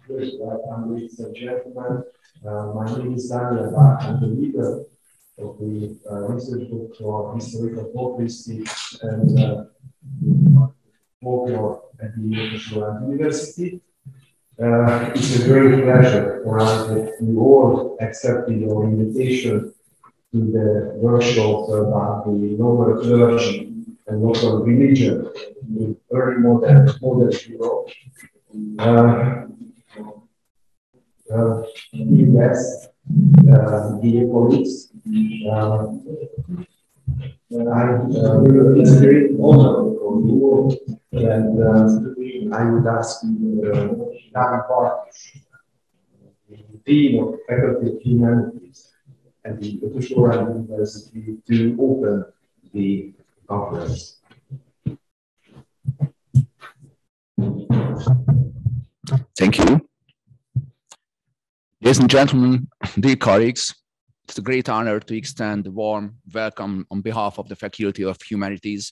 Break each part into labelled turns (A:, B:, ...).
A: Welcome, ladies and gentlemen. My name is Lendület. I'm the leader of the research group for historical folkloristics and folklore at the Loránd University. It's a great pleasure for us that you all accepted your invitation to the workshop about the lower clergy and local religion in early modern Europe. Yes, dear colleagues, it's a great honor for you, and I would ask Dybal, the Dean of Faculty of Humanities at the Eötvös University, to open the conference.
B: Thank you. Ladies and gentlemen, dear colleagues, it's a great honor to extend a warm welcome on behalf of the Faculty of Humanities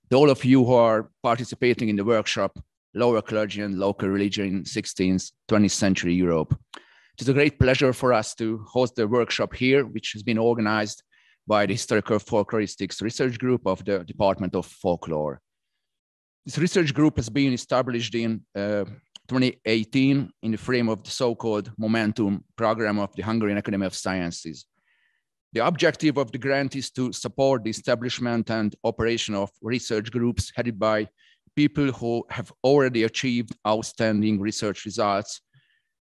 B: to all of you who are participating in the workshop, Lower Clergy and Local Religion in 16th, 20th century Europe. It is a great pleasure for us to host the workshop here, which has been organized by the Historical Folkloristics Research Group of the Department of Folklore. This research group has been established in 2018 in the frame of the so-called Momentum program of the Hungarian Academy of Sciences. The objective of the grant is to support the establishment and operation of research groups headed by people who have already achieved outstanding research results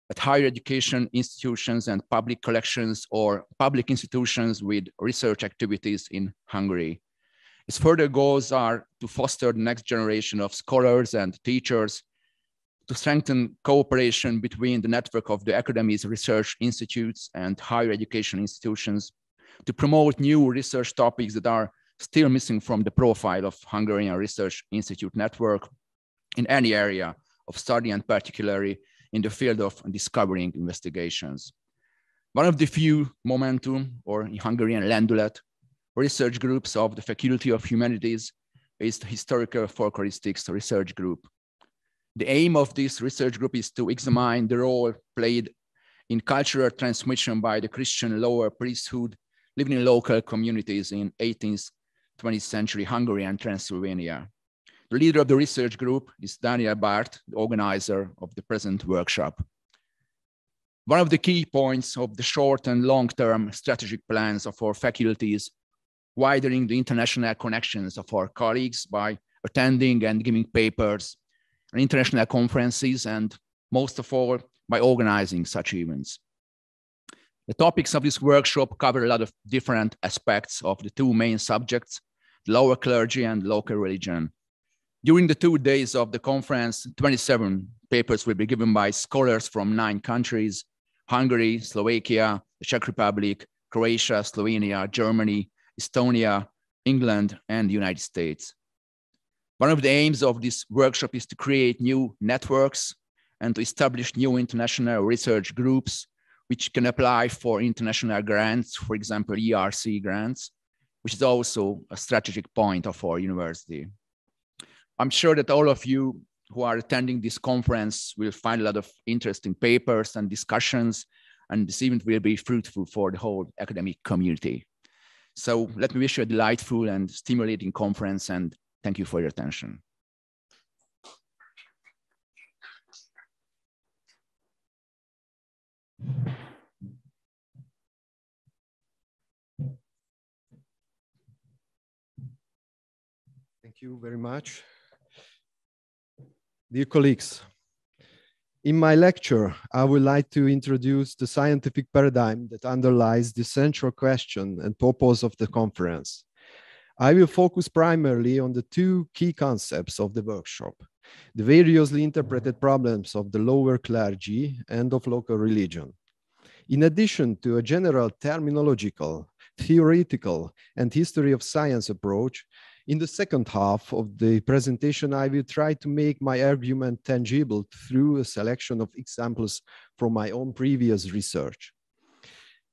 B: at higher education institutions and public collections or public institutions with research activities in Hungary. Its further goals are to foster the next generation of scholars and teachers, to strengthen cooperation between the network of the Academy's research institutes and higher education institutions, to promote new research topics that are still missing from the profile of Hungarian Research Institute network in any area of study, and particularly in the field of discovering investigations. One of the few Momentum, or in Hungarian Lendület, research groups of the Faculty of Humanities is the Historical Folkloristics Research Group. The aim of this research group is to examine the role played in cultural transmission by the Christian lower priesthood living in local communities in 18th, 20th century Hungary and Transylvania. The leader of the research group is Dybal, the organizer of the present workshop. One of the key points of the short and long-term strategic plans of our faculties, widening the international connections of our colleagues by attending and giving papers and international conferences, and most of all, by organizing such events. The topics of this workshop cover a lot of different aspects of the two main subjects, lower clergy and local religion. During the 2 days of the conference, 27 papers will be given by scholars from 9 countries: Hungary, Slovakia, the Czech Republic, Croatia, Slovenia, Germany, Estonia, England, and the United States. One of the aims of this workshop is to create new networks and to establish new international research groups which can apply for international grants, for example, ERC grants, which is also a strategic point of our university. I'm sure that all of you who are attending this conference will find a lot of interesting papers and discussions, and this event will be fruitful for the whole academic community. So let me wish you a delightful and stimulating conference, and thank you for your attention.
C: Thank you very much. Dear colleagues, in my lecture, I would like to introduce the scientific paradigm that underlies the central question and purpose of the conference. I will focus primarily on the 2 key concepts of the workshop: the variously interpreted problems of the lower clergy and of local religion. In addition to a general terminological, theoretical, and history of science approach, in the second half of the presentation, I will try to make my argument tangible through a selection of examples from my own previous research.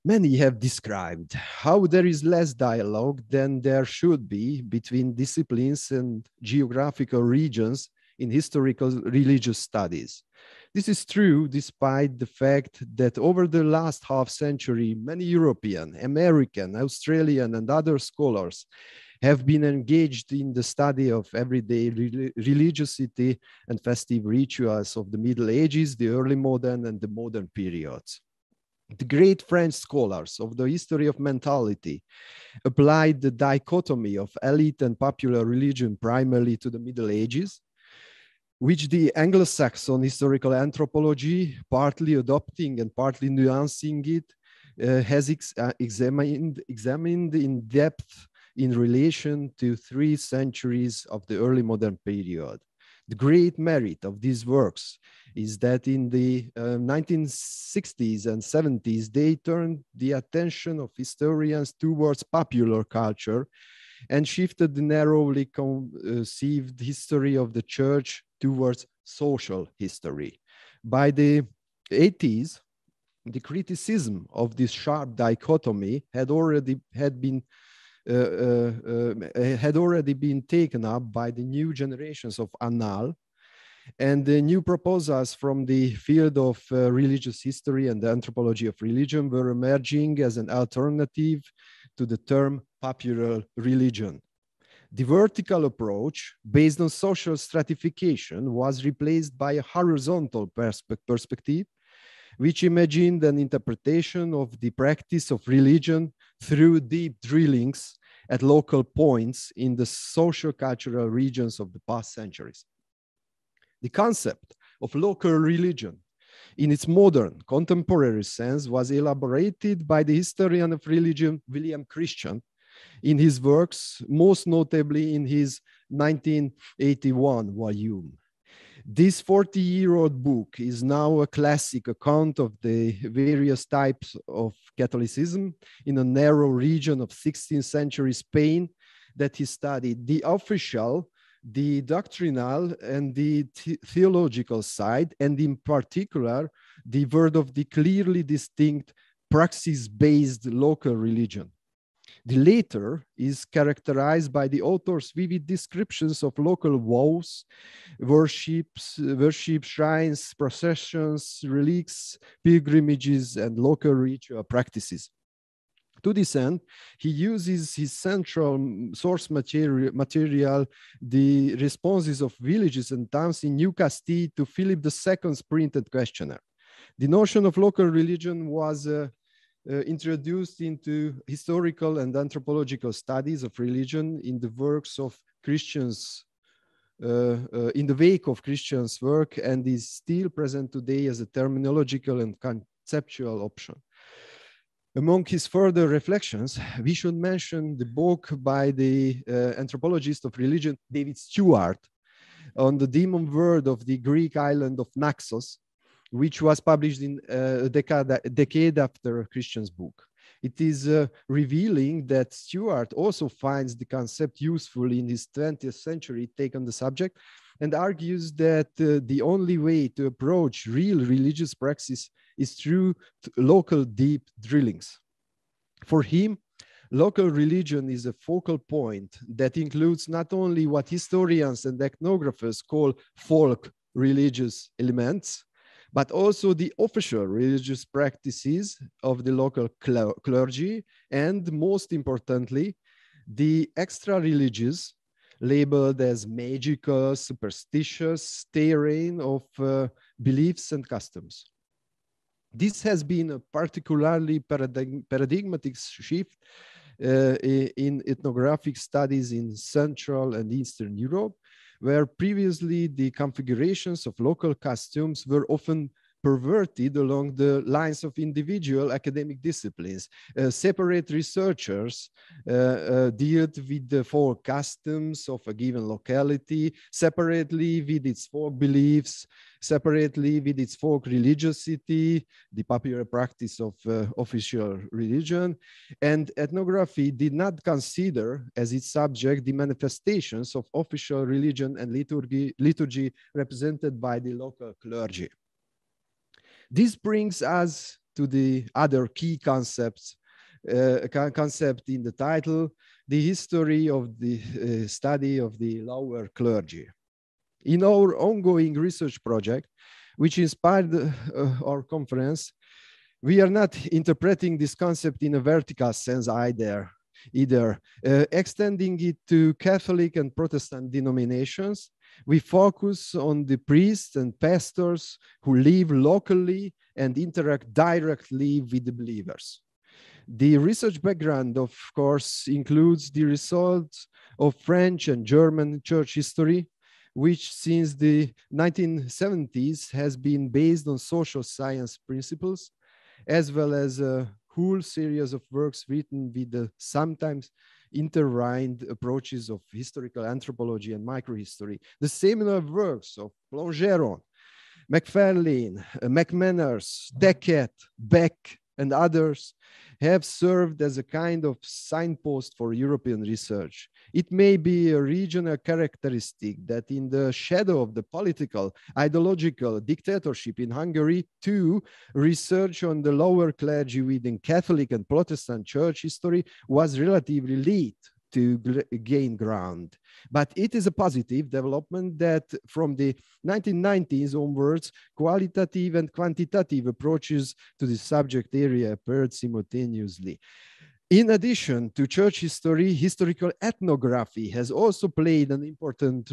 C: Many have described how there is less dialogue than there should be between disciplines and geographical regions in historical religious studies. This is true despite the fact that over the last half century, many European, American, Australian, and other scholars have been engaged in the study of everyday religiosity and festive rituals of the Middle Ages, the early modern, and the modern periods. The great French scholars of the history of mentality applied the dichotomy of elite and popular religion primarily to the Middle Ages, which the Anglo-Saxon historical anthropology, partly adopting and partly nuancing it, has examined in depth in relation to 3 centuries of the early modern period. The great merit of these works is that in the 1960s and 70s, they turned the attention of historians towards popular culture and shifted the narrowly conceived history of the church towards social history. By the 80s, the criticism of this sharp dichotomy had already been taken up by the new generations of Annal, and the new proposals from the field of religious history and the anthropology of religion were emerging as an alternative to the term popular religion. The vertical approach based on social stratification was replaced by a horizontal perspective, which imagined an interpretation of the practice of religion through deep drillings at local points in the socio-cultural regions of the past centuries. The concept of local religion in its modern contemporary sense was elaborated by the historian of religion William Christian in his works, most notably in his 1981 volume. This 40-year-old book is now a classic account of the various types of Catholicism in a narrow region of 16th century Spain that he studied: the official, the doctrinal, and the theological side, and in particular, the word of the clearly distinct praxis-based local religion. The latter is characterized by the author's vivid descriptions of local vows, worship shrines, processions, relics, pilgrimages, and local ritual practices. To this end, he uses his central source material, the responses of villages and towns in New Castile to Philip II's printed questionnaire. The notion of local religion was introduced into historical and anthropological studies of religion in the works of Christians, in the wake of Christians' work, and is still present today as a terminological and conceptual option. Among his further reflections, we should mention the book by the anthropologist of religion, David Stewart, on the demon word of the Greek island of Naxos, which was published in a decade after Christian's book. It is revealing that Stewart also finds the concept useful in his 20th century take on the subject, and argues that the only way to approach real religious praxis is through local deep drillings. For him, local religion is a focal point that includes not only what historians and ethnographers call folk religious elements, but also the official religious practices of the local clergy, and most importantly, the extra-religious, labeled as magical, superstitious terrain of beliefs and customs. This has been a particularly paradigmatic shift in ethnographic studies in Central and Eastern Europe, where previously the configurations of local customs were often perverted along the lines of individual academic disciplines. Separate researchers dealt with the folk customs of a given locality, separately with its folk beliefs, separately with its folk religiosity, the popular practice of official religion. And ethnography did not consider as its subject the manifestations of official religion and liturgy represented by the local clergy. This brings us to the other key concept in the title, the history of the study of the lower clergy. In our ongoing research project, which inspired our conference. We are not interpreting this concept in a vertical sense either, extending it to Catholic and Protestant denominations. We focus on the priests and pastors who live locally and interact directly with the believers. The research background, of course, includes the results of French and German church history, which since the 1970s has been based on social science principles, as well as a whole series of works written with the sometimes intertwined approaches of historical anthropology and microhistory. The seminal works of Plongeron, McFarlane, McManus, Deckett, Beck, and others have served as a kind of signpost for European research. It may be a regional characteristic that in the shadow of the political, ideological dictatorship in Hungary, too, research on the lower clergy within Catholic and Protestant church history was relatively late to gain ground. But it is a positive development that from the 1990s onwards, qualitative and quantitative approaches to the subject area appeared simultaneously. In addition to church history, historical ethnography has also played an important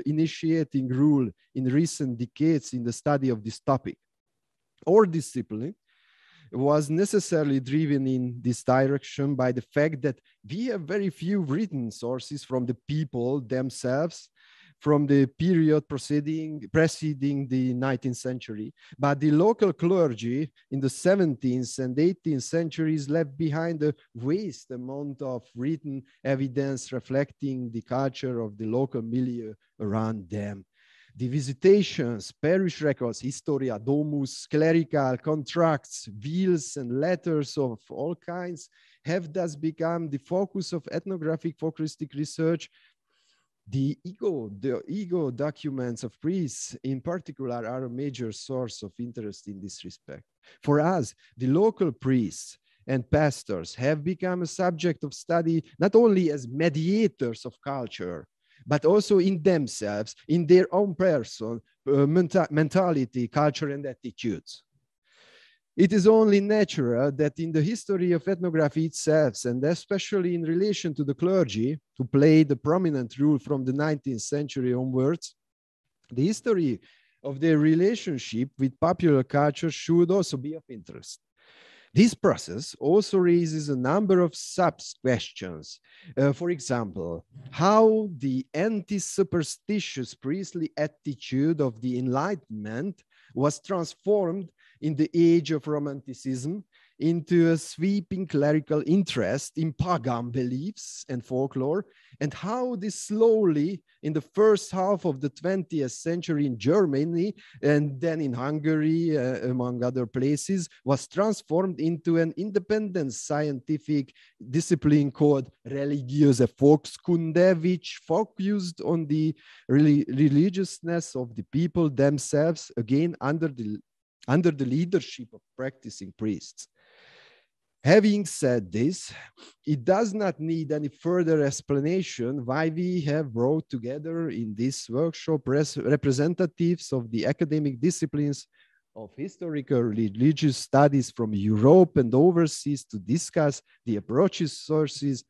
C: initiating role in recent decades in the study of this topic. Our discipline was necessarily driven in this direction by the fact that we have very few written sources from the people themselves from the period preceding the 19th century, but the local clergy in the 17th and 18th centuries left behind a vast amount of written evidence reflecting the culture of the local milieu around them. The visitations, parish records, historia, domus, clerical contracts, wills, and letters of all kinds have thus become the focus of ethnographic folkloristic research. The ego documents of priests in particular are a major source of interest in this respect. For us, the local priests and pastors have become a subject of study not only as mediators of culture, but also in themselves, in their own person, mentality, culture, and attitudes. It is only natural that in the history of ethnography itself, and especially in relation to the clergy, who played a prominent role from the 19th century onwards, the history of their relationship with popular culture should also be of interest. This process also raises a number of sub-questions. For example, how the anti-superstitious priestly attitude of the Enlightenment was transformed in the age of Romanticism into a sweeping clerical interest in pagan beliefs and folklore, and how this slowly, in the first half of the 20th century in Germany, and then in Hungary, among other places, was transformed into an independent scientific discipline called religiöse Volkskunde, which focused on the religiousness of the people themselves, again, under the leadership of practicing priests. Having said this, it does not need any further explanation why we have brought together in this workshop representatives of the academic disciplines of historical religious studies from Europe and overseas to discuss the approaches, sources,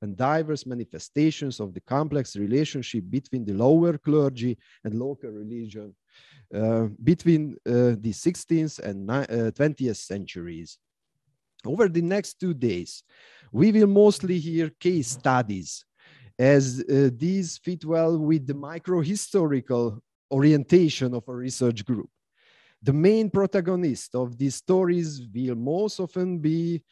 C: and diverse manifestations of the complex relationship between the lower clergy and local religion between the 16th and 20th centuries. Over the next 2 days, we will mostly hear case studies, as these fit well with the micro-historical orientation of a research group. The main protagonist of these stories will most often be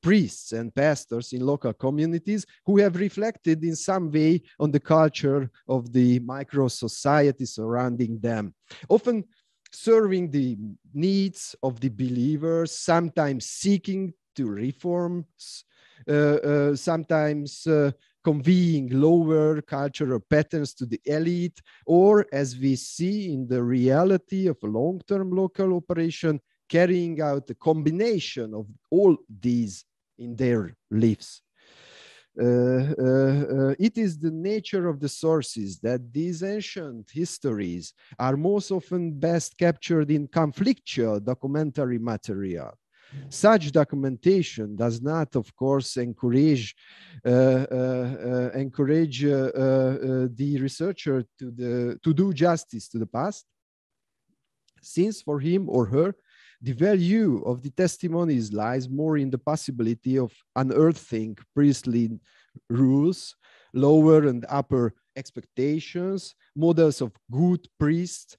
C: priests and pastors in local communities who have reflected in some way on the culture of the micro-society surrounding them, often serving the needs of the believers, sometimes seeking to reform, sometimes conveying lower cultural patterns to the elite, or as we see in the reality of a long-term local operation, carrying out a combination of all these in their lives. It is the nature of the sources that these ancient histories are most often best captured in conflictual documentary material. Such documentation does not, of course, encourage the researcher to do justice to the past, since for him or her, the value of the testimonies lies more in the possibility of unearthing priestly rules, lower and upper expectations, models of good priests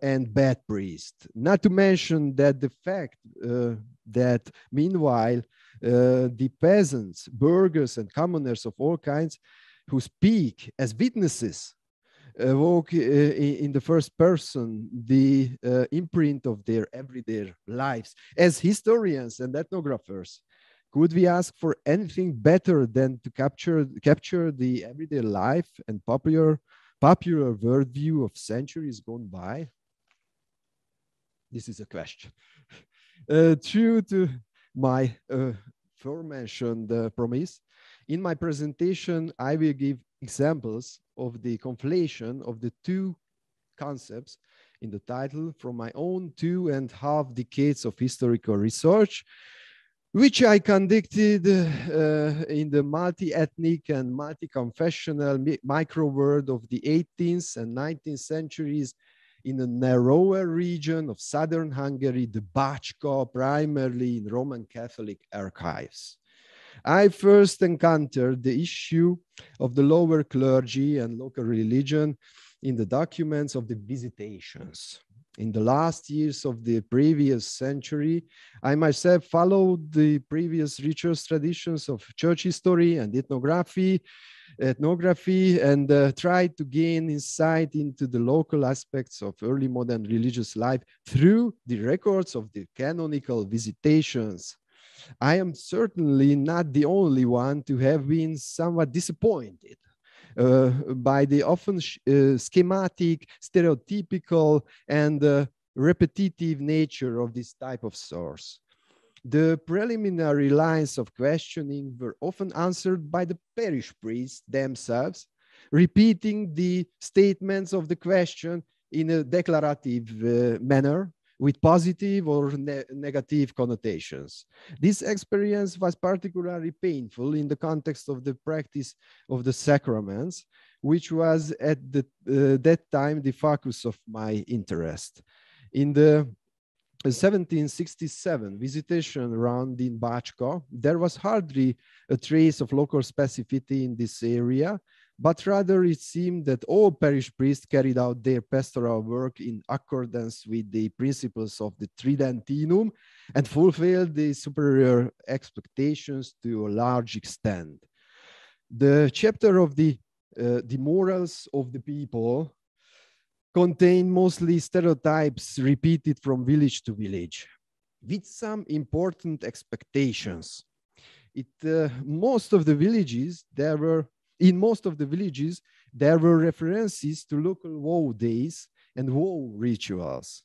C: and bad priests. Not to mention that the fact that meanwhile, the peasants, burghers, and commoners of all kinds who speak as witnesses evoke in the first person the imprint of their everyday lives. As historians and ethnographers, could we ask for anything better than to capture the everyday life and popular worldview of centuries gone by? This is a question. True to my aforementioned promise, in my presentation, I will give examples of the conflation of the two concepts in the title from my own 2.5 decades of historical research, which I conducted in the multi-ethnic and multi-confessional micro-world of the 18th and 19th centuries in a narrower region of southern Hungary, the Bácska, primarily in Roman Catholic archives. I first encountered the issue of the lower clergy and local religion in the documents of the visitations. In the last years of the previous century, I myself followed the previous research traditions of church history and ethnography, and tried to gain insight into the local aspects of early modern religious life through the records of the canonical visitations. I am certainly not the only one to have been somewhat disappointed by the often schematic, stereotypical, and repetitive nature of this type of source. The preliminary lines of questioning were often answered by the parish priests themselves, repeating the statements of the question in a declarative manner, with positive or negative connotations. This experience was particularly painful in the context of the practice of the sacraments, which was at that time the focus of my interest. In the 1767 visitation round in Bácska, there was hardly a trace of local specificity in this area, but rather it seemed that all parish priests carried out their pastoral work in accordance with the principles of the Tridentinum and fulfilled the superior expectations to a large extent. The chapter of the morals of the people contained mostly stereotypes repeated from village to village, with some important expectations. In most of the villages, there were references to local vow days and vow rituals.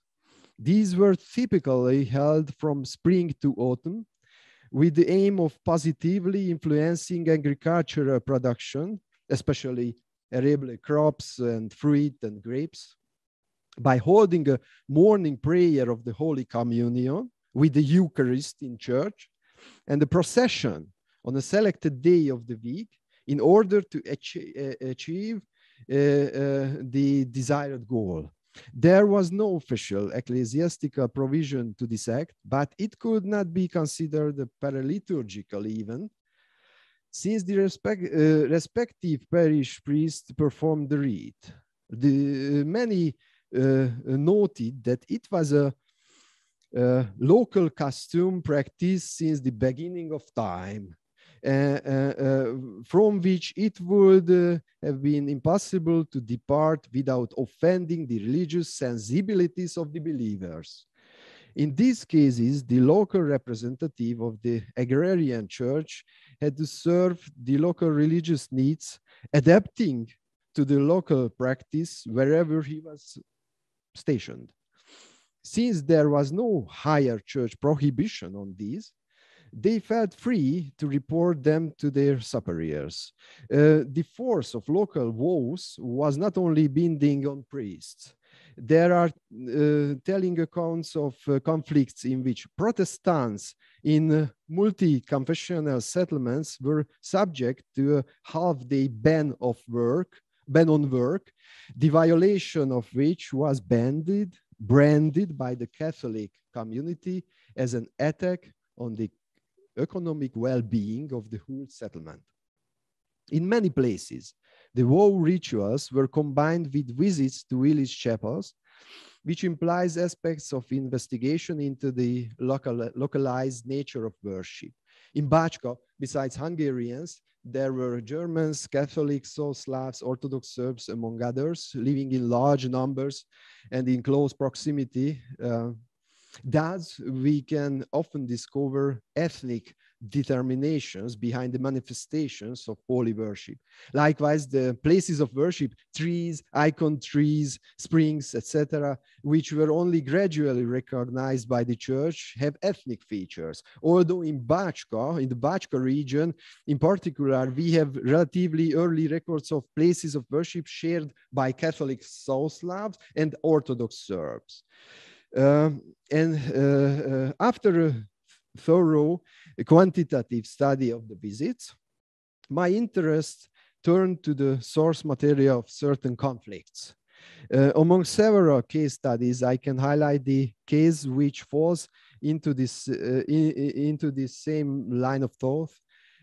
C: These were typically held from spring to autumn with the aim of positively influencing agricultural production, especially arable crops and fruit and grapes, by holding a morning prayer of the Holy Communion with the Eucharist in church and a procession on a selected day of the week, in order to achieve the desired goal. There was no official ecclesiastical provision to this act, but it could not be considered a paraliturgical event, since the respective parish priests performed the rite. Many noted that it was a local custom practice since the beginning of time, from which it would have been impossible to depart without offending the religious sensibilities of the believers. In these cases, the local representative of the agrarian church had to serve the local religious needs, adapting to the local practice wherever he was stationed. Since there was no higher church prohibition on these, they felt free to report them to their superiors. The force of local vows was not only binding on priests. There are telling accounts of conflicts in which Protestants in multi-confessional settlements were subject to a half-day ban on work, the violation of which was branded by the Catholic community as an attack on the economic well-being of the whole settlement. In many places, the vow rituals were combined with visits to village chapels, which implies aspects of investigation into the localized nature of worship. In Bácska, besides Hungarians, there were Germans, Catholics, South Slavs, Orthodox Serbs, among others, living in large numbers and in close proximity. Thus, we can often discover ethnic determinations behind the manifestations of holy worship. Likewise, the places of worship, trees, icon trees, springs, etc., which were only gradually recognized by the church, have ethnic features. Although in Bácska, in the Bácska region, in particular, we have relatively early records of places of worship shared by Catholic South Slavs and Orthodox Serbs. After a thorough quantitative study of the visits, my interest turned to the source material of certain conflicts. Among several case studies, I can highlight the case which falls into this same line of thought,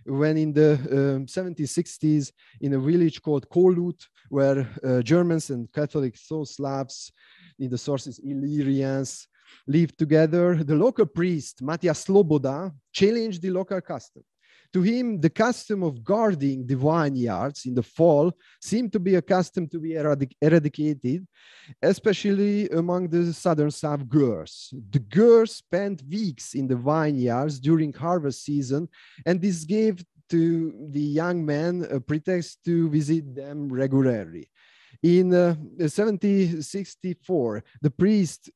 C: when in the 1760s, in a village called Kolut, where Germans and Catholic South Slavs, in the sources Illyrians, lived together, the local priest, Matthias Sloboda, challenged the local custom. To him, the custom of guarding the vineyards in the fall seemed to be a custom to be eradicated, especially among the southern Slav girls. The girls spent weeks in the vineyards during harvest season, and this gave to the young men a pretext to visit them regularly. In 1764, the priest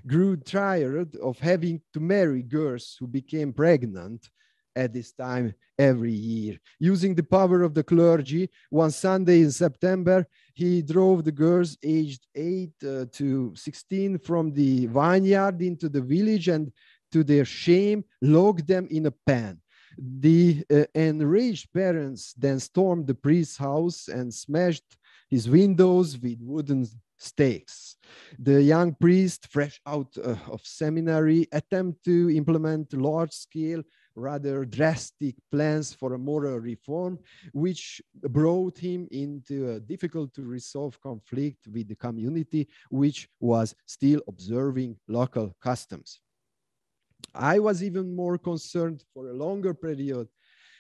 C: grew tired of having to marry girls who became pregnant at this time every year. Using the power of the clergy, one Sunday in September, he drove the girls aged 8 to 16 from the vineyard into the village and, to their shame, locked them in a pen. The enraged parents then stormed the priest's house and smashed his windows with wooden stakes. The young priest, fresh out of seminary, attempted to implement large-scale, rather drastic plans for a moral reform, which brought him into a difficult-to-resolve conflict with the community, which was still observing local customs. I was even more concerned for a longer period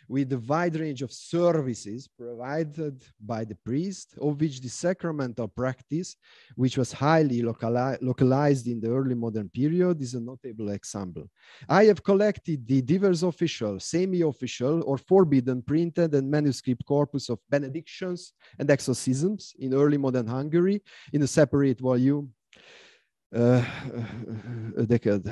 C: with the wide range of services provided by the priest, of which the sacramental practice, which was highly localized in the early modern period, is a notable example. I have collected the diverse official, semi-official, or forbidden printed and manuscript corpus of benedictions and exorcisms in early modern Hungary in a separate volume. A decade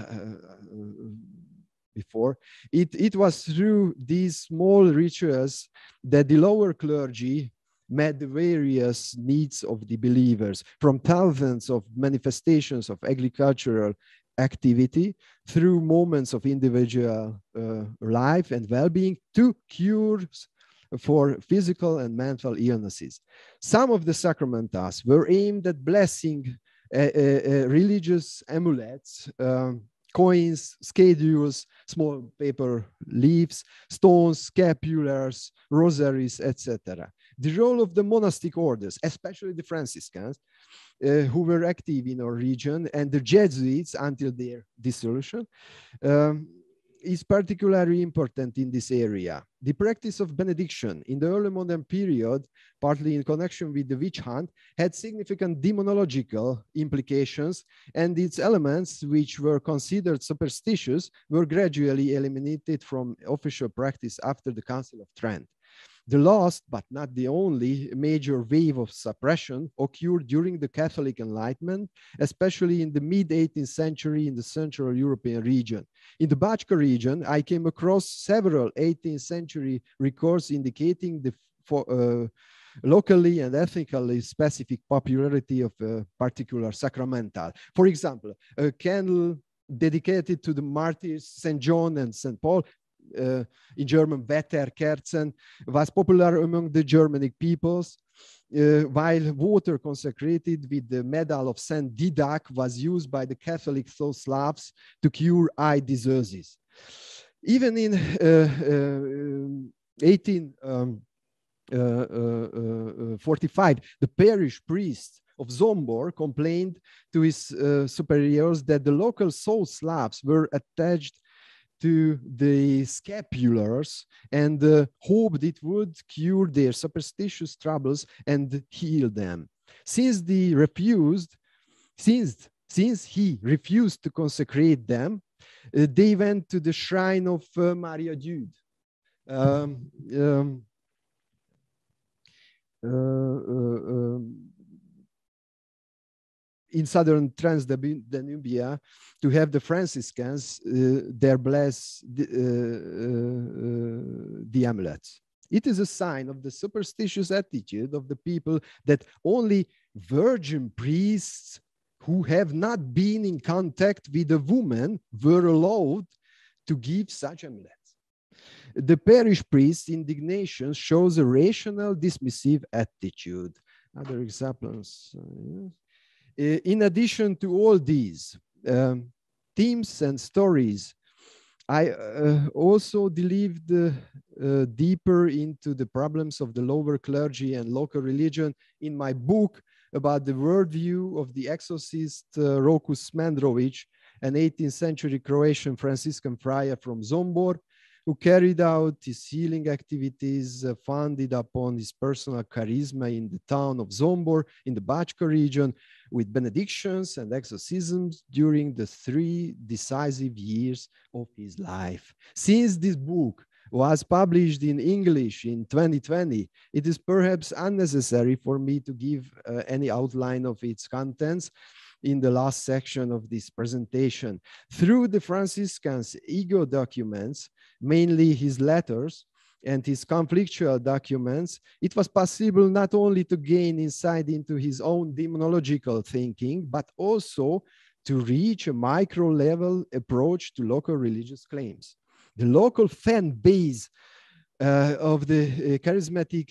C: before. It was through these small rituals that the lower clergy met the various needs of the believers, from thousands of manifestations of agricultural activity through moments of individual life and well-being to cures for physical and mental illnesses. Some of the sacramentals were aimed at blessing religious amulets, coins, schedules, small paper leaves, stones, scapulars, rosaries, etc. The role of the monastic orders, especially the Franciscans, who were active in our region, and the Jesuits until their dissolution, is particularly important in this area. The practice of benediction in the early modern period, partly in connection with the witch hunt, had significant demonological implications, and its elements, which were considered superstitious, were gradually eliminated from official practice after the Council of Trent. The last, but not the only, major wave of suppression occurred during the Catholic Enlightenment, especially in the mid-18th century in the Central European region. In the Bajka region, I came across several 18th century records indicating the locally and ethnically specific popularity of a particular sacramental. For example, a candle dedicated to the martyrs St. John and St. Paul, in German Wetterkerzen, was popular among the Germanic peoples, while water consecrated with the medal of St. Didac was used by the Catholic Slavs to cure eye diseases. Even in 1845, the parish priest of Zombor complained to his superiors that the local soul Slavs were attached to the scapulars and hoped it would cure their superstitious troubles and heal them. Since he refused to consecrate them, they went to the shrine of Maria Dude. In southern Transdanubia, to have the Franciscans there bless the amulets. It is a sign of the superstitious attitude of the people that only virgin priests who have not been in contact with a woman were allowed to give such amulets. The parish priest's indignation shows a rational, dismissive attitude. Other examples. In addition to all these themes and stories, I also delved deeper into the problems of the lower clergy and local religion in my book about the worldview of the exorcist Rokus Mandrovic, an 18th century Croatian Franciscan friar from Zombor, who carried out his healing activities founded upon his personal charisma in the town of Zombor in the Bajka region, with benedictions and exorcisms during the 3 decisive years of his life. Since this book was published in English in 2020, it is perhaps unnecessary for me to give any outline of its contents in the last section of this presentation. Through the Franciscan's ego documents, mainly his letters and his conflictual documents, it was possible not only to gain insight into his own demonological thinking, but also to reach a micro-level approach to local religious claims. The local fan base of the charismatic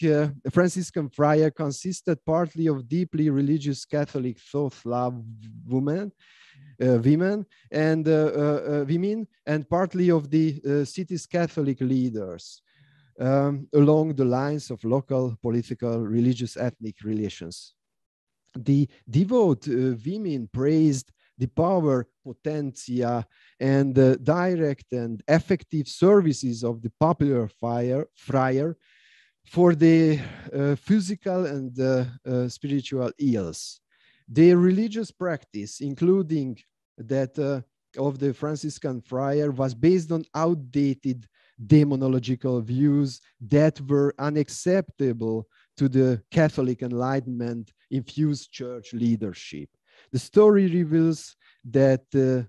C: Franciscan friar consisted partly of deeply religious Catholic Slav women, and partly of the city's Catholic leaders along the lines of local political, religious, ethnic relations. The devout women praised the power, potentia, and direct and effective services of the popular friar for the physical and spiritual ills. Their religious practice, including that of the Franciscan friar, was based on outdated demonological views that were unacceptable to the Catholic Enlightenment infused church leadership. The story reveals that the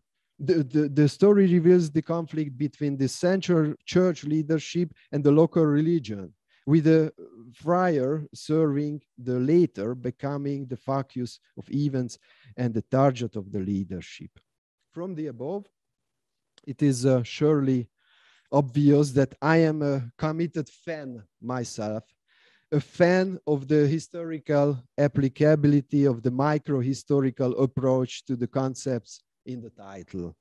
C: story reveals the conflict between the central church leadership and the local religion, with the friar serving the latter, becoming the focus of events and the target of the leadership. From the above, it is surely obvious that I am a committed fan myself, a fan of the historical applicability of the micro-historical approach to the concepts in the title.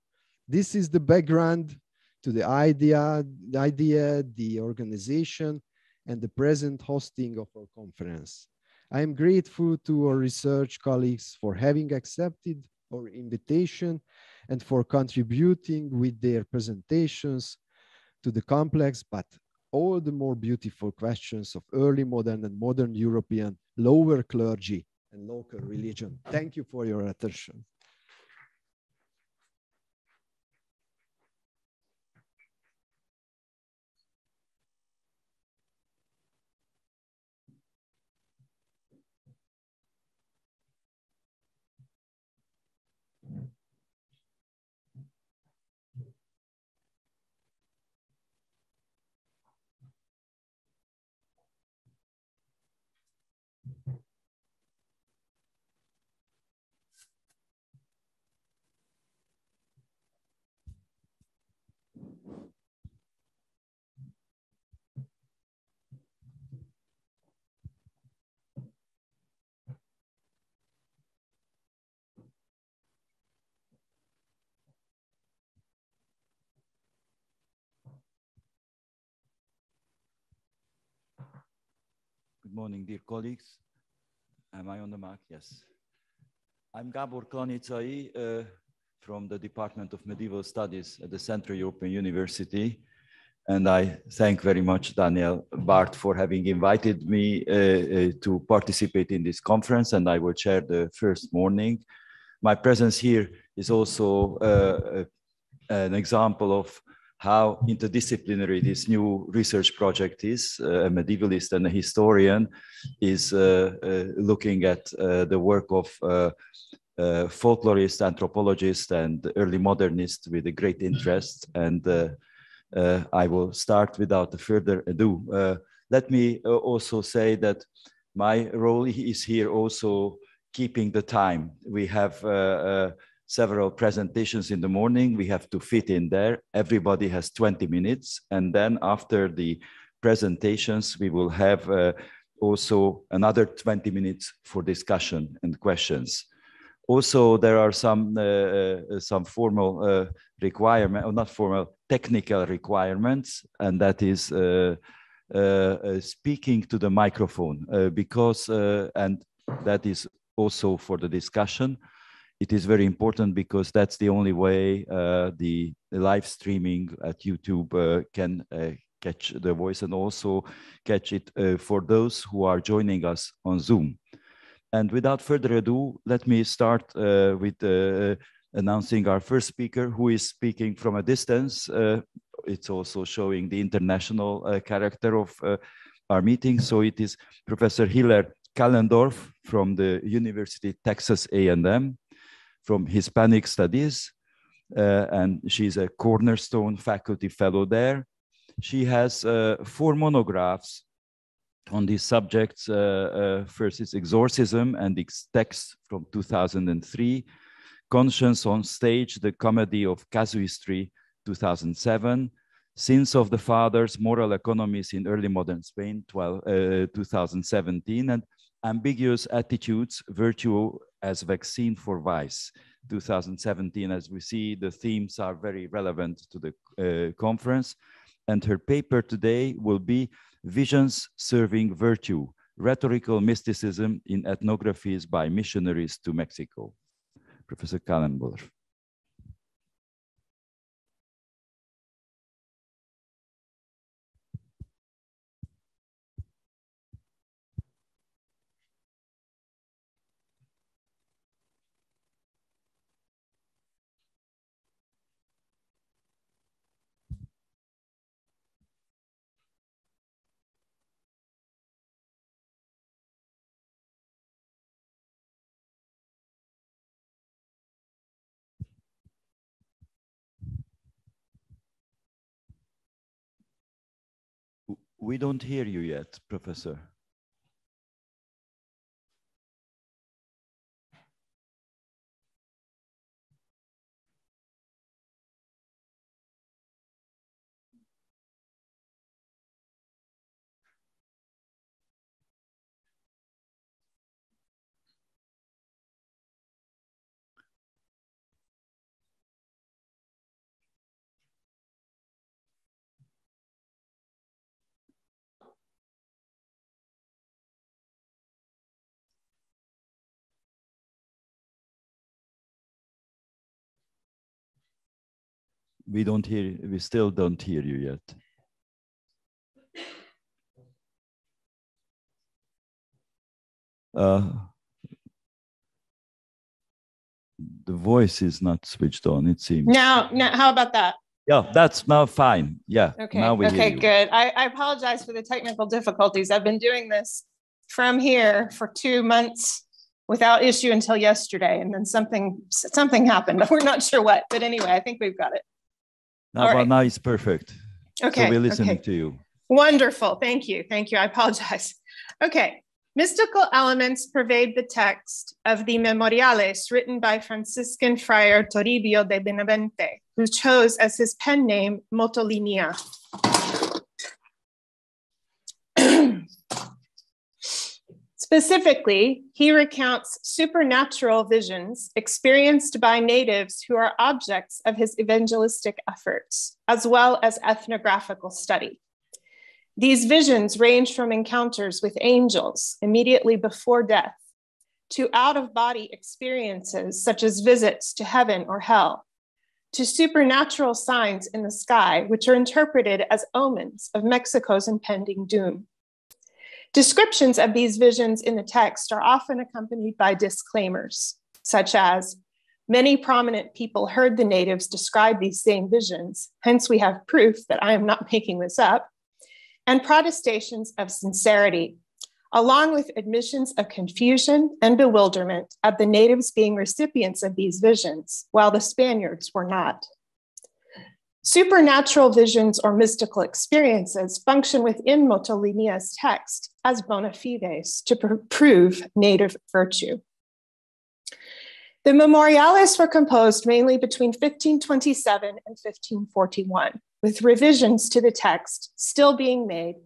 C: This is the background to the idea, the organization, and the present hosting of our conference. I am grateful to our research colleagues for having accepted our invitation and for contributing with their presentations to the complex but all the more beautiful questions of early modern and modern European lower clergy and local religion. Thank you for your attention.
D: morning, dear colleagues. Am I on the mark? Yes. I'm Gábor Klanicai from the Department of Medieval Studies at the Central European University. And I thank very much Daniel Bart for having invited me to participate in this conference, and I will chair the first morning. My presence here is also an example of how interdisciplinary this new research project is. A medievalist and a historian is looking at the work of folklorists, anthropologists, and early modernists with a great interest. And I will start without further ado. Let me also say that my role is here also keeping the time. We have several presentations in the morning. We have to fit in there. Everybody has 20 minutes. And then after the presentations, we will have also another 20 minutes for discussion and questions. Also, there are some formal requirement, or not formal, technical requirements, and that is speaking to the microphone, because, and that is also for the discussion. It is very important because that's the only way the live streaming at YouTube can catch the voice and also catch it for those who are joining us on Zoom. And without further ado, let me start with announcing our first speaker, who is speaking from a distance. It's also showing the international character of our meeting. So it is Professor Hiller Kallendorf from the University of Texas A&M, from Hispanic Studies, and she's a cornerstone faculty fellow there. She has 4 monographs on these subjects. First is Exorcism and its text from 2003, Conscience on Stage, the Comedy of Casuistry, 2007, Sins of the Fathers, Moral Economies in Early Modern Spain, 2017, and Ambiguous Attitudes, Virtue as Vaccine for Vice, 2017. As we see, the themes are very relevant to the conference. And her paper today will be Visions Serving Virtue, Rhetorical Mysticism in Ethnographies by Missionaries to Mexico. Professor Kallendorf. We don't hear you yet, Professor. We still don't hear you yet. The voice is not switched on, it seems.
E: Now, how about that?
D: Yeah, that's now fine. Yeah.
E: Okay.
D: Now we hear you.
E: Good. I apologize for the technical difficulties. I've been doing this from here for 2 months without issue until yesterday, and then something happened. We're not sure what, but anyway, I think we've got it.
D: Now it's perfect.
E: Okay.
D: So we're listening to you.
E: Wonderful. Thank you. Thank you. I apologize. Okay. Mystical elements pervade the text of the Memoriales written by Franciscan Friar Toribio de Benavente, who chose as his pen name Motolinia. Specifically, he recounts supernatural visions experienced by natives who are objects of his evangelistic efforts, as well as ethnographical study. These visions range from encounters with angels immediately before death to out-of-body experiences such as visits to heaven or hell, to supernatural signs in the sky, which are interpreted as omens of Mexico's impending doom. Descriptions of these visions in the text are often accompanied by disclaimers, such as, many prominent people heard the natives describe these same visions, hence we have proof that I am not making this up, and protestations of sincerity, along with admissions of confusion and bewilderment at the natives being recipients of these visions, while the Spaniards were not. Supernatural visions or mystical experiences function within Mottolinia's text as bona fides to prove native virtue. The Memorialists were composed mainly between 1527 and 1541, with revisions to the text still being made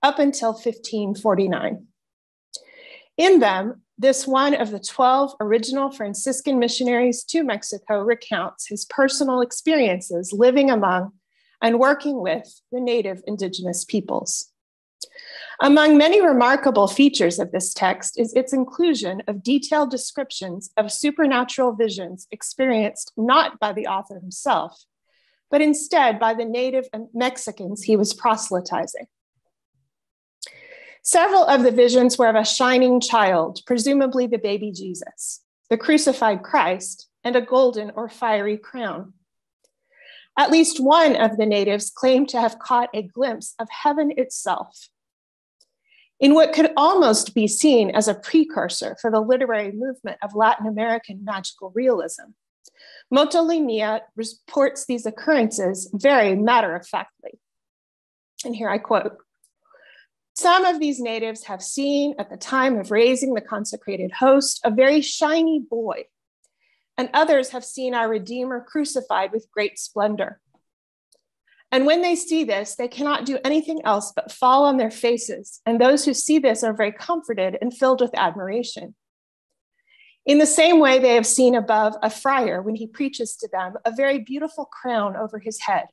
E: up until 1549. In them, this one of the 12 original Franciscan missionaries to Mexico recounts his personal experiences living among and working with the native indigenous peoples. Among many remarkable features of this text is its inclusion of detailed descriptions of supernatural visions experienced not by the author himself, but instead by the native Mexicans he was proselytizing. Several of the visions were of a shining child, presumably the baby Jesus, the crucified Christ, and a golden or fiery crown. At least one of the natives claimed to have caught a glimpse of heaven itself, in what could almost be seen as a precursor for the literary movement of Latin American magical realism. Mottolinia reports these occurrences very matter-of-factly. And here I quote, "Some of these natives have seen at the time of raising the consecrated host a very shiny boy, and others have seen our Redeemer crucified with great splendor. And when they see this, they cannot do anything else but fall on their faces, and those who see this are very comforted and filled with admiration. In the same way, they have seen above a friar, when he preaches to them, a very beautiful crown over his head,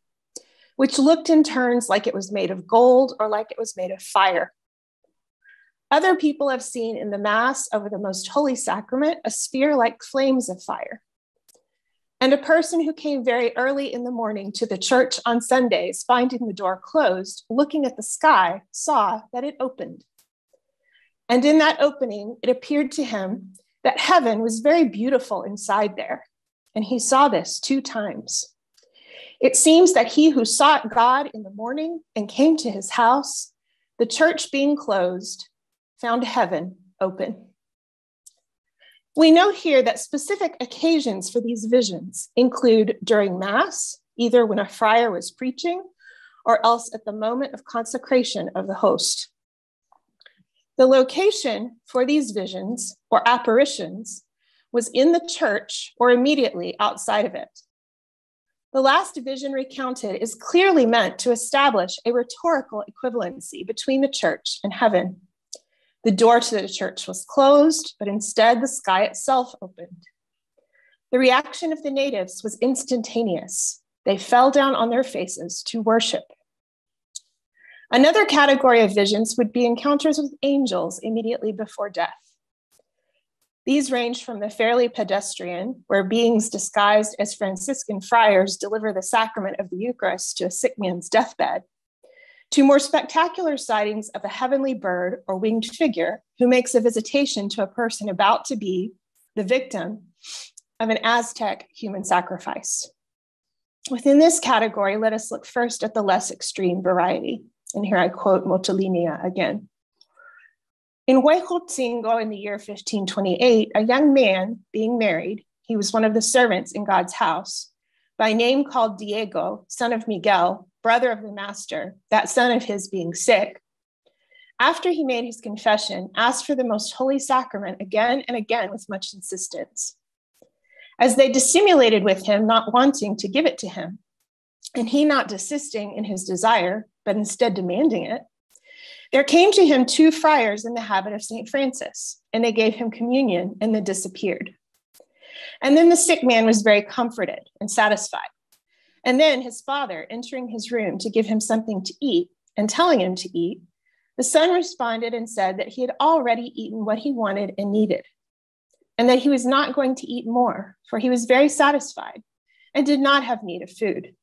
E: which looked in turns like it was made of gold or like it was made of fire. Other people have seen in the Mass over the Most Holy Sacrament a sphere like flames of fire. And a person who came very early in the morning to the church on Sundays, finding the door closed, looking at the sky, saw that it opened. And in that opening, it appeared to him that heaven was very beautiful inside there. And he saw this 2 times. It seems that he who sought God in the morning and came to his house, the church being closed, found heaven open." We note here that specific occasions for these visions include during Mass, either when a friar was preaching, or else at the moment of consecration of the host. The location for these visions or apparitions was in the church or immediately outside of it. The last vision recounted is clearly meant to establish a rhetorical equivalency between the church and heaven. The door to the church was closed, but instead the sky itself opened. The reaction of the natives was instantaneous. They fell down on their faces to worship. Another category of visions would be encounters with angels immediately before death. These range from the fairly pedestrian, where beings disguised as Franciscan friars deliver the sacrament of the Eucharist to a sick man's deathbed, to more spectacular sightings of a heavenly bird or winged figure who makes a visitation to a person about to be the victim of an Aztec human sacrifice. Within this category, let us look first at the less extreme variety. And here I quote Mottolinia again. "In Huejotzingo in the year 1528, a young man being married, he was one of the servants in God's house, by name called Diego, son of Miguel, brother of the master, that son of his being sick, after he made his confession, asked for the most holy sacrament again and again with much insistence. As they dissimulated with him, not wanting to give it to him, and he not desisting in his desire, but instead demanding it, there came to him 2 friars in the habit of St. Francis, and they gave him communion and then disappeared. And then the sick man was very comforted and satisfied. And then his father, entering his room to give him something to eat, and telling him to eat, the son responded and said that he had already eaten what he wanted and needed, and that he was not going to eat more, for he was very satisfied and did not have need of food.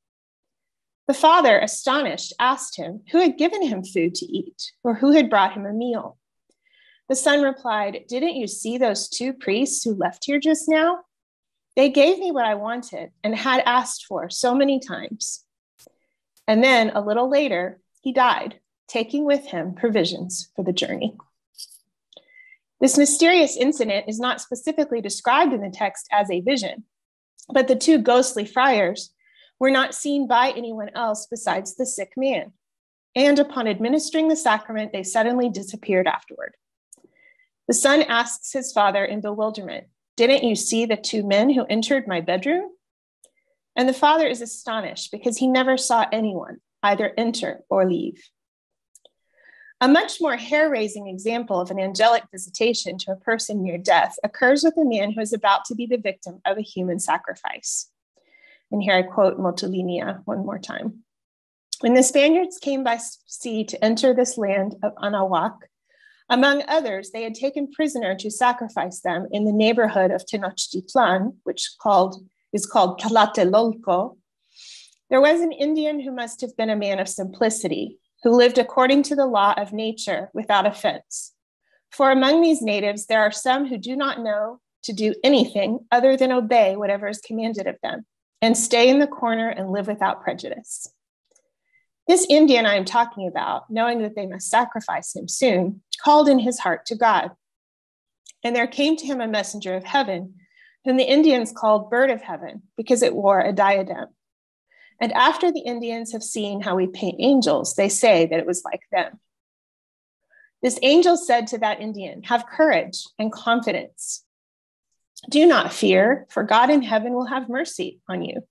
E: The father, astonished, asked him who had given him food to eat, or who had brought him a meal. The son replied, "Didn't you see those 2 priests who left here just now? They gave me what I wanted and had asked for so many times." And then a little later, he died, taking with him provisions for the journey. This mysterious incident is not specifically described in the text as a vision, but the 2 ghostly friars were not seen by anyone else besides the sick man. And upon administering the sacrament, they suddenly disappeared afterward. The son asks his father in bewilderment, "Didn't you see the 2 men who entered my bedroom?" And the father is astonished because he never saw anyone either enter or leave. A much more hair-raising example of an angelic visitation to a person near death occurs with a man who is about to be the victim of a human sacrifice. And here I quote Motolinia one more time. "When the Spaniards came by sea to enter this land of Anahuac, among others, they had taken prisoner to sacrifice them in the neighborhood of Tenochtitlan, which is called Tlatelolco. There was an Indian who must have been a man of simplicity, who lived according to the law of nature without offense. For among these natives, there are some who do not know to do anything other than obey whatever is commanded of them, and stay in the corner and live without prejudice. This Indian I am talking about, knowing that they must sacrifice him soon, called in his heart to God. And there came to him a messenger of heaven, whom the Indians called Bird of Heaven, because it wore a diadem. And after the Indians have seen how we paint angels, they say that it was like them. This angel said to that Indian, 'Have courage and confidence. Do not fear, for God in heaven will have mercy on you.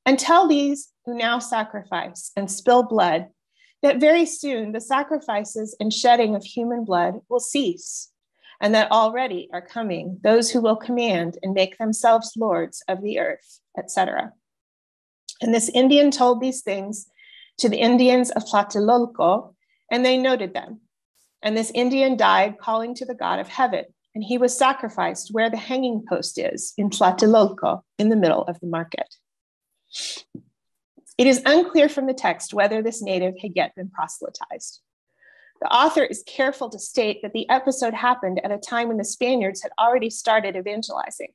E: And tell these who now sacrifice and spill blood that very soon the sacrifices and shedding of human blood will cease, and that already are coming those who will command and make themselves lords of the earth,' etc. And this Indian told these things to the Indians of Tlatelolco, and they noted them. And this Indian died calling to the God of heaven, and he was sacrificed where the hanging post is in Tlatelolco, in the middle of the market. It is unclear from the text whether this native had yet been proselytized. The author is careful to state that the episode happened at a time when the Spaniards had already started evangelizing.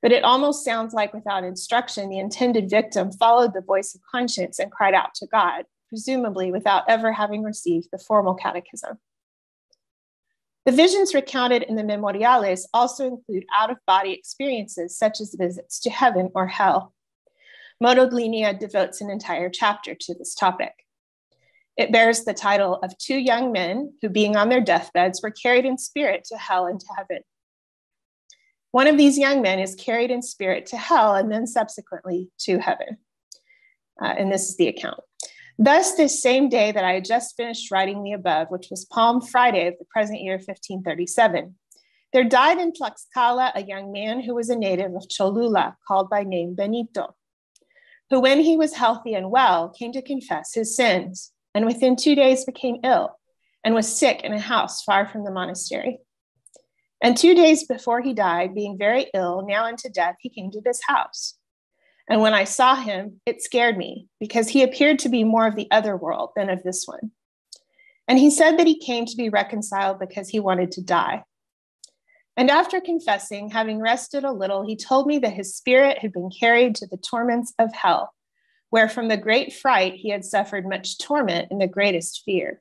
E: But it almost sounds like without instruction, the intended victim followed the voice of conscience and cried out to God, presumably without ever having received the formal catechism. The visions recounted in the Memoriales also include out-of-body experiences, such as visits to heaven or hell. Motolinia devotes an entire chapter to this topic. It bears the title of 2 young men who, being on their deathbeds, were carried in spirit to hell and to heaven. One of these young men is carried in spirit to hell and then subsequently to heaven. And this is the account. Thus, this same day that I had just finished writing the above, which was Palm Friday of the present year 1537, there died in Tlaxcala a young man who was a native of Cholula, called by name Benito, who, when he was healthy and well, came to confess his sins, and within 2 days became ill and was sick in a house far from the monastery. And 2 days before he died, being very ill, now unto death, he came to this house. And when I saw him, it scared me, because he appeared to be more of the other world than of this one. And he said that he came to be reconciled because he wanted to die. And after confessing, having rested a little, he told me that his spirit had been carried to the torments of hell, where from the great fright he had suffered much torment and the greatest fear.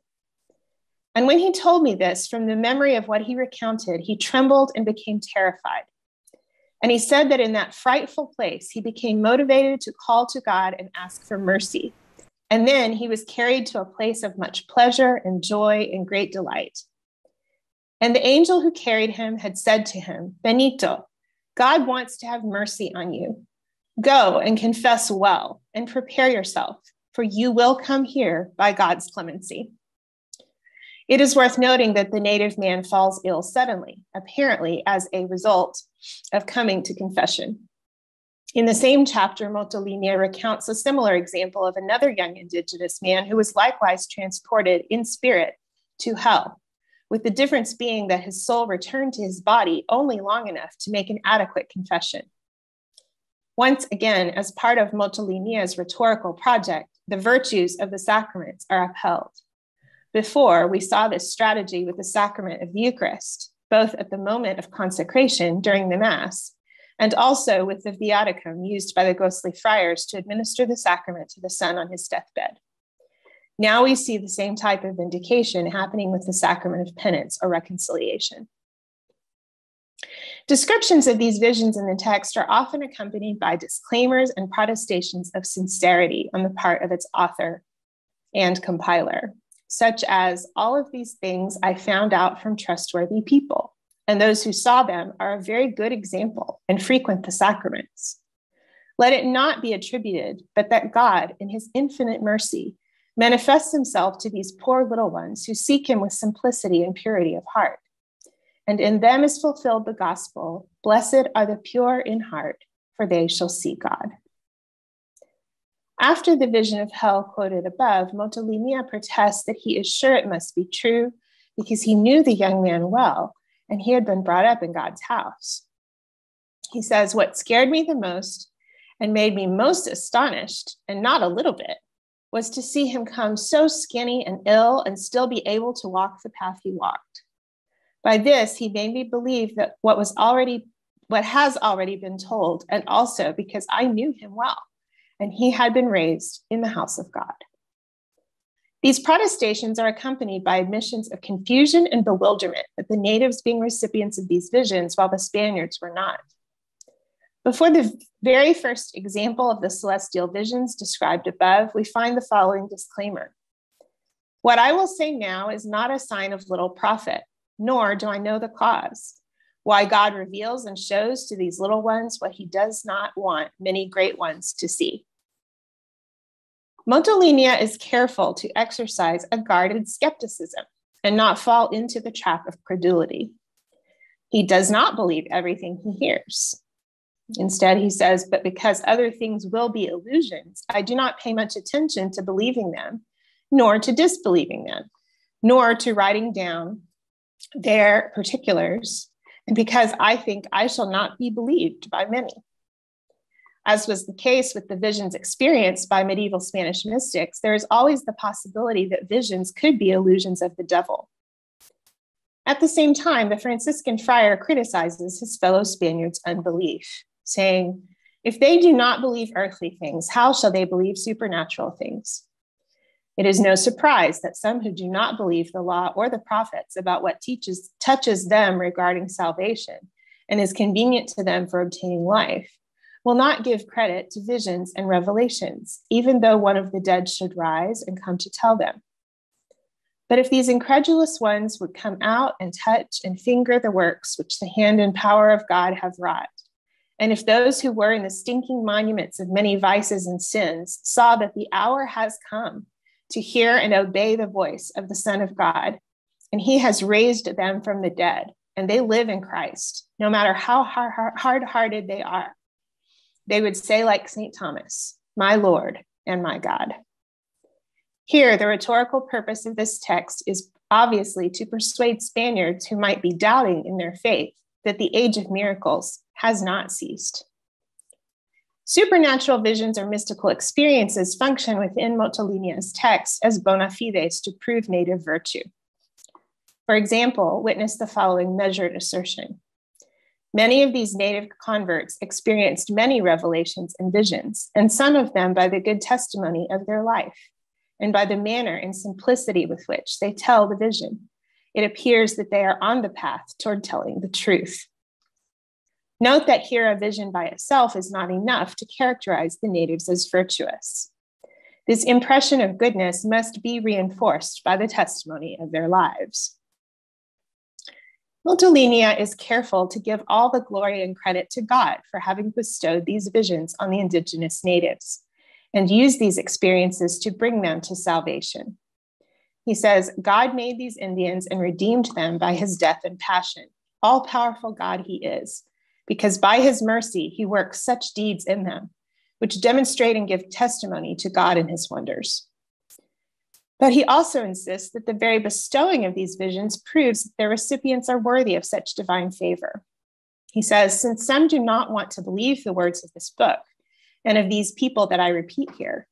E: And when he told me this, from the memory of what he recounted, he trembled and became terrified. And he said that in that frightful place, he became motivated to call to God and ask for mercy. And then he was carried to a place of much pleasure and joy and great delight. And the angel who carried him had said to him, "Benito, God wants to have mercy on you. Go and confess well and prepare yourself, for you will come here by God's clemency." It is worth noting that the native man falls ill suddenly, apparently as a result of coming to confession. In the same chapter, Moltolinia recounts a similar example of another young indigenous man who was likewise transported in spirit to hell, with the difference being that his soul returned to his body only long enough to make an adequate confession. Once again, as part of Moltolinia's rhetorical project, the virtues of the sacraments are upheld. Before, we saw this strategy with the sacrament of the Eucharist, both at the moment of consecration during the Mass, and also with the viaticum used by the ghostly friars to administer the sacrament to the son on his deathbed. Now we see the same type of vindication happening with the sacrament of penance or reconciliation. Descriptions of these visions in the text are often accompanied by disclaimers and protestations of sincerity on the part of its author and compiler, such as, all of these things I found out from trustworthy people, and those who saw them are a very good example and frequent the sacraments. Let it not be attributed, but that God, in his infinite mercy, manifests himself to these poor little ones who seek him with simplicity and purity of heart. And in them is fulfilled the gospel, blessed are the pure in heart, for they shall see God. After the vision of hell quoted above, Moltolinia protests that he is sure it must be true because he knew the young man well and he had been brought up in God's house. He says, what scared me the most and made me most astonished, and not a little bit, was to see him come so skinny and ill and still be able to walk the path he walked. By this, he made me believe that what has already been told, and also because I knew him well, and he had been raised in the house of God. These protestations are accompanied by admissions of confusion and bewilderment at the natives being recipients of these visions while the Spaniards were not. Before the very first example of the celestial visions described above, we find the following disclaimer. What I will say now is not a sign of little profit, nor do I know the cause, why God reveals and shows to these little ones what he does not want many great ones to see. Moltolinia is careful to exercise a guarded skepticism and not fall into the trap of credulity. He does not believe everything he hears. Instead, he says, but because other things will be illusions, I do not pay much attention to believing them, nor to disbelieving them, nor to writing down their particulars, and because I think I shall not be believed by many. As was the case with the visions experienced by medieval Spanish mystics, there is always the possibility that visions could be illusions of the devil. At the same time, the Franciscan friar criticizes his fellow Spaniards' unbelief, saying, if they do not believe earthly things, how shall they believe supernatural things? It is no surprise that some who do not believe the law or the prophets about what touches them regarding salvation and is convenient to them for obtaining life will not give credit to visions and revelations, even though one of the dead should rise and come to tell them. But if these incredulous ones would come out and touch and finger the works which the hand and power of God have wrought, and if those who were in the stinking monuments of many vices and sins saw that the hour has come to hear and obey the voice of the Son of God, and he has raised them from the dead, and they live in Christ, no matter how hard-hearted they are, they would say like St. Thomas, my Lord and my God. Here, the rhetorical purpose of this text is obviously to persuade Spaniards who might be doubting in their faith that the age of miracles has not ceased. Supernatural visions or mystical experiences function within Moltolinia's text as bona fides to prove native virtue. For example, witness the following measured assertion. Many of these native converts experienced many revelations and visions, and some of them by the good testimony of their life, and by the manner and simplicity with which they tell the vision. It appears that they are on the path toward telling the truth. Note that here a vision by itself is not enough to characterize the natives as virtuous. This impression of goodness must be reinforced by the testimony of their lives. Moltolinia is careful to give all the glory and credit to God for having bestowed these visions on the indigenous natives and used these experiences to bring them to salvation. He says, God made these Indians and redeemed them by his death and passion. All-powerful God he is, because by his mercy he works such deeds in them, which demonstrate and give testimony to God and his wonders. But he also insists that the very bestowing of these visions proves that their recipients are worthy of such divine favor. He says, since some do not want to believe the words of this book and of these people that I repeat here,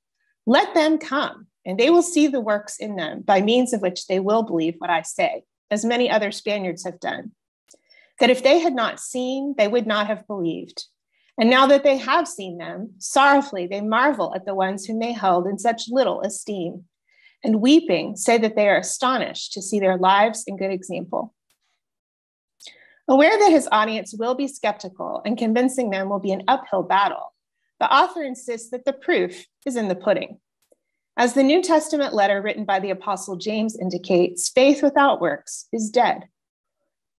E: let them come, and they will see the works in them by means of which they will believe what I say, as many other Spaniards have done. That if they had not seen, they would not have believed. And now that they have seen them, sorrowfully they marvel at the ones whom they held in such little esteem, and weeping say that they are astonished to see their lives in good example. Aware that his audience will be skeptical and convincing them will be an uphill battle, the author insists that the proof is in the pudding. As the New Testament letter written by the Apostle James indicates, faith without works is dead.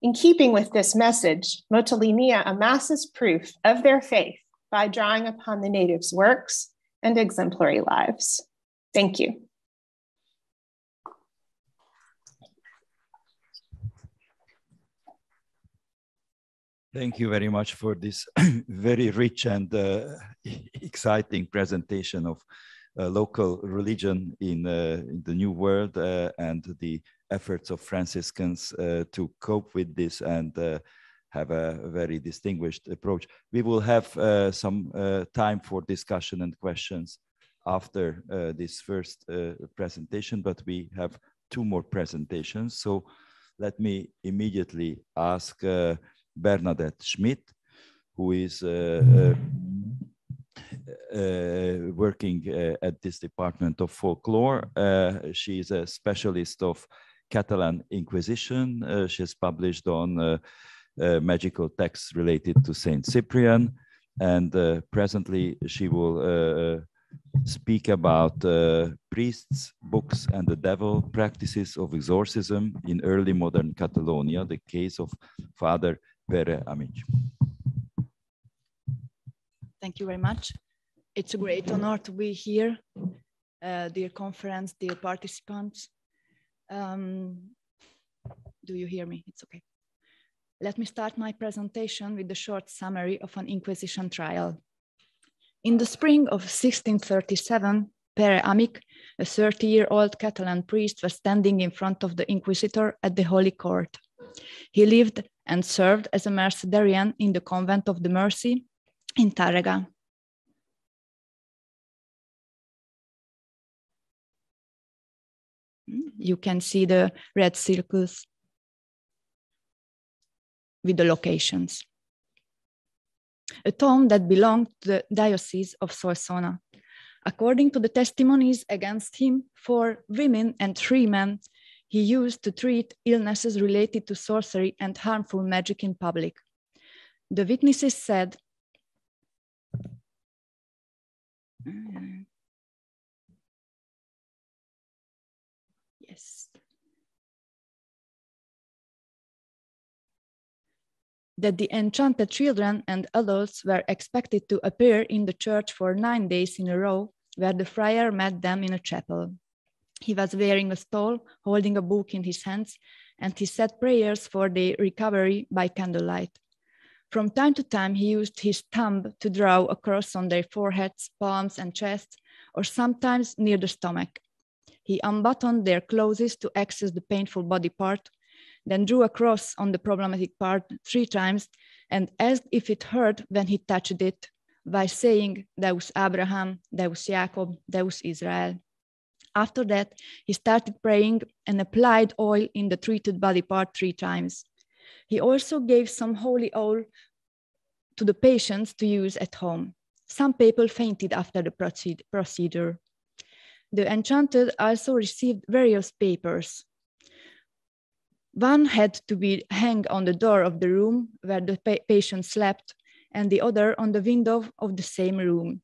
E: In keeping with this message, Motolinia amasses proof of their faith by drawing upon the natives' works and exemplary lives. Thank you.
D: Thank you very much for this very rich and exciting presentation of local religion in the New World and the efforts of Franciscans to cope with this and have a very distinguished approach. We will have some time for discussion and questions after this first presentation, but we have two more presentations. So let me immediately ask Bernadette Schmidt, who is working at this department of folklore. She is a specialist of Catalan Inquisition. She has published on magical texts related to Saint Cyprian, and presently she will speak about priests, books, and the devil, practices of exorcism in early modern Catalonia, the case of Father Pere Amici.
F: Thank you very much. It's a great honor to be here, dear conference, dear participants. Do you hear me? It's okay. Let me start my presentation with a short summary of an Inquisition trial. In the spring of 1637, Pere Amic, a 30-year-old Catalan priest, was standing in front of the Inquisitor at the Holy Court. He lived and served as a Mercedarian in the Convent of the Mercy in Tárrega. You can see the red circles with the locations. A town that belonged to the Diocese of Solsona. According to the testimonies against him, 4 women and 3 men he used to treat illnesses related to sorcery and harmful magic in public. The witnesses said, yes, that the enchanted children and adults were expected to appear in the church for 9 days in a row, where the friar met them in a chapel. He was wearing a stole, holding a book in his hands, and he said prayers for their recovery by candlelight. From time to time, he used his thumb to draw a cross on their foreheads, palms, and chests, or sometimes near the stomach. He unbuttoned their clothes to access the painful body part, then drew a cross on the problematic part 3 times and asked if it hurt when he touched it, by saying, Deus Abraham, Deus Jacob, Deus Israel. After that, he started praying and applied oil in the treated body part 3 times. He also gave some holy oil to the patients to use at home. Some people fainted after the procedure. The enchanted also received various papers. One had to be hung on the door of the room where the patient slept, and the other on the window of the same room.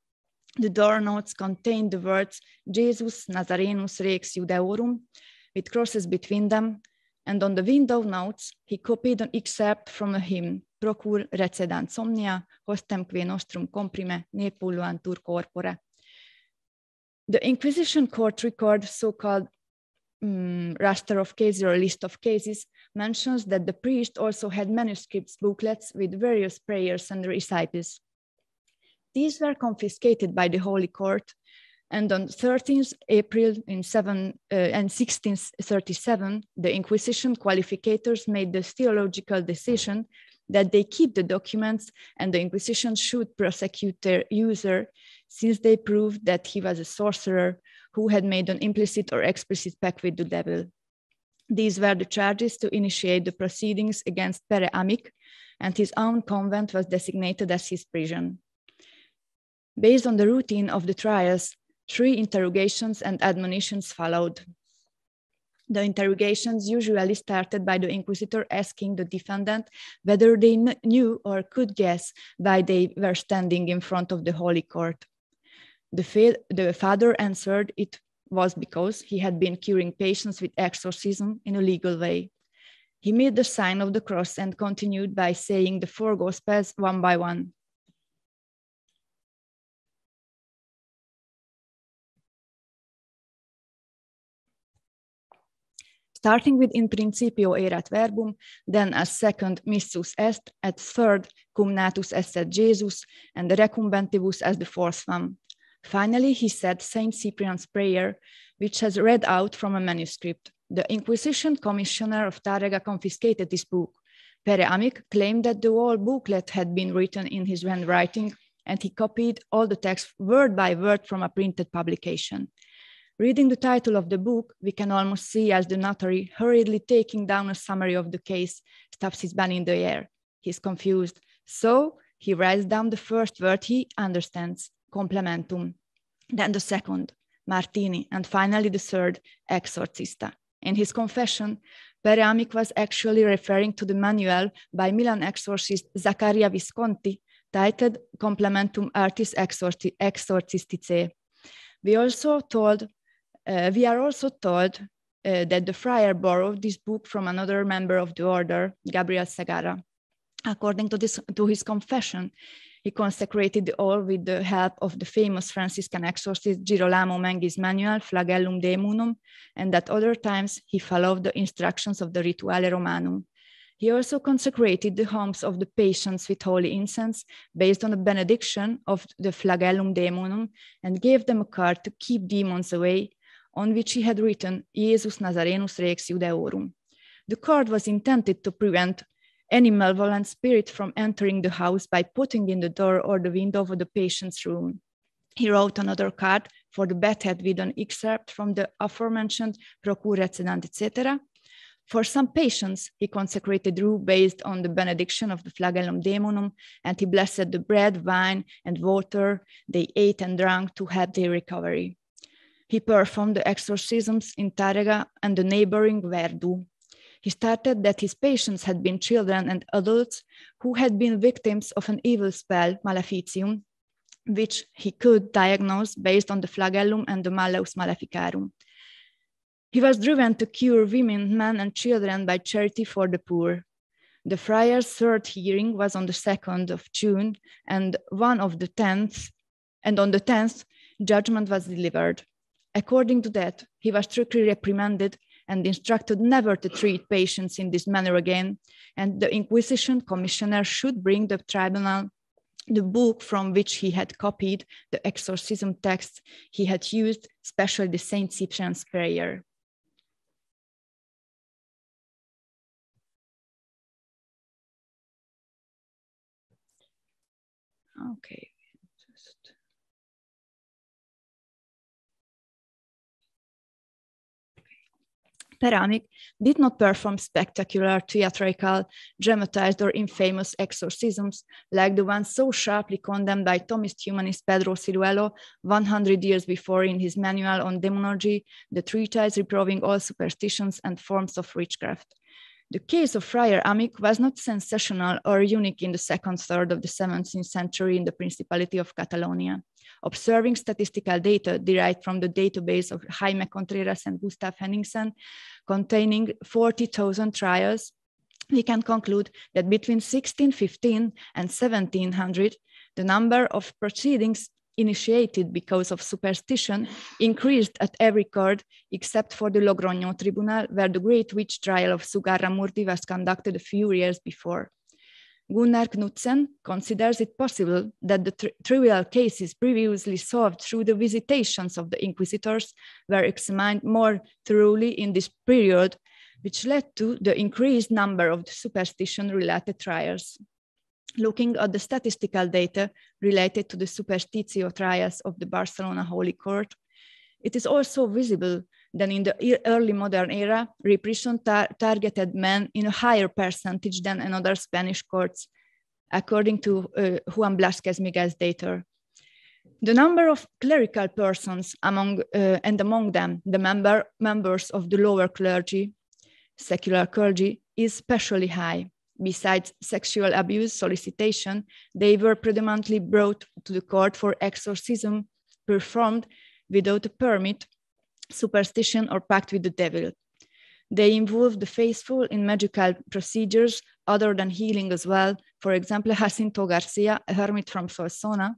F: The door notes contained the words Jesus Nazarenus Rex Judeorum, with crosses between them, and on the window notes, he copied an excerpt from a hymn, Procur recedant somnia, hostemque nostrum comprime, nepulluantur corpore. The Inquisition court record so-called raster of cases or a list of cases mentions that the priest also had manuscripts, booklets with various prayers and recitals. These were confiscated by the Holy Court, and on 13th April in 1637, the Inquisition qualificators made the theological decision that they keep the documents and the Inquisition should prosecute their user, since they proved that he was a sorcerer who had made an implicit or explicit pact with the devil. These were the charges to initiate the proceedings against Pere Amic, and his own convent was designated as his prison. Based on the routine of the trials, 3 interrogations and admonitions followed. The interrogations usually started by the inquisitor asking the defendant whether they knew or could guess why they were standing in front of the Holy Court. The father answered it was because he had been curing patients with exorcism in a legal way. He made the sign of the cross and continued by saying the 4 Gospels one by one. Starting with in principio erat verbum, then as second missus est, as third cum natus esset Jesus, and recumbentibus as the 4th one. Finally, he said Saint Cyprian's prayer, which has read out from a manuscript. The Inquisition Commissioner of Tárrega confiscated this book. Pere Amic claimed that the whole booklet had been written in his handwriting, and he copied all the text word by word from a printed publication. Reading the title of the book, we can almost see as the notary, hurriedly taking down a summary of the case, stops his pen in the air. He's confused. So he writes down the first word he understands, complementum, then the second, Martini, and finally the third, exorcista. In his confession, Pere Amic was actually referring to the manual by Milan exorcist Zaccaria Visconti, titled Complementum Artis Exorcisticae. We are also told that the friar borrowed this book from another member of the order, Gabriel Segarra. According to his confession, he consecrated all with the help of the famous Franciscan exorcist Girolamo Mengi's manual, Flagellum Demonum, and at other times he followed the instructions of the Rituale Romanum. He also consecrated the homes of the patients with holy incense based on the benediction of the Flagellum Demonum and gave them a card to keep demons away, on which he had written Jesus Nazarenus Rex Judeorum. The card was intended to prevent any malevolent spirit from entering the house by putting in the door or the window of the patient's room. He wrote another card for the bedhead with an excerpt from the aforementioned Procure Excedent, etc. For some patients, he consecrated rue based on the benediction of the Flagellum Demonum, and he blessed the bread, wine, and water they ate and drank to help their recovery. He performed the exorcisms in Tárrega and the neighboring Verdú. He started that his patients had been children and adults who had been victims of an evil spell, maleficium, which he could diagnose based on the flagellum and the malleus maleficarum. He was driven to cure women, men, and children by charity for the poor. The friar's 3rd hearing was on the 2nd of June, and on the 10th, judgment was delivered. According to that, he was strictly reprimanded and instructed never to treat patients in this manner again, and the Inquisition Commissioner should bring the tribunal the book from which he had copied the exorcism texts he had used, especially the Saint Cyprian's prayer. Okay. Pere Amic did not perform spectacular, theatrical, dramatized, or infamous exorcisms like the one so sharply condemned by Thomist humanist Pedro Ciruelo 100 years before in his manual on demonology, the treatise reproving all superstitions and forms of witchcraft. The case of Friar Amic was not sensational or unique in the 2nd third of the 17th century in the Principality of Catalonia. Observing statistical data derived from the database of Jaime Contreras and Gustav Henningsen, containing 40,000 trials, we can conclude that between 1615 and 1700, the number of proceedings initiated because of superstition increased at every court except for the Logrogno tribunal, where the great witch trial of Sugarramurti was conducted a few years before. Gunnar Knudsen considers it possible that the trivial cases previously solved through the visitations of the inquisitors were examined more thoroughly in this period, which led to the increased number of the superstition-related trials. Looking at the statistical data related to the superstitio trials of the Barcelona Holy Court, it is also visible that in the early modern era, repression targeted men in a higher percentage than in other Spanish courts, according to Juan Blasquez Miguel's data. The number of clerical persons among them the members of the lower clergy, secular clergy, is especially high. Besides sexual abuse solicitation, they were predominantly brought to the court for exorcism performed without a permit, superstition, or pact with the devil. They involved the faithful in magical procedures other than healing as well. For example, Jacinto Garcia, a hermit from Solsona,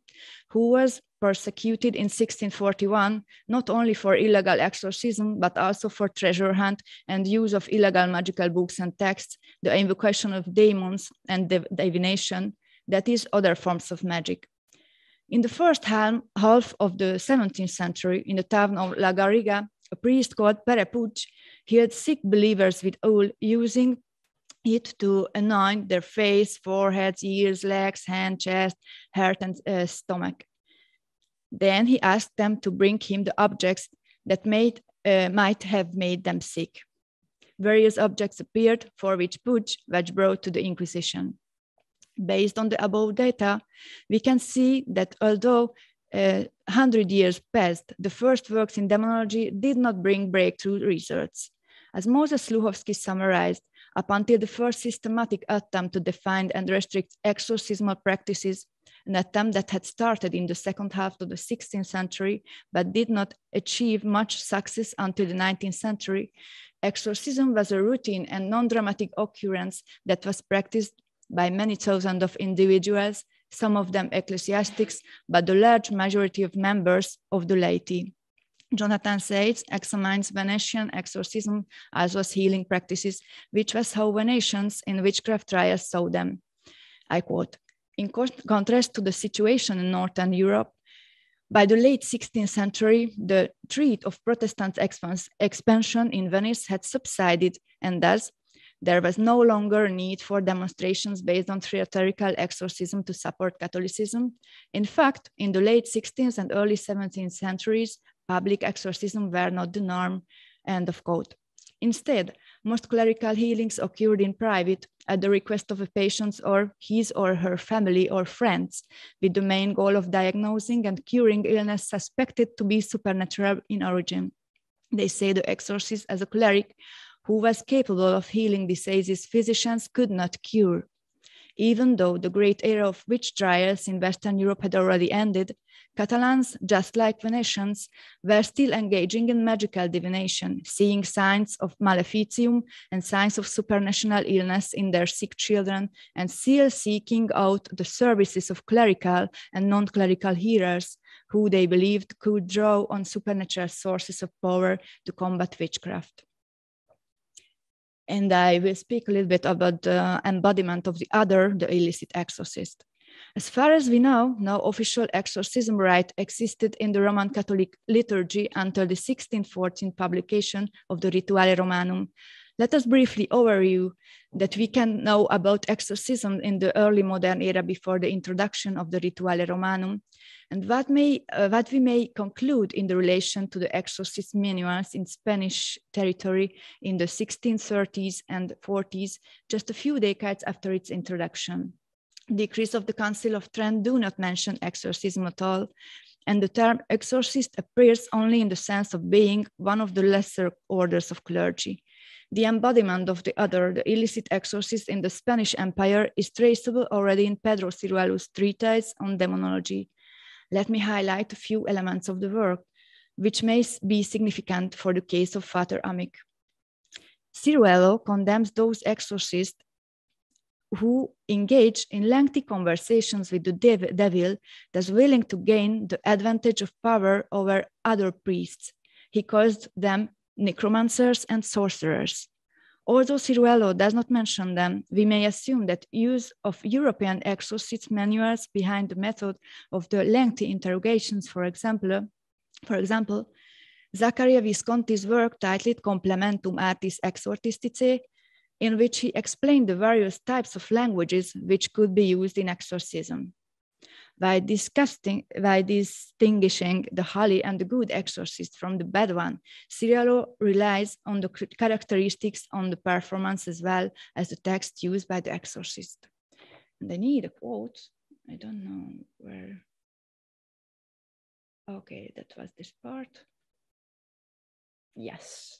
F: who was persecuted in 1641, not only for illegal exorcism, but also for treasure hunt and use of illegal magical books and texts, the invocation of demons and divination, that is, other forms of magic. In the first half of the 17th century, in the town of La Garriga, a priest called Pere Puig healed sick believers with oil, using it to anoint their face, foreheads, ears, legs, hand, chest, heart, and stomach. Then he asked them to bring him the objects that might have made them sick. Various objects appeared, for which Puig was brought to the Inquisition. Based on the above data, we can see that although 100 years passed, the first works in demonology did not bring breakthrough results. As Moses Sluhovsky summarized, up until the first systematic attempt to define and restrict exorcismal practices, an attempt that had started in the second half of the 16th century, but did not achieve much success until the 19th century, exorcism was a routine and non-dramatic occurrence that was practiced by many thousands of individuals, some of them ecclesiastics, but the large majority of members of the laity. Jonathan Seitz examines Venetian exorcism as well as healing practices, which was how Venetians in witchcraft trials saw them. I quote, "In contrast to the situation in Northern Europe, by the late 16th century, the threat of Protestant expansion in Venice had subsided, and thus there was no longer a need for demonstrations based on theatrical exorcism to support Catholicism. In fact, in the late 16th and early 17th centuries, public exorcism were not the norm," end of quote. Instead, most clerical healings occurred in private at the request of a patient or his or her family or friends, with the main goal of diagnosing and curing illness suspected to be supernatural in origin. They say the exorcist, as a cleric who was capable of healing diseases physicians could not cure. Even though the great era of witch trials in Western Europe had already ended, Catalans, just like Venetians, were still engaging in magical divination, seeing signs of maleficium and signs of supernatural illness in their sick children, and still seeking out the services of clerical and non-clerical healers who they believed could draw on supernatural sources of power to combat witchcraft. And I will speak a little bit about the embodiment of the other, the illicit exorcist. As far as we know, no official exorcism rite existed in the Roman Catholic liturgy until the 1614 publication of the Rituale Romanum. Let us briefly overview that we can know about exorcism in the early modern era before the introduction of the Rituale Romanum, and what we may conclude in the relation to the exorcist manuals in Spanish territory in the 1630s and 40s, just a few decades after its introduction. Decrees of the Council of Trent do not mention exorcism at all, and the term exorcist appears only in the sense of being one of the lesser orders of clergy. The embodiment of the other, the illicit exorcist in the Spanish Empire, is traceable already in Pedro Ciruelo's treatise on demonology. Let me highlight a few elements of the work, which may be significant for the case of Father Amic. Ciruelo condemns those exorcists who engaged in lengthy conversations with the devil, thus willing to gain the advantage of power over other priests. He calls them necromancers and sorcerers. Although Ciruelo does not mention them, we may assume that use of European exorcist manuals behind the method of the lengthy interrogations, for example, Zaccaria Visconti's work titled Complementum Artis Exorcisticae, in which he explained the various types of languages which could be used in exorcism. By distinguishing the holy and the good exorcist from the bad one, Ciruelo relies on the characteristics on the performance as well as the text used by the exorcist. And I need a quote. I don't know where. Okay, that was this part. Yes.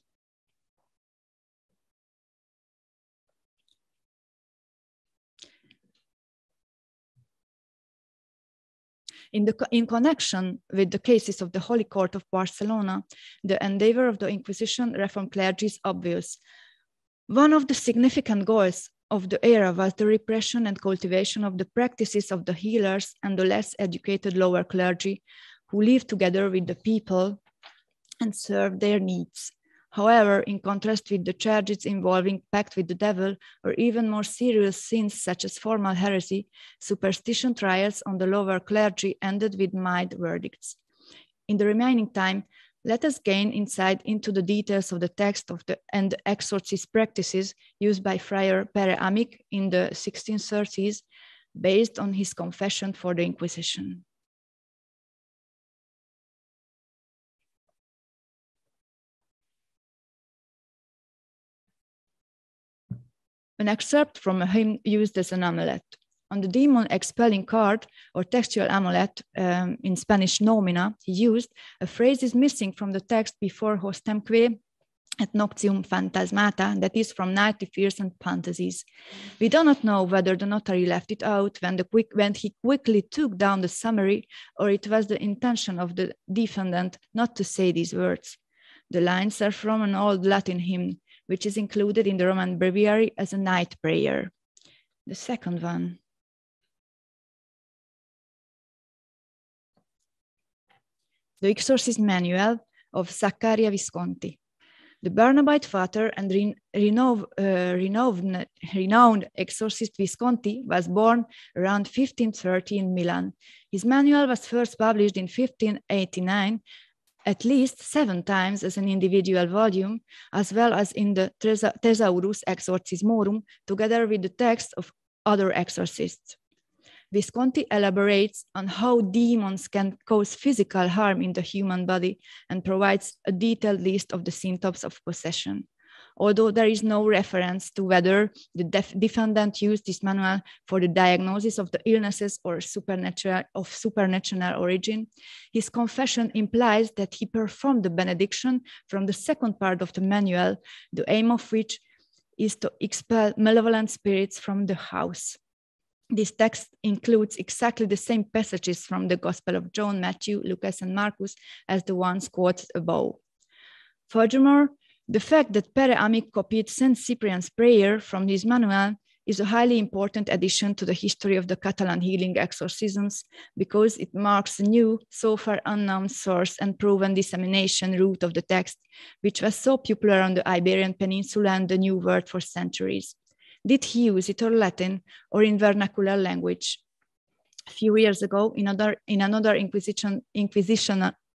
F: In connection with the cases of the Holy Court of Barcelona, the endeavor of the Inquisition Reformed clergy is obvious. One of the significant goals of the era was the repression and cultivation of the practices of the healers and the less educated lower clergy who lived together with the people and served their needs. However, in contrast with the charges involving pact with the devil or even more serious sins such as formal heresy, superstition trials on the lower clergy ended with mild verdicts. In the remaining time, let us gain insight into the details of the text of and the exorcist practices used by Friar Pere Amic in the 1630s, based on his confession for the Inquisition. An excerpt from a hymn used as an amulet. On the demon expelling card or textual amulet, in Spanish nomina, he used a phrase is missing from the text before hostemque et noctium phantasmata, that is from Nightly Fears and Fantasies. We do not know whether the notary left it out when he quickly took down the summary, or it was the intention of the defendant not to say these words. The lines are from an old Latin hymn, which is included in the Roman breviary as a night prayer. The second one. The Exorcist Manual of Zaccaria Visconti. The Barnabite father and renowned exorcist Visconti was born around 1530 in Milan. His manual was first published in 1589, at least 7 times as an individual volume, as well as in the Thesaurus Exorcismorum, together with the text of other exorcists. Visconti elaborates on how demons can cause physical harm in the human body and provides a detailed list of the symptoms of possession. Although there is no reference to whether the defendant used this manual for the diagnosis of the illnesses or supernatural origin, his confession implies that he performed the benediction from the second part of the manual, the aim of which is to expel malevolent spirits from the house. This text includes exactly the same passages from the Gospel of John, Matthew, Lucas, and Marcus as the ones quoted above. Furthermore, the fact that Pere Amic copied Saint Cyprian's prayer from his manual is a highly important addition to the history of the Catalan healing exorcisms, because it marks a new, so far unknown source and proven dissemination route of the text, which was so popular on the Iberian Peninsula and the New World for centuries. Did he use it in Latin or in vernacular language? A few years ago, in another Inquisition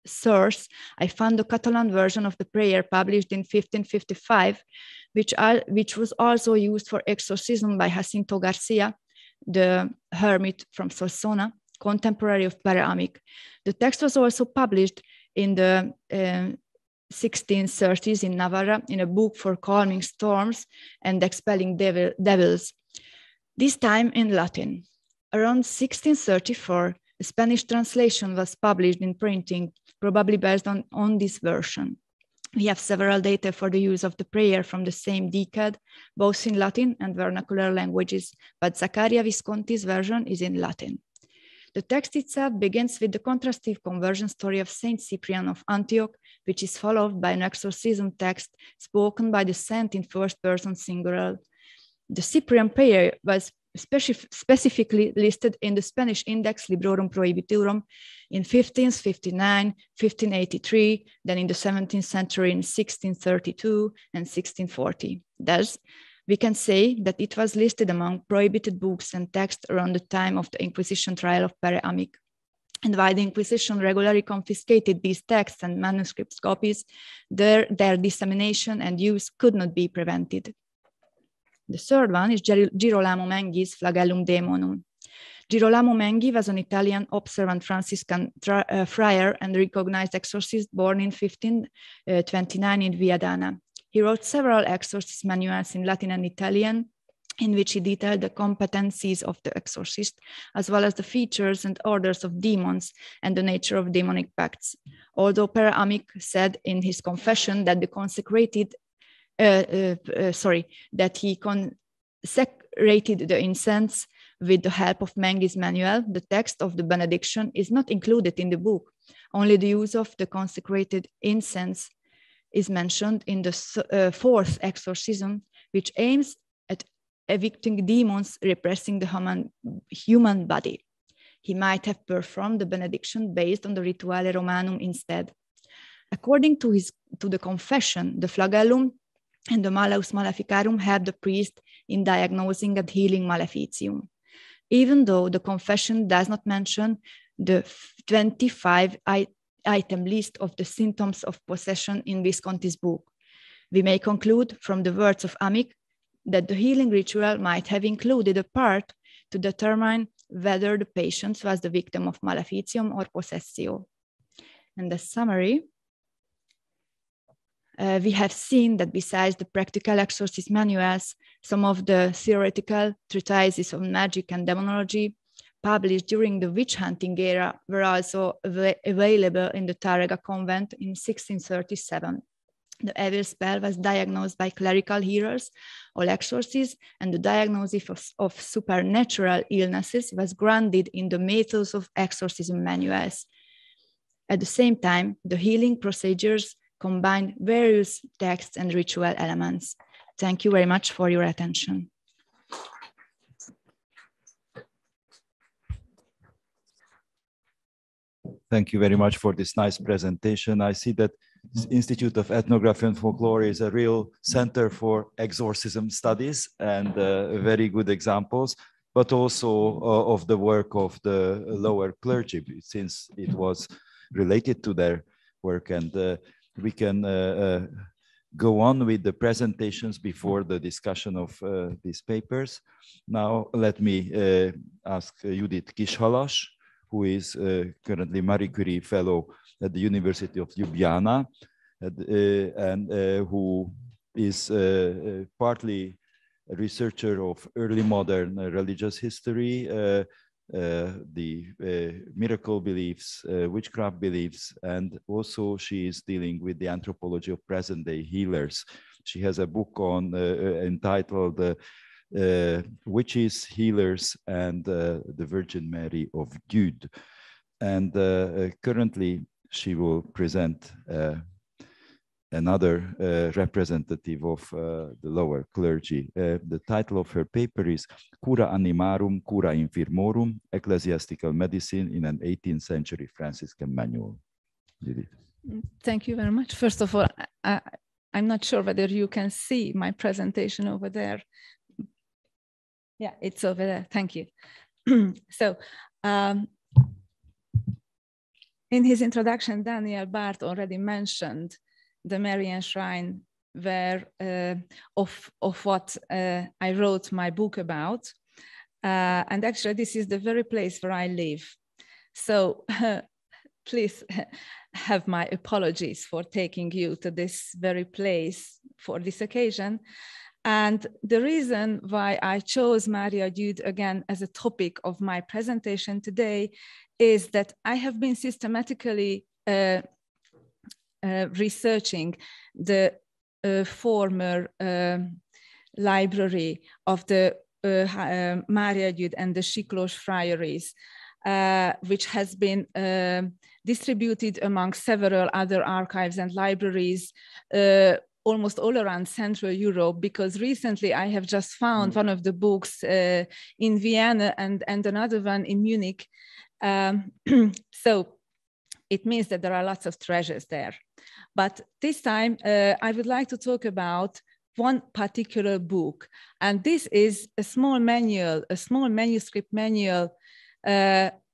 F: source, I found the Catalan version of the prayer published in 1555, which was also used for exorcism by Jacinto Garcia, the hermit from Solsona, contemporary of Pere Amic. The text was also published in the 1630s in Navarra in a book for calming storms and expelling devils, this time in Latin. Around 1634, a Spanish translation was published in printing, probably based on this version. We have several data for the use of the prayer from the same decade, both in Latin and vernacular languages, but Zaccaria Visconti's version is in Latin. The text itself begins with the contrastive conversion story of Saint Cyprian of Antioch, which is followed by an exorcism text spoken by the saint in first person singular. The Cyprian prayer was specifically listed in the Spanish Index Librorum Prohibitorum in 1559, 1583, then in the 17th century in 1632 and 1640. Thus, we can say that it was listed among prohibited books and texts around the time of the Inquisition trial of Pere Amic. And while the Inquisition regularly confiscated these texts and manuscript copies, their dissemination and use could not be prevented. The third one is Girolamo Menghi's Flagellum Daemonum. Girolamo Menghi was an Italian observant Franciscan friar and recognized exorcist born in 1529 in Viadana. He wrote several exorcist manuals in Latin and Italian, in which he detailed the competencies of the exorcist, as well as the features and orders of demons and the nature of demonic pacts. Although Pere Amic said in his confession that that he consecrated the incense with the help of Menghi's manual, the text of the Benediction is not included in the book. Only the use of the consecrated incense is mentioned in the fourth exorcism, which aims at evicting demons repressing the human body. He might have performed the benediction based on the Rituale Romanum instead. According to the confession, the flagellum and the Malleus Maleficarum helped the priest in diagnosing and healing maleficium. Even though the confession does not mention the 25-item list of the symptoms of possession in Visconti's book, we may conclude from the words of Amic that the healing ritual might have included a part to determine whether the patient was the victim of maleficium or possessio. In the summary, we have seen that besides the practical exorcist manuals, some of the theoretical treatises on magic and demonology published during the witch hunting era were also available in the Tárrega convent in 1637. The evil spell was diagnosed by clerical healers or exorcists, and the diagnosis of supernatural illnesses was granted in the methods of exorcism manuals. At the same time, the healing procedures combined various texts and ritual elements. Thank you very much for your attention.
D: Thank you very much for this nice presentation. I see that this Institute of Ethnography and Folklore is a real center for exorcism studies and very good examples, but also of the work of the lower clergy, since it was related to their work. And we can go on with the presentations before the discussion of these papers. Now, let me ask Judit Kishalas, who is currently Marie Curie Fellow at the University of Ljubljana, and who is partly a researcher of early modern religious history, the miracle beliefs, witchcraft beliefs, and also she is dealing with the anthropology of present-day healers. She has a book on entitled Witches, Healers, and the Virgin Mary of Gud. And currently she will present another representative of the lower clergy. The title of her paper is Cura Animarum, Cura Infirmorum, Ecclesiastical Medicine in an 18th Century Franciscan Manual. Judith.
G: Thank you very much. First of all, I'm not sure whether you can see my presentation over there. Yeah, it's over there. Thank you. So, in his introduction, Daniel Barth already mentioned the Marian Shrine where of what I wrote my book about. And actually, this is the very place where I live. So please have my apologies for taking you to this very place for this occasion. And the reason why I chose Mária Győd again as a topic of my presentation today is that I have been systematically researching the former library of the Mária Győd and the Siklós friaries, which has been distributed among several other archives and libraries almost all around Central Europe, because recently I have just found one of the books in Vienna and another one in Munich. So it means that there are lots of treasures there. But this time I would like to talk about one particular book. And this is a small manual, a small manuscript manual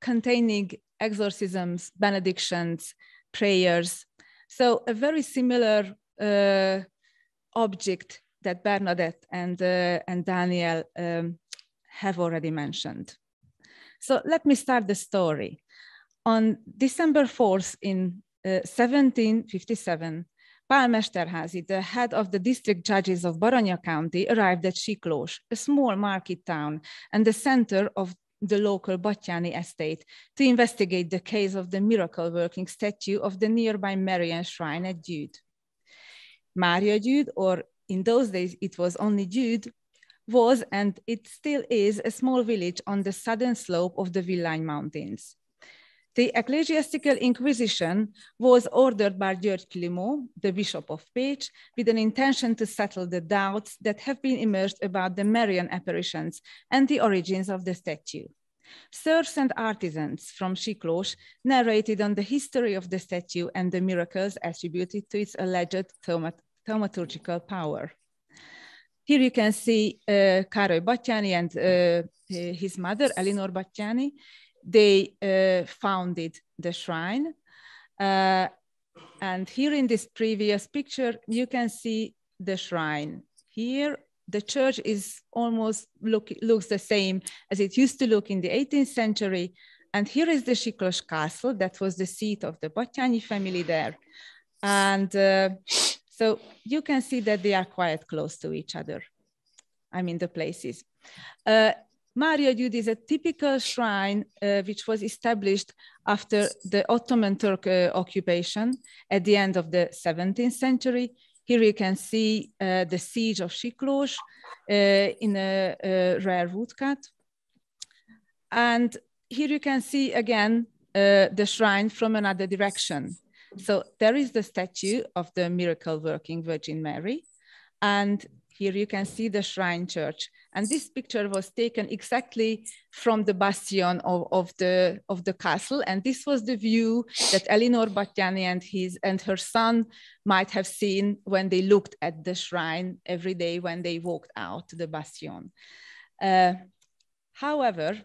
G: containing exorcisms, benedictions, prayers. So a very similar object that Bernadette and Daniel have already mentioned. So let me start the story. On December 4th in 1757, Pál Mesterházy, the head of the district judges of Baranya County, arrived at Siklós, a small market town and the center of the local Batthyány estate, to investigate the case of the miracle-working statue of the nearby Marian shrine at Győd. Mária Győd, or in those days it was only Győd, was, and it still is, a small village on the southern slope of the Villány Mountains. The ecclesiastical inquisition was ordered by György Klimó, the Bishop of Pécs, with an intention to settle the doubts that have been emerged about the Marian apparitions and the origins of the statue. Serfs and artisans from Siklós narrated on the history of the statue and the miracles attributed to its alleged thaumaturgical power. Here you can see Károly Batthyány and his mother, Elinor Batthyány. They founded the shrine. And here in this previous picture, you can see the shrine. Here, the church is almost looks the same as it used to look in the 18th century. And here is the Siklós castle. That was the seat of the Batthyány family there. And so you can see that they are quite close to each other. I mean, the places. Mária Győd is a typical shrine which was established after the Ottoman Turk occupation at the end of the 17th century. Here you can see the siege of Siklós in a rare woodcut. And here you can see again the shrine from another direction. So there is the statue of the miracle-working Virgin Mary. And here you can see the shrine church. And this picture was taken exactly from the bastion of the castle. And this was the view that Elinor Batthyány and her son might have seen when they looked at the shrine every day when they walked out to the bastion. However,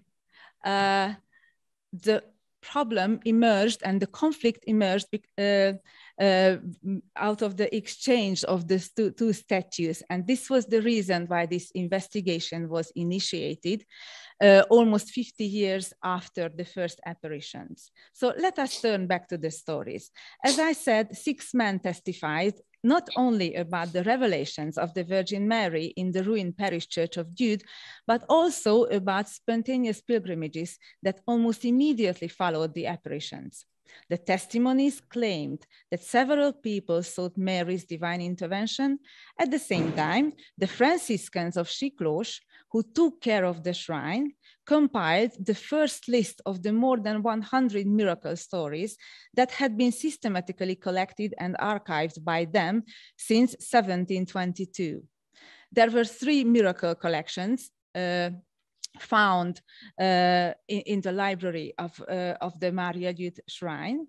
G: the problem emerged and the conflict emerged out of the exchange of the two statues. And this was the reason why this investigation was initiated almost 50 years after the first apparitions. So let us turn back to the stories. As I said, 6 men testified not only about the revelations of the Virgin Mary in the ruined parish church of Győd, but also about spontaneous pilgrimages that almost immediately followed the apparitions. The testimonies claimed that several people sought Mary's divine intervention. At the same time, the Franciscans of Siklós, who took care of the shrine, compiled the first list of the more than 100 miracle stories that had been systematically collected and archived by them since 1722. There were 3 miracle collections found in the library of the Mária Győd shrine.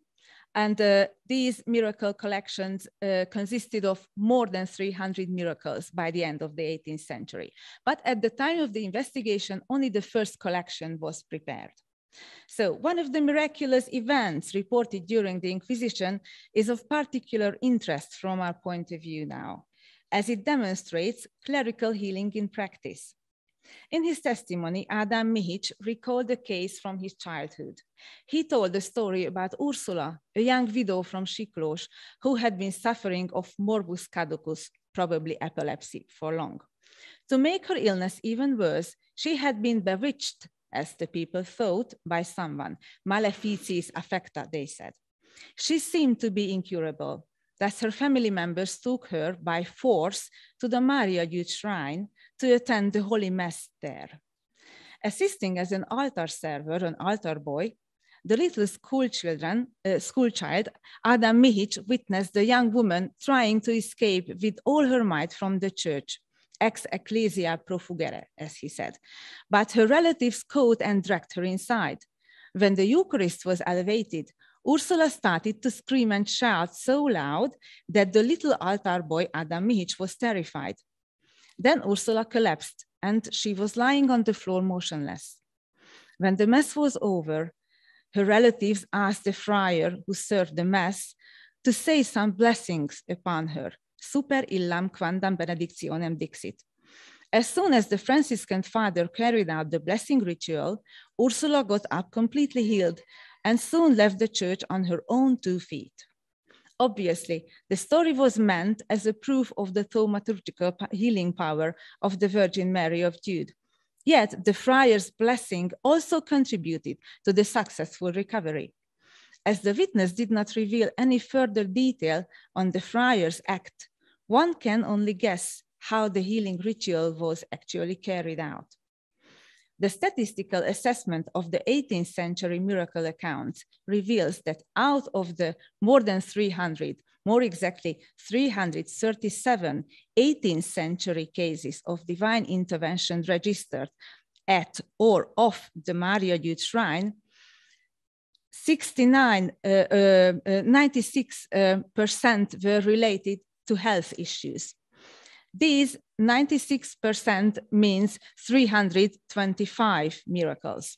G: And these miracle collections consisted of more than 300 miracles by the end of the 18th century. But at the time of the investigation, only the first collection was prepared. So one of the miraculous events reported during the Inquisition is of particular interest from our point of view now, as it demonstrates clerical healing in practice. In his testimony, Ádám Mihics recalled a case from his childhood. He told the story about Ursula, a young widow from Siklós, who had been suffering of morbus caducus, probably epilepsy, for long. To make her illness even worse, she had been bewitched, as the people thought, by someone. Maleficiis affecta, they said. She seemed to be incurable. Thus, her family members took her by force to the Mária Győd shrine to attend the Holy Mass there. Assisting as an altar server, an altar boy, the little school child, Adam Mihic, witnessed the young woman trying to escape with all her might from the church, ex ecclesia profugere, as he said. But her relatives caught and dragged her inside. When the Eucharist was elevated, Ursula started to scream and shout so loud that the little altar boy, Adam Mihic, was terrified. Then Ursula collapsed and she was lying on the floor motionless. When the Mass was over, her relatives asked the friar who served the Mass to say some blessings upon her. Super illam quandam benedictionem dixit. As soon as the Franciscan father carried out the blessing ritual, Ursula got up completely healed and soon left the church on her own 2 feet. Obviously, the story was meant as a proof of the thaumaturgical healing power of the Virgin Mary of Jude. Yet the friar's blessing also contributed to the successful recovery. As the witness did not reveal any further detail on the friar's act, one can only guess how the healing ritual was actually carried out. The statistical assessment of the 18th century miracle accounts reveals that out of the more than 300, more exactly 337 18th century cases of divine intervention registered at or off the Maria Jude Shrine, 96% were related to health issues. These 96% means 325 miracles.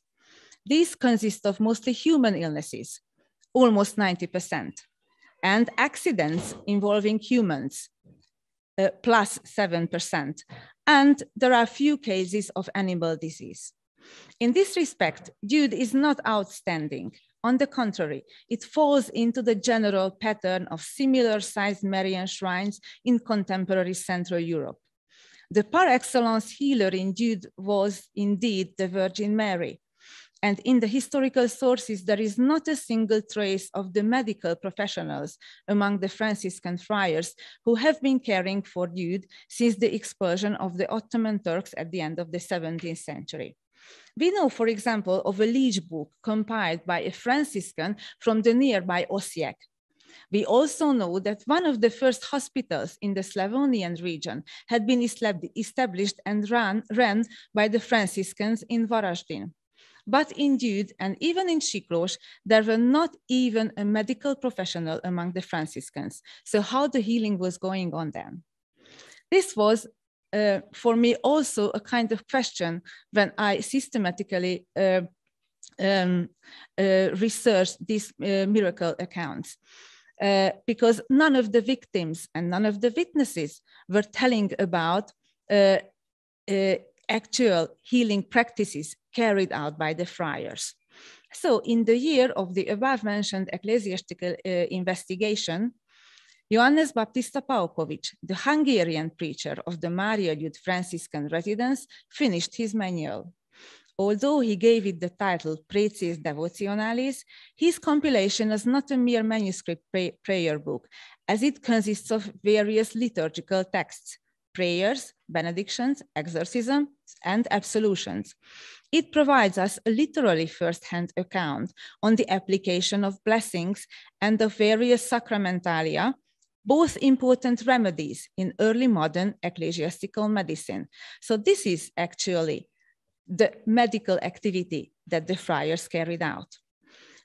G: These consist of mostly human illnesses, almost 90%, and accidents involving humans, plus 7%. And there are few cases of animal disease. In this respect, Jude is not outstanding. On the contrary, it falls into the general pattern of similar-sized Marian shrines in contemporary Central Europe. The par excellence healer in Jude was indeed the Virgin Mary. And in the historical sources, there is not a single trace of the medical professionals among the Franciscan friars who have been caring for Jude since the expulsion of the Ottoman Turks at the end of the 17th century. We know, for example, of a liege book compiled by a Franciscan from the nearby Osijek. We also know that one of the first hospitals in the Slavonian region had been established and ran by the Franciscans in Varaždin. But in Jude and even in Siklos, there were not even a medical professional among the Franciscans. So how the healing was going on then? This was for me also a kind of question when I systematically researched these miracle accounts. Because none of the victims and none of the witnesses were telling about actual healing practices carried out by the friars. So in the year of the above mentioned ecclesiastical investigation, Johannes Baptista Paukovic, the Hungarian preacher of the Maria Jude Franciscan residence, finished his manual. Although he gave it the title Preces Devotionalis, his compilation is not a mere manuscript prayer book, as it consists of various liturgical texts, prayers, benedictions, exorcisms, and absolutions. It provides us a literally first-hand account on the application of blessings and of various sacramentalia, both important remedies in early modern ecclesiastical medicine. So this is actually the medical activity that the friars carried out.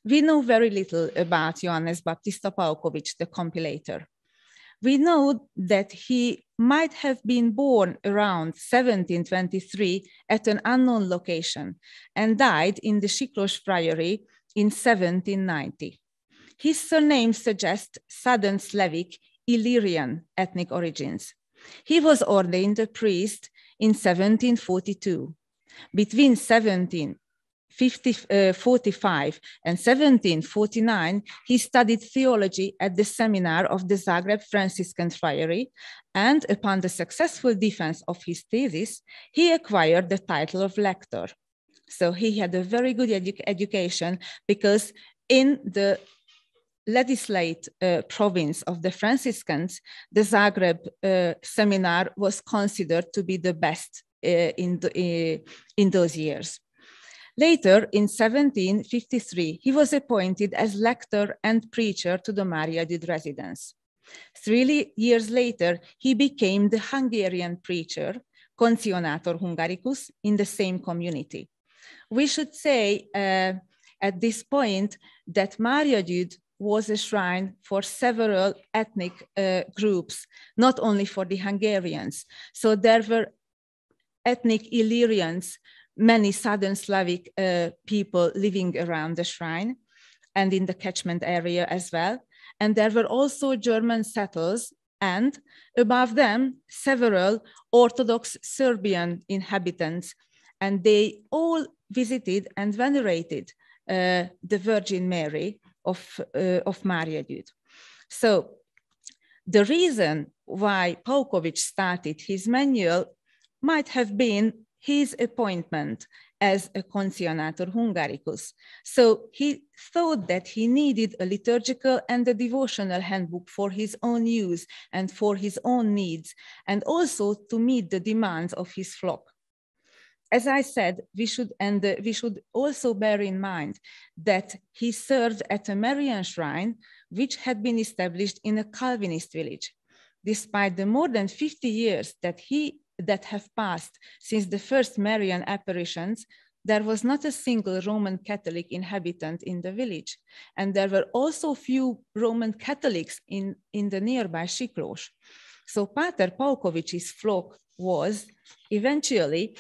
G: We know very little about Johannes Baptista Paukovic, the compilator. We know that he might have been born around 1723 at an unknown location and died in the Siklos Friary in 1790. His surname suggests Southern Slavic, Illyrian ethnic origins. He was ordained a priest in 1742. Between 1745 and 1749, he studied theology at the seminar of the Zagreb Franciscan Friary, and upon the successful defense of his thesis, he acquired the title of lector. So he had a very good education, because in the legislate province of the Franciscans, the Zagreb seminar was considered to be the best in those years. Later, in 1753, he was appointed as lector and preacher to the Mária-Győd residence. 3 years later, he became the Hungarian preacher, Concionator Hungaricus, in the same community. We should say at this point that Mária-Győd was a shrine for several ethnic groups, not only for the Hungarians. So there were ethnic Illyrians, many Southern Slavic people living around the shrine and in the catchment area as well. And there were also German settlers, and above them, several Orthodox Serbian inhabitants. And they all visited and venerated the Virgin Mary of Mária-Győd. So the reason why Paukovics started his manual might have been his appointment as a Concionator Hungaricus. So he thought that he needed a liturgical and a devotional handbook for his own use and for his own needs, and also to meet the demands of his flock. As I said, we should also bear in mind that he served at a Marian shrine, which had been established in a Calvinist village. Despite the more than 50 years that have passed since the first Marian apparitions, there was not a single Roman Catholic inhabitant in the village. And there were also few Roman Catholics in the nearby Siklós. So Pater Paukovics' flock was eventually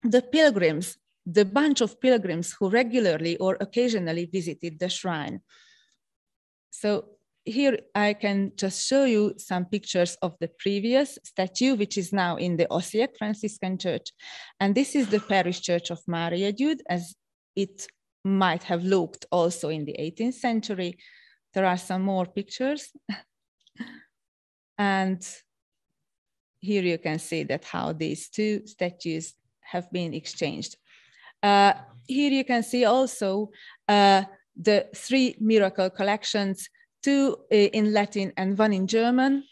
G: the pilgrims, the bunch of pilgrims who regularly or occasionally visited the shrine. So here I can just show you some pictures of the previous statue, which is now in the Osijek Franciscan Church. And this is the parish church of Mária-Győd, as it might have looked also in the 18th century. There are some more pictures. And here you can see that how these two statues have been exchanged. Here you can see also the 3 miracle collections, 2 in Latin and 1 in German,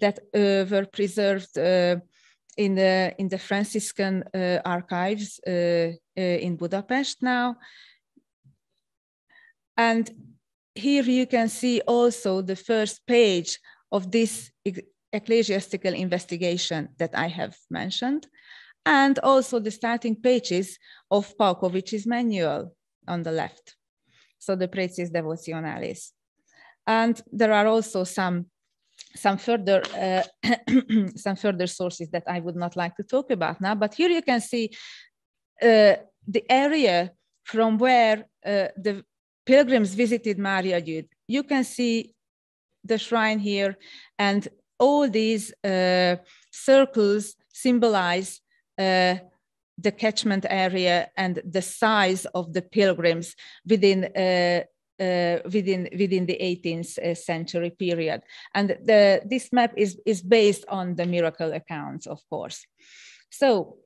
G: that were preserved in the Franciscan archives in Budapest now. And here you can see also the first page of this ecclesiastical investigation that I have mentioned, and also the starting pages of Paukovics' manual on the left. So the Praecies Devotionalis. And there are also some further sources that I would not like to talk about now, but here you can see the area from where the pilgrims visited Mária-Győd. You can see the shrine here, and all these circles symbolize the catchment area and the size of the pilgrims within the 18th century period. And this map is based on the miracle accounts, of course. So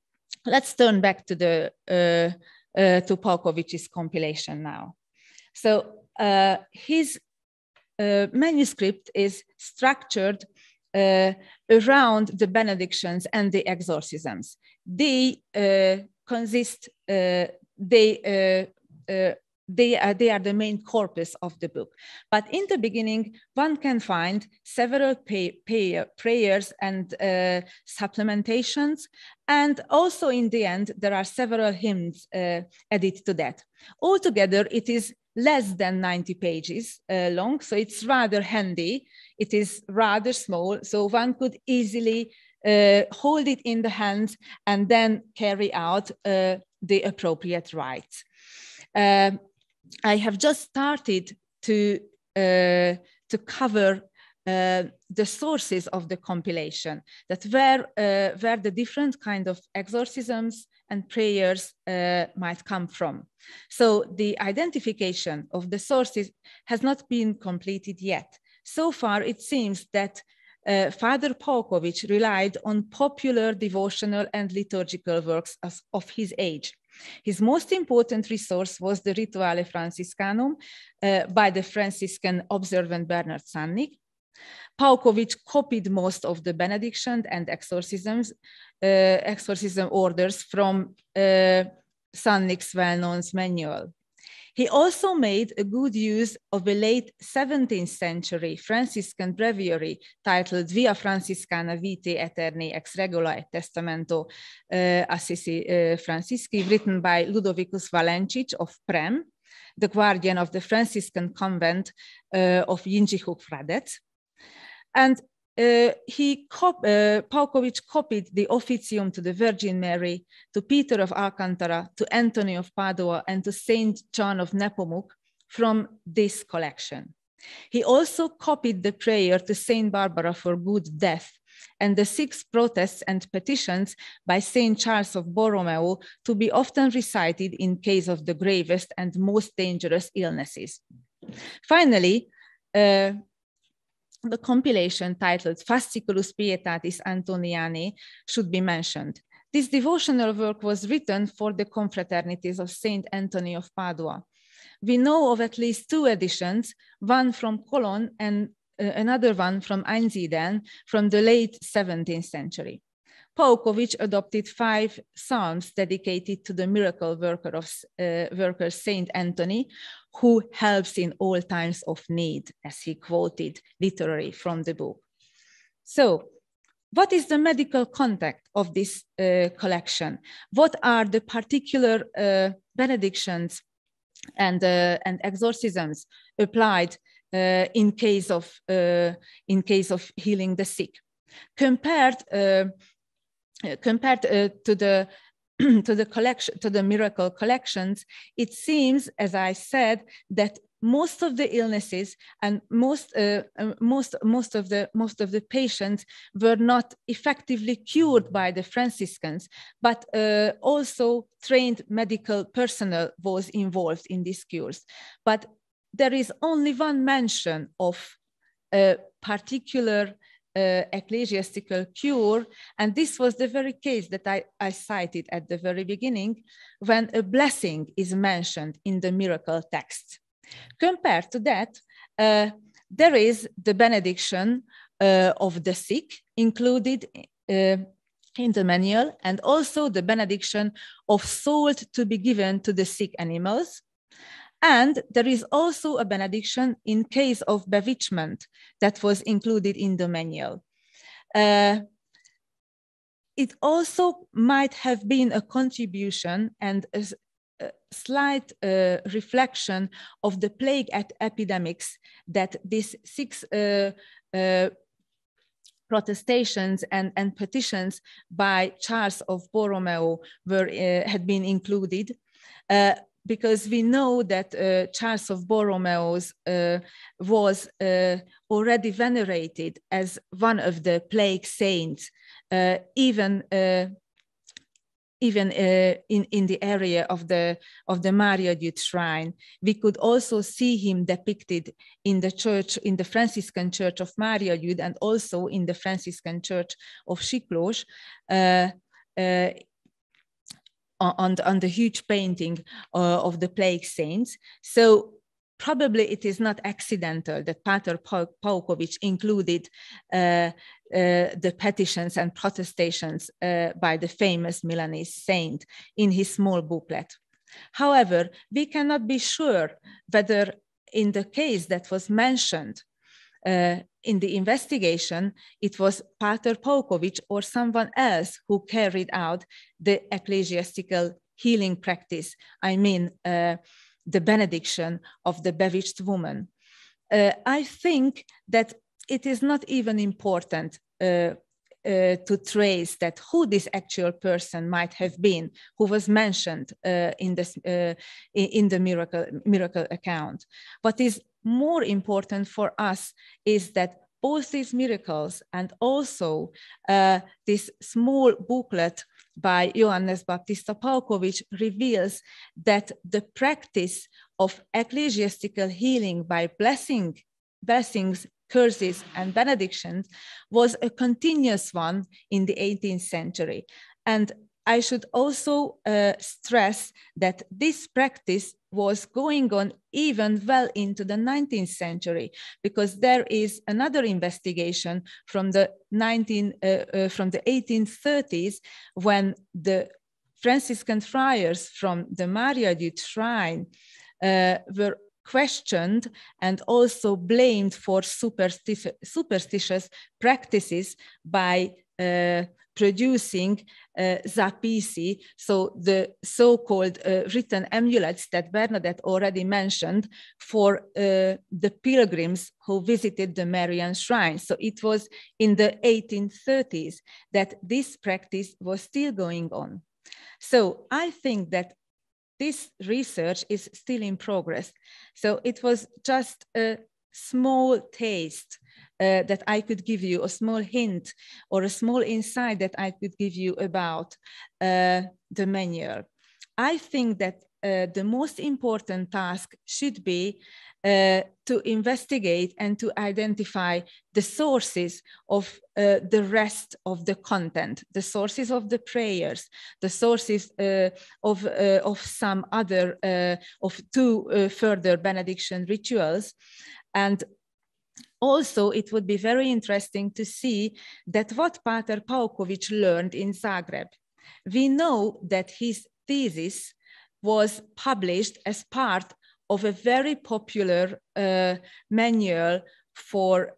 G: let's turn back to to Paukovics' compilation now. So his manuscript is structured around the benedictions and the exorcisms. They consist, they are the main corpus of the book. But in the beginning, one can find several prayers and supplementations. And also in the end, there are several hymns added to that. Altogether, it is less than 90 pages long, so it's rather handy. It is rather small, so one could easily hold it in the hands and then carry out the appropriate rites. I have just started to cover the sources of the compilation, that where the different kind of exorcisms and prayers might come from. So the identification of the sources has not been completed yet. So far, it seems that Father Paukovics relied on popular devotional and liturgical works of his age. His most important resource was the Rituale Franciscanum by the Franciscan observant Bernard Sannik, Paukovic copied most of the benediction and exorcism orders from Sannik's well-known manual. He also made a good use of a late 17th century Franciscan breviary titled Via Franciscana Vitae Aeterni ex regula et testamento Assisi Francisci, written by Ludovicus Valencic of Prem, the guardian of the Franciscan convent of Jindřichův-Hradec. And Paukovic copied the Officium to the Virgin Mary, to Peter of Alcantara, to Anthony of Padua, and to Saint John of Nepomuk from this collection. He also copied the prayer to Saint Barbara for good death and the 6 protests and petitions by Saint Charles of Borromeo to be often recited in case of the gravest and most dangerous illnesses. Finally, the compilation titled Fasciculus Pietatis Antoniani should be mentioned. This devotional work was written for the confraternities of Saint Anthony of Padua. We know of at least 2 editions, one from Cologne and another one from Einsiedeln from the late 17th century. Paukovic adopted 5 psalms dedicated to the miracle worker Saint Anthony, who helps in all times of need, as he quoted literally from the book. So, what is the medical context of this collection? What are the particular benedictions and exorcisms applied in case of healing the sick? Compared to the miracle collections, it seems, as I said, that most of the illnesses and most of the patients were not effectively cured by the Franciscans, but also trained medical personnel was involved in these cures. But there is only one mention of a particular ecclesiastical cure, and this was the very case that I cited at the very beginning, when a blessing is mentioned in the miracle text. Compared to that, there is the benediction of the sick included in the manual, and also the benediction of salt to be given to the sick animals. And there is also a benediction in case of bewitchment that was included in the manual. It also might have been a contribution and a slight reflection of the plague epidemics that these 6 protestations and petitions by Charles of Borromeo had been included. Because we know that Charles of Borromeo was already venerated as one of the plague saints, even in the area of the Lendület shrine. We could also see him depicted in the church, in the Franciscan Church of Lendület, and also in the Franciscan Church of Siklós, on the huge painting of the plague saints. So probably it is not accidental that Pater Paukovic included the petitions and protestations by the famous Milanese saint in his small booklet. However, we cannot be sure whether in the case that was mentioned in the investigation, it was Pater Paukovic or someone else who carried out the ecclesiastical healing practice. I mean, the benediction of the bewitched woman. I think that it is not even important to trace that who this actual person might have been who was mentioned in the miracle account. What is more important for us is that both these miracles and also this small booklet by Johannes Baptista Paukovic reveals that the practice of ecclesiastical healing by blessings, curses, and benedictions was a continuous one in the 18th century. And I should also stress that this practice was going on even well into the 19th century, because there is another investigation from the 1830s, when the Franciscan friars from the Lendület shrine were questioned and also blamed for superstitious practices by producing zapisi, so the so-called written amulets that Bernadette already mentioned for the pilgrims who visited the Marian shrine. So it was in the 1830s that this practice was still going on. So I think that this research is still in progress. So it was just a small taste that I could give you, a small hint or a small insight that I could give you about the manual. I think that the most important task should be to investigate and to identify the sources of the rest of the content, the sources of the prayers, the sources of some other, of two further benediction rituals. And also, it would be very interesting to see that what Pater Paukovic learned in Zagreb. We know that his thesis was published as part of a very popular manual for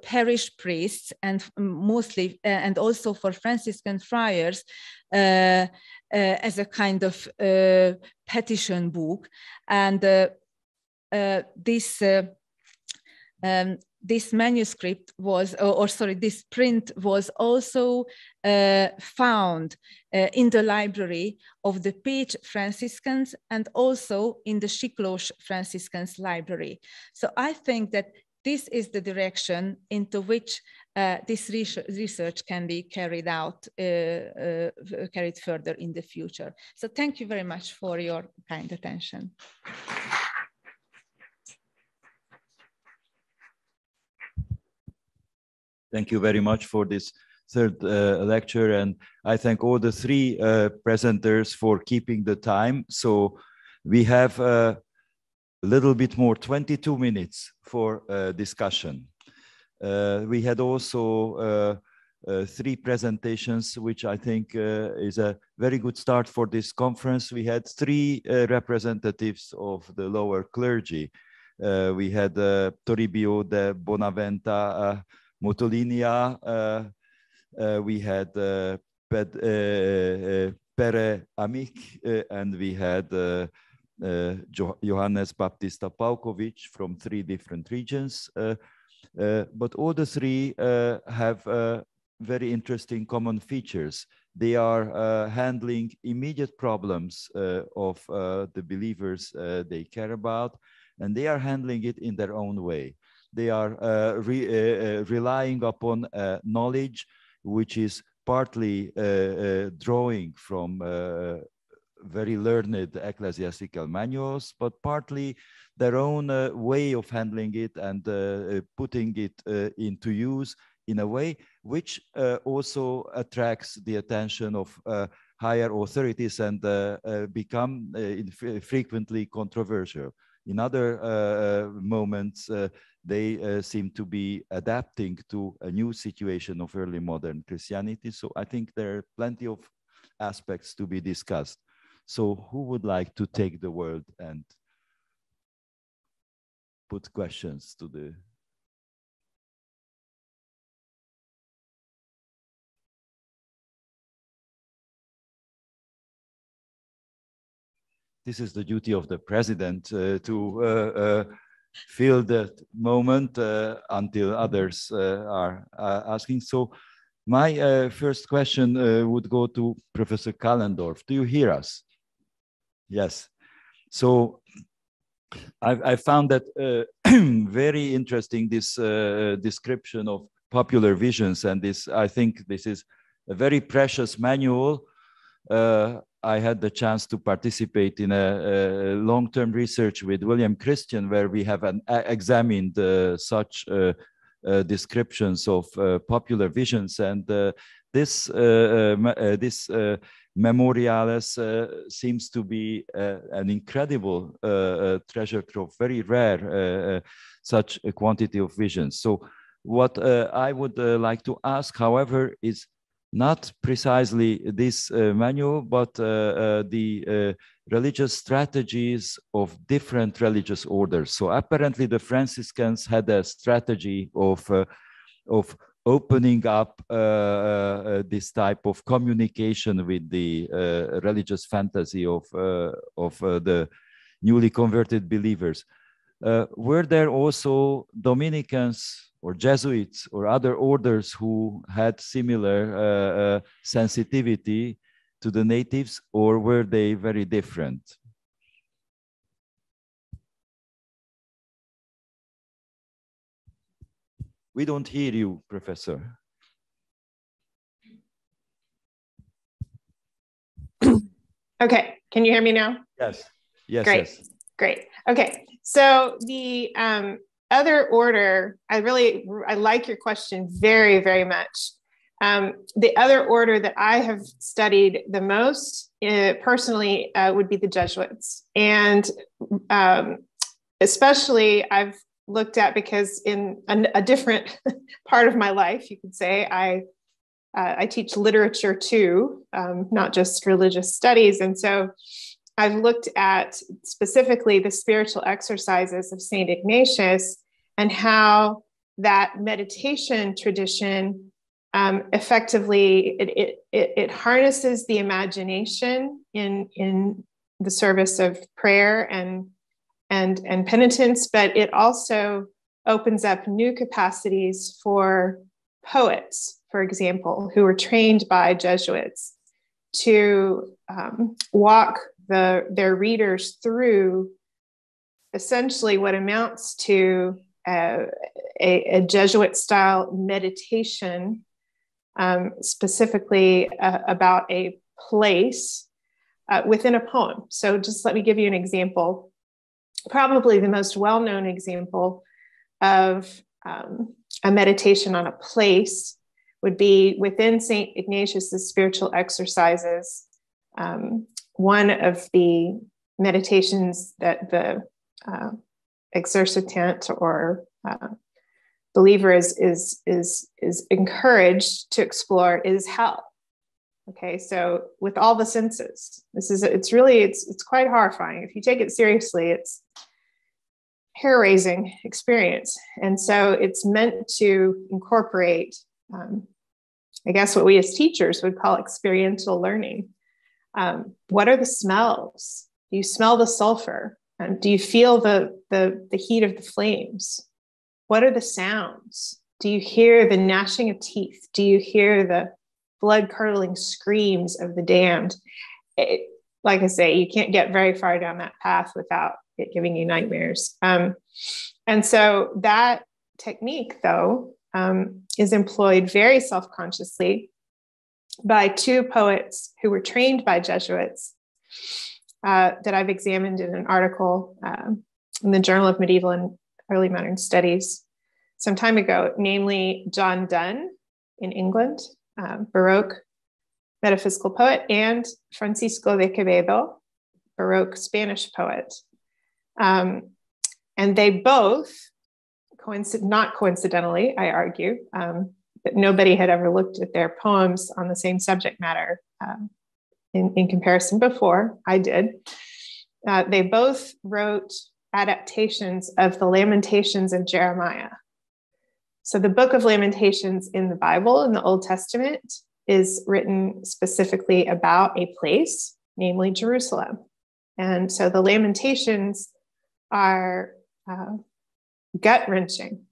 G: parish priests and mostly, and also for Franciscan friars as a kind of petition book. And this manuscript was, this print was also found in the library of the Pécs Franciscans and also in the Siklós Franciscans library. So I think that this is the direction into which this research can be carried out, carried further in the future. So thank you very much for your kind attention.
D: Thank you very much for this third lecture, and I thank all the three presenters for keeping the time. So we have a little bit more, 22 minutes for discussion. We had also three presentations, which I think is a very good start for this conference. We had three representatives of the lower clergy. We had Toribio de Bonaventa Motolinia, we had Pere Amic, and we had Johannes Baptista Paukovic from three different regions. But all the three have very interesting common features. They are handling immediate problems of the believers they care about, and they are handling it in their own way. They are relying upon knowledge, which is partly drawing from very learned ecclesiastical manuals, but partly their own way of handling it and putting it into use in a way which also attracts the attention of higher authorities and become frequently controversial. In other moments, they seem to be adapting to a new situation of early modern Christianity. So I think there are plenty of aspects to be discussed. So who would like to take the word and put questions to the... This is the duty of the president to fill that moment until others are asking. So my first question would go to Professor Kallendorf. Do you hear us? Yes. So I found that very interesting, this description of popular visions, and this, I think this is a very precious manual. I had the chance to participate in a long-term research with William Christian, where we have examined such descriptions of popular visions. And this Memoriales seems to be an incredible treasure trove, very rare, such a quantity of visions. So what I would like to ask, however, is not precisely this manual, but the religious strategies of different religious orders. So apparently the Franciscans had a strategy of opening up this type of communication with the religious fantasy of the newly converted believers. Were there also Dominicans or Jesuits or other orders who had similar sensitivity to the natives, or were they very different? We don't hear you, Professor.
E: Okay, can you hear me now?
D: Yes, yes,
E: Great.
D: yes.
E: Great. Okay, so the other order, I like your question very, very much. The other order that I have studied the most personally would be the Jesuits. And especially I've looked at, because in a different part of my life, you could say, I teach literature too, not just religious studies. And so I've looked at specifically the spiritual exercises of St. Ignatius and how that meditation tradition effectively, it harnesses the imagination in the service of prayer and penitence, but it also opens up new capacities for poets, for example, who were trained by Jesuits to walk their readers through essentially what amounts to a Jesuit-style meditation, specifically about a place within a poem. So just let me give you an example. Probably the most well-known example of a meditation on a place would be within St. Ignatius's spiritual exercises. One of the meditations that the exercitant or believer is encouraged to explore is hell. Okay, so with all the senses, it's quite horrifying. If you take it seriously, it's hair-raising experience. And so it's meant to incorporate, I guess, what we as teachers would call experiential learning. What are the smells? Do you smell the sulfur? Do you feel the heat of the flames? What are the sounds? Do you hear the gnashing of teeth? Do you hear the blood-curdling screams of the damned? Like I say, you can't get very far down that path without it giving you nightmares. And so that technique, though, is employed very self-consciously by two poets who were trained by Jesuits that I've examined in an article in the Journal of Medieval and Early Modern Studies some time ago, namely John Donne in England, Baroque metaphysical poet, and Francisco de Quevedo, Baroque Spanish poet. And they both, not coincidentally, I argue, that nobody had ever looked at their poems on the same subject matter in comparison before. I did. They both wrote adaptations of the Lamentations of Jeremiah. So the book of Lamentations in the Bible, in the Old Testament, is written specifically about a place, namely Jerusalem. And so the Lamentations are gut-wrenching,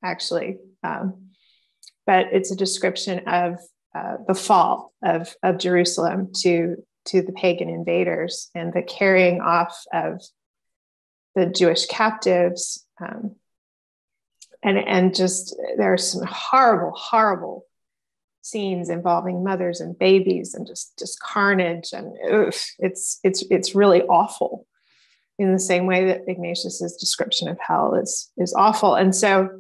E: actually. But it's a description of the fall of Jerusalem to the pagan invaders and the carrying off of the Jewish captives. And just there are some horrible, horrible scenes involving mothers and babies and just carnage. And it's really awful, in the same way that Ignatius's description of hell is awful. And so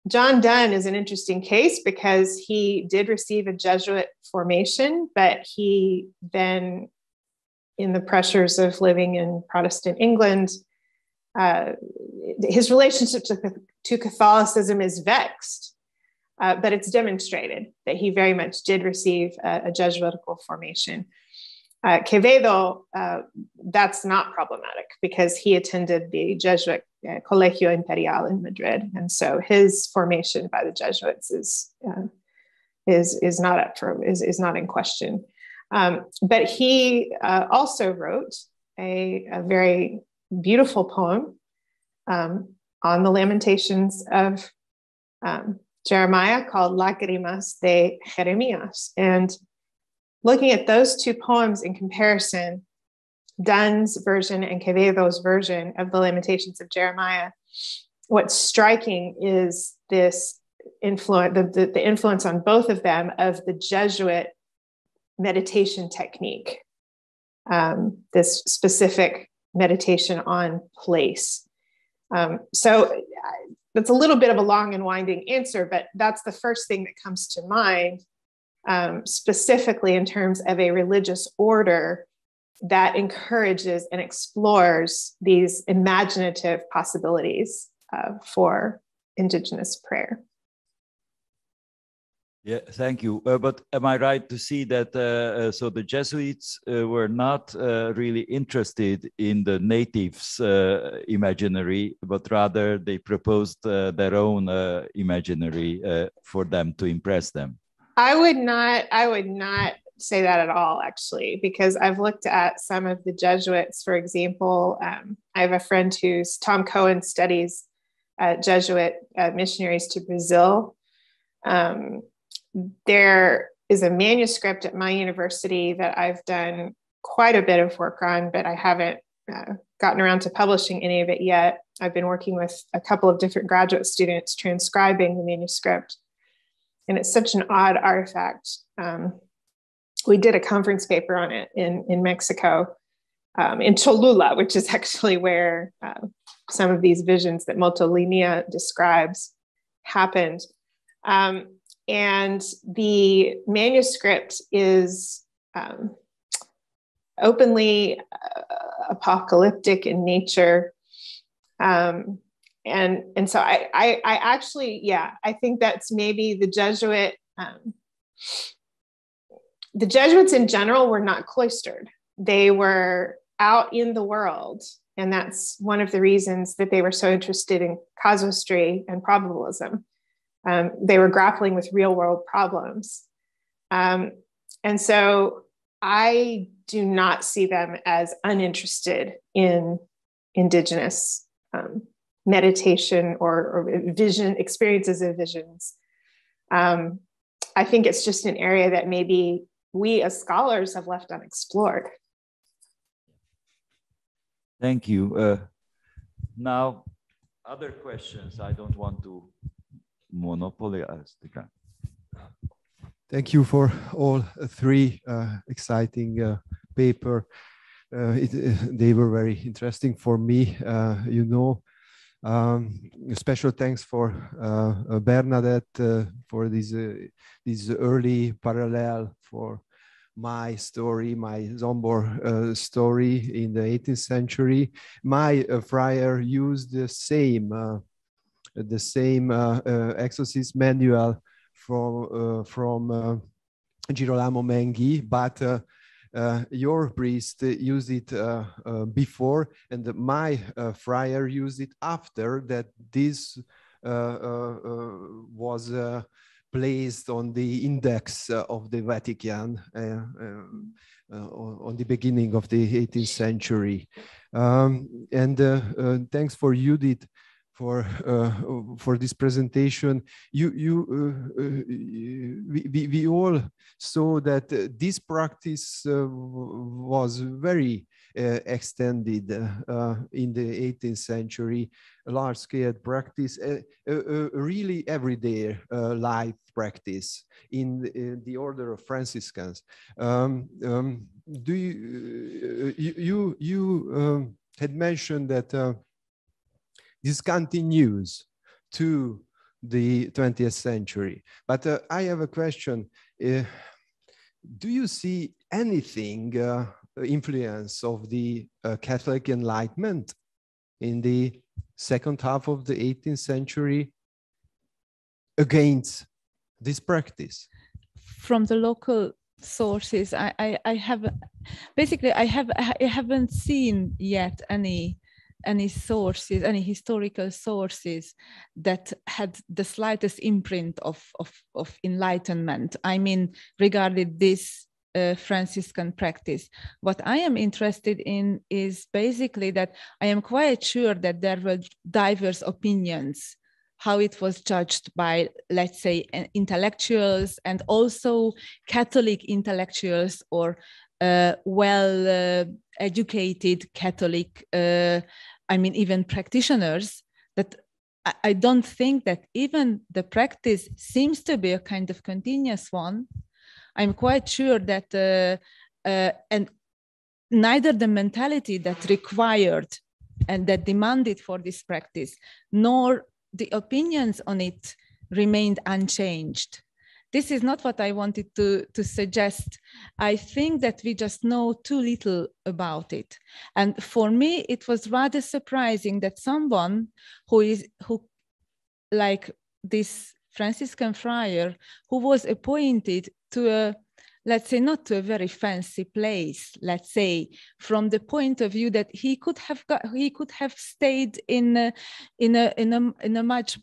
E: John Donne is an interesting case because he did receive a Jesuit formation, but he then, in the pressures of living in Protestant England, his relationship to Catholicism is vexed, but it's demonstrated that he very much did receive a Jesuitical formation. Quevedo, that's not problematic because he attended the Jesuit Colegio Imperial in Madrid, and so his formation by the Jesuits is not in question. But he also wrote a very beautiful poem on the Lamentations of Jeremiah called Lágrimas de Jeremías. And looking at those two poems in comparison, Donne's version and Quevedo's version of the Lamentations of Jeremiah, what's striking is this influence, the influence on both of them of the Jesuit meditation technique, this specific meditation on place. So that's a little bit of a long and winding answer, but that's the first thing that comes to mind, specifically in terms of a religious order that encourages and explores these imaginative possibilities for Indigenous prayer.
D: Yeah, thank you. But am I right to see that so the Jesuits were not really interested in the natives' imaginary, but rather they proposed their own imaginary for them to impress them? I would
E: not say that at all, actually, because I've looked at some of the Jesuits. For example, I have a friend Tom Cohen studies Jesuit missionaries to Brazil. There is a manuscript at my university that I've done quite a bit of work on, but I haven't gotten around to publishing any of it yet. I've been working with a couple of different graduate students transcribing the manuscript, and it's such an odd artifact. We did a conference paper on it in Mexico, in Cholula, which is actually where some of these visions that Motolinia describes happened. And the manuscript is openly apocalyptic in nature. And so I actually, yeah, I think that's maybe the Jesuit, the Jesuits in general were not cloistered. They were out in the world. And that's one of the reasons that they were so interested in casuistry and probabilism. They were grappling with real world problems. And so I do not see them as uninterested in Indigenous meditation or vision, experiences of visions. I think it's just an area that maybe we as scholars have left unexplored.
D: Thank you. Now, other questions. I don't want to monopolize the ground.
C: Thank you for all three exciting paper. They were very interesting for me. You know, special thanks for Bernadette for this early parallel for my story, my Zombor story in the 18th century. My friar used the same exorcist manual from Girolamo Menghi, but your priest used it before, and my friar used it after that. This was placed on the index of the Vatican on the beginning of the 18th century. Thanks for Judith for this presentation. We all saw that this practice was very extended in the 18th century, large-scale practice, really everyday life practice in the order of Franciscans. Do you had mentioned that this continues to the 20th century. But I have a question. Do you see anything influence of the Catholic Enlightenment in the second half of the 18th century against this practice?
G: From the local sources, I haven't seen yet any sources, any historical sources that had the slightest imprint of enlightenment. I mean, regarding this Franciscan practice. What I am interested in is basically that I am quite sure that there were diverse opinions how it was judged by, let's say, intellectuals and also Catholic intellectuals or well-educated Catholic, I mean, even practitioners, that I don't think that even the practice seems to be a kind of continuous one. I'm quite sure that, and neither the mentality that required and that demanded for this practice, nor the opinions on it remained unchanged. This is not what I wanted to suggest. I think that we just know too little about it. And for me, it was rather surprising that someone who like this Franciscan friar, who was appointed to a, let's say, not to a very fancy place, let's say, from the point of view that he could have stayed in a much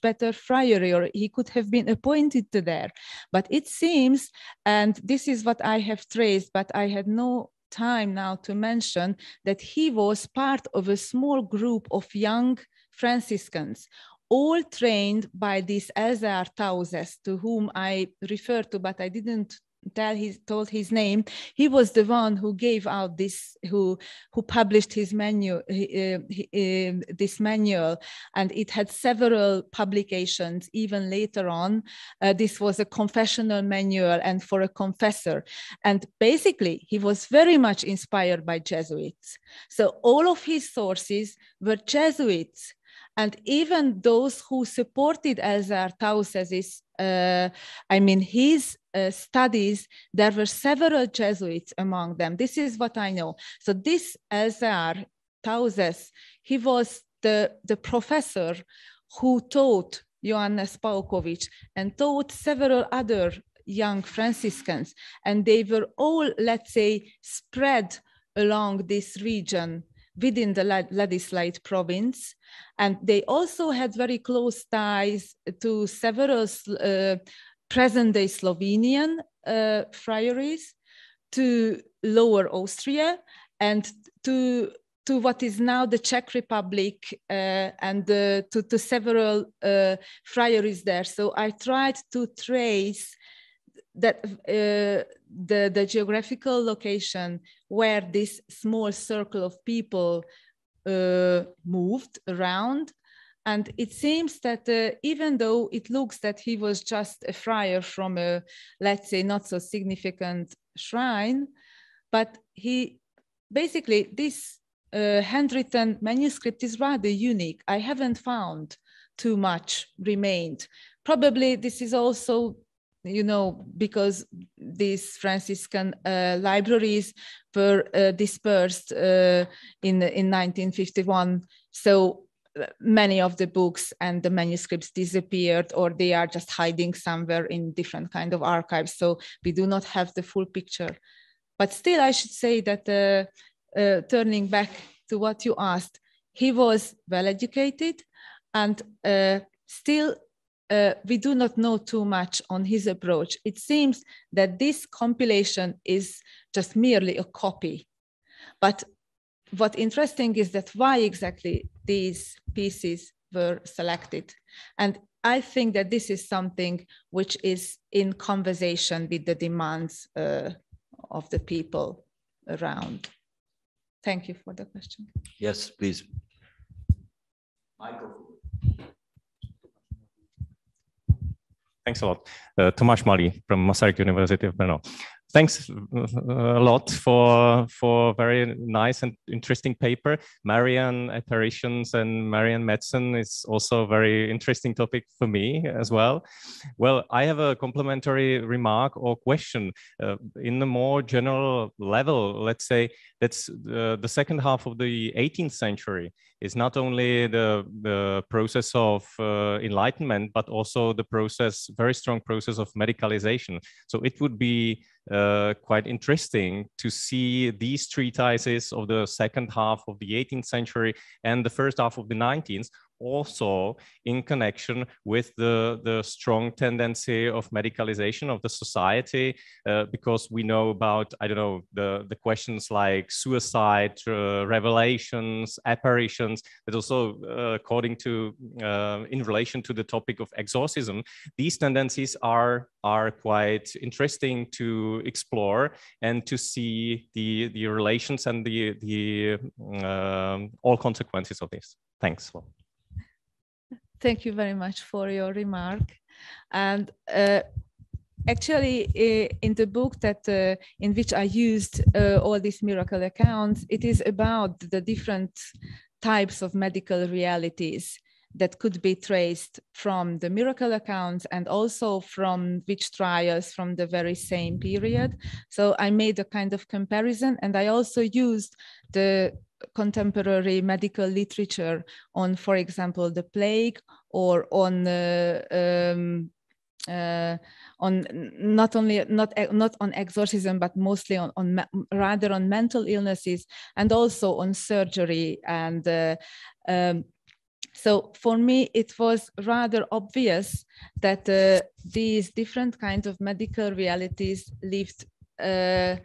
G: better friary, or he could have been appointed to there. But it seems, and this is what I have traced, but I had no time now to mention, that he was part of a small group of young Franciscans, all trained by this Elzar Tauzes, to whom I referred to, but I didn't told his name. He was the one who gave out this, who published his manual, this manual, and it had several publications even later on. This was a confessional manual and for a confessor. And basically, he was very much inspired by Jesuits. So all of his sources were Jesuits. And even those who supported Elzar Tauzes, I mean, his studies, there were several Jesuits among them. This is what I know. So this Elzar Tauzes, he was the professor who taught Johannes Paukovic and taught several other young Franciscans. And they were all, let's say, spread along this region within the Lendület province. And they also had very close ties to several present-day Slovenian friaries, to Lower Austria, and to what is now the Czech Republic, and to several friaries there. So I tried to trace that the geographical location where this small circle of people moved around. And it seems that even though it looks that he was just a friar from a, let's say, not so significant shrine, but he basically, this handwritten manuscript is rather unique. I haven't found too much remained. Probably this is also, you know, because these Franciscan libraries were dispersed in 1951. So many of the books and the manuscripts disappeared, or they are just hiding somewhere in different kind of archives. So we do not have the full picture. But still, I should say that turning back to what you asked, he was well educated, and still we do not know too much on his approach. It seems that this compilation is just merely a copy. But what's interesting is that why exactly these pieces were selected. And I think that this is something which is in conversation with the demands of the people around. Thank you for the question.
D: Yes, please. Microphone.
H: Thanks a lot. Tomasz Mali from Masaryk University of Brno. thanks a lot for very nice and interesting paper. Marian apparitions and Marian medicine is also a very interesting topic for me as well. Well, I have a complementary remark or question. In a more general level, let's say that's the second half of the 18th century is not only the process of enlightenment, but also the process, very strong process of medicalization. So it would be quite interesting to see these treatises of the second half of the 18th century and the first half of the 19th also in connection with the strong tendency of medicalization of the society, because we know about, I don't know, the questions like suicide, revelations, apparitions, but also according to, in relation to the topic of exorcism, these tendencies are quite interesting to explore and to see the relations and the all consequences of this. Thanks.
G: Thank you very much for your remark. And actually, in the book that in which I used all these miracle accounts, it is about the different types of medical realities that could be traced from the miracle accounts and also from witch trials from the very same period. So I made a kind of comparison, and I also used the contemporary medical literature on, for example, the plague, or on not on exorcism, but mostly rather on mental illnesses, and also on surgery. And so for me, it was rather obvious that these different kinds of medical realities lived. I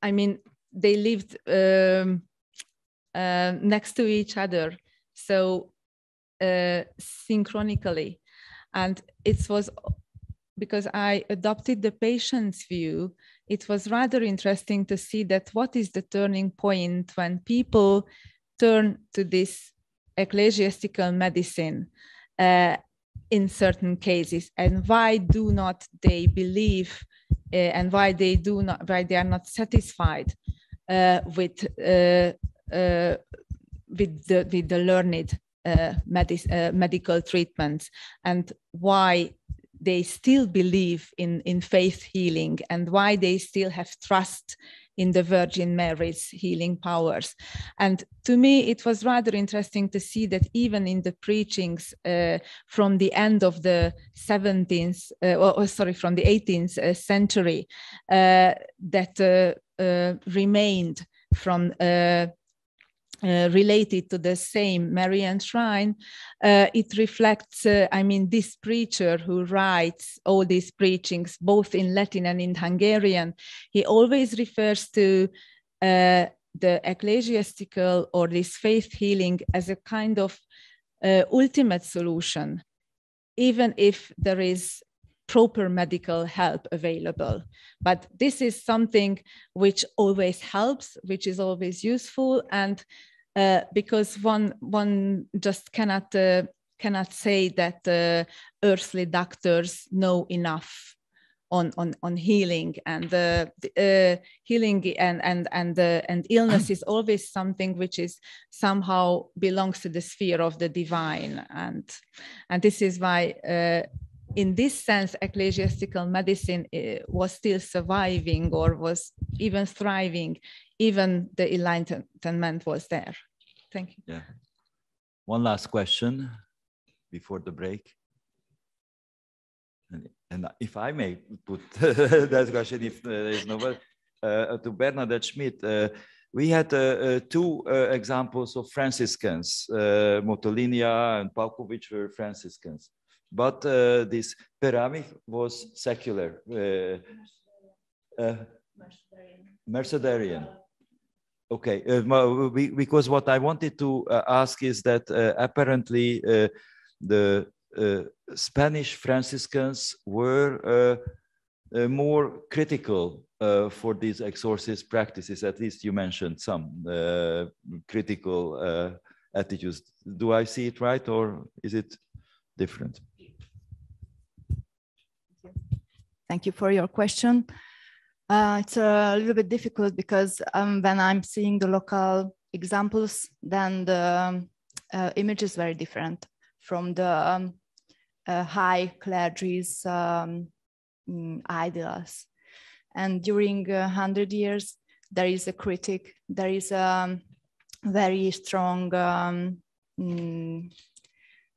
G: mean, they lived next to each other, so synchronically. And it was because I adopted the patient's view, it was rather interesting to see that what is the turning point when people turn to this ecclesiastical medicine in certain cases, and why do not they believe and why they are not satisfied with the learned medical treatments, and why they still believe in faith healing, and why they still have trust in the Virgin Mary's healing powers. And to me, it was rather interesting to see that even in the preachings from the end of the 18th century, that remained from related to the same Marian shrine, it reflects, I mean, this preacher who writes all these preachings, both in Latin and in Hungarian, he always refers to the ecclesiastical or this faith healing as a kind of ultimate solution, even if there is proper medical help available. But this is something which always helps, which is always useful, and because one just cannot say that earthly doctors know enough on healing, and healing and illness is always something which is somehow belongs to the sphere of the divine, and this is why in this sense ecclesiastical medicine was still surviving, or was even thriving, even the Enlightenment was there. Thank you.
D: Yeah. One last question before the break. And if I may put that question, if there is nobody, to Bernadette Schmidt, we had two examples of Franciscans, Motolinia and Palkovic were Franciscans. But this Peramich was secular, Mercedarian. Okay, because what I wanted to ask is that apparently the Spanish Franciscans were more critical for these exorcist practices. At least you mentioned some critical attitudes. Do I see it right, or is it different?
F: Thank you for your question. It's a little bit difficult because when I'm seeing the local examples, then the image is very different from the high clergy's ideals. And during 100 years, there is a critic, there is a very strong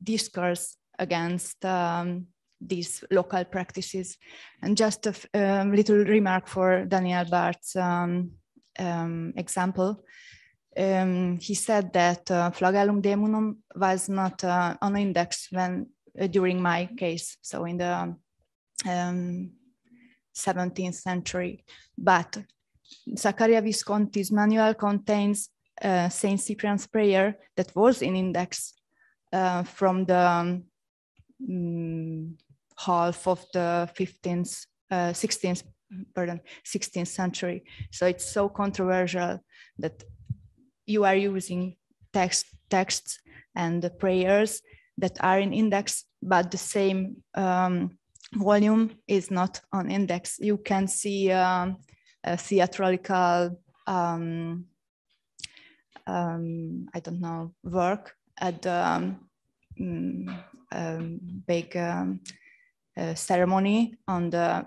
F: discourse against these local practices. And just a little remark for Daniel Barth's example. He said that Flagellum Daemonum was not on index when during my case, so in the 17th century, but Zaccaria Visconti's manual contains Saint Cyprian's prayer that was in index from the half of the 16th century. So it's so controversial that you are using texts and the prayers that are in index, but the same volume is not on index. You can see a theatrical, I don't know, work at the big ceremony on the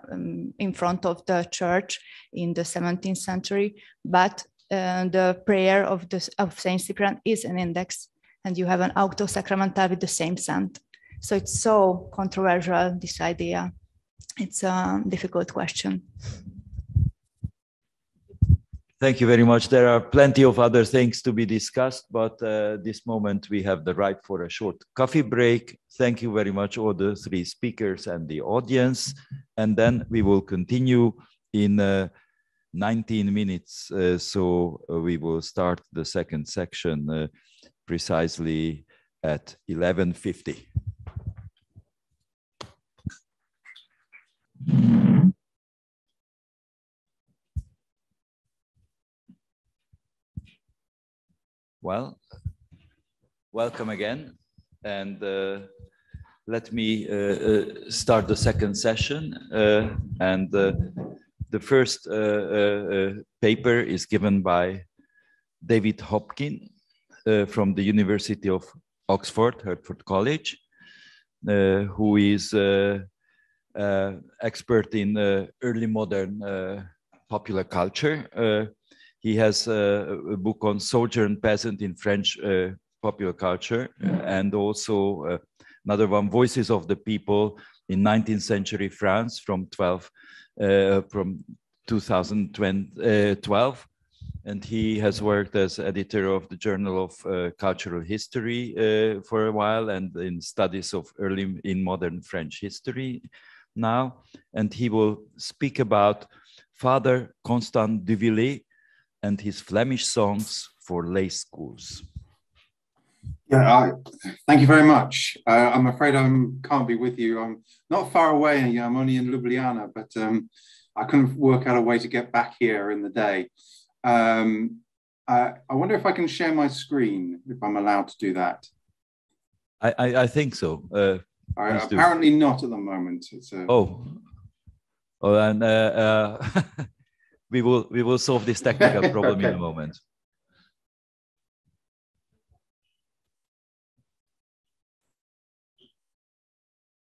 F: in front of the church in the 17th century, but the prayer of Saint Cyprian is an index, and you have an aucto sacramental with the same saint. So it's so controversial, this idea. It's a difficult question.
D: Thank you very much. There are plenty of other things to be discussed, but this moment we have the right for a short coffee break. Thank you very much, all the three speakers and the audience. And then we will continue in 19 minutes. So we will start the second section precisely at 11:50. Well, welcome again, and let me start the second session. And the first paper is given by David Hopkin from the University of Oxford, Hertford College, who is expert in early modern popular culture. He has a book on soldier and peasant in French popular culture, and also another one, Voices of the People in 19th century France from 2012. And he has worked as editor of the Journal of Cultural History for a while, and in studies of early in modern French history now. And he will speak about Father Constant Duvillé and his Flemish songs for lay schools.
I: Yeah, thank you very much. I'm afraid I can't be with you. I'm not far away. I'm only in Ljubljana, but I couldn't work out a way to get back here in the day. I wonder if I can share my screen, if I'm allowed to do that.
D: I think so.
I: Apparently not at the moment. It's
D: and we will solve this technical problem in a moment.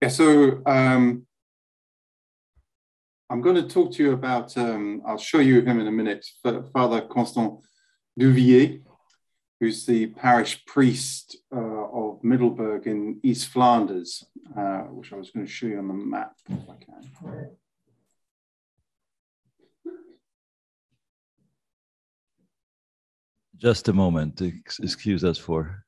I: Yeah, so I'm going to talk to you about, I'll show you him in a minute, Father Constant Duvillé, who's the parish priest of Middelburg in East Flanders, which I was going to show you on the map if I can.
D: Just a moment, excuse us for...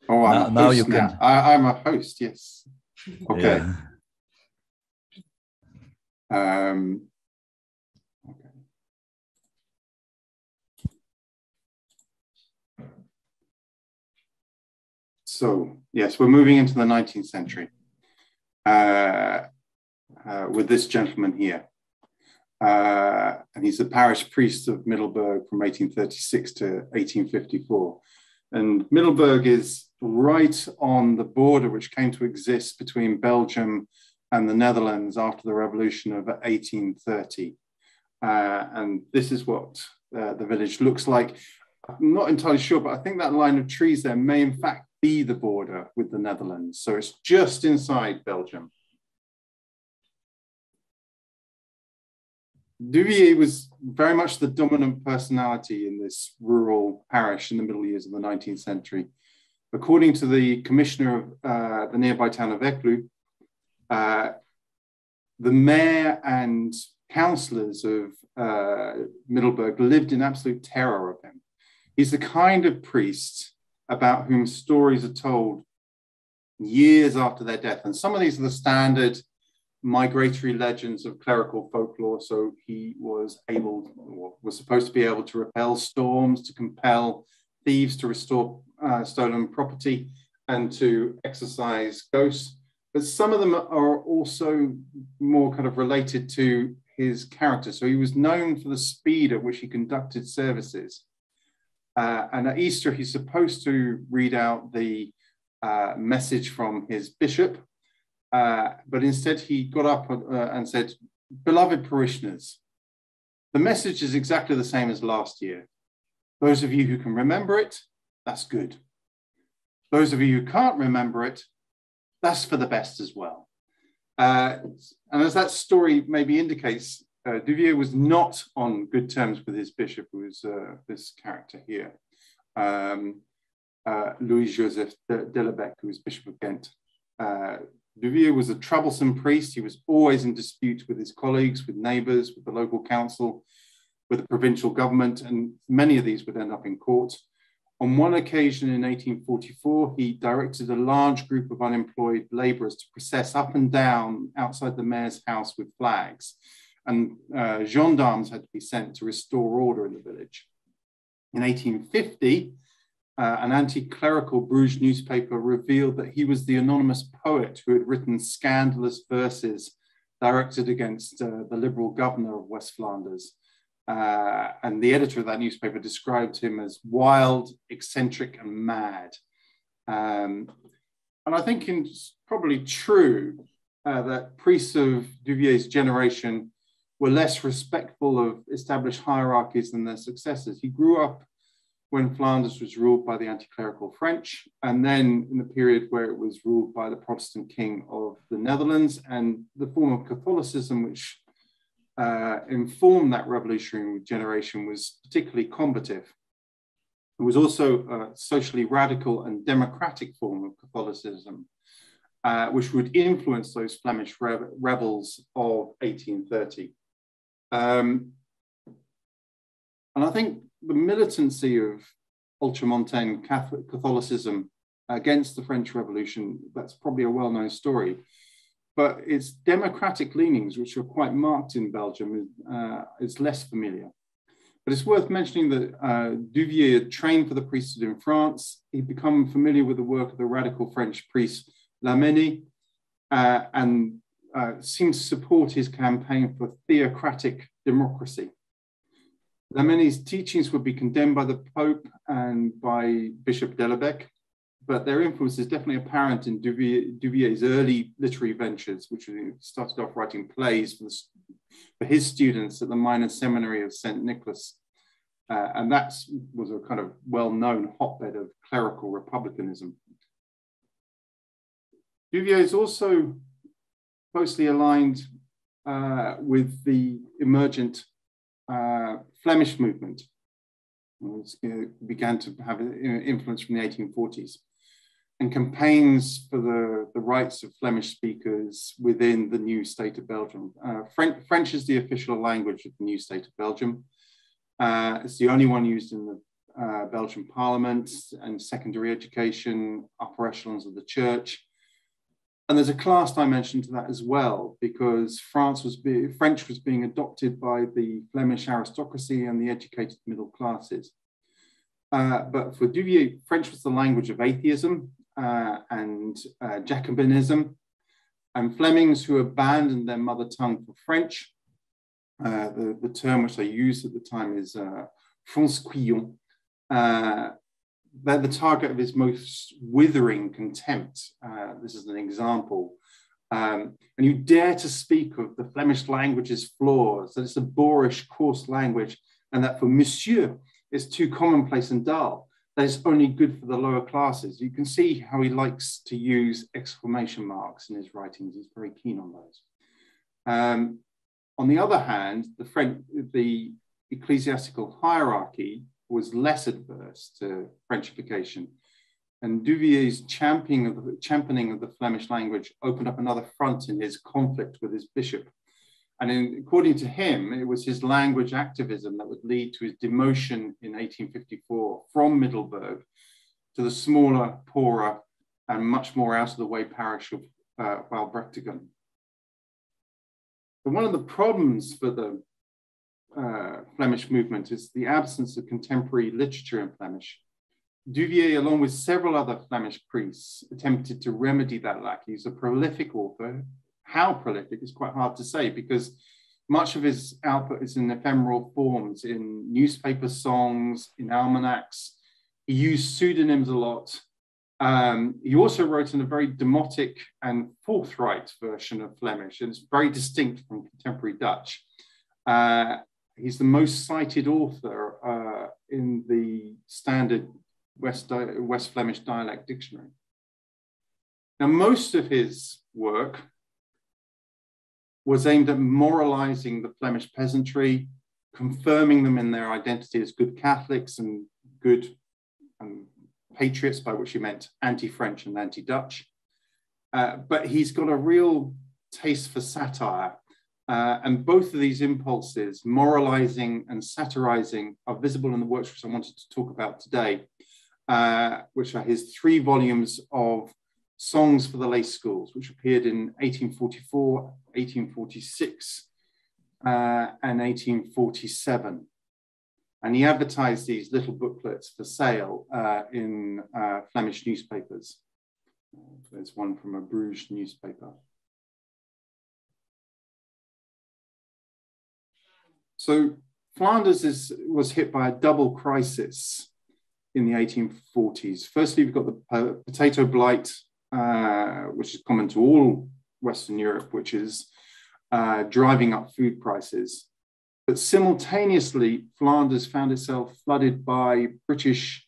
I: Oh, now you can. I'm a host, yes. Okay.
D: Yeah.
I: Okay. So, yes, we're moving into the 19th century. with this gentleman here. And he's the parish priest of Middelburg from 1836 to 1854. And Middelburg is right on the border which came to exist between Belgium and the Netherlands after the revolution of 1830. And this is what the village looks like. I'm not entirely sure, but I think that line of trees there may in fact be the border with the Netherlands. So it's just inside Belgium. Duvier was very much the dominant personality in this rural parish in the middle years of the 19th century. According to the commissioner of the nearby town of Eötvös, the mayor and councillors of Middelburg lived in absolute terror of him. He's the kind of priest about whom stories are told years after their death. And some of these are the standard migratory legends of clerical folklore. So he was able, or was supposed to be able to repel storms, to compel thieves to restore stolen property, and to exorcise ghosts. But some of them are also more kind of related to his character. So he was known for the speed at which he conducted services. And at Easter, he's supposed to read out the message from his bishop, but instead he got up and said, "Beloved parishioners, the message is exactly the same as last year. Those of you who can remember it, that's good. Those of you who can't remember it, that's for the best as well." And as that story maybe indicates, Duvier was not on good terms with his bishop, who was this character here, Louis-Joseph Delebecq, who was Bishop of Ghent. Duvier was a troublesome priest. He was always in dispute with his colleagues, with neighbors, with the local council, with the provincial government, and many of these would end up in court. On one occasion in 1844, he directed a large group of unemployed laborers to process up and down outside the mayor's house with flags, and gendarmes had to be sent to restore order in the village. In 1850, an anti-clerical Bruges newspaper revealed that he was the anonymous poet who had written scandalous verses directed against the liberal governor of West Flanders. And the editor of that newspaper described him as wild, eccentric, and mad. And I think it's probably true that priests of Duvier's generation were less respectful of established hierarchies than their successors. He grew up when Flanders was ruled by the anti-clerical French, and then in the period where it was ruled by the Protestant king of the Netherlands, and the form of Catholicism which informed that revolutionary generation was particularly combative. It was also a socially radical and democratic form of Catholicism, which would influence those Flemish rebels of 1830. And I think the militancy of ultramontane Catholicism against the French Revolution, that's probably a well-known story, but its democratic leanings, which are quite marked in Belgium, is less familiar. But it's worth mentioning that Duvier had trained for the priesthood in France. He'd become familiar with the work of the radical French priest Lamentations, and seemed to support his campaign for theocratic democracy. Lamentations' teachings would be condemned by the Pope and by Bishop Delebecq, but their influence is definitely apparent in Duvier's early literary ventures, which he started off writing plays for his students at the minor seminary of St. Nicholas. And that was a kind of well-known hotbed of clerical republicanism. Duvier is also closely aligned with the emergent Flemish movement, which began to have influence from the 1840s, and campaigns for the rights of Flemish speakers within the new state of Belgium. French is the official language of the new state of Belgium. It's the only one used in the Belgian parliament and secondary education, upper echelons of the church. And there's a class dimension to that as well, because French was being adopted by the Flemish aristocracy and the educated middle classes. But for Duvier, French was the language of atheism and Jacobinism. And Flemings who abandoned their mother tongue for French, the term which they used at the time is Franciscan, they're the target of his most withering contempt. This is an example. And you dare to speak of the Flemish language's flaws, that it's a boorish, coarse language, and that for monsieur, it's too commonplace and dull, that it's only good for the lower classes. You can see how he likes to use exclamation marks in his writings. He's very keen on those. On the other hand, the ecclesiastical hierarchy was less adverse to Frenchification. And Duvier's championing of the Flemish language opened up another front in his conflict with his bishop. And according to him, it was his language activism that would lead to his demotion in 1854 from Middelburg to the smaller, poorer, and much more out-of-the-way parish of Waalbrechtigen. But one of the problems for the Flemish movement is the absence of contemporary literature in Flemish. Duvier, along with several other Flemish priests, attempted to remedy that lack. He's a prolific author. How prolific is quite hard to say, because much of his output is in ephemeral forms, in newspaper songs, in almanacs. He used pseudonyms a lot. He also wrote in a very demotic and forthright version of Flemish, and it's very distinct from contemporary Dutch. He's the most cited author in the standard West Flemish dialect dictionary. Now, most of his work was aimed at moralizing the Flemish peasantry, confirming them in their identity as good Catholics and good patriots, by which he meant anti-French and anti-Dutch. But he's got a real taste for satire. And both of these impulses, moralizing and satirizing, are visible in the works which I wanted to talk about today, which are his 3 volumes of Songs for the Lay Schools, which appeared in 1844, 1846, and 1847. And he advertised these little booklets for sale in Flemish newspapers. There's one from a Bruges newspaper. So Flanders was hit by a double crisis in the 1840s. Firstly, we've got the potato blight, which is common to all Western Europe, which is driving up food prices. But simultaneously, Flanders found itself flooded by British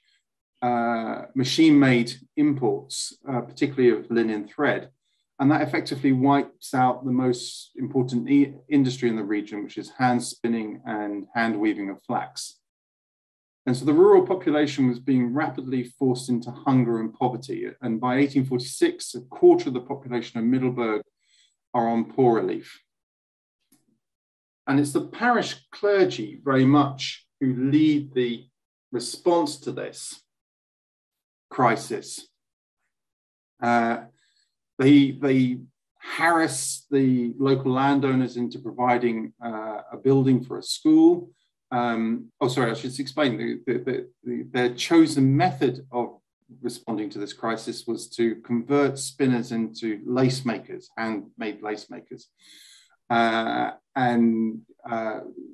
I: machine-made imports, particularly of linen thread. And that effectively wipes out the most important industry in the region, which is hand spinning and hand weaving of flax. And so the rural population was being rapidly forced into hunger and poverty. And by 1846, a quarter of the population of Middelburg are on poor relief. And it's the parish clergy very much who lead the response to this crisis. They harass the local landowners into providing a building for a school. I should explain. Their chosen method of responding to this crisis was to convert spinners into lace makers, handmade lace makers.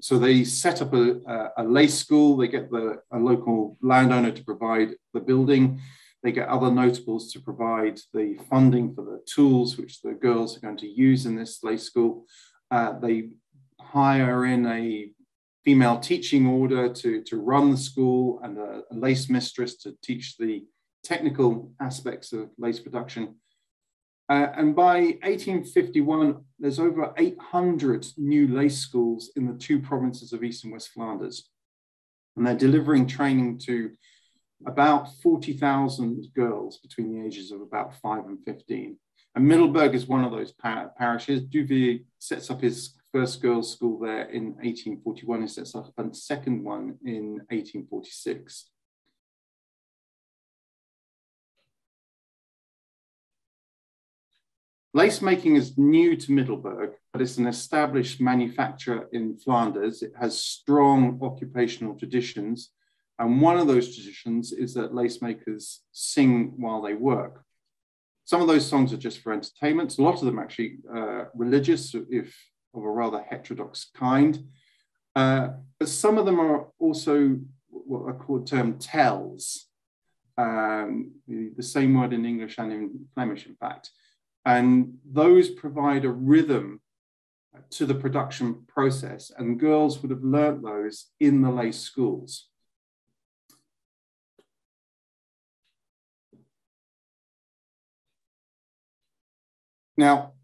I: So they set up a lace school. They get a local landowner to provide the building. They get other notables to provide the funding for the tools which the girls are going to use in this lace school. They hire in a female teaching order to run the school, and a lace mistress to teach the technical aspects of lace production. And by 1851, there's over 800 new lace schools in the 2 provinces of East and West Flanders. And they're delivering training to about 40,000 girls between the ages of about 5 and 15. And Middelburg is one of those parishes. Duvier sets up his first girls' school there in 1841. He sets up a second one in 1846. Lace making is new to Middelburg, but it's an established manufacture in Flanders. It has strong occupational traditions. And one of those traditions is that lace makers sing while they work. Some of those songs are just for entertainment. A lot of them actually religious, if of a rather heterodox kind. But some of them are also what are called term tells, the same word in English and in Flemish, in fact. And those provide a rhythm to the production process, and girls would have learnt those in the lay schools. Now,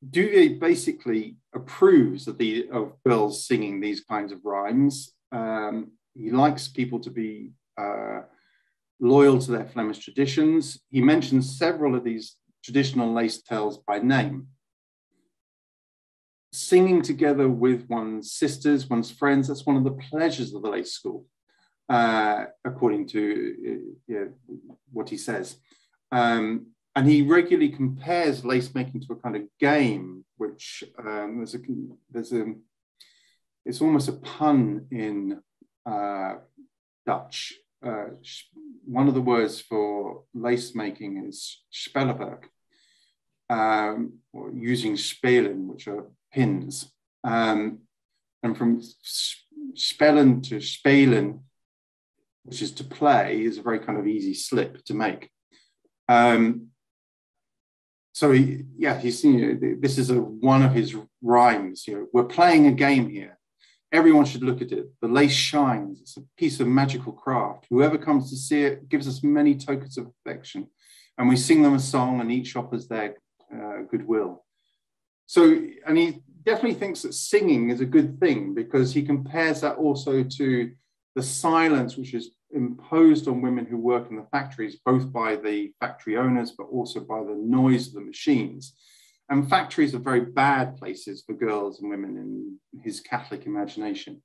I: Duvier basically approves of girls singing these kinds of rhymes. He likes people to be loyal to their Flemish traditions. He mentions several of these traditional lace tales by name. Singing together with one's sisters, one's friends, that's one of the pleasures of the lace school, according to what he says. And he regularly compares lace making to a kind of game, which it's almost a pun in Dutch. One of the words for lace making is spellenwerk, or using spelen, which are pins. And from spellen to spelen, which is to play, is a very kind of easy slip to make. So this is one of his rhymes. We're playing a game here. Everyone should look at it. The lace shines. It's a piece of magical craft. Whoever comes to see it gives us many tokens of affection, and we sing them a song, and each offers their goodwill. So, and he definitely thinks that singing is a good thing, because he compares that also to the silence which is imposed on women who work in the factories, both by the factory owners, but also by the noise of the machines. And factories are very bad places for girls and women in his Catholic imagination.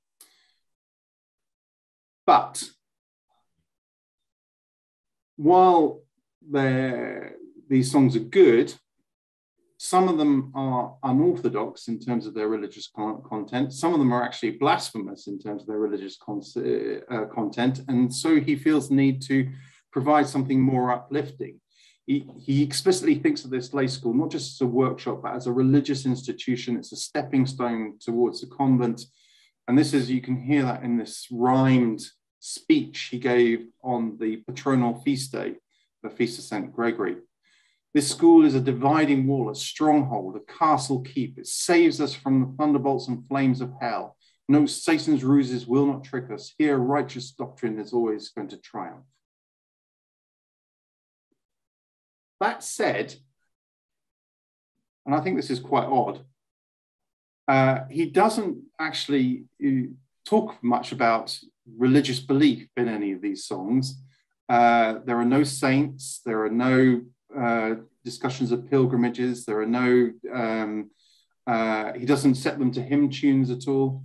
I: But while these songs are good, some of them are unorthodox in terms of their religious content. Some of them are actually blasphemous in terms of their religious content. And so he feels the need to provide something more uplifting. He explicitly thinks of this lay school not just as a workshop, but as a religious institution. It's a stepping stone towards the convent. And this is, you can hear that in this rhymed speech he gave on the patronal feast day, the Feast of St. Gregory. This school is a dividing wall, a stronghold, a castle keep. It saves us from the thunderbolts and flames of hell. No, Satan's ruses will not trick us. Here, righteous doctrine is always going to triumph. That said, and I think this is quite odd, he doesn't actually talk much about religious belief in any of these songs. There are no saints, there are no discussions of pilgrimages, there are no, he doesn't set them to hymn tunes at all.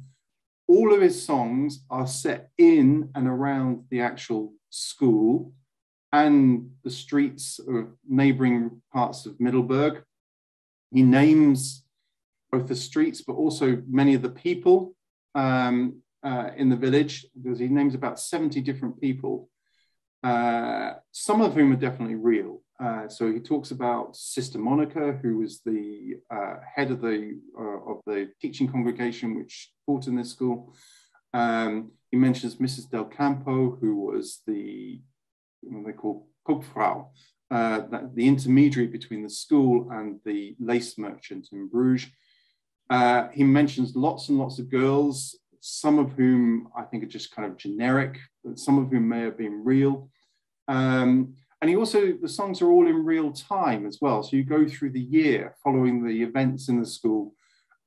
I: All of his songs are set in and around the actual school and the streets of neighboring parts of Middelburg. He names both the streets, but also many of the people in the village, because he names about 70 different people, some of whom are definitely real. So he talks about Sister Monica, who was the head of the teaching congregation which taught in this school. He mentions Mrs. Del Campo, who was what they call Koopvrouw, the intermediary between the school and the lace merchant in Bruges. He mentions lots and lots of girls, some of whom I think are just kind of generic, but some of whom may have been real. And he also, the songs are all in real time as well. So you go through the year following the events in the school,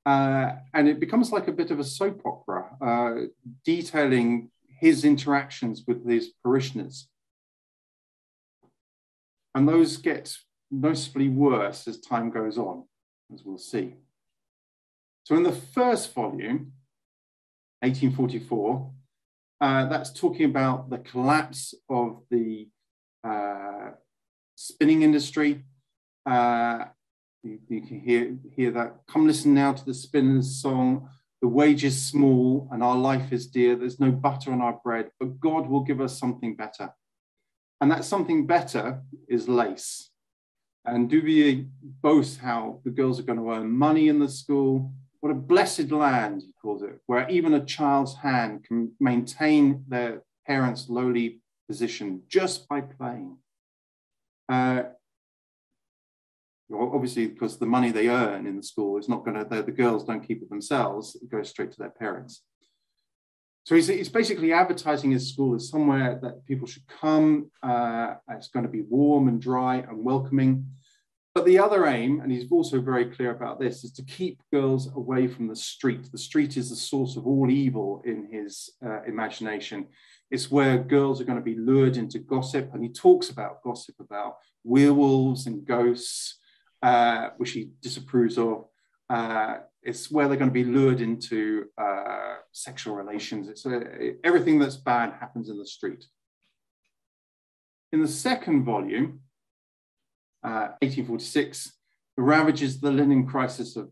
I: and it becomes like a bit of a soap opera, detailing his interactions with his parishioners. And those get noticeably worse as time goes on, as we'll see. So in the first volume, 1844, that's talking about the collapse of the spinning industry. You can hear that. Come listen now to the spinner's song. The wage is small and our life is dear. There's no butter on our bread, but God will give us something better. And that something better is lace. And Duvier boasts how the girls are going to earn money in the school. What a blessed land, he calls it, where even a child's hand can maintain their parents' lowly position just by playing. Well, obviously, because the money they earn in the school is not going to, the girls don't keep it themselves, it goes straight to their parents. So he's basically advertising his school as somewhere that people should come. It's going to be warm and dry and welcoming. But the other aim, and he's also very clear about this, is to keep girls away from the street. The street is the source of all evil in his imagination. It's where girls are going to be lured into gossip. And he talks about gossip, about werewolves and ghosts, which he disapproves of. It's where they're going to be lured into sexual relations. It's everything that's bad happens in the street. In the second volume, 1846, the ravages of the linen crisis have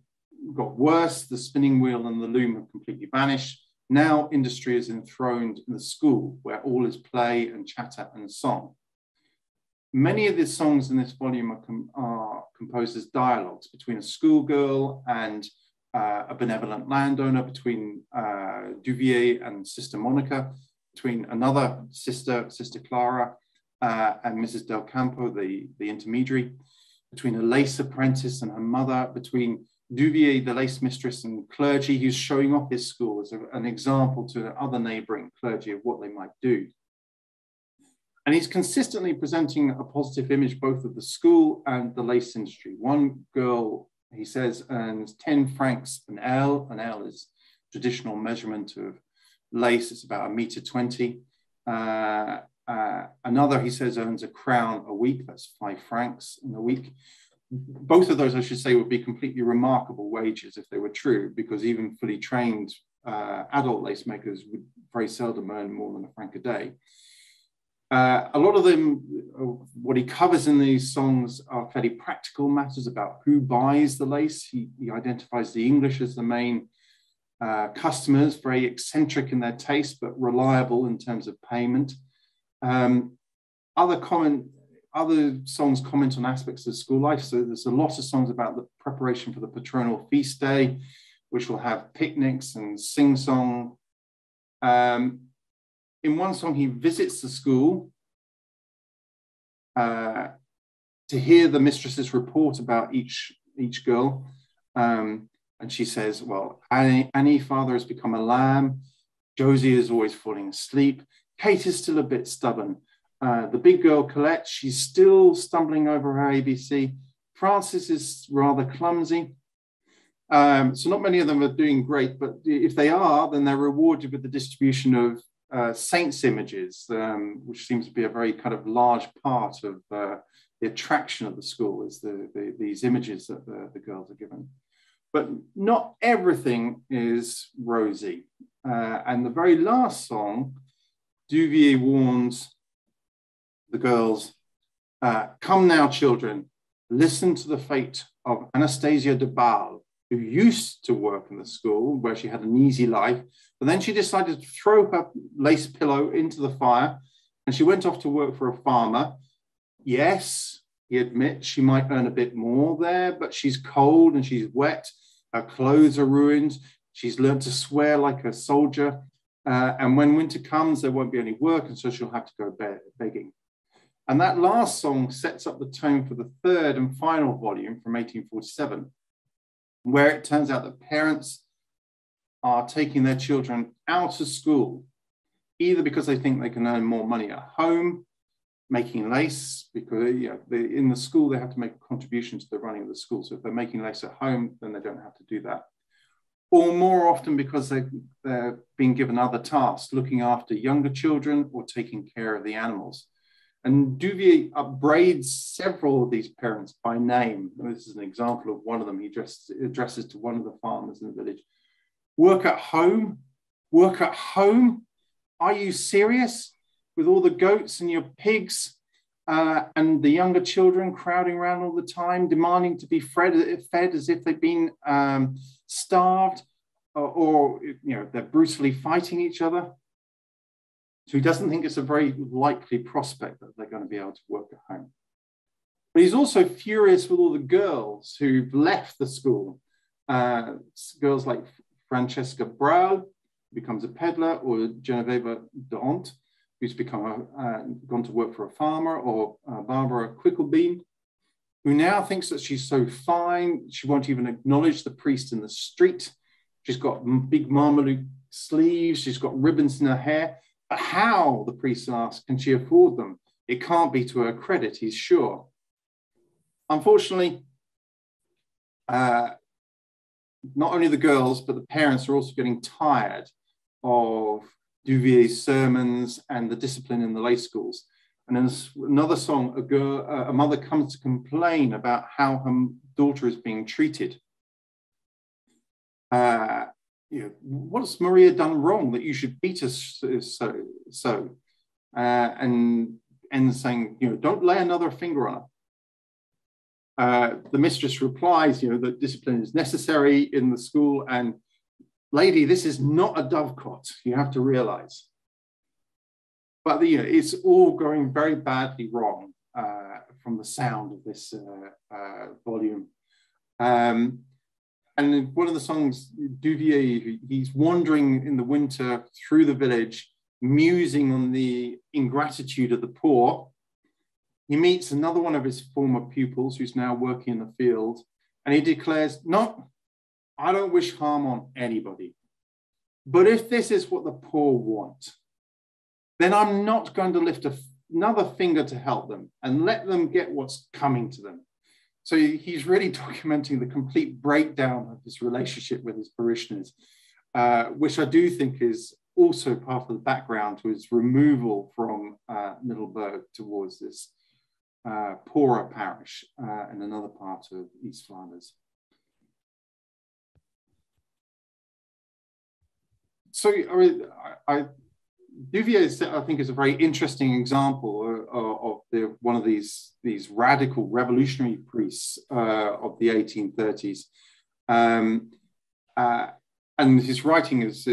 I: got worse. The spinning wheel and the loom have completely vanished. Now industry is enthroned in the school, where all is play and chatter and song. Many of the songs in this volume are composed as dialogues between a schoolgirl and a benevolent landowner, between Duvier and Sister Monica, between another sister, Sister Clara, and Mrs. Del Campo, the intermediary, between a lace apprentice and her mother, between Duvier, the lace mistress, and Clergy, who's showing off his school as an example to other neighboring clergy of what they might do. And he's consistently presenting a positive image both of the school and the lace industry. One girl, he says, earns 10 francs an ell. An ell is traditional measurement of lace. It's about 1.20 meters. Another, he says, earns a crown a week. That's 5 francs in a week. Both of those, I should say, would be completely remarkable wages if they were true, because even fully trained adult lace makers would very seldom earn more than 1 franc a day. A lot of them, what he covers in these songs are fairly practical matters about who buys the lace. He identifies the English as the main customers, very eccentric in their taste, but reliable in terms of payment. Other songs comment on aspects of school life. So there's a lot of songs about the preparation for the patronal feast day, which will have picnics and sing-song. In one song, he visits the school to hear the mistress's report about each girl. And she says, well, Annie, father has become a lamb. Josie is always falling asleep. Kate is still a bit stubborn. The big girl, Colette, she's still stumbling over her ABC. Francis is rather clumsy. So not many of them are doing great, but if they are, then they're rewarded with the distribution of saints' images, which seems to be a very kind of large part of the attraction of the school, is these images that the girls are given. But not everything is rosy. And the very last song, Duvier warns the girls, come now, children, listen to the fate of Anastasia Dybal, who used to work in the school where she had an easy life, but then she decided to throw her lace pillow into the fire and she went off to work for a farmer. Yes, he admits she might earn a bit more there, but she's cold and she's wet. Her clothes are ruined. She's learned to swear like a soldier. And when winter comes, there won't be any work, and so she'll have to go begging. And that last song sets up the tone for the third and final volume from 1847, where it turns out that parents are taking their children out of school, either because they think they can earn more money at home, making lace, because in the school they have to make a contribution to the running of the school. So if they're making lace at home, then they don't have to do that. Or more often because they're being given other tasks, looking after younger children or taking care of the animals. And Duvier upbraids several of these parents by name. This is an example of one of them. He addresses to one of the farmers in the village. Work at home? Work at home? Are you serious? With all the goats and your pigs and the younger children crowding around all the time, demanding to be fed as if they've been starved, or they're brutally fighting each other. So he doesn't think it's a very likely prospect that they're going to be able to work at home. But he's also furious with all the girls who've left the school. Girls like Francesca Braal, who becomes a peddler, or Genevieve d'Ont, who's gone to work for a farmer, or Barbara Quickleby, who now thinks that she's so fine, she won't even acknowledge the priest in the street. She's got big Marmaduke sleeves, she's got ribbons in her hair. But how, the priest asks, can she afford them? It can't be to her credit, he's sure. Unfortunately, not only the girls, but the parents are also getting tired of Duvier's sermons and the discipline in the lay schools. And in another song, a mother comes to complain about how her daughter is being treated. What has Maria done wrong that you should beat us so? And saying, don't lay another finger on her. The mistress replies, that discipline is necessary in the school, and lady, this is not a dovecot, you have to realize. But it's all going very badly wrong from the sound of this volume. And in one of the songs, Duvier, he's wandering in the winter through the village, musing on the ingratitude of the poor. He meets another one of his former pupils who's now working in the field, and he declares, no, I don't wish harm on anybody. But if this is what the poor want, then I'm not going to lift another finger to help them and let them get what's coming to them. So he's really documenting the complete breakdown of his relationship with his parishioners, which I do think is also part of the background to his removal from Middelburg towards this poorer parish in another part of East Flanders. So Duvier, I think, is a very interesting example of one of these radical revolutionary priests of the 1830s. And his writing is,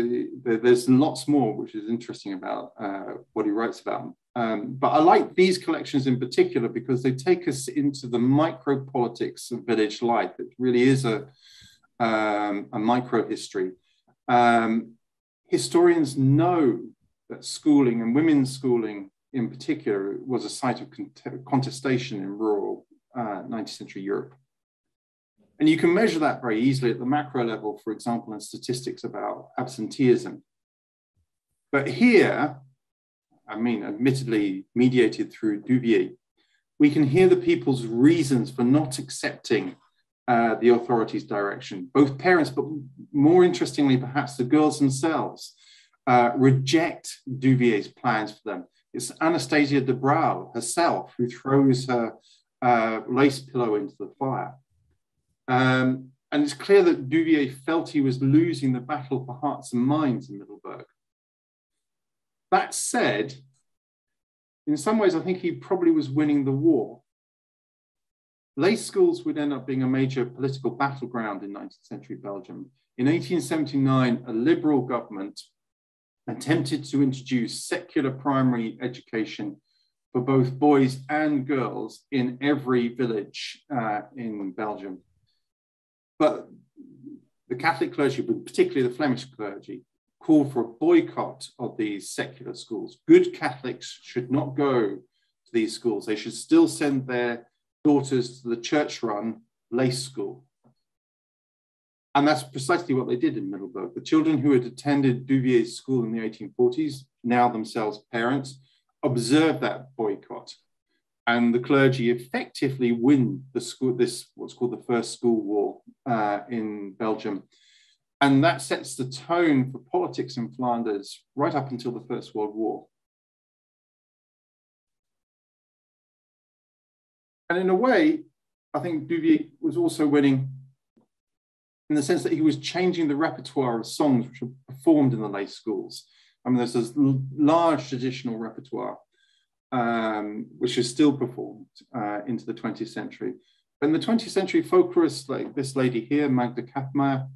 I: there's lots more, which is interesting about what he writes about. But I like these collections in particular because they take us into the micro-politics of village life. It really is a micro-history. Historians know that schooling, and women's schooling in particular, was a site of contestation in rural 19th century Europe. And you can measure that very easily at the macro level, for example, in statistics about absenteeism. But here, I mean, admittedly mediated through Duvier, we can hear the people's reasons for not accepting the authorities' direction. Both parents, but more interestingly, perhaps the girls themselves, reject Duvier's plans for them. It's Anastasia de Braal herself who throws her lace pillow into the fire. And it's clear that Duvier felt he was losing the battle for hearts and minds in Middelburg. That said, in some ways, I think he probably was winning the war. Lay schools would end up being a major political battleground in 19th century Belgium. In 1879, a liberal government attempted to introduce secular primary education for both boys and girls in every village in Belgium. But the Catholic clergy, but particularly the Flemish clergy, called for a boycott of these secular schools. Good Catholics should not go to these schools. They should still send their daughters to the church-run lay school. And that's precisely what they did in Middelburg. The children who had attended Duvier's school in the 1840s, now themselves parents, observed that boycott. And the clergy effectively win the school, what's called the First School War in Belgium. And that sets the tone for politics in Flanders right up until the First World War. And in a way, I think Duvier was also winning in the sense that he was changing the repertoire of songs which were performed in the lay schools. I mean, there's this large traditional repertoire, which is still performed into the 20th century. But in the 20th century, folklorists like this lady here, Magda Kathmeyer,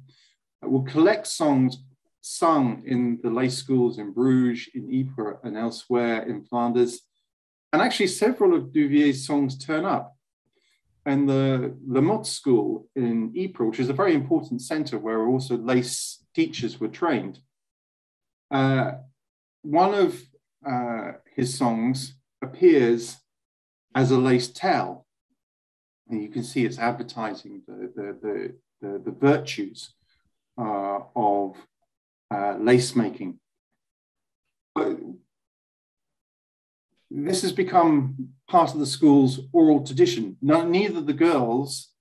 I: will collect songs sung in the lay schools in Bruges, in Ypres, and elsewhere in Flanders. And actually, several of Duvier's songs turn up. and the Lamott School in Ypres, which is a very important center where also lace teachers were trained. One of his songs appears as a lace tale, and you can see it's advertising the virtues of lace making. But this has become part of the school's oral tradition. Neither the girls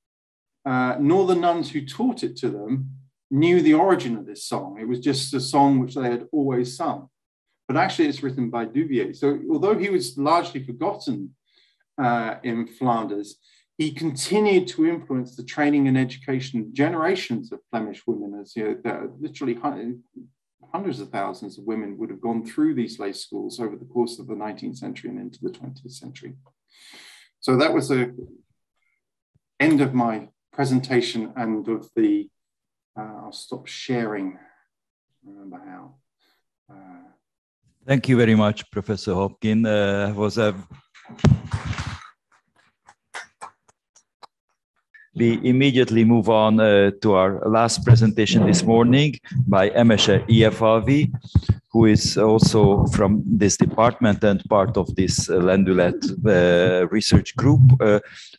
I: nor the nuns who taught it to them knew the origin of this song. It was just a song which they had always sung. But actually it's written by Duvier. So although he was largely forgotten in Flanders, he continued to influence the training and education of generations of Flemish women, as literally hundreds of thousands of women would have gone through these lace schools over the course of the 19th century and into the 20th century. So that was the end of my presentation and of the, I'll stop sharing, remember how.
D: Thank you very much, Professor Hopkin. We immediately move on to our last presentation this morning by MTA-ELTE, who is also from this department and part of this Lendület research group,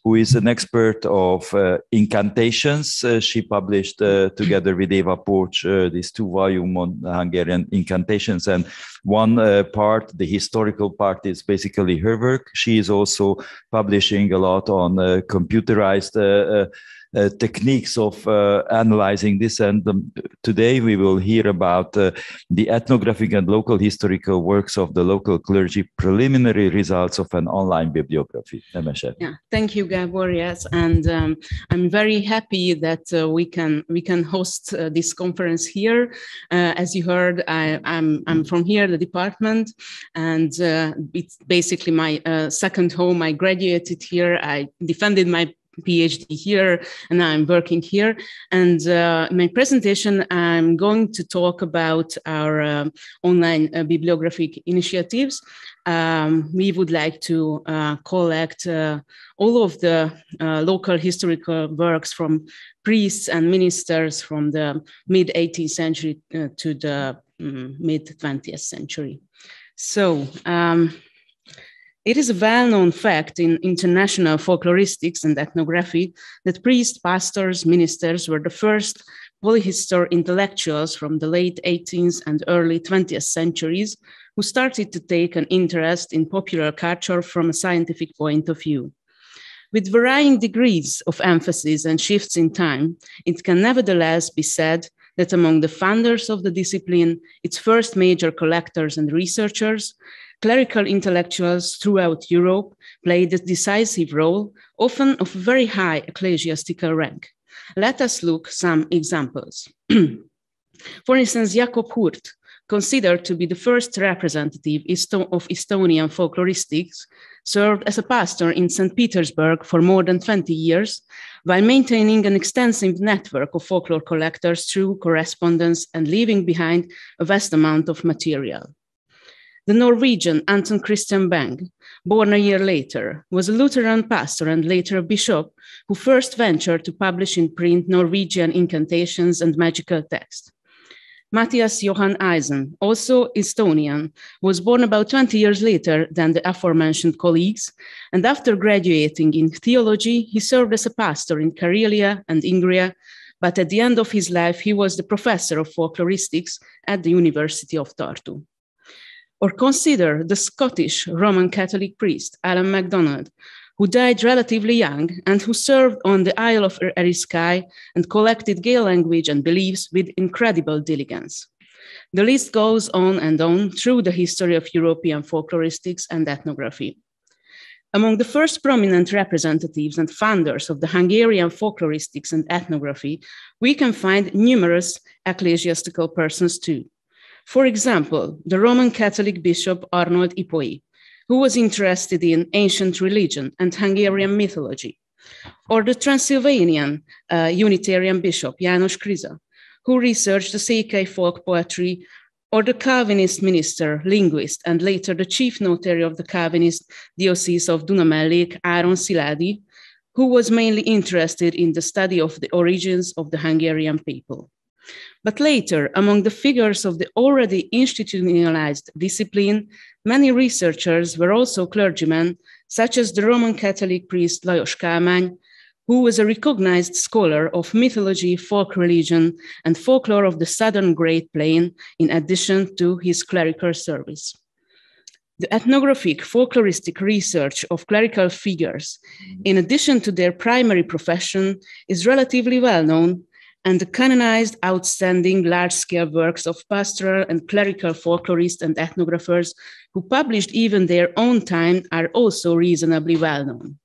D: who is an expert of incantations. She published together with Eva Poch this 2-volume on Hungarian incantations, and one part, the historical part, is basically her work. She is also publishing a lot on computerized techniques of analyzing this, and today we will hear about the ethnographic and local historical works of the local clergy, preliminary results of an online bibliography.
J: Yeah, thank you, Gabor. Yes, and I'm very happy that we can host this conference here. As you heard, I'm from here, the department, and it's basically my second home. I graduated here. I defended my PhD here, and I'm working here. And in my presentation, I'm going to talk about our online bibliographic initiatives. We would like to collect all of the local historical works from priests and ministers from the mid-18th century to the mid-20th century. So, it is a well-known fact in international folkloristics and ethnography that priests, pastors, ministers were the first polyhistor intellectuals from the late 18th and early 20th centuries who started to take an interest in popular culture from a scientific point of view. With varying degrees of emphasis and shifts in time, it can nevertheless be said that among the founders of the discipline, its first major collectors and researchers, clerical intellectuals throughout Europe played a decisive role, often of very high ecclesiastical rank. Let us look some examples. For instance, Jakob Hurt, considered to be the first representative of Estonian folkloristics, served as a pastor in St. Petersburg for more than 20 years, while maintaining an extensive network of folklore collectors through correspondence and leaving behind a vast amount of material. The Norwegian Anton Christian Bang, born a year later, was a Lutheran pastor and later a bishop who first ventured to publish in print Norwegian incantations and magical texts. Matthias Johann Eisen, also Estonian, was born about 20 years later than the aforementioned colleagues, and after graduating in theology, he served as a pastor in Karelia and Ingria, but at the end of his life, he was the professor of folkloristics at the University of Tartu. Or consider the Scottish Roman Catholic priest, Alan MacDonald, who died relatively young and who served on the Isle of Eriskay and collected Gael language and beliefs with incredible diligence. The list goes on and on through the history of European folkloristics and ethnography. Among the first prominent representatives and founders of the Hungarian folkloristics and ethnography, we can find numerous ecclesiastical persons too. For example, the Roman Catholic Bishop Arnold Ipoi, who was interested in ancient religion and Hungarian mythology, or the Transylvanian Unitarian Bishop János Kriza, who researched the Székely folk poetry, or the Calvinist minister, linguist, and later the chief notary of the Calvinist Diocese of Dunamellék, Áron Sziládi, who was mainly interested in the study of the origins of the Hungarian people. But later, among the figures of the already institutionalized discipline, many researchers were also clergymen, such as the Roman Catholic priest Lajos Kálmány, who was a recognized scholar of mythology, folk religion, and folklore of the Southern Great Plain, in addition to his clerical service. The ethnographic folkloristic research of clerical figures, in addition to their primary profession, is relatively well known, and the canonized outstanding large-scale works of pastoral and clerical folklorists and ethnographers who published even their own time are also reasonably well known.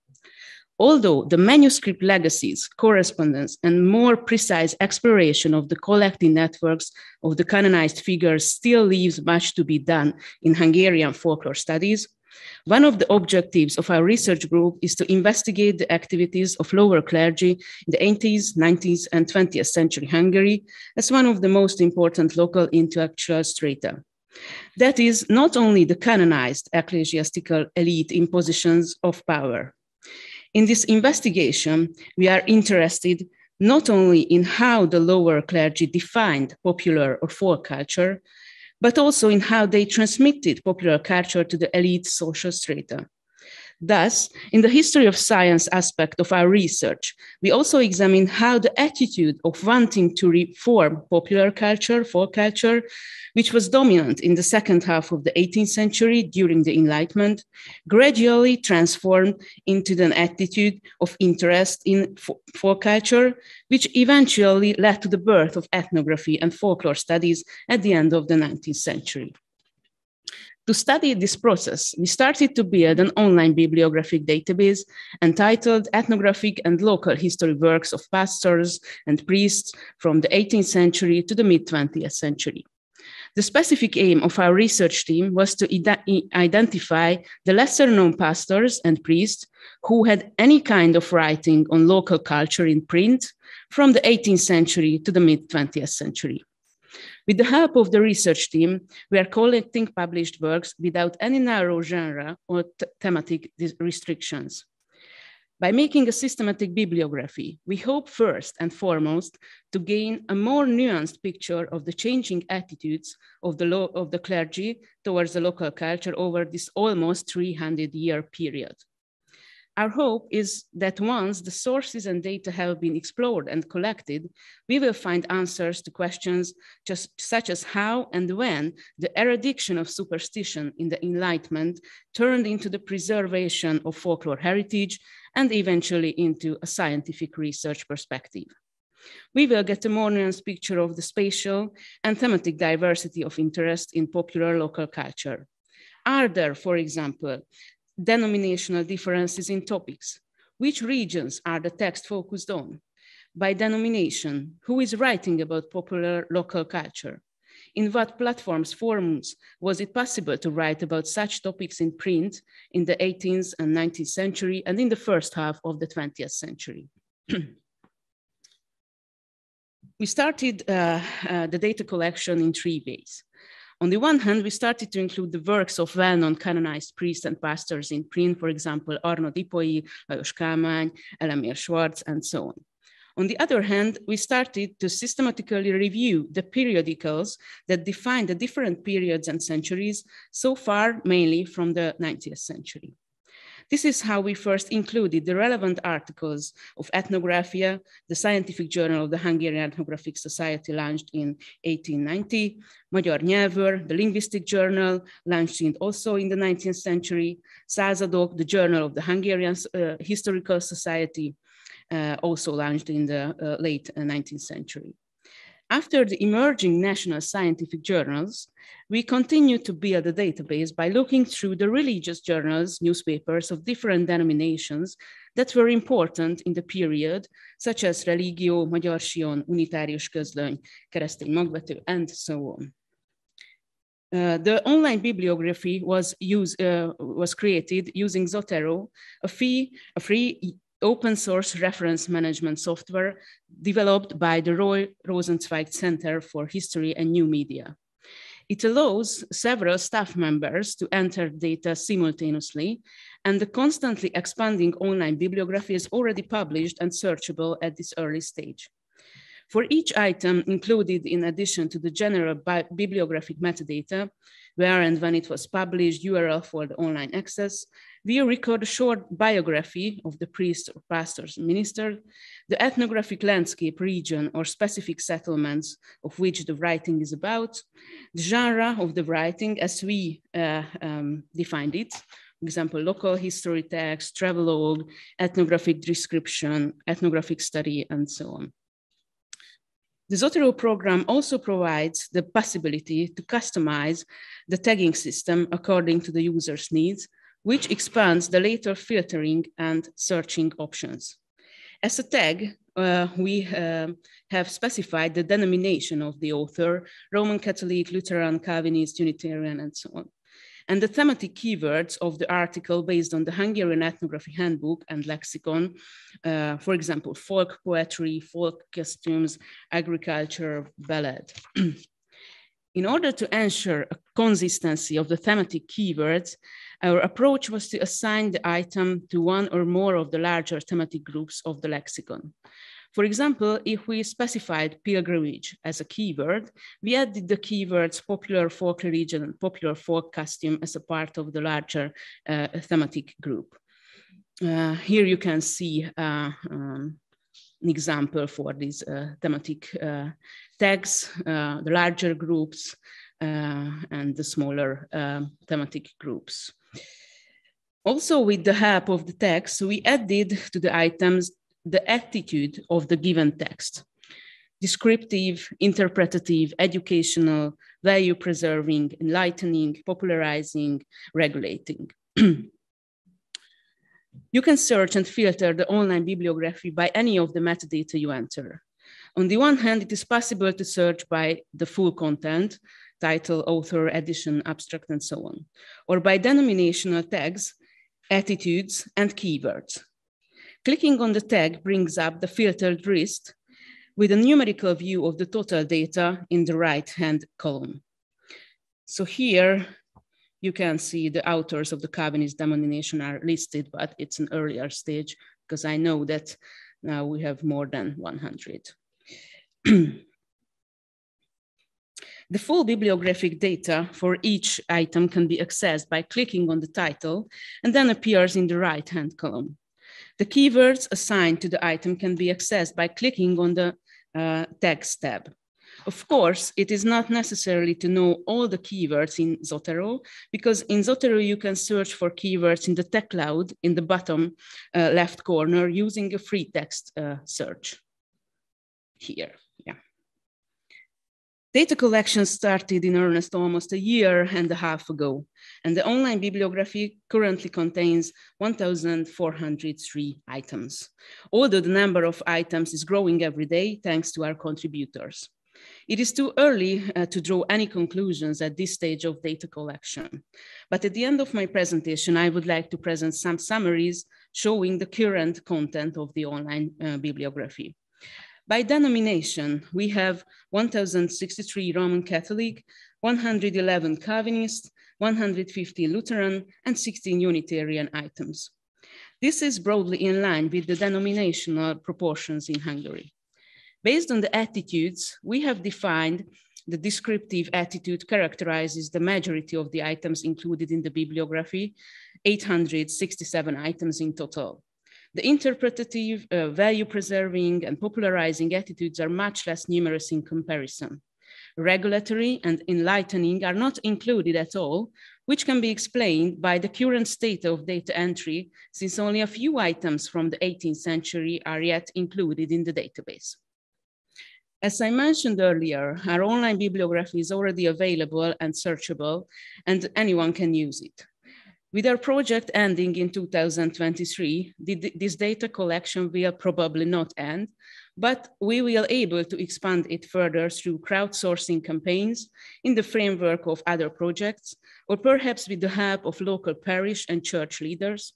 J: Although the manuscript legacies, correspondence, and more precise exploration of the collecting networks of the canonized figures still leaves much to be done in Hungarian folklore studies, one of the objectives of our research group is to investigate the activities of lower clergy in the 80s, 90s, and 20th century Hungary as one of the most important local intellectual strata. That is, not only the canonized ecclesiastical elite in positions of power. In this investigation, we are interested not only in how the lower clergy defined popular or folk culture, but also in how they transmitted popular culture to the elite social strata. Thus, in the history of science aspect of our research, we also examine how the attitude of wanting to reform popular culture, folk culture, which was dominant in the second half of the 18th century during the Enlightenment, gradually transformed into an attitude of interest in folk culture, which eventually led to the birth of ethnography and folklore studies at the end of the 19th century. To study this process, we started to build an online bibliographic database entitled Ethnographic and Local History Works of Pastors and Priests from the 18th century to the mid-20th century. The specific aim of our research team was to identify the lesser-known pastors and priests who had any kind of writing on local culture in print from the 18th century to the mid-20th century. With the help of the research team, we are collecting published works without any narrow genre or thematic restrictions. By making a systematic bibliography, we hope first and foremost to gain a more nuanced picture of the changing attitudes of the clergy towards the local culture over this almost 300-year period. Our hope is that once the sources and data have been explored and collected, we will find answers to questions such as how and when the eradication of superstition in the Enlightenment turned into the preservation of folklore heritage and eventually into a scientific research perspective. We will get a more nuanced picture of the spatial and thematic diversity of interest in popular local culture. Are there, for example, denominational differences in topics? Which regions are the text focused on? By denomination, who is writing about popular local culture? In what platforms, forums was it possible to write about such topics in print in the 18th and 19th century and in the first half of the 20th century? We started the data collection in 3 ways. On the one hand, we started to include the works of well-known canonized priests and pastors in print, for example, Arno Dipoi, Lajos Kálmány, Elemér Schwarz, and so on. On the other hand, we started to systematically review the periodicals that define the different periods and centuries, so far mainly from the 19th century. This is how we first included the relevant articles of Ethnographia, the scientific journal of the Hungarian Ethnographic Society launched in 1890, Magyar Nyelvőr, the linguistic journal launched also in the 19th century, Századok, the journal of the Hungarian Historical Society, also launched in the late 19th century. After the emerging national scientific journals, we continued to build a database by looking through the religious journals, newspapers of different denominations that were important in the period, such as Religio, Magyar Sion, Unitárius Közlöny, Keresztény Magvető, and so on. The online bibliography was created using Zotero, a free open source reference management software developed by the Roy Rosenzweig Center for History and New Media. It allows several staff members to enter data simultaneously, and the constantly expanding online bibliography is already published and searchable at this early stage. For each item included, in addition to the general bibliographic metadata, where and when it was published, URL for the online access, we record a short biography of the priest or pastors and minister, the ethnographic landscape, region, or specific settlements of which the writing is about, the genre of the writing as we defined it, for example, local history text, travelogue, ethnographic description, ethnographic study, and so on. The Zotero program also provides the possibility to customize the tagging system according to the user's needs, which expands the later filtering and searching options. As a tag, we have specified the denomination of the author, Roman Catholic, Lutheran, Calvinist, Unitarian, and so on, and the thematic keywords of the article based on the Hungarian Ethnography Handbook and Lexicon, for example, folk poetry, folk costumes, agriculture, ballad. In order to ensure a consistency of the thematic keywords, our approach was to assign the item to one or more of the larger thematic groups of the lexicon. For example, if we specified pilgrimage as a keyword, we added the keywords popular folk religion and popular folk costume as a part of the larger thematic group. Here you can see an example for these thematic tags, the larger groups and the smaller thematic groups. Also, with the help of the text, we added to the items the attitude of the given text: descriptive, interpretative, educational, value-preserving, enlightening, popularizing, regulating. You can search and filter the online bibliography by any of the metadata you enter. On the one hand, it is possible to search by the full content, title, author, edition, abstract, and so on, or by denominational tags, attitudes, and keywords. Clicking on the tag brings up the filtered list with a numerical view of the total data in the right-hand column. So here you can see the authors of the Calvinist denomination are listed, but it's an earlier stage because I know that now we have more than 100. The full bibliographic data for each item can be accessed by clicking on the title and then appears in the right-hand column. The keywords assigned to the item can be accessed by clicking on the Tags tab. Of course, it is not necessary to know all the keywords in Zotero, because in Zotero you can search for keywords in the tag cloud in the bottom left corner using a free text search here. Yeah. Data collection started in earnest almost a year and a half ago, and the online bibliography currently contains 1,403 items, although the number of items is growing every day thanks to our contributors. It is too early to draw any conclusions at this stage of data collection, but at the end of my presentation, I would like to present some summaries showing the current content of the online bibliography. By denomination, we have 1,063 Roman Catholic, 111 Calvinist, 150 Lutheran, and 16 Unitarian items. This is broadly in line with the denominational proportions in Hungary. Based on the attitudes, we have defined the descriptive attitude characterizes the majority of the items included in the bibliography, 867 items in total. The interpretative, value-preserving, and popularizing attitudes are much less numerous in comparison. Regulatory and enlightening are not included at all, which can be explained by the current state of data entry, since only a few items from the 18th century are yet included in the database. As I mentioned earlier, our online bibliography is already available and searchable, and anyone can use it. With our project ending in 2023, this data collection will probably not end, but we will be able to expand it further through crowdsourcing campaigns in the framework of other projects, or perhaps with the help of local parish and church leaders,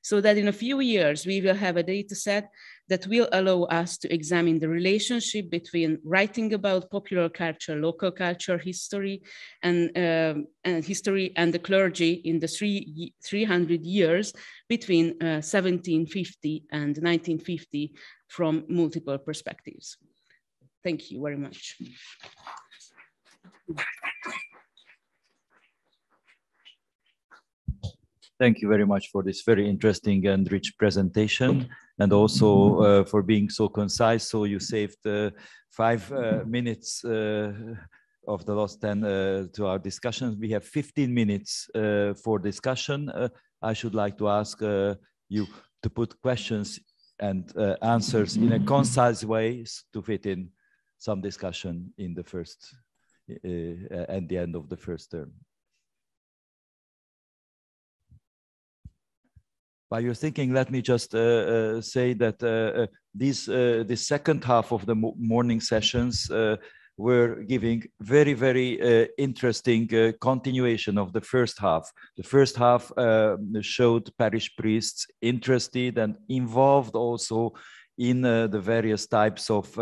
J: so that in a few years we will have a data set that will allow us to examine the relationship between writing about popular culture, local culture, history, and the clergy in the 300 years between 1750 and 1950 from multiple perspectives. Thank you very much.
D: Thank you very much for this very interesting and rich presentation, and also for being so concise. So you saved 5 minutes of the last 10 to our discussion. We have 15 minutes for discussion. I should like to ask you to put questions and answers in a concise way to fit in some discussion in the first, at the end of the first term. While you're thinking, let me just say that the second half of the morning sessions were giving very, very interesting continuation of the first half. The first half showed parish priests interested and involved also in the various types of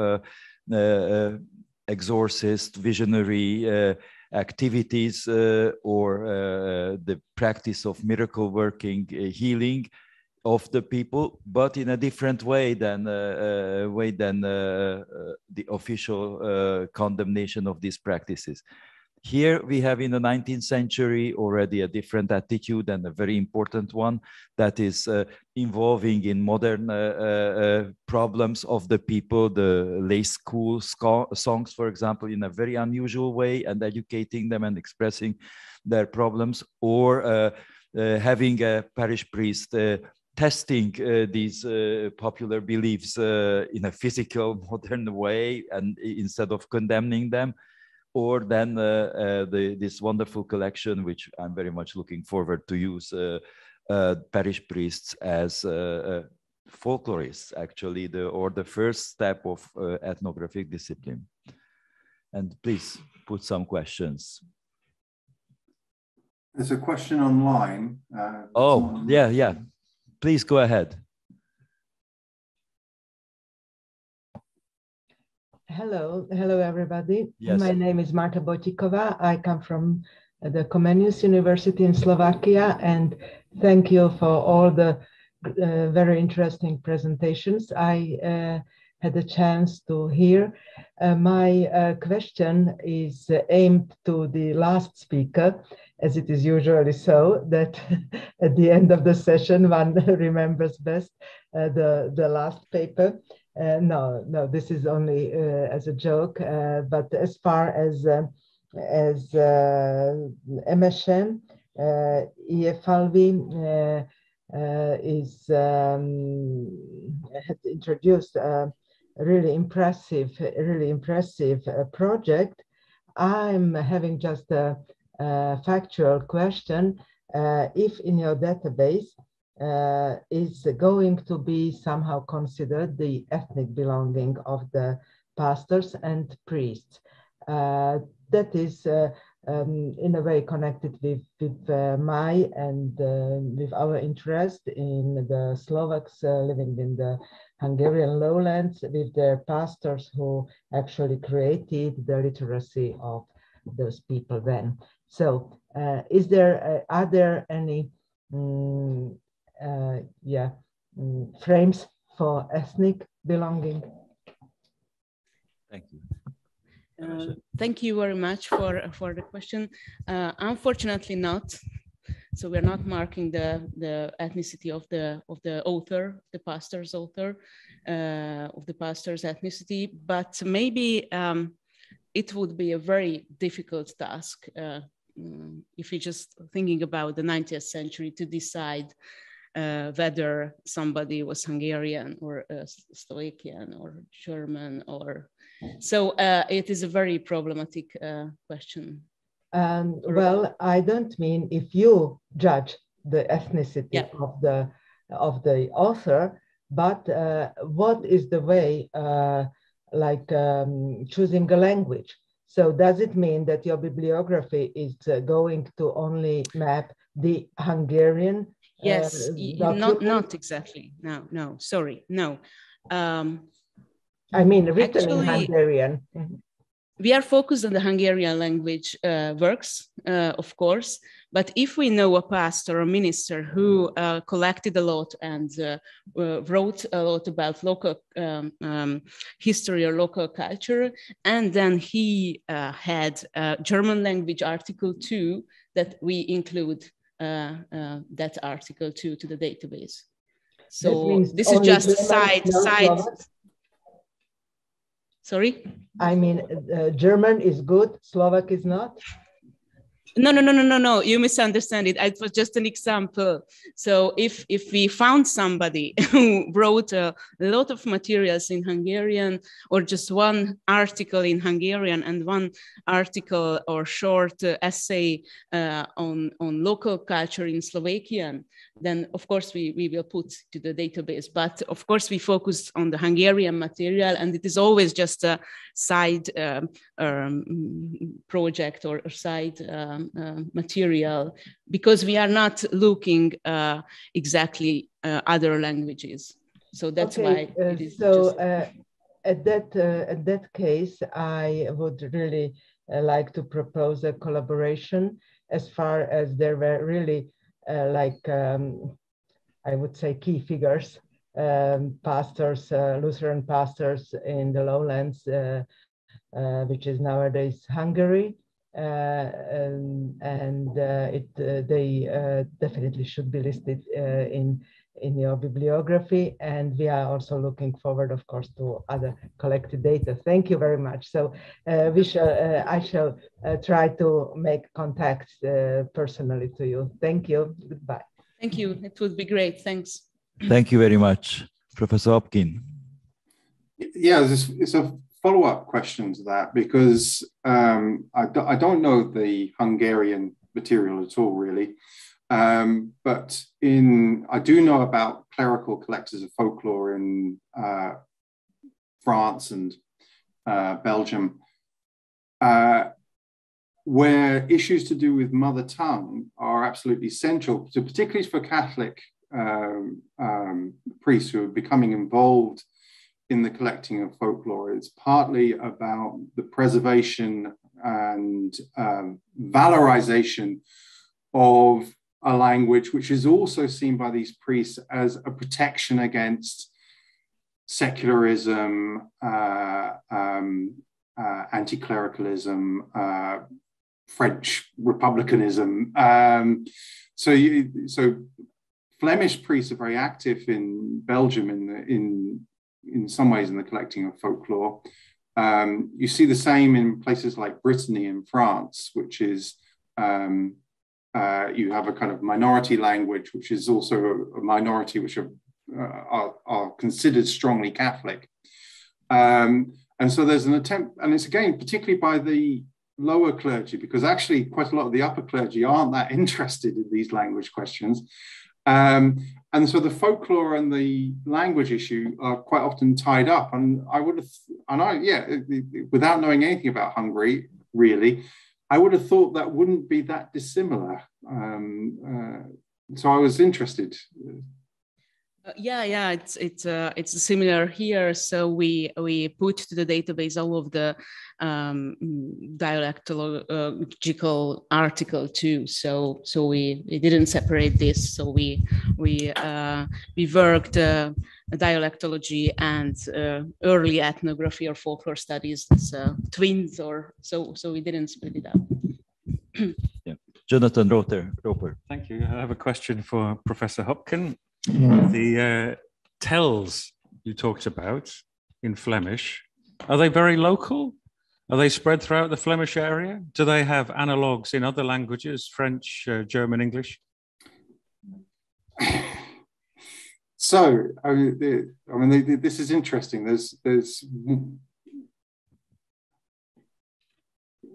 D: exorcist, visionary activities or the practice of miracle working, healing of the people, but in a different way than the official condemnation of these practices. Here we have in the 19th century already a different attitude, and a very important one that is involving in modern problems of the people, the lay school songs, for example, in a very unusual way, and educating them and expressing their problems, or having a parish priest testing these popular beliefs in a physical, modern way, and instead of condemning them. Or then this wonderful collection, which I'm very much looking forward to use, parish priests as folklorists, actually, or the first step of ethnographic discipline. And please put some questions.
I: There's a question online.
D: Yeah. Please go ahead.
K: Hello everybody.
D: Yes.
K: My name is Marta Bojtikova. I come from the Comenius University in Slovakia, and thank you for all the very interesting presentations I had a chance to hear. My question is aimed to the last speaker, as it is usually so that at the end of the session one remembers best the last paper. No, this is only as a joke, but as far as MSN, EFLV had introduced a really impressive project. I'm having just a factual question. If in your database is going to be somehow considered the ethnic belonging of the pastors and priests. That is in a way connected with my and with our interest in the Slovaks living in the Hungarian lowlands, with their pastors who actually created the literacy of those people then. So are there any frames for ethnic belonging?
D: Thank you.
J: Thank you very much for the question. Unfortunately not. So we're not marking the ethnicity of the author, the pastor's author, of the pastor's ethnicity, but maybe it would be a very difficult task if you're just thinking about the 20th century to decide whether somebody was Hungarian or Slovakian or German, or so it is a very problematic question.
K: Well, I don't mean if you judge the ethnicity of the author, but what is the way, choosing a language? So does it mean that your bibliography is going to only map the Hungarian.
J: Yes, not exactly. No, sorry, no.
K: I mean, written
J: actually,
K: in Hungarian.
J: We are focused on the Hungarian language works, of course, but if we know a pastor or minister who collected a lot and wrote a lot about local history or local culture, and then he had a German language article too, that we include that article too to the database. So this is just a side. Sorry?
K: I mean, German is good, Slovak is not?
J: No, you misunderstand it. It was just an example. So if we found somebody who wrote a lot of materials in Hungarian, or just one article in Hungarian and one article or short essay on local culture in Slovakian, then of course we will put to the database. But of course we focus on the Hungarian material, and it is always just a side project or side material, because we are not looking exactly other languages. So that's why it is
K: at that case, I would really like to propose a collaboration, as far as there were really I would say key figures, pastors, Lutheran pastors in the lowlands, which is nowadays Hungary. They definitely should be listed in your bibliography, and we are also looking forward, of course, to other collected data. Thank you very much. So I shall try to make contact personally to you. Thank you. Goodbye.
J: Thank you. It would be great. Thanks.
D: Thank you very much, Professor Hopkin.
I: Yeah, it's a follow-up question to that, because I don't know the Hungarian material at all, really. But I do know about clerical collectors of folklore in France and Belgium, where issues to do with mother tongue are absolutely central, particularly for Catholic priests who are becoming involved in the collecting of folklore. It's partly about the preservation and valorization of a language, which is also seen by these priests as a protection against secularism, anti-clericalism, French republicanism. So Flemish priests are very active in Belgium in some ways in the collecting of folklore. You see the same in places like Brittany in France, which is you have a kind of minority language, which is also a minority which are considered strongly Catholic. And so there's an attempt, and it's again, particularly by the lower clergy, because actually quite a lot of the upper clergy aren't that interested in these language questions. And so the folklore and the language issue are quite often tied up. And without knowing anything about Hungary, really, I would have thought that wouldn't be that dissimilar. So I was interested.
J: It's similar here. So we put to the database all of the dialectological article too. So we didn't separate this. So we worked dialectology and early ethnography or folklore studies as twins, or so we didn't split it up.
D: Yeah. Jonathan Roper.
L: Thank you. I have a question for Professor Hopkin. The tells you talked about in Flemish, are they very local? Are they spread throughout the Flemish area? Do they have analogues in other languages, French, German, English?
I: So, this is interesting.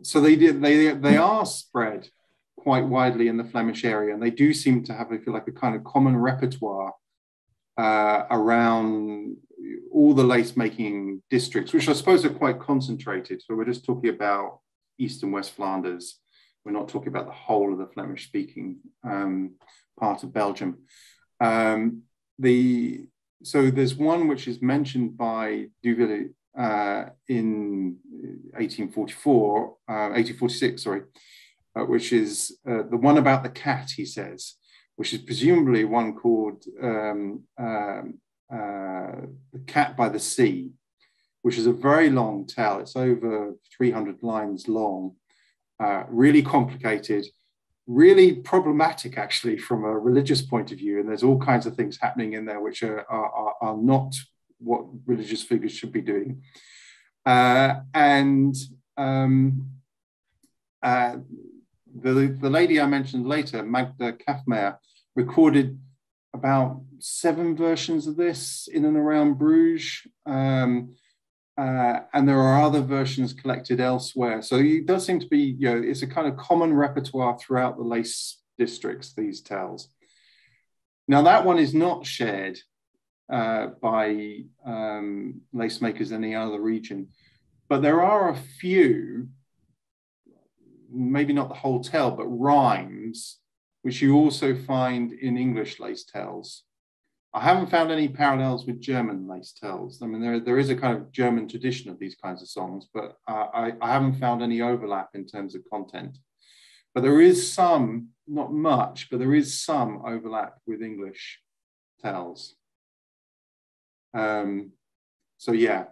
I: So they are spread quite widely in the Flemish area, and they do seem to have, if you like, a kind of common repertoire around all the lace-making districts, which I suppose are quite concentrated. So we're just talking about East and West Flanders, We're not talking about the whole of the Flemish-speaking part of Belgium. So there's one which is mentioned by Dybal in 1846, sorry, which is the one about the cat, he says, which is presumably one called The Cat by the Sea, which is a very long tale. It's over 300 lines long, really complicated, really problematic actually from a religious point of view. And there's all kinds of things happening in there which are not what religious figures should be doing. The lady I mentioned later, Magda Kafmeijer, recorded about 7 versions of this in and around Bruges. And there are other versions collected elsewhere. So it does seem to be, you know, it's a kind of common repertoire throughout the lace districts, these tales. Now that one is not shared by lace makers in any other region, but there are a few, maybe not the whole tale, but rhymes, which you also find in English lace tales. I haven't found any parallels with German lace tales. I mean, there is a kind of German tradition of these kinds of songs, but I haven't found any overlap in terms of content. But there is some, not much, but there is some overlap with English tales. So yeah,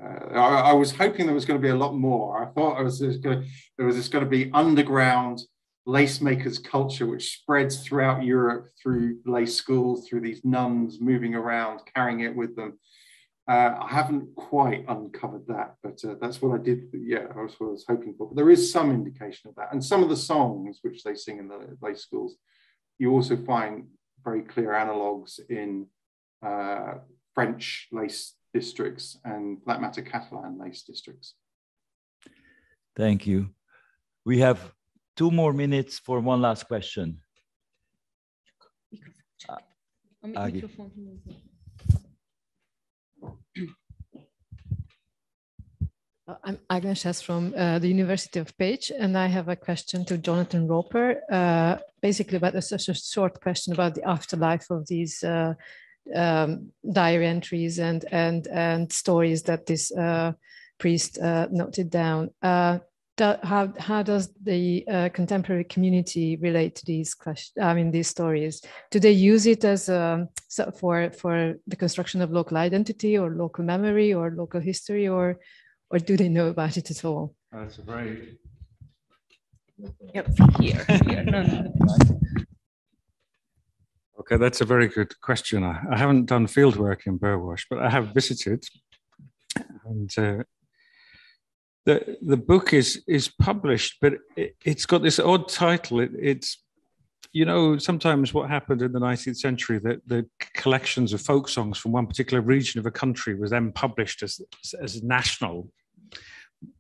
I: I was hoping there was going to be a lot more. I thought there was going to be underground lace makers culture which spreads throughout Europe through lace schools, through these nuns moving around, carrying it with them. I haven't quite uncovered that, but that's what I did. Yeah, that's what I was hoping for. But there is some indication of that. And some of the songs which they sing in the lace schools, you also find very clear analogues in French lace districts and flat matter Catalan lace districts.
D: Thank you. We have 2 more minutes for one last question.
M: I'm Agnes Hess from the University of Page, and I have a question to Jonathan Roper, basically about a short question about the afterlife of these diary entries and stories that this priest noted down. How does the contemporary community relate to these questions? I mean, these stories. Do they use it as for the construction of local identity or local memory or local history, or do they know about it at all?
L: That's a very...
J: Yep, here. No.
L: Okay, that's a very good question. I haven't done field work in Burwash, but I have visited. And the book is published, but it's got this odd title. It's, you know, sometimes what happened in the 19th century, that the collections of folk songs from one particular region of a country was then published as national.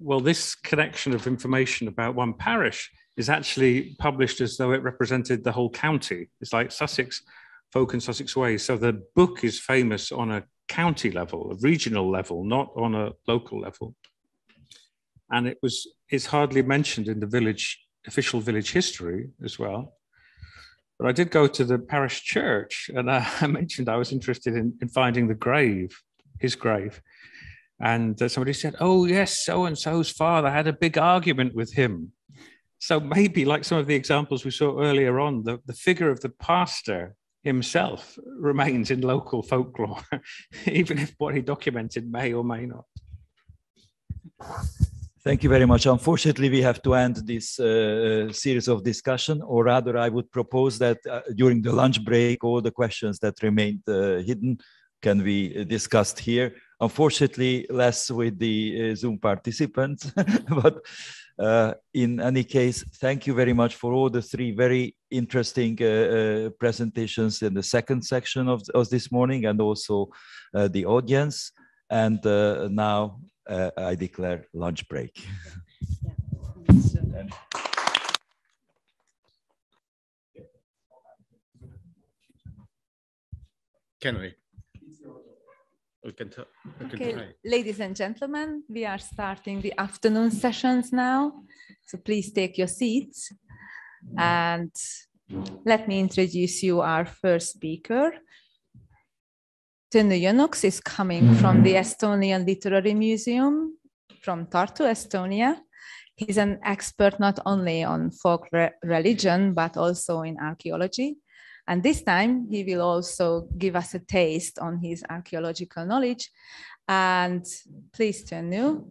L: Well, this collection of information about one parish is actually published as though it represented the whole county. It's like Sussex Folk and Sussex Ways. So the book is famous on a county level, a regional level, not on a local level. And it's hardly mentioned in the official village history as well. But I did go to the parish church, and I mentioned I was interested in finding the grave, his grave. And somebody said, oh yes, so-and-so's father had a big argument with him. So maybe, like some of the examples we saw earlier on, the figure of the pastor himself remains in local folklore, even if what he documented may or may not.
D: Thank you very much. Unfortunately, we have to end this series of discussion, or rather I would propose that during the lunch break, all the questions that remained hidden can be discussed here. Unfortunately, less with the Zoom participants, but in any case, thank you very much for all the 3 very interesting presentations in the second section of this morning, and also the audience. And now I declare lunch break.
L: Can we? we can
G: Okay,
L: try.
G: ladies and gentlemen, we are starting the afternoon sessions now. So please take your seats. And let me introduce you our first speaker. Tõnu Jönuks is coming from the Estonian Literary Museum from Tartu, Estonia. He's an expert not only on folk religion, but also in archaeology. And this time he will also give us a taste on his archaeological knowledge. And please, Tõnu,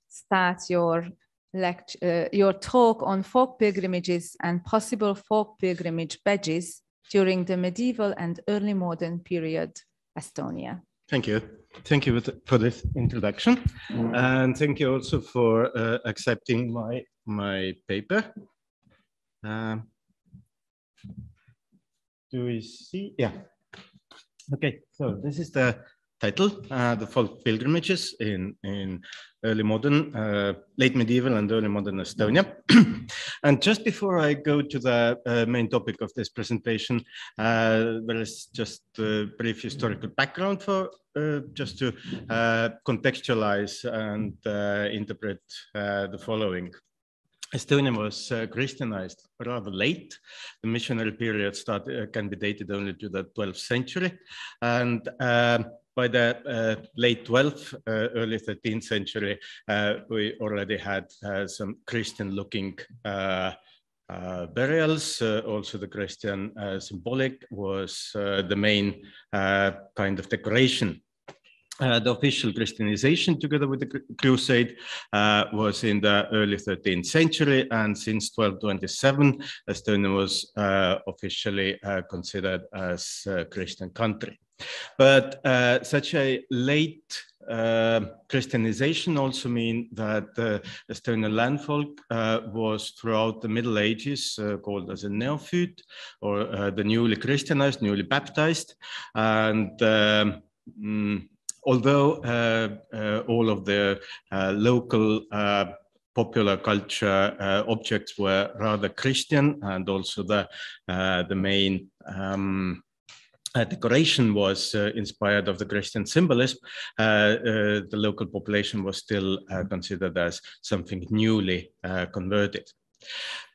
G: start your talk on folk pilgrimages and possible folk pilgrimage badges during the medieval and early modern period Estonia.
L: Thank you. Thank you for this introduction. And thank you also for accepting my paper. Do we see? Yeah. Okay, so this is the title, the folk pilgrimages in early modern, late medieval and early modern Estonia. And just before I go to the main topic of this presentation, there is just a brief historical background for just to contextualize and interpret the following. Estonia was Christianized rather late. The missionary period can be dated only to the 12th century. And by the late 12th, early 13th century, we already had some Christian-looking burials. Also, the Christian symbolic was the main kind of decoration. The official Christianization, together with the Crusade, was in the early 13th century, and since 1227, Estonia was officially considered as a Christian country. But such a late Christianization also means that Estonian landfolk was throughout the Middle Ages called as a neophyte, or the newly Christianized, newly baptized, and although all of the local popular culture objects were rather Christian, and also the main decoration was inspired of the Christian symbolism, the local population was still considered as something newly converted.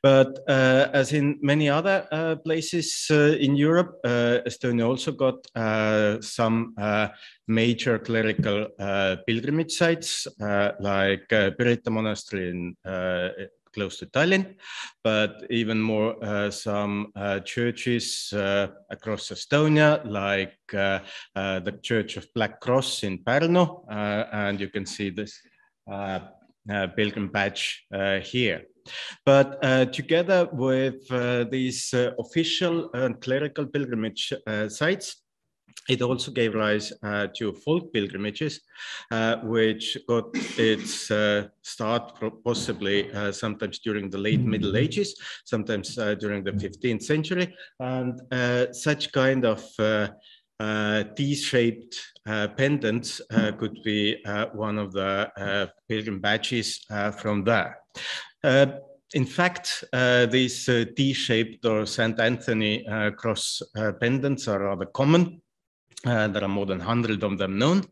L: But as in many other places in Europe, Estonia also got some major clerical pilgrimage sites, like Pirita Monastery in close to Tallinn, but even more some churches across Estonia, like the Church of Black Cross in Pärnu, and you can see this pilgrim badge here. But together with these official and clerical pilgrimage sites, it also gave rise to folk pilgrimages, which got its start possibly sometimes during the late Middle Ages, sometimes during the 15th century. And such kind of T-shaped pendants could be one of the pilgrim badges from there. In fact, these T-shaped or St. Anthony cross pendants are rather common. There are more than 100 of them known.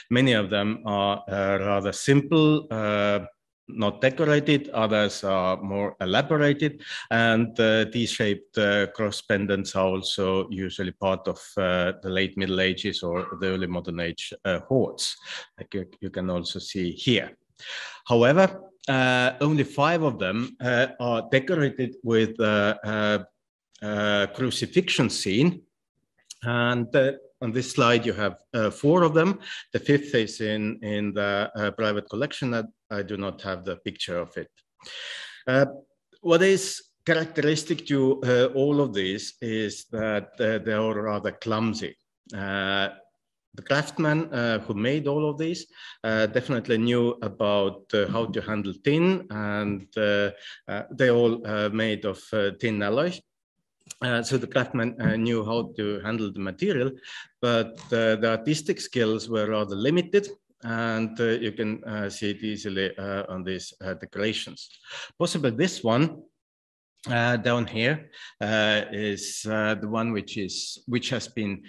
L: Many of them are rather simple, not decorated. Others are more elaborated. And T-shaped cross pendants are also usually part of the late Middle Ages or the early modern age hoards, like you can also see here. However, only 5 of them are decorated with a crucifixion scene. And on this slide, you have 4 of them. The 5th is in the private collection. I do not have the picture of it. What is characteristic to all of these is that they are rather clumsy. The craftsman who made all of these definitely knew about how to handle tin, and they all made of tin alloy. So the craftsman knew how to handle the material, but the artistic skills were rather limited, and you can see it easily on these decorations. Possibly this one
N: down here is the one which has been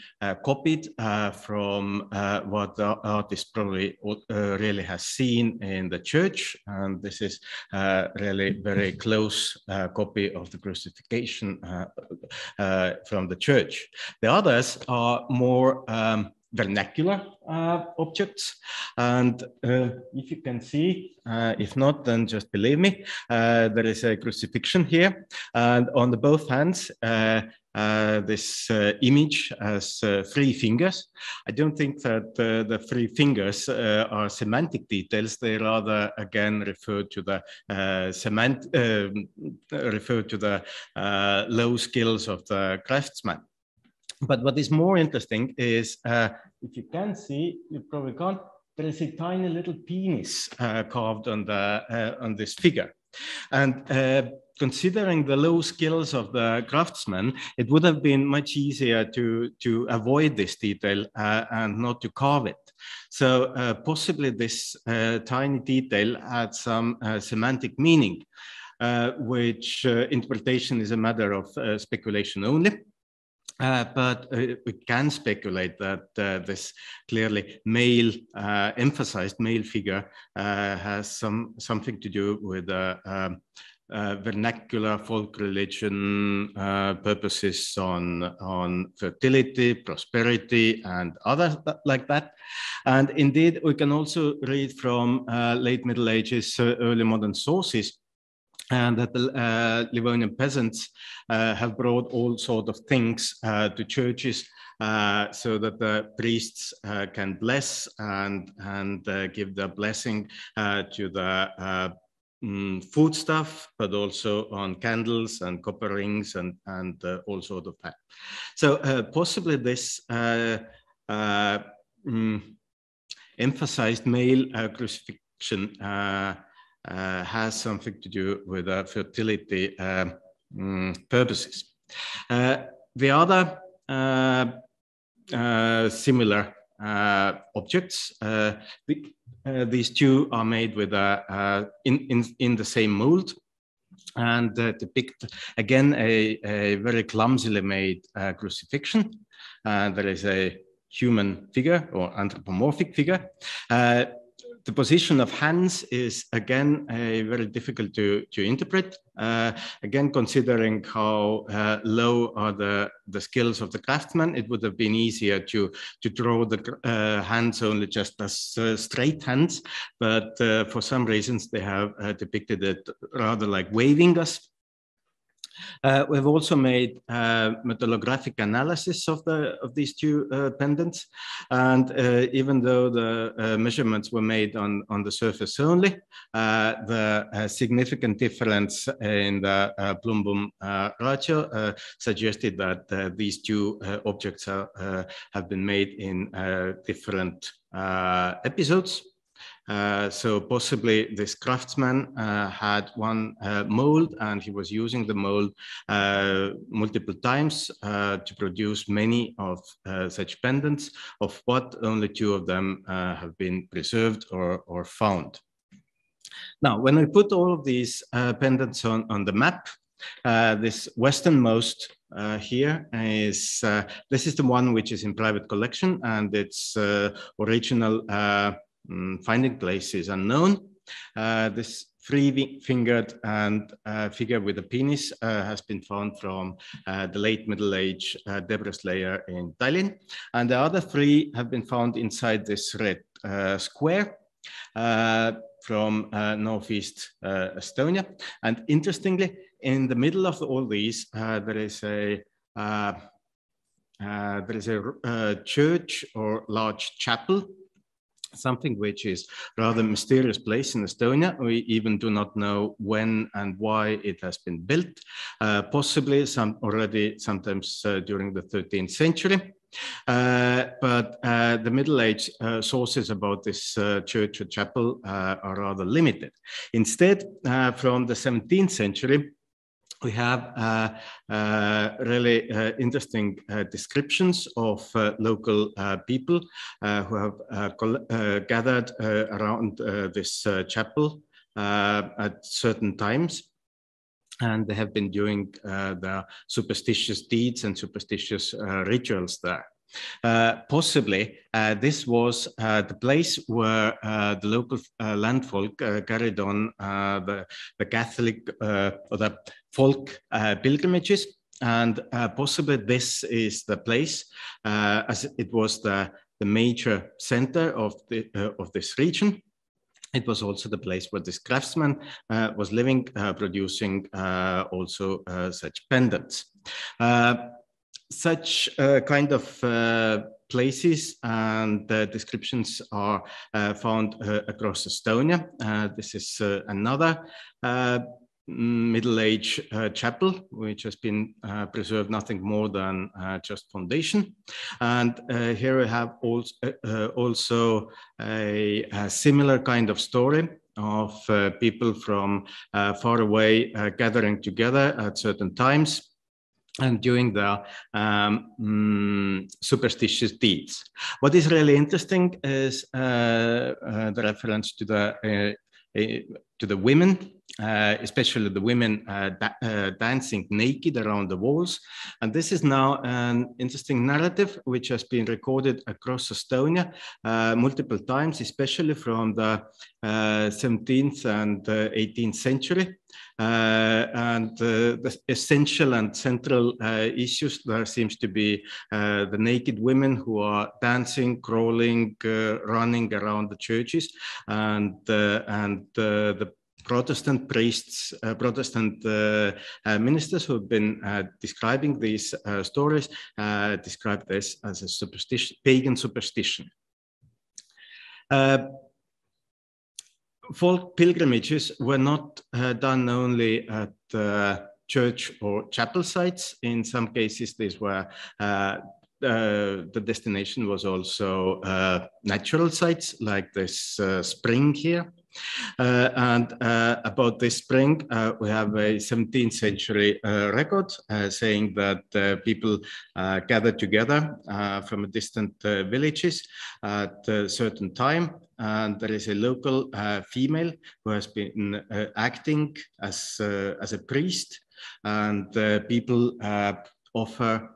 N: copied from what the artist probably really has seen in the church, and this is really very close copy of the crucifixion from the church. The others are more vernacular objects, and if you can see, if not, then just believe me, there is a crucifixion here, and on the both hands this image has 3 fingers. I don't think that the 3 fingers are semantic details. They rather again refer to the low skills of the craftsman. But what is more interesting is, if you can see, you probably can't, there is a tiny little penis carved on this figure. And considering the low skills of the craftsman, it would have been much easier to avoid this detail and not to carve it. So possibly this tiny detail had some semantic meaning, which interpretation is a matter of speculation only. But we can speculate that this clearly male, emphasized male figure has something to do with vernacular folk religion purposes on fertility, prosperity, and others like that. And indeed, we can also read from late Middle Ages, early modern sources, and that the Livonian peasants have brought all sorts of things to churches so that the priests can bless and give the blessing to the foodstuff, but also on candles and copper rings and all sorts of that. So possibly this emphasized male crucifixion has something to do with fertility purposes. The other similar objects, these 2 are made with in the same mold, and depict again a very clumsily made crucifixion. There is a human figure or anthropomorphic figure. The position of hands is again very difficult to interpret. Again, considering how low are the skills of the craftsman, it would have been easier to draw the hands only just as straight hands. But for some reasons, they have depicted it rather like waving us. We've also made metallographic analysis of these 2 pendants, and even though the measurements were made on the surface only, the significant difference in the plumbum ratio suggested that these 2 objects have been made in different episodes. So possibly this craftsman had one mold, and he was using the mold multiple times to produce many of such pendants, of what only 2 of them have been preserved or found. Now, when we put all of these pendants on the map, this westernmost here is, this is the one which is in private collection, and its original finding place is unknown. This 3-fingered and figure with a penis has been found from the late Middle Age debris layer in Tallinn, and the other 3 have been found inside this red square from northeast Estonia. And interestingly, in the middle of all these, there is a church or large chapel, something which is rather mysterious place in Estonia. We even do not know when and why it has been built, possibly already sometimes during the 13th century. But the Middle Age sources about this church or chapel are rather limited. Instead, from the 17th century, we have really interesting descriptions of local people who have gathered around this chapel at certain times. and they have been doing the superstitious deeds and superstitious rituals there. Possibly, this was the place where the local landfolk carried on the Catholic or the folk pilgrimages, and possibly this is the place, as it was the major center of this region. It was also the place where this craftsman was living, producing also such pendants. Such kind of places and descriptions are found across Estonia. This is another Middle Age chapel, which has been preserved nothing more than just foundation. And here we have also a similar kind of story of people from far away gathering together at certain times and doing the superstitious deeds. What is really interesting is the reference to the women, especially the women dancing naked around the walls. And this is now an interesting narrative which has been recorded across Estonia multiple times, especially from the 17th and 18th century. And the essential and central issues there seems to be the naked women who are dancing, crawling, running around the churches, and the Protestant priests, Protestant ministers who have been describing these stories describe this as a superstition, pagan superstition. Folk pilgrimages were not done only at church or chapel sites. In some cases, these were the destination was also natural sites like this spring here. And about this spring, we have a 17th century record saying that people gathered together from distant villages at a certain time. And there is a local female who has been acting as a priest, and people offer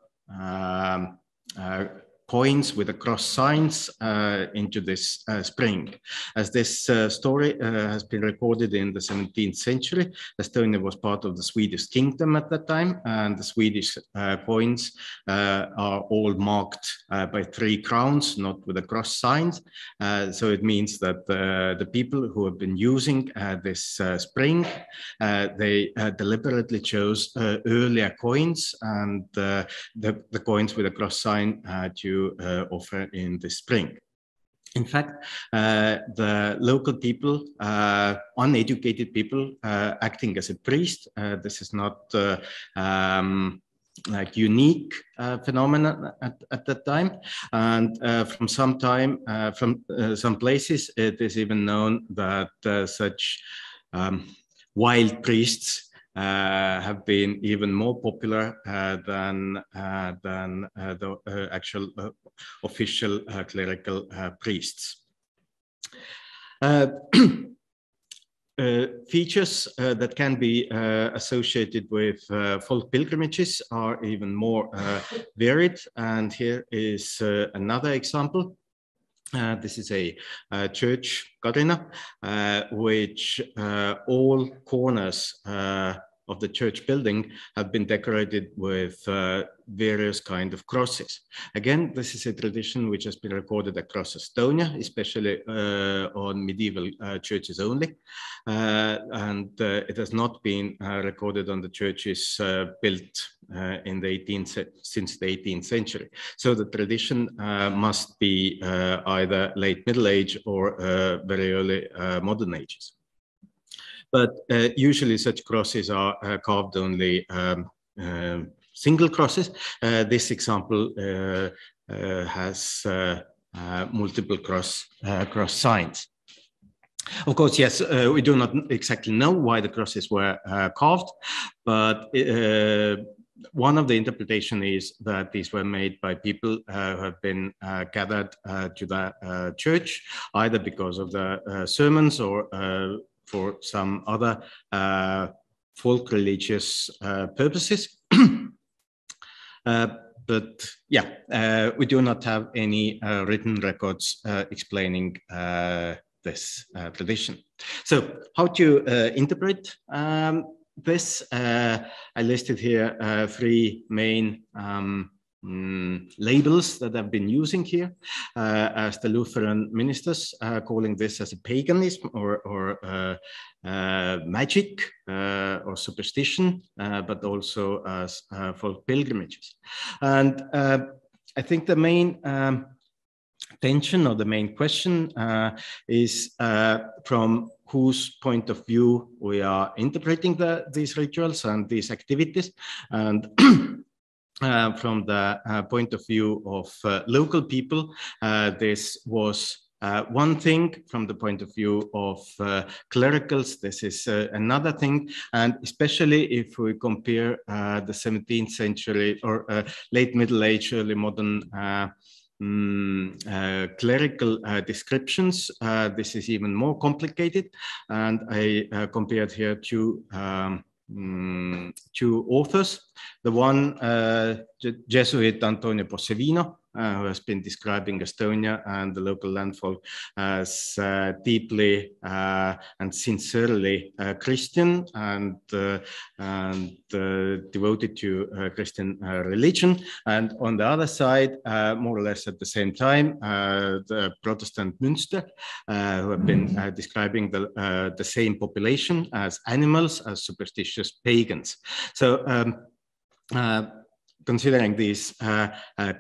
N: coins with the cross signs into this spring. As this story has been recorded in the 17th century, Estonia was part of the Swedish kingdom at that time, and the Swedish coins are all marked by 3 crowns, not with the cross signs. So it means that the people who have been using this spring, they deliberately chose earlier coins, and the coins with a cross sign to offer in the spring. In fact, the local people, uneducated people acting as a priest, this is not like unique phenomenon at that time. And from some time, from some places, it is even known that such wild priests have been even more popular than the actual official clerical priests. Features that can be associated with folk pilgrimages are even more varied, and here is another example. This is a church, Kadrina, which all corners of the church building have been decorated with various kind of crosses. Again, this is a tradition which has been recorded across Estonia, especially on medieval churches only. And it has not been recorded on the churches built in the since the 18th century. So the tradition must be either late Middle Age or very early modern ages. But usually such crosses are carved only single crosses. This example has multiple cross signs. Of course, yes, we do not exactly know why the crosses were carved, but one of the interpretation is that these were made by people who have been gathered to the church, either because of the sermons or for some other folk religious purposes. But yeah, we do not have any written records explaining this tradition. So how to interpret this? I listed here 3 main labels that I've been using here as the Lutheran ministers calling this as a paganism or magic or superstition, but also as folk pilgrimages. And I think the main tension or the main question is from whose point of view we are interpreting these rituals and these activities. And from the point of view of local people, this was one thing. From the point of view of clericals, this is another thing. And especially if we compare the 17th century or late Middle Age, early modern clerical descriptions, this is even more complicated. And I compared here two authors. The one, Jesuit Antonio Possevino, who has been describing Estonia and the local landfolk as deeply and sincerely Christian and devoted to Christian religion. And on the other side, more or less at the same time, the Protestant Münster, who have been describing the same population as animals, as superstitious pagans. So considering these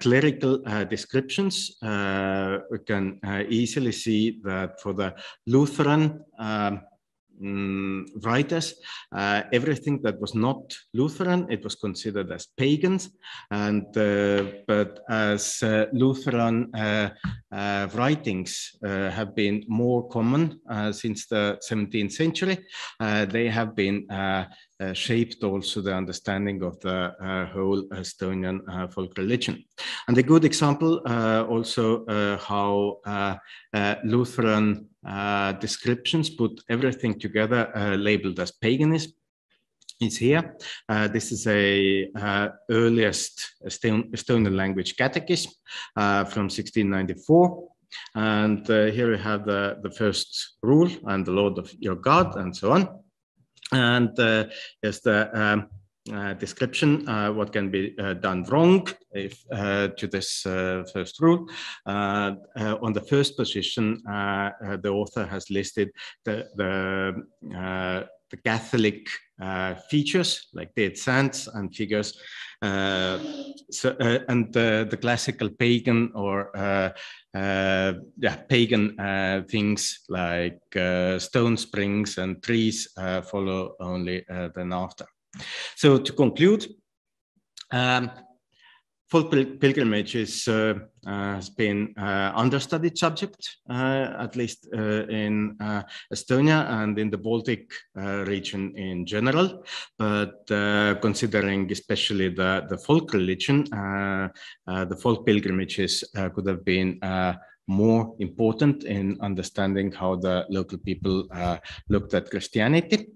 N: clerical descriptions, we can easily see that for the Lutheran writers, everything that was not Lutheran, it was considered as pagans. And but as Lutheran writings have been more common since the 17th century, they have been shaped also the understanding of the whole Estonian folk religion. And a good example also how Lutheran descriptions put everything together labeled as paganism is here. This is a earliest Estonian language catechism from 1694. And here we have the first rule, and the Lord of your God, and so on. And here's the description, what can be done wrong if, to this first rule. On the first position, the author has listed the Catholic features like dead saints and figures, and the classical pagan or pagan things like stone springs and trees follow only then after. So to conclude, folk pilgrimage has been understudied subject, at least in Estonia and in the Baltic region in general. But considering especially the folk religion, the folk pilgrimages could have been more important in understanding how the local people looked at Christianity.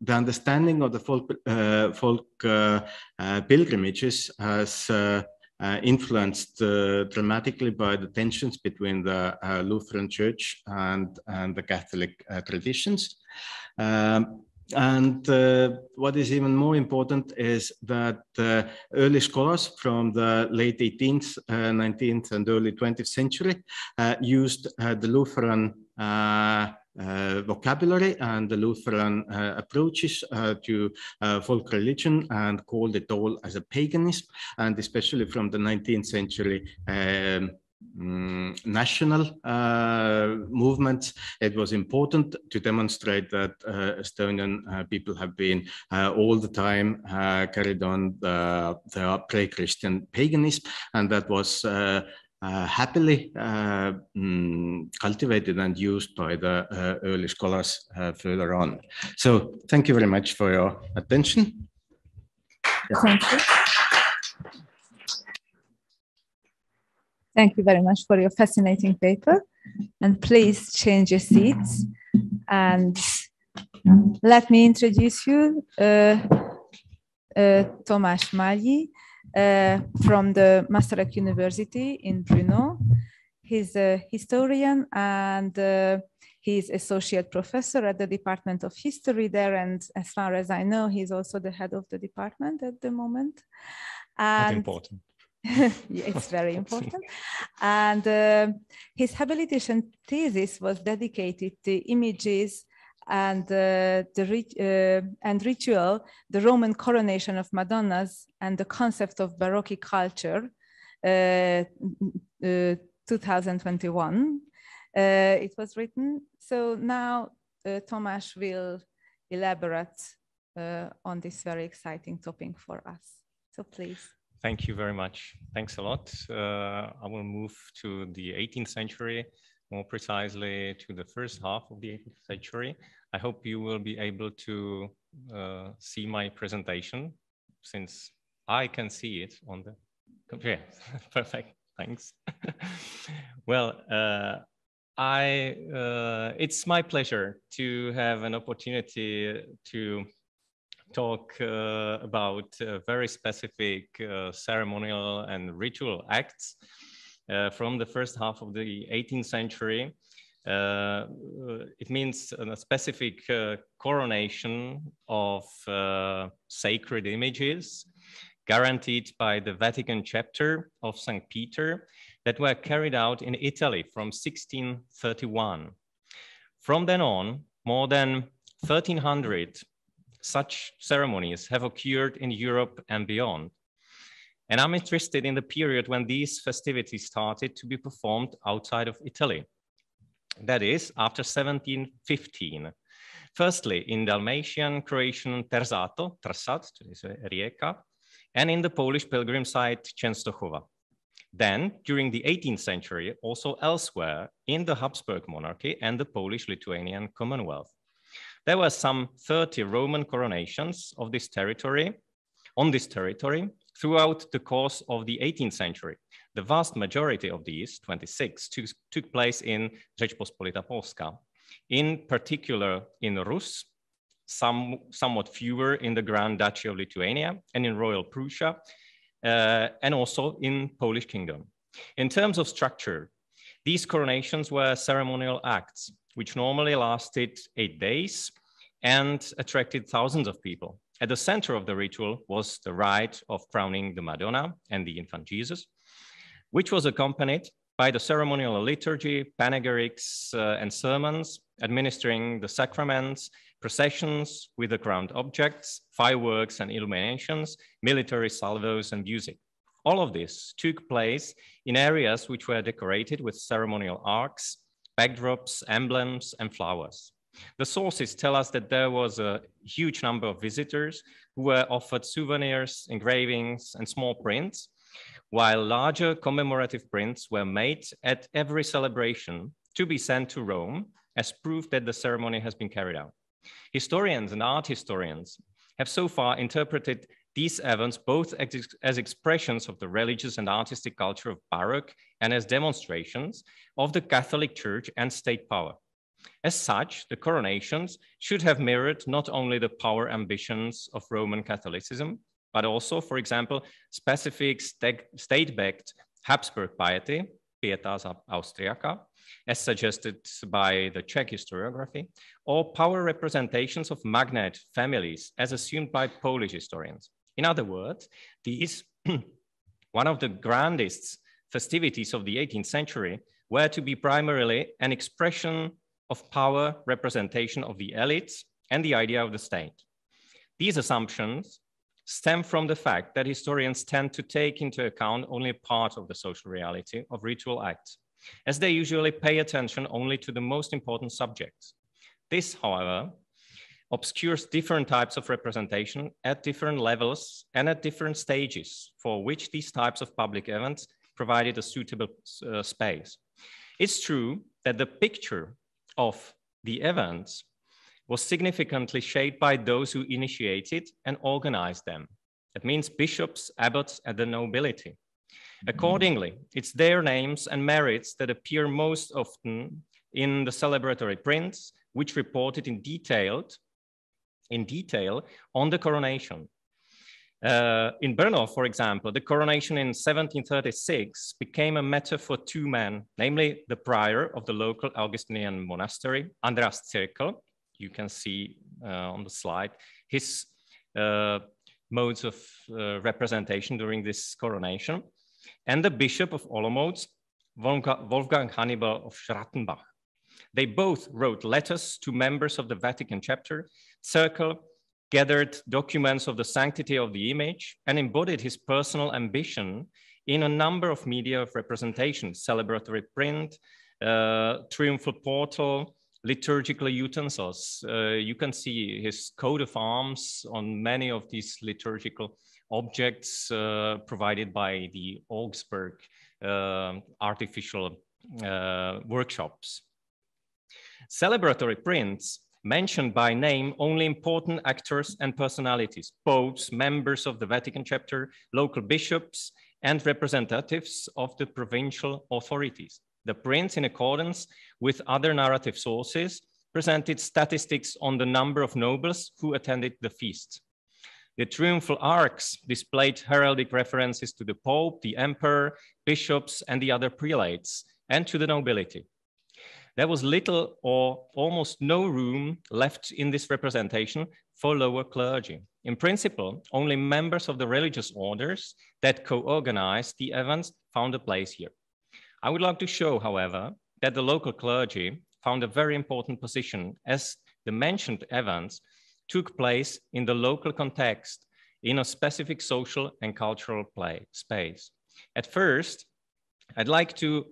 N: The understanding of the folk pilgrimages has influenced dramatically by the tensions between the Lutheran Church and the Catholic traditions. And what is even more important is that early scholars from the late 18th, 19th, and early 20th century used the Lutheran vocabulary and the Lutheran approaches to folk religion and called it all as a paganism. And especially from the 19th century national movements, it was important to demonstrate that Estonian people have been all the time carried on the pre-Christian paganism, and that was happily cultivated and used by the early scholars further on. So thank you very much for your attention.
G: Thank you. Thank you very much for your fascinating paper. And please change your seats. And Let me introduce you Tomás Mályi from the Maastricht University in Brno. He's a historian and he's associate professor at the Department of History there. And as far as I know, he's also the head of the department at the moment. And
H: not important.
G: It's very important. And his habilitation thesis was dedicated to images and ritual, the Roman coronation of Madonnas and the concept of Baroque culture, 2021. It was written. So now Tomás will elaborate on this very exciting topic for us. So please.
H: Thank you very much. Thanks a lot. I will move to the 18th century, more precisely to the first half of the 18th century. I hope you will be able to see my presentation, since I can see it on the computer. Perfect, thanks. Well, it's my pleasure to have an opportunity to talk about very specific ceremonial and ritual acts from the first half of the 18th century. It means a specific coronation of sacred images guaranteed by the Vatican chapter of St. Peter that were carried out in Italy from 1631. From then on, more than 1,300 such ceremonies have occurred in Europe and beyond. And I'm interested in the period when these festivities started to be performed outside of Italy. That is, after 1715. Firstly, in Dalmatian, Croatian Terzato, Trsat, Rijeka, and in the Polish pilgrim site Częstochowa. Then, during the 18th century, also elsewhere in the Habsburg monarchy and the Polish-Lithuanian Commonwealth. There were some 30 Roman coronations of this territory, on this territory, throughout the course of the 18th century. The vast majority of these, 26, took place in Rzeczpospolita Polska, in particular in Rus, somewhat fewer in the Grand Duchy of Lithuania and in Royal Prussia, and also in Polish Kingdom. In terms of structure, these coronations were ceremonial acts, which normally lasted 8 days and attracted thousands of people. At the center of the ritual was the rite of crowning the Madonna and the infant Jesus, which was accompanied by the ceremonial liturgy, panegyrics, and sermons, administering the sacraments, processions with the crowned objects, fireworks and illuminations, military salvos and music. All of this took place in areas which were decorated with ceremonial arcs, backdrops, emblems, and flowers. The sources tell us that there was a huge number of visitors who were offered souvenirs, engravings, and small prints, while larger commemorative prints were made at every celebration to be sent to Rome as proof that the ceremony has been carried out. Historians and art historians have so far interpreted these events both as expressions of the religious and artistic culture of Baroque and as demonstrations of the Catholic Church and state power. As such, the coronations should have mirrored not only the power ambitions of Roman Catholicism, but also, for example, specific state-backed Habsburg piety, pietas austriaca, as suggested by the Czech historiography, or power representations of magnate families, as assumed by Polish historians. In other words, these, one of the grandest festivities of the 18th century, were to be primarily an expression of power representation of the elites and the idea of the state. These assumptions stem from the fact that historians tend to take into account only a part of the social reality of ritual acts, as they usually pay attention only to the most important subjects. This, however, obscures different types of representation at different levels and at different stages for which these types of public events provided a suitable space. It's true that the picture of the events was significantly shaped by those who initiated and organized them. That means bishops, abbots, and the nobility. Accordingly, it's their names and merits that appear most often in the celebratory prints, which reported in detailed in detail on the coronation. In Brno, for example, the coronation in 1736 became a matter for two men, namely the prior of the local Augustinian monastery, Andreas Zirkel. You can see on the slide his modes of representation during this coronation, and the Bishop of Olomouc, Wolfgang Hannibal of Schrattenbach. They both wrote letters to members of the Vatican chapter. Zirkel gathered documents of the sanctity of the image and embodied his personal ambition in a number of media of representation: celebratory print, triumphal portal, liturgical utensils. You can see his coat of arms on many of these liturgical objects provided by the Augsburg artificial workshops. Celebratory prints mentioned by name only important actors and personalities: popes, members of the Vatican chapter, local bishops, and representatives of the provincial authorities. The prints, in accordance with other narrative sources, presented statistics on the number of nobles who attended the feast. The triumphal arcs displayed heraldic references to the Pope, the Emperor, bishops, and the other prelates, and to the nobility. There was little or almost no room left in this representation for lower clergy. In principle, only members of the religious orders that co-organized the events found a place here. I would like to show, however, that the local clergy found a very important position, as the mentioned events took place in the local context in a specific social and cultural space. At first, I'd like to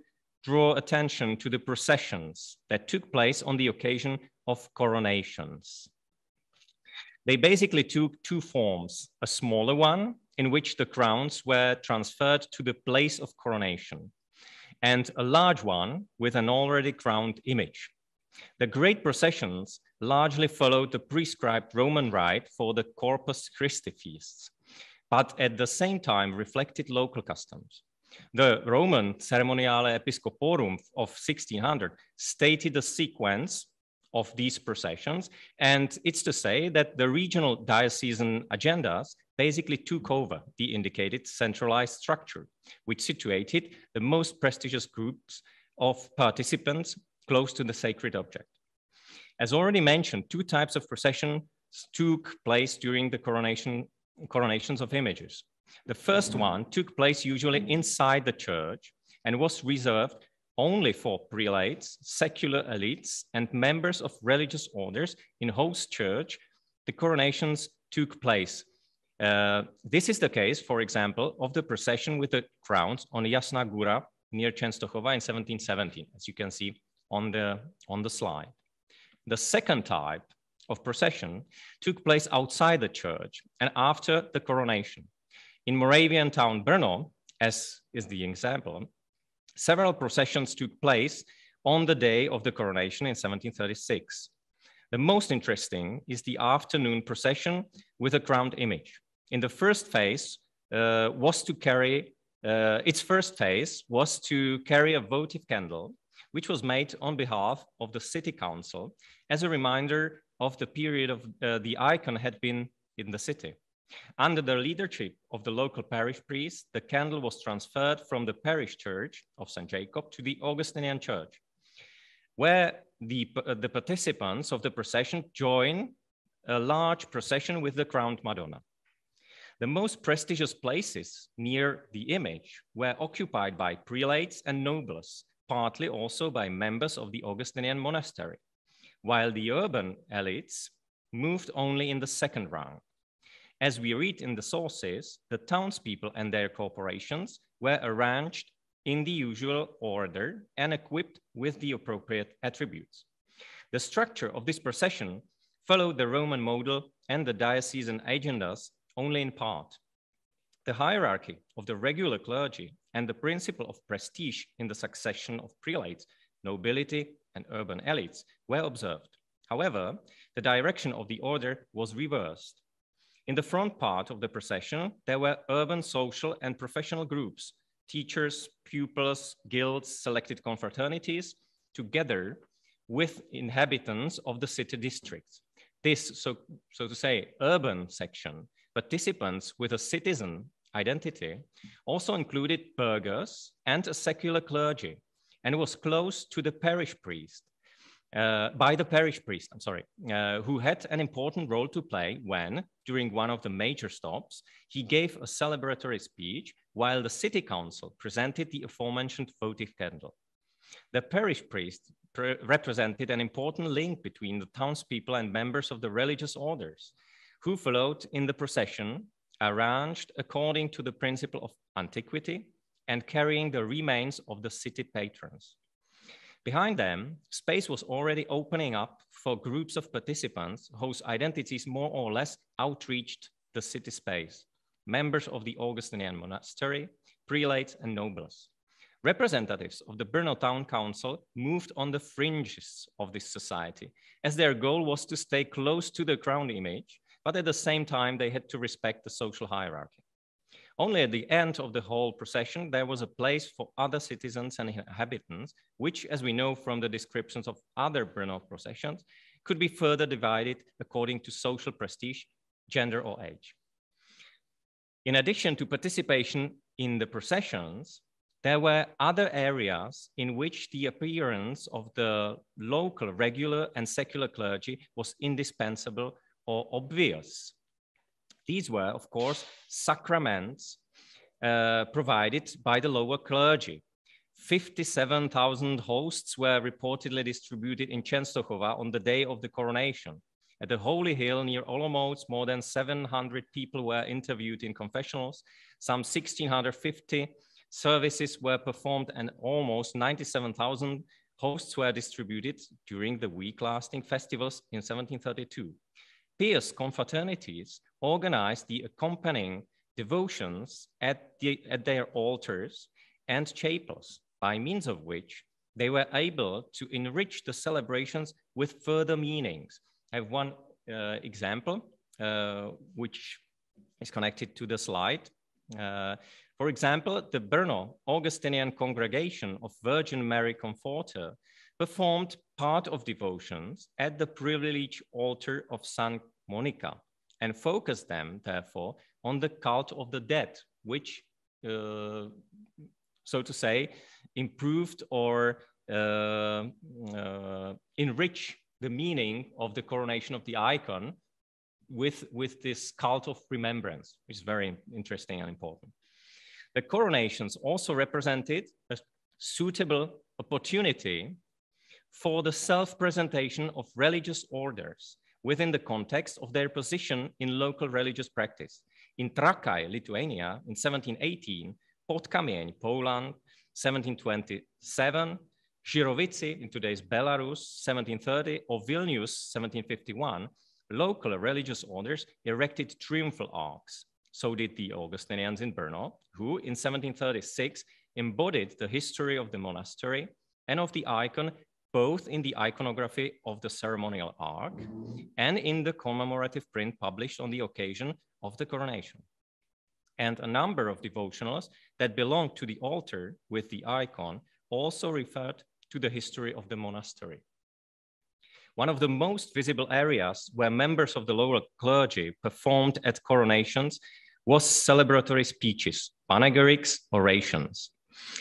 H: draw attention to the processions that took place on the occasion of coronations. They basically took two forms: a smaller one, in which the crowns were transferred to the place of coronation, and a large one with an already crowned image. The great processions largely followed the prescribed Roman rite for the Corpus Christi feasts, but at the same time reflected local customs. The Roman Ceremoniale Episcoporum of 1600 stated the sequence of these processions, and it's to say that the regional diocesan agendas basically took over the indicated centralized structure, which situated the most prestigious groups of participants close to the sacred object. As already mentioned, two types of processions took place during the coronations of images. The first one took place usually inside the church and was reserved only for prelates, secular elites, and members of religious orders. In host church, the coronations took place. This is the case, for example, of the procession with the crowns on Jasná Góra near Częstochowa in 1717, as you can see on the slide. The second type of procession took place outside the church and after the coronation. In Moravian town Brno, as is the example, several processions took place on the day of the coronation in 1736. The most interesting is the afternoon procession with a crowned image. In the first phase its first phase was to carry a votive candle, which was made on behalf of the city council as a reminder of the period of the icon had been in the city. Under the leadership of the local parish priest, the candle was transferred from the parish church of St. Jacob to the Augustinian church, where the participants of the procession join a large procession with the crowned Madonna. The most prestigious places near the image were occupied by prelates and nobles, partly also by members of the Augustinian monastery, while the urban elites moved only in the second rank. As we read in the sources, the townspeople and their corporations were arranged in the usual order and equipped with the appropriate attributes. The structure of this procession followed the Roman model and the diocesan agendas only in part. The hierarchy of the regular clergy and the principle of prestige in the succession of prelates, nobility, and urban elites were observed. However, the direction of the order was reversed. In the front part of the procession, there were urban, social, and professional groups, teachers, pupils, guilds, selected confraternities, together with inhabitants of the city districts. this, so to say, urban section, participants with a citizen identity also included burghers and a secular clergy, and was close to the parish priest, by the parish priest, who had an important role to play when, during one of the major stops, he gave a celebratory speech while the city council presented the aforementioned votive candle. The parish priest represented an important link between the townspeople and members of the religious orders, who followed in the procession, arranged according to the principle of antiquity and carrying the remains of the city patrons. Behind them, space was already opening up for groups of participants whose identities more or less outreached the city space, members of the Augustinian monastery, prelates and nobles. Representatives of the Brno Town Council moved on the fringes of this society, as their goal was to stay close to the crown image, but at the same time they had to respect the social hierarchy. Only at the end of the whole procession, there was a place for other citizens and inhabitants, which, as we know from the descriptions of other Brno processions, could be further divided according to social prestige, gender, or age. In addition to participation in the processions, there were other areas in which the appearance of the local, regular, and secular clergy was indispensable or obvious. These were, of course, sacraments provided by the lower clergy. 57,000 hosts were reportedly distributed in Częstochowa on the day of the coronation. At the Holy Hill near Olomouc, more than 700 people were interviewed in confessionals. Some 1,650 services were performed and almost 97,000 hosts were distributed during the week-lasting festivals in 1732. Pious confraternities organized the accompanying devotions at their altars and chapels, by means of which they were able to enrich the celebrations with further meanings. I have one example, which is connected to the slide. For example, the Brno Augustinian Congregation of Virgin Mary Comforter performed part of devotions at the privileged altar of San Monica and focused them, therefore, on the cult of the dead, which, so to say, improved or enriched the meaning of the coronation of the icon with this cult of remembrance, which is very interesting and important. The coronations also represented a suitable opportunity for the self-presentation of religious orders within the context of their position in local religious practice. In Trakai, Lithuania, in 1718, Podkamieň, Poland, 1727, Žirovici, in today's Belarus, 1730, or Vilnius, 1751, local religious orders erected triumphal arcs. So did the Augustinians in Brno, who in 1736 embodied the history of the monastery and of the icon, both in the iconography of the ceremonial ark and in the commemorative print published on the occasion of the coronation. And a number of devotionals that belonged to the altar with the icon also referred to the history of the monastery. One of the most visible areas where members of the lower clergy performed at coronations was celebratory speeches, panegyrics, orations.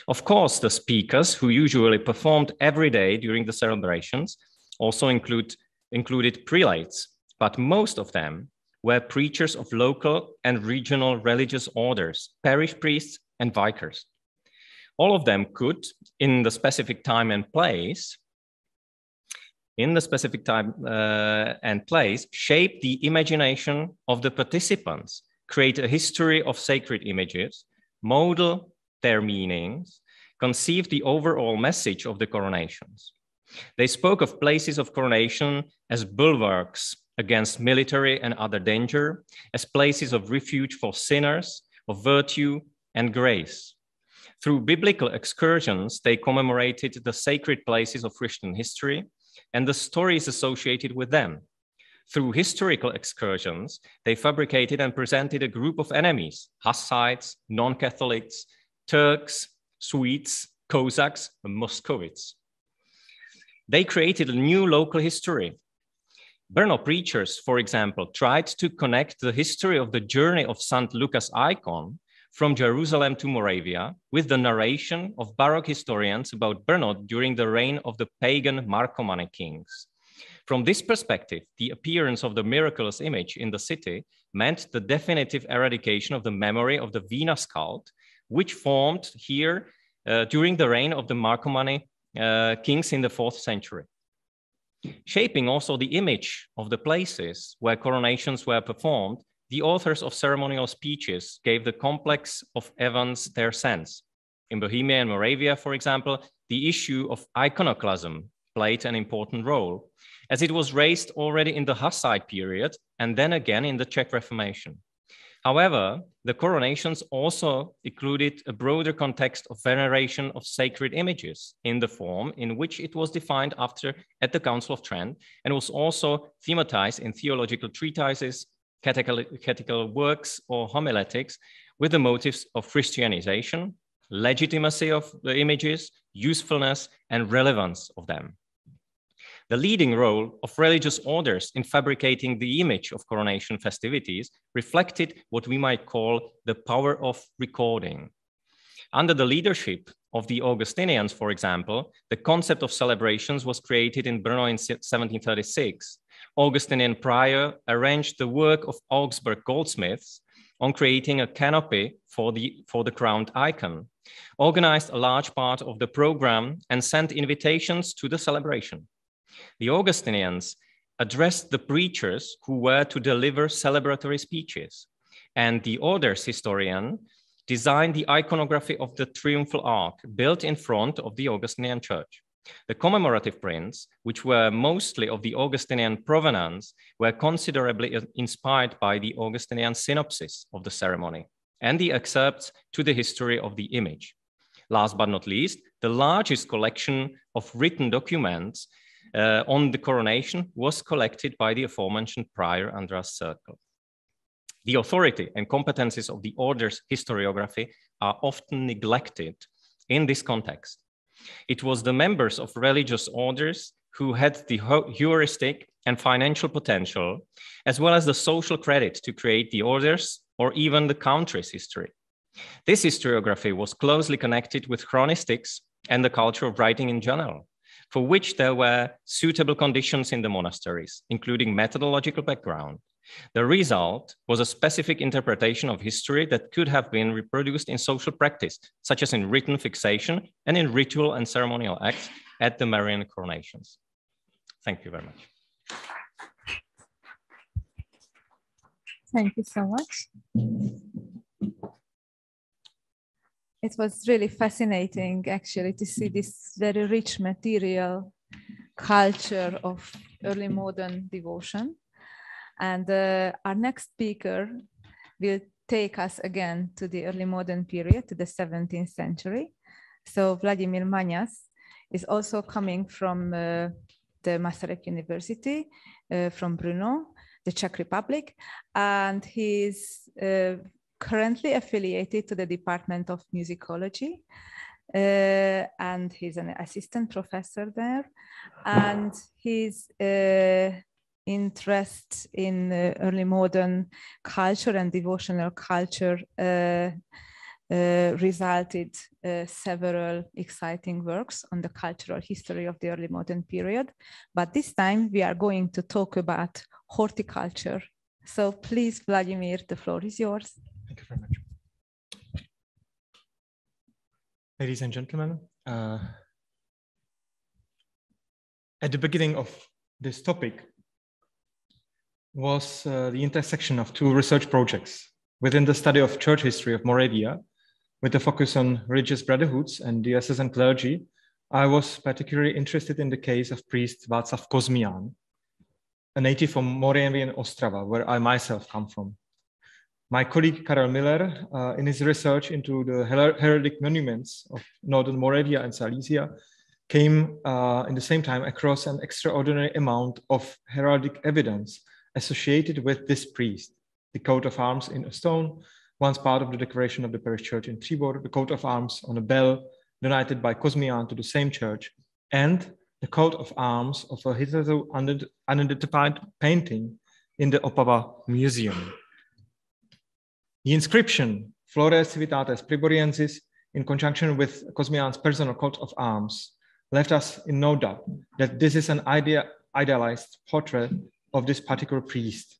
H: Of course, the speakers, who usually performed every day during the celebrations, also included prelates, but most of them were preachers of local and regional religious orders, parish priests and vicars. All of them could, in the specific time and place, shape the imagination of the participants, create a history of sacred images, model their meanings, conceive the overall message of the coronations. They spoke of places of coronation as bulwarks against military and other danger, as places of refuge for sinners, of virtue and grace. Through biblical excursions, they commemorated the sacred places of Christian history and the stories associated with them. Through historical excursions, they fabricated and presented a group of enemies, Hussites, non-Catholics, Turks, Swedes, Cossacks, and Muscovites. They created a new local history. Brno preachers, for example, tried to connect the history of the journey of St. Lucas icon from Jerusalem to Moravia with the narration of Baroque historians about Brno during the reign of the pagan Marcomanni kings. From this perspective, the appearance of the miraculous image in the city meant the definitive eradication of the memory of the Venus cult, which formed here during the reign of the Marcomanni kings in the 4th century. Shaping also the image of the places where coronations were performed, the authors of ceremonial speeches gave the complex of Evans their sense. In Bohemia and Moravia, for example, the issue of iconoclasm played an important role, as it was raised already in the Hussite period and then again in the Czech Reformation. However, the coronations also included a broader context of veneration of sacred images in the form in which it was defined at the Council of Trent, and was also thematized in theological treatises, catechetical works, or homiletics with the motives of Christianization, legitimacy of the images, usefulness, and relevance of them. The leading role of religious orders in fabricating the image of coronation festivities reflected what we might call the power of recording. Under the leadership of the Augustinians, for example, the concept of celebrations was created in Brno in 1736. Augustinian Prior arranged the work of Augsburg goldsmiths on creating a canopy for the crowned icon, organized a large part of the program, and sent invitations to the celebration. The Augustinians addressed the preachers who were to deliver celebratory speeches, and the order's historian designed the iconography of the triumphal arch built in front of the Augustinian church. The commemorative prints, which were mostly of the Augustinian provenance, were considerably inspired by the Augustinian synopsis of the ceremony and the excerpts to the history of the image. Last but not least, the largest collection of written documents on the coronation was collected by the aforementioned Prior Andras Circle. The authority and competencies of the order's historiography are often neglected in this context. It was the members of religious orders who had the heuristic and financial potential, as well as the social credit to create the orders or even the country's history. This historiography was closely connected with chronistics and the culture of writing in general, for which there were suitable conditions in the monasteries, including methodological background. The result was a specific interpretation of history that could have been reproduced in social practice, such as in written fixation and in ritual and ceremonial acts at the Marian coronations. Thank you very much.
G: Thank you so much. It was really fascinating, actually, to see this very rich material culture of early modern devotion. And our next speaker will take us again to the early modern period, to the 17th century. So Vladimír Maňas is also coming from the Masaryk University, from Brno, the Czech Republic, and he's currently affiliated to the Department of Musicology, and he's an assistant professor there, and his interest in early modern culture and devotional culture resulted several exciting works on the cultural history of the early modern period. But this time we are going to talk about horticulture. So please, Vladimír, the floor is yours.
O: Thank you very much. Ladies and gentlemen, at the beginning of this topic was the intersection of two research projects within the study of church history of Moravia, with a focus on religious brotherhoods and diocesan clergy. I was particularly interested in the case of priest Václav Kozmian, a native from Moravian Ostrava, where I myself come from. My colleague Karel Miller, in his research into the heraldic monuments of Northern Moravia and Silesia, came in the same time across an extraordinary amount of heraldic evidence associated with this priest: the coat of arms in a stone, once part of the decoration of the parish church in Tibor, the coat of arms on a bell donated by Kozmian to the same church, and the coat of arms of a hitherto unidentified painting in the Opava Museum. The inscription, Flores Civitates Priboriensis, in conjunction with Cosmian's personal coat of arms, left us in no doubt that this is an idealized portrait of this particular priest.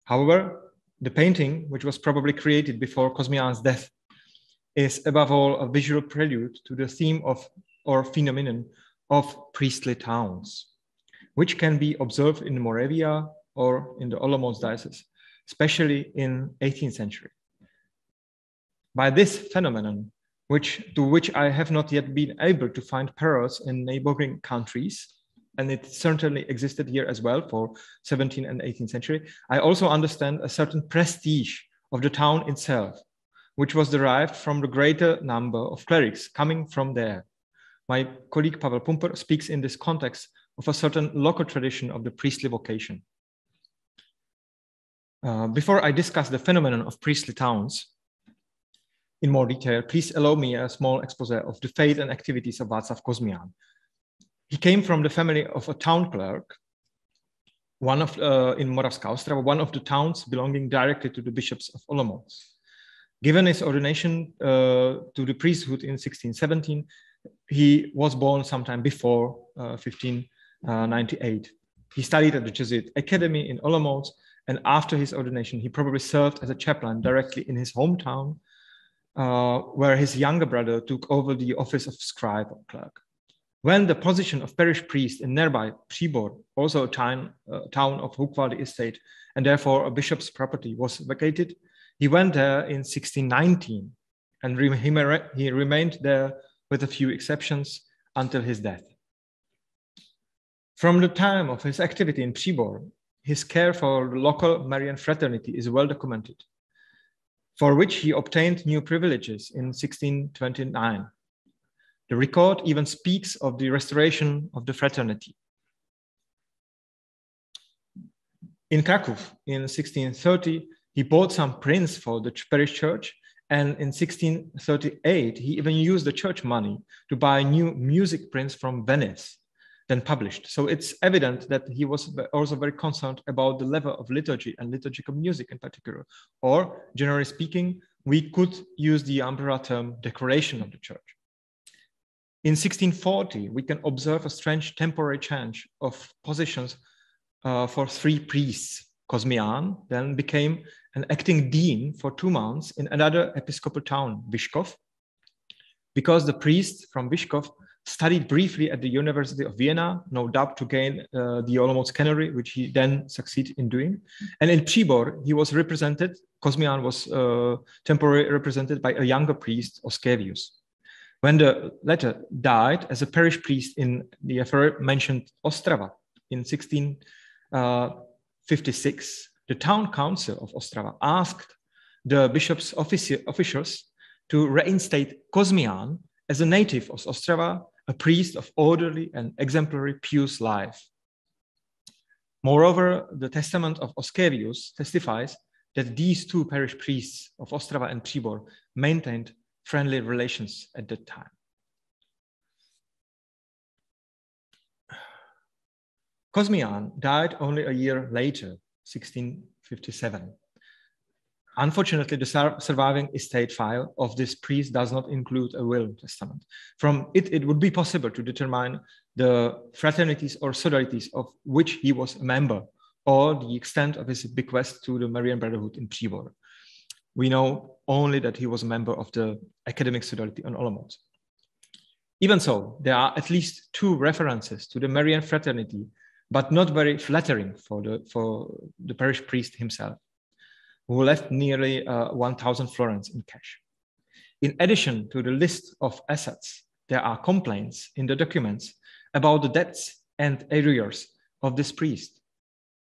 O: However, the painting, which was probably created before Cosmian's death, is above all a visual prelude to the theme of, or phenomenon of, priestly towns, which can be observed in Moravia or in the Olomouc diocese, especially in 18th century. By this phenomenon, to which I have not yet been able to find parallels in neighboring countries, and it certainly existed here as well for 17th and 18th century, I also understand a certain prestige of the town itself, which was derived from the greater number of clerics coming from there. My colleague Pavel Pumper speaks in this context of a certain local tradition of the priestly vocation. Before I discuss the phenomenon of priestly towns in more detail, please allow me a small expose of the fate and activities of Václav Kosmian. He came from the family of a town clerk, in Moravská Ostrava, one of the towns belonging directly to the bishops of Olomouc. Given his ordination to the priesthood in 1617, he was born sometime before 1598. He studied at the Jesuit Academy in Olomouc, and after his ordination, he probably served as a chaplain directly in his hometown, where his younger brother took over the office of scribe or clerk. When the position of parish priest in nearby Příbor, also a town of Hukvaldy estate, and therefore a bishop's property, was vacated, he went there in 1619, and he remained there with a few exceptions until his death. From the time of his activity in Příbor, his care for the local Marian fraternity is well documented, for which he obtained new privileges in 1629. The record even speaks of the restoration of the fraternity. In Kraków in 1630, he bought some prints for the parish church, and in 1638, he even used the church money to buy new music prints from Venice, then published. So it's evident that he was also very concerned about the level of liturgy and liturgical music in particular, or generally speaking, we could use the umbrella term decoration of the church. In 1640, we can observe a strange temporary change of positions for three priests. Kosmian then became an acting dean for 2 months in another episcopal town, Vyškov, because the priest from Vyškov studied briefly at the University of Vienna, no doubt to gain the Olomouc canonry, which he then succeeded in doing. And in Příbor, he was represented, Kosmian was temporarily represented by a younger priest, Eusebius. When the latter died as a parish priest in the aforementioned Ostrava in 1656, the town council of Ostrava asked the bishop's officials to reinstate Kosmian as a native of Ostrava, a priest of orderly and exemplary pious life. Moreover, the testament of Eusebius testifies that these two parish priests of Ostrava and Příbor maintained friendly relations at that time. Kosmian died only a year later, 1657. Unfortunately, the surviving estate file of this priest does not include a will testament. From it, it would be possible to determine the fraternities or sororities of which he was a member, or the extent of his bequest to the Marian Brotherhood in Příbor. We know only that he was a member of the academic sorority on Olomouc. Even so, there are at least 2 references to the Marian fraternity, but not very flattering for the parish priest himself, who left nearly 1,000 florins in cash. In addition to the list of assets, there are complaints in the documents about the debts and arrears of this priest.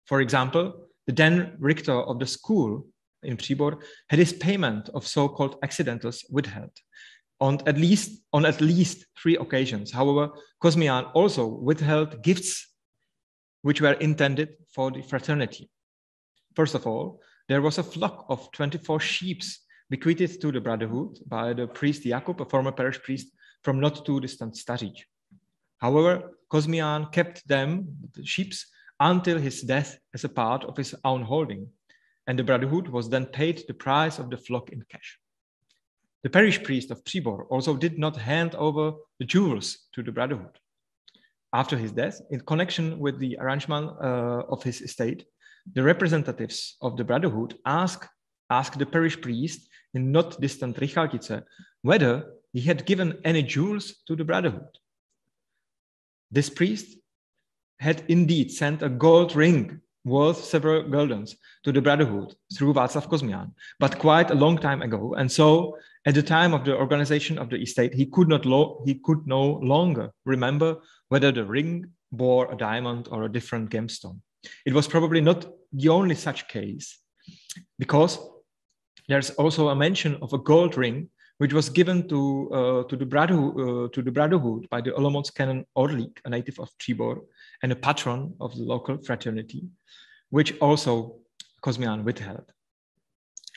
O: For example, the then rector of the school in Příbor had his payment of so-called accidentals withheld on at least 3 occasions. However, Kosmian also withheld gifts which were intended for the fraternity. First of all, there was a flock of 24 sheep bequeathed to the brotherhood by the priest Jakub, a former parish priest from not too distant Staric. However, Kosmian kept them, the sheep, until his death as a part of his own holding, and the brotherhood was then paid the price of the flock in cash. The parish priest of Přibor also did not hand over the jewels to the brotherhood. After his death, in connection with the arrangement of his estate, the representatives of the brotherhood asked the parish priest in not distant Richaltice whether he had given any jewels to the brotherhood. This priest had indeed sent a gold ring worth several guldens to the brotherhood through Václav Kosmian, but quite a long time ago. And so at the time of the organization of the estate, he could no longer remember whether the ring bore a diamond or a different gemstone. It was probably not the only such case, because there's also a mention of a gold ring which was given to the brotherhood by the Olomouc canon Orlik, a native of Přibor and a patron of the local fraternity, which also Kosmian withheld.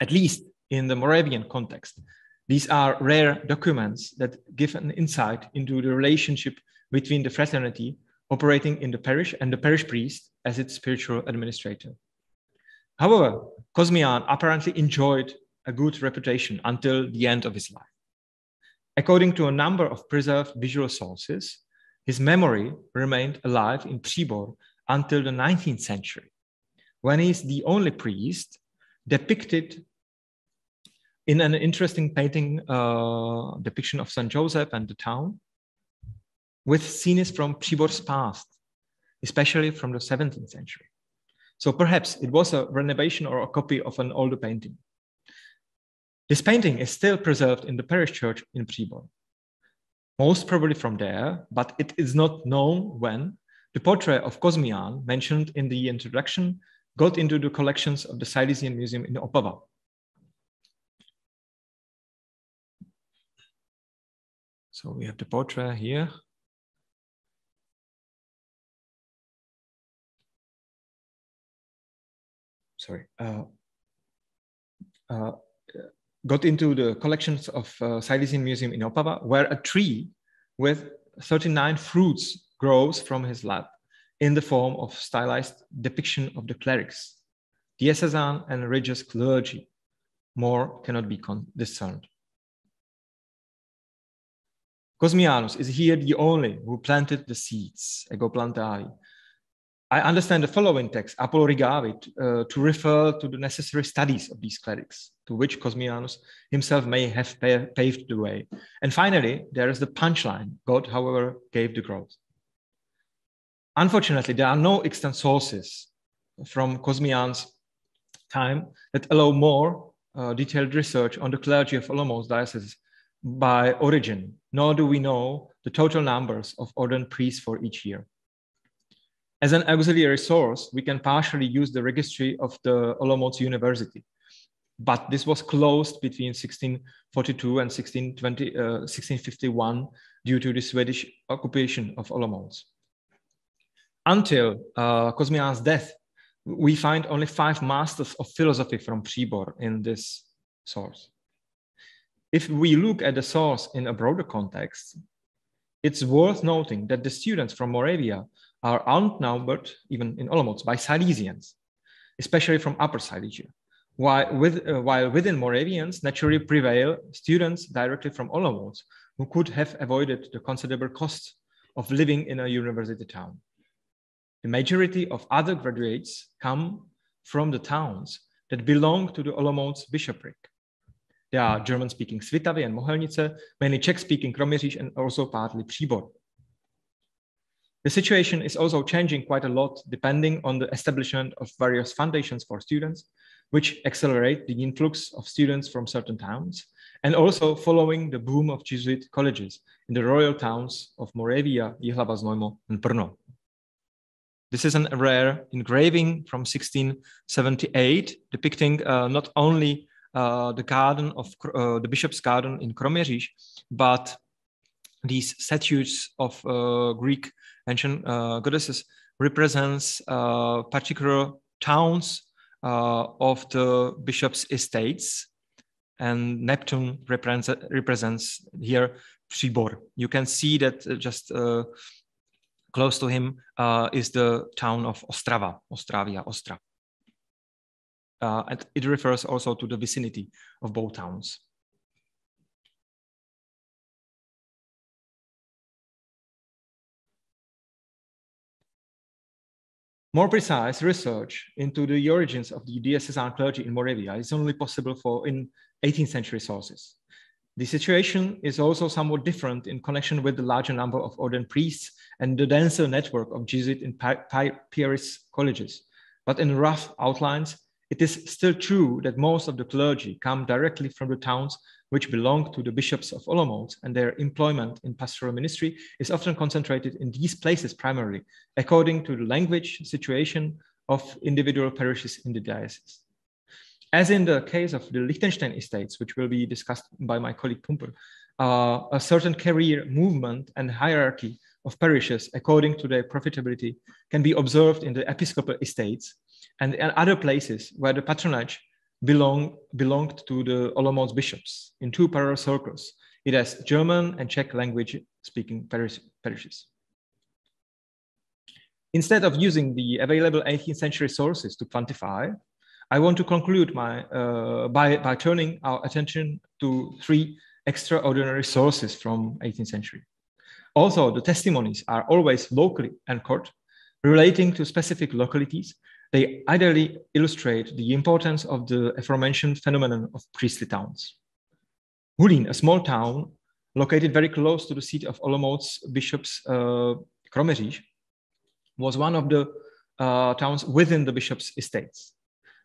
O: At least in the Moravian context, these are rare documents that give an insight into the relationship between the fraternity operating in the parish and the parish priest as its spiritual administrator. However, Kosmian apparently enjoyed a good reputation until the end of his life. According to a number of preserved visual sources, his memory remained alive in Přibor until the 19th century, when he is the only priest depicted in an interesting painting depiction of St. Joseph and the town, with scenes from Přibor's past, especially from the 17th century. So perhaps it was a renovation or a copy of an older painting. This painting is still preserved in the parish church in Přibor, most probably from there, but it is not known when the portrait of Kosmian mentioned in the introduction got into the collections of the Silesian Museum in Opava. So we have the portrait here. Sorry. Got into the collections of Silesian Museum in Opava, where a tree with 39 fruits grows from his lap in the form of stylized depiction of the clerics, diocesan and religious clergy. More cannot be discerned. Kosmianus is here the only who planted the seeds, ego plantavi. I understand the following text, Apollo Rigavit, to refer to the necessary studies of these clerics, to which Kosmianus himself may have paved the way. And finally, there is the punchline, God, however, gave the growth. Unfortunately, there are no extant sources from Kosmian's time that allow more detailed research on the clergy of Olomouc diocese by origin, nor do we know the total numbers of ordained priests for each year. As an auxiliary source, we can partially use the registry of the Olomouc University, but this was closed between 1642 and 1651 due to the Swedish occupation of Olomouc. Until Kosmian's death, we find only 5 masters of philosophy from Přibor in this source. If we look at the source in a broader context, it's worth noting that the students from Moravia are outnumbered, even in Olomouc, by Silesians, especially from Upper Silesia, while within Moravians naturally prevail students directly from Olomouc who could have avoided the considerable costs of living in a university town. The majority of other graduates come from the towns that belong to the Olomouc bishopric. There are German-speaking Svitavy and Mohelnice, mainly Czech-speaking Kroměříž, and also partly Přibor. The situation is also changing quite a lot depending on the establishment of various foundations for students, which accelerate the influx of students from certain towns, and also following the boom of Jesuit colleges in the royal towns of Moravia, Jihlava, Znojmo, and Brno. This is a rare engraving from 1678 depicting not only the garden of the bishop's garden in Kroměříž, but these statues of Greek ancient goddesses represents particular towns of the bishop's estates, and Neptune represents here Přibor. You can see that just Close to him is the town of Ostrava, Ostravia, Ostra. And it refers also to the vicinity of both towns. More precise research into the origins of the diocesan clergy in Moravia is only possible in 18th century sources. The situation is also somewhat different in connection with the larger number of ordained priests and the denser network of Jesuit and Parish colleges. But in rough outlines, it is still true that most of the clergy come directly from the towns which belong to the bishops of Olomouc, and their employment in pastoral ministry is often concentrated in these places primarily, according to the language situation of individual parishes in the diocese. As in the case of the Liechtenstein estates, which will be discussed by my colleague Kumpel, a certain career movement and hierarchy of parishes according to their profitability can be observed in the episcopal estates and in other places where the patronage belonged to the Olomouc bishops in two parallel circles. It has German and Czech language speaking parishes. Instead of using the available 18th century sources to quantify, I want to conclude by turning our attention to three extraordinary sources from 18th century. Although the testimonies are always locally anchored, relating to specific localities, they ideally illustrate the importance of the aforementioned phenomenon of priestly towns. Hulín, a small town located very close to the seat of Olomouc's bishops Kroměříž, was one of the towns within the bishop's estates.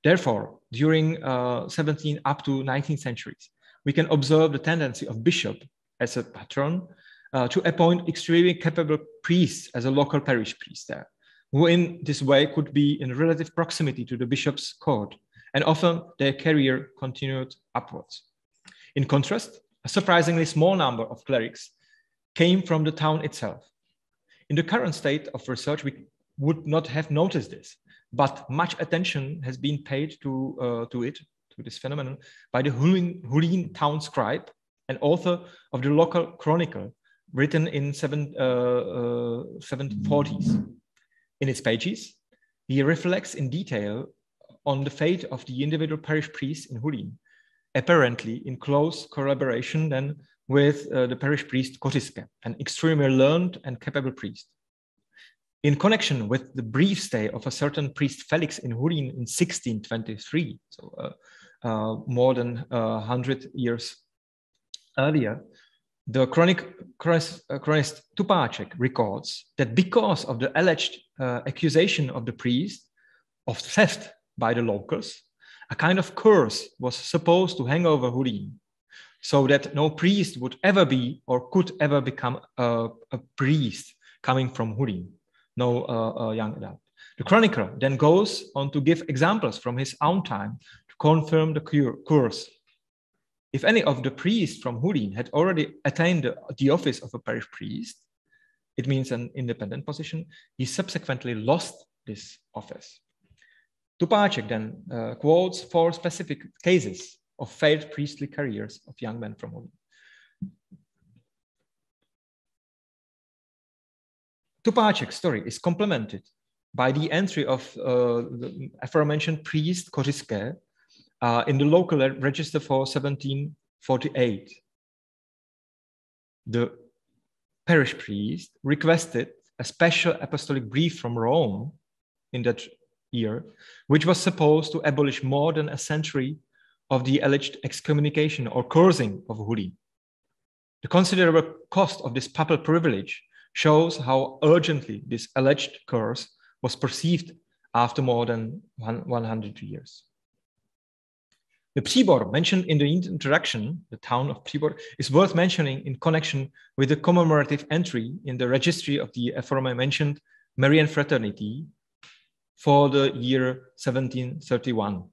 O: Therefore, during 17th up to 19th centuries, we can observe the tendency of bishop as a patron to appoint extremely capable priests as a local parish priest there, who in this way could be in relative proximity to the bishop's court, and often their career continued upwards. In contrast, a surprisingly small number of clerics came from the town itself. In the current state of research, we would not have noticed this, but much attention has been paid to this phenomenon by the Hulín town scribe and author of the local chronicle written in 740s. In its pages, he reflects in detail on the fate of the individual parish priests in Hulín, apparently in close collaboration then with the parish priest Kořiske, an extremely learned and capable priest. In connection with the brief stay of a certain priest Felix in Hulín in 1623, so more than 100 years earlier, the chronist Tupáček records that because of the alleged accusation of the priest of theft by the locals, a kind of curse was supposed to hang over Hulín, so that no priest would ever be or could ever become a priest coming from Hulín, no young adult. The chronicler then goes on to give examples from his own time to confirm the curse. If any of the priests from Hulín had already attained the office of a parish priest, it means an independent position, he subsequently lost this office. Tupáček then quotes 4 specific cases of failed priestly careers of young men from Hulín. Tupáček's story is complemented by the entry of the aforementioned priest Kořiske in the local register for 1748. The parish priest requested a special apostolic brief from Rome in that year, which was supposed to abolish more than a century of the alleged excommunication or cursing of Hulín. The considerable cost of this papal privilege shows how urgently this alleged curse was perceived after more than 100 years. The Příbor mentioned in the introduction, the town of Příbor, is worth mentioning in connection with the commemorative entry in the registry of the aforementioned Marian Fraternity for the year 1731.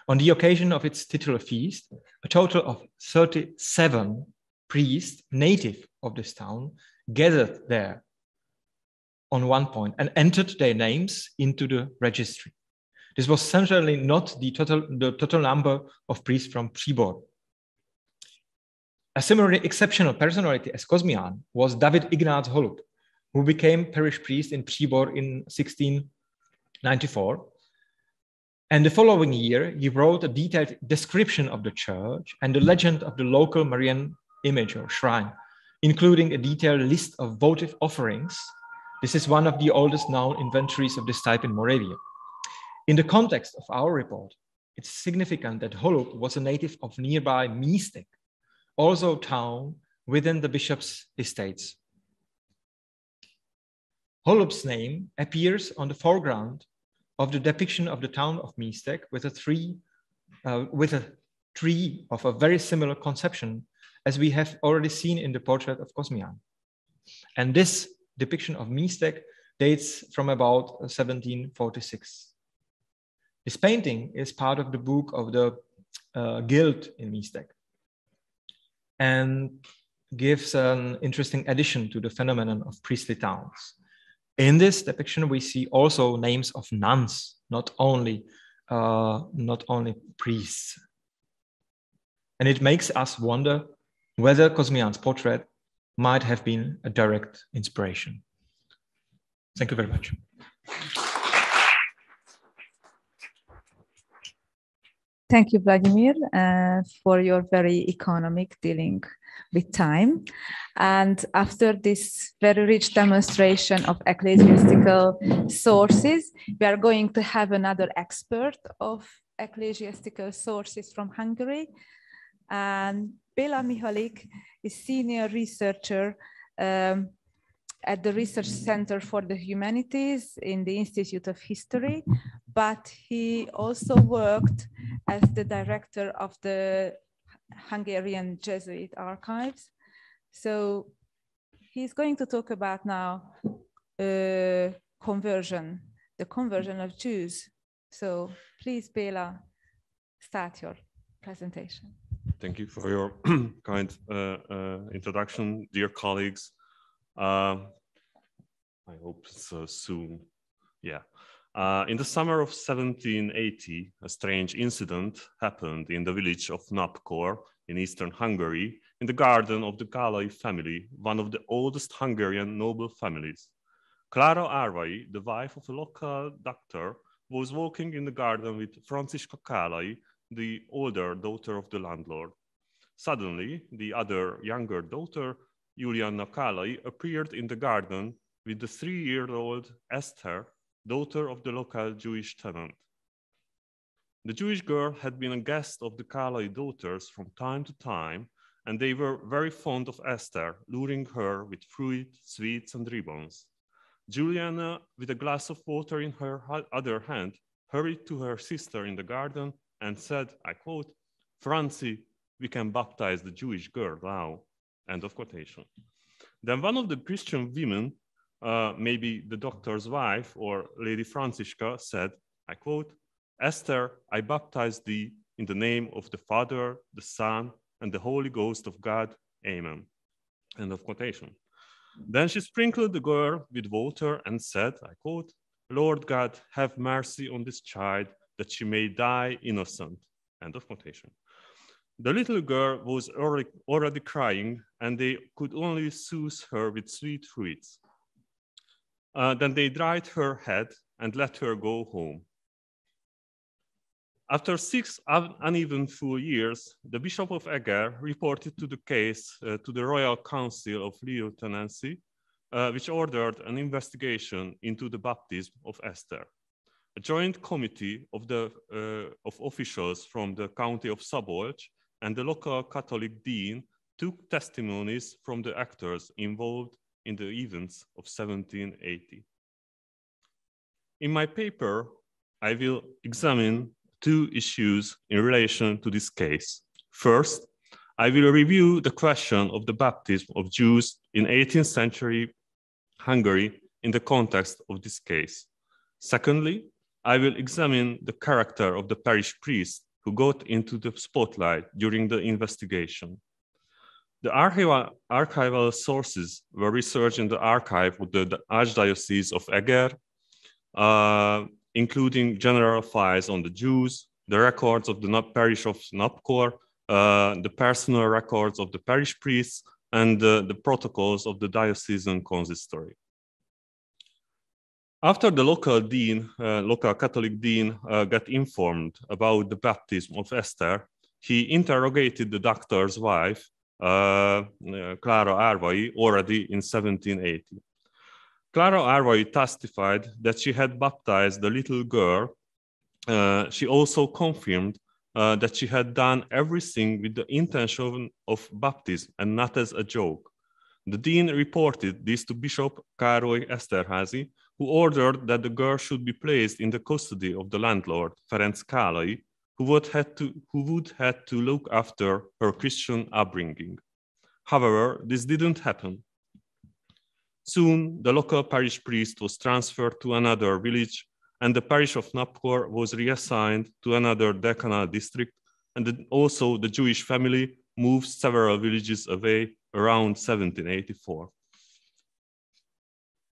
O: On the occasion of its titular feast, a total of 37 priests native of this town gathered there on one point and entered their names into the registry. This was certainly not the total number of priests from Příbor. A similarly exceptional personality as Kosmián was David Ignác Holub, who became parish priest in Przybor in 1694. And the following year, he wrote a detailed description of the church and the legend of the local Marian image or shrine, including a detailed list of votive offerings. This is one of the oldest known inventories of this type in Moravia. In the context of our report, it's significant that Holub was a native of nearby Místek, also a town within the bishop's estates. Holub's name appears on the foreground of the depiction of the town of Místek with a tree of a very similar conception as we have already seen in the portrait of Kosmian. And this depiction of Místek dates from about 1746. This painting is part of the book of the guild in Místek and gives an interesting addition to the phenomenon of priestly towns. In this depiction, we see also names of nuns, not only priests. And it makes us wonder whether Kosmian's portrait might have been a direct inspiration. Thank you very much.
G: Thank you, Vladimir, for your very economic dealing with time. And after this very rich demonstration of ecclesiastical sources, we are going to have another expert of ecclesiastical sources from Hungary. And Béla Mihalik is senior researcher at the Research Center for the Humanities in the Institute of History, but he also worked as the director of the Hungarian Jesuit archives. So he's going to talk about now conversion, the conversion of Jews. So please, Béla, start your presentation.
P: Thank you for your kind introduction, dear colleagues. I hope so soon. Yeah. In the summer of 1780, a strange incident happened in the village of Napkor in eastern Hungary, in the garden of the Gálai family, one of the oldest Hungarian noble families. Klára Árvai, the wife of a local doctor, was walking in the garden with Franciska Kálai, the older daughter of the landlord. Suddenly, the other younger daughter, Juliana Kálai, appeared in the garden with the 3-year-old Esther, daughter of the local Jewish tenant. The Jewish girl had been a guest of the Kálai daughters from time to time, and they were very fond of Esther, luring her with fruit, sweets, and ribbons. Juliana, with a glass of water in her other hand, hurried to her sister in the garden and said, I quote, "Francie, we can baptize the Jewish girl now." End of quotation. Then one of the Christian women, maybe the doctor's wife or Lady Francisca, said, I quote, "Esther, I baptize thee in the name of the Father, the Son, and the Holy Ghost of God. Amen." End of quotation. Then she sprinkled the girl with water and said, I quote, "Lord God, have mercy on this child, that she may die innocent." End of quotation. The little girl was already crying, and they could only soothe her with sweet fruits. Then they dried her head and let her go home. After 6 uneventful years, the Bishop of Eger reported the case to the Royal Council of Lieutenancy, which ordered an investigation into the baptism of Esther. A joint committee of officials from the county of Szabolcs and the local Catholic dean took testimonies from the actors involved in the events of 1780. In my paper, I will examine 2 issues in relation to this case. First, I will review the question of the baptism of Jews in 18th century Hungary in the context of this case. Secondly, I will examine the character of the parish priest who got into the spotlight during the investigation. The archival sources were researched in the archive of the Archdiocese of Eger, including general files on the Jews, the records of the parish of Napkor, the personal records of the parish priests, and the protocols of the diocesan consistory. After the local dean, local Catholic dean, got informed about the baptism of Esther, he interrogated the doctor's wife, Clara Árvai, already in 1780. Clara Árvai testified that she had baptized the little girl. She also confirmed that she had done everything with the intention of baptism and not as a joke. The dean reported this to Bishop Károly Eszterházy, who ordered that the girl should be placed in the custody of the landlord, Ferenc Kálai, who would have to look after her Christian upbringing. However, this didn't happen. Soon, the local parish priest was transferred to another village, and the parish of Napkor was reassigned to another decanal district, and also the Jewish family moved several villages away around 1784.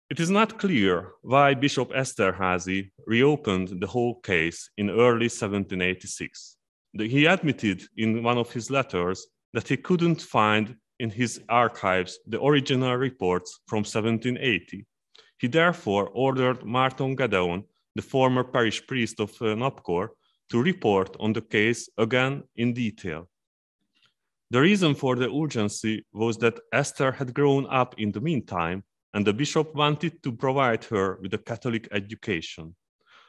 P: It is not clear why Bishop Eszterházy reopened the whole case in early 1786. He admitted in one of his letters that he couldn't find in his archives the original reports from 1780. He therefore ordered Márton Gedeon, the former parish priest of Napkor, to report on the case again in detail. The reason for the urgency was that Esther had grown up in the meantime, and the bishop wanted to provide her with a Catholic education.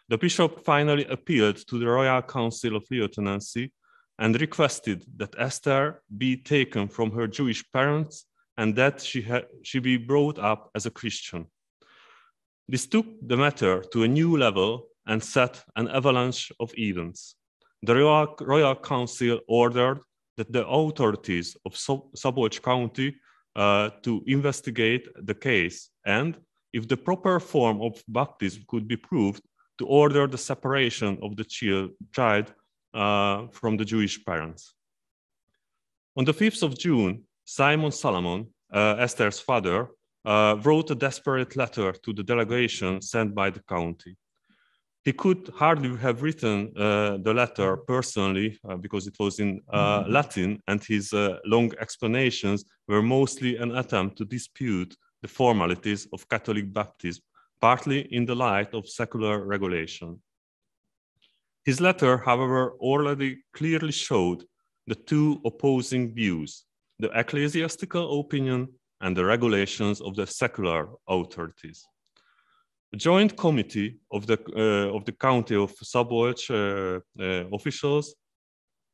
P: The bishop finally appealed to the Royal Council of Lieutenancy and requested that Esther be taken from her Jewish parents and that she be brought up as a Christian. This took the matter to a new level and set an avalanche of events. The Royal Council ordered that the authorities of Szabolcs County to investigate the case, and if the proper form of baptism could be proved, to order the separation of the child from the Jewish parents. On the 5th of June, Simon Salomon, Esther's father, wrote a desperate letter to the delegation sent by the county. He could hardly have written the letter personally because it was in Latin, and his long explanations were mostly an attempt to dispute the formalities of Catholic baptism, partly in the light of secular regulation. His letter, however, already clearly showed the two opposing views, the ecclesiastical opinion and the regulations of the secular authorities. The joint committee of the county of Szabolcs officials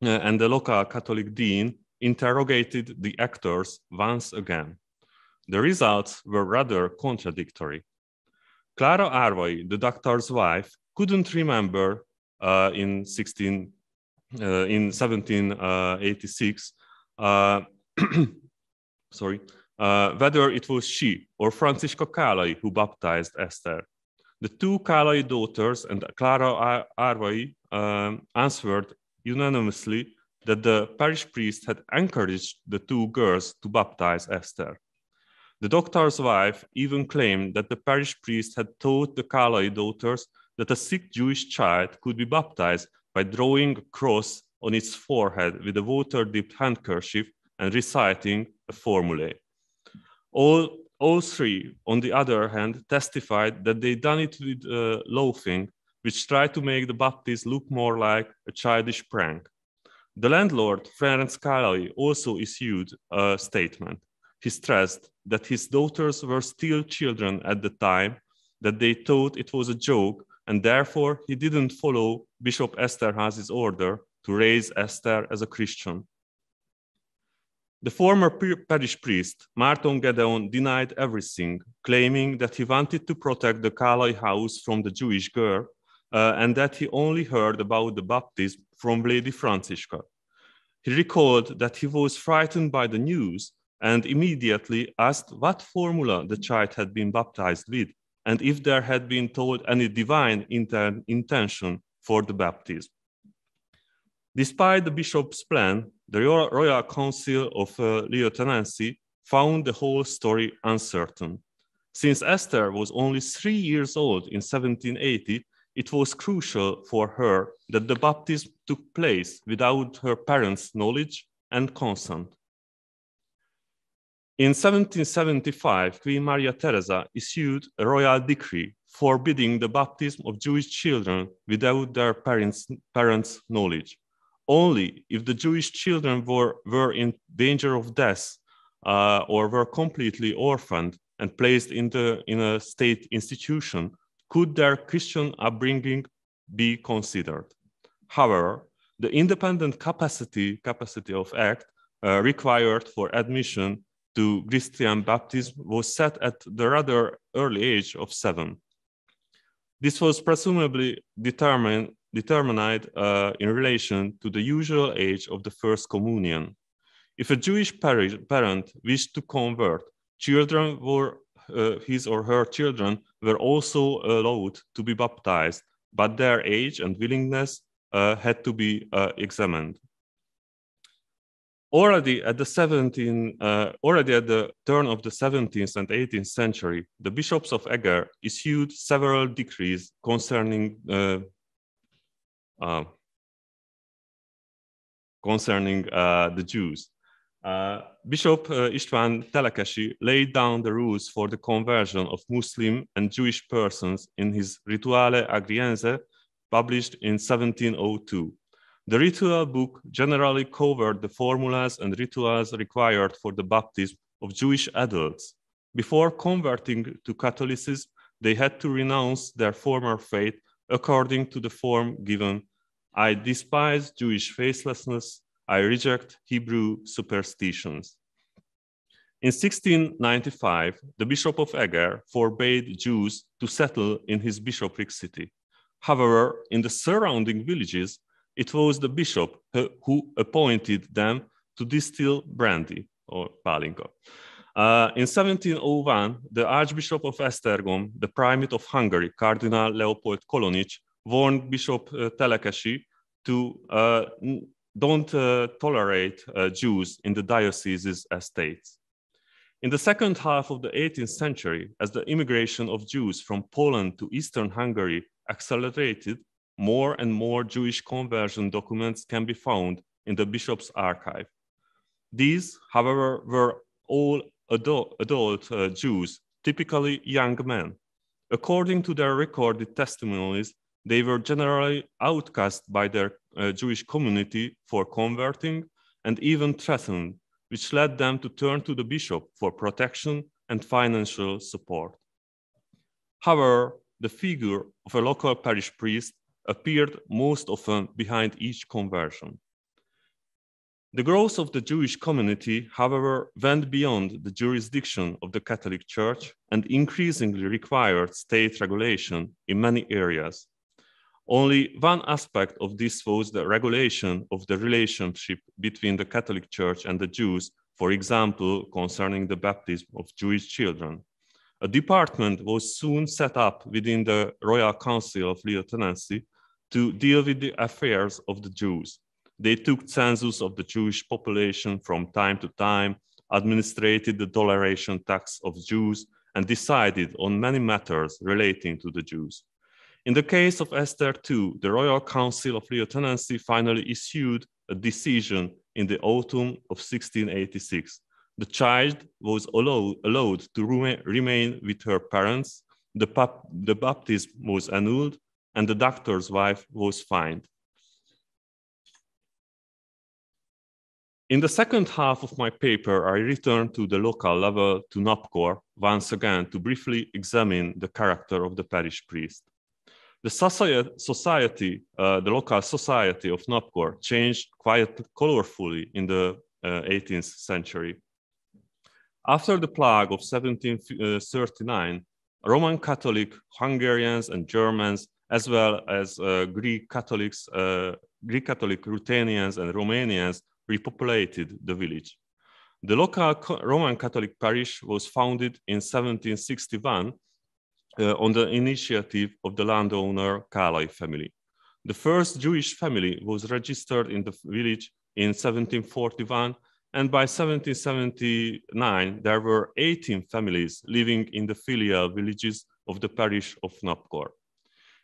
P: and the local Catholic dean interrogated the actors once again. The results were rather contradictory. Clara Árvai, the doctor's wife, couldn't remember in 1786 whether it was she or Francisca Kálai who baptized Esther. The two Kálai daughters and Clara Árvai answered unanimously that the parish priest had encouraged the two girls to baptize Esther. The doctor's wife even claimed that the parish priest had taught the Kálai daughters that a sick Jewish child could be baptized by drawing a cross on its forehead with a water-dipped handkerchief and reciting a formulae. All three, on the other hand, testified that they done it with loafing, which tried to make the baptism look more like a childish prank. The landlord, Ferenc Kálai, also issued a statement. He stressed that his daughters were still children at the time, that they thought it was a joke, and therefore he didn't follow Bishop Eszterházy's order to raise Esther as a Christian. The former parish priest, Márton Gedeon, denied everything, claiming that he wanted to protect the Kálai house from the Jewish girl, and that he only heard about the baptism from Lady Francisca. He recalled that he was frightened by the news and immediately asked what formula the child had been baptized with, and if there had been told any divine intention for the baptism. Despite the bishop's plan, the Royal Council of Lieutenancy found the whole story uncertain. Since Esther was only 3 years old in 1780, it was crucial for her that the baptism took place without her parents' knowledge and consent. In 1775, Queen Maria Theresa issued a royal decree forbidding the baptism of Jewish children without their parents' knowledge. Only if the Jewish children were in danger of death or were completely orphaned and placed in a state institution could their Christian upbringing be considered. However, the independent capacity of act required for admission to Christian baptism was set at the rather early age of 7. This was presumably determined in relation to the usual age of the first communion. If a Jewish parent wished to convert, children were his or her children were also allowed to be baptized, but their age and willingness had to be examined. Already at the turn of the 17th and 18th century, the bishops of Eger issued several decrees concerning the Jews. Bishop István Telekesi laid down the rules for the conversion of Muslim and Jewish persons in his Rituale Agriense, published in 1702. The ritual book generally covered the formulas and rituals required for the baptism of Jewish adults. Before converting to Catholicism, they had to renounce their former faith according to the form given: I despise Jewish faithlessness, I reject Hebrew superstitions. In 1695, the Bishop of Eger forbade Jews to settle in his bishopric city. However, in the surrounding villages, it was the bishop who appointed them to distill brandy, or pálinka. In 1701, the Archbishop of Esztergom, the Primate of Hungary, Cardinal Leopold Kolonich, warned Bishop Telekesi to don't tolerate Jews in the dioceses as states. In the second half of the 18th century, as the immigration of Jews from Poland to Eastern Hungary accelerated, more and more Jewish conversion documents can be found in the bishop's archive. These, however, were all adult Jews, typically young men. According to their recorded testimonies, they were generally outcast by their Jewish community for converting and even threatened, which led them to turn to the bishop for protection and financial support. However, the figure of a local parish priest appeared most often behind each conversion. The growth of the Jewish community, however, went beyond the jurisdiction of the Catholic Church and increasingly required state regulation in many areas. Only one aspect of this was the regulation of the relationship between the Catholic Church and the Jews, for example, concerning the baptism of Jewish children. A department was soon set up within the Royal Council of Lieutenancy to deal with the affairs of the Jews. They took census of the Jewish population from time to time, administrated the toleration tax of Jews, and decided on many matters relating to the Jews. In the case of Esther II, the Royal Council of Lieutenancy finally issued a decision in the autumn of 1686. The child was allowed to remain with her parents, the baptism was annulled, and the doctor's wife was fined. In the second half of my paper, I returned to the local level, to Napkor, once again to briefly examine the character of the parish priest. The local society of Napkor changed quite colorfully in the 18th century. After the plague of 1739, Roman Catholic Hungarians and Germans, as well as Greek Catholic Ruthenians and Romanians, repopulated the village. The local Roman Catholic parish was founded in 1761 on the initiative of the landowner Kálai family. The first Jewish family was registered in the village in 1741, and by 1779 there were 18 families living in the filial villages of the parish of Napkor.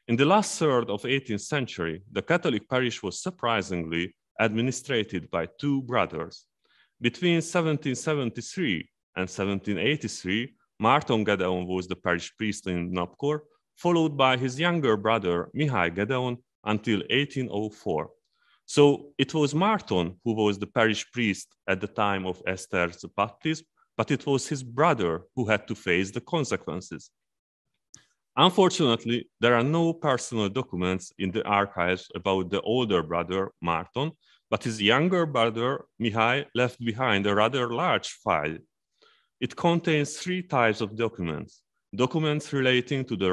P: In the last third of the 18th century, the Catholic parish was surprisingly administrated by two brothers. Between 1773 and 1783, Márton Gedeon was the parish priest in Napkor, followed by his younger brother Mihály Gedeon until 1804. So it was Márton who was the parish priest at the time of Esther's baptism, but it was his brother who had to face the consequences. Unfortunately, there are no personal documents in the archives about the older brother Márton, but his younger brother Mihály left behind a rather large file. It contains 3 types of documents: documents relating to the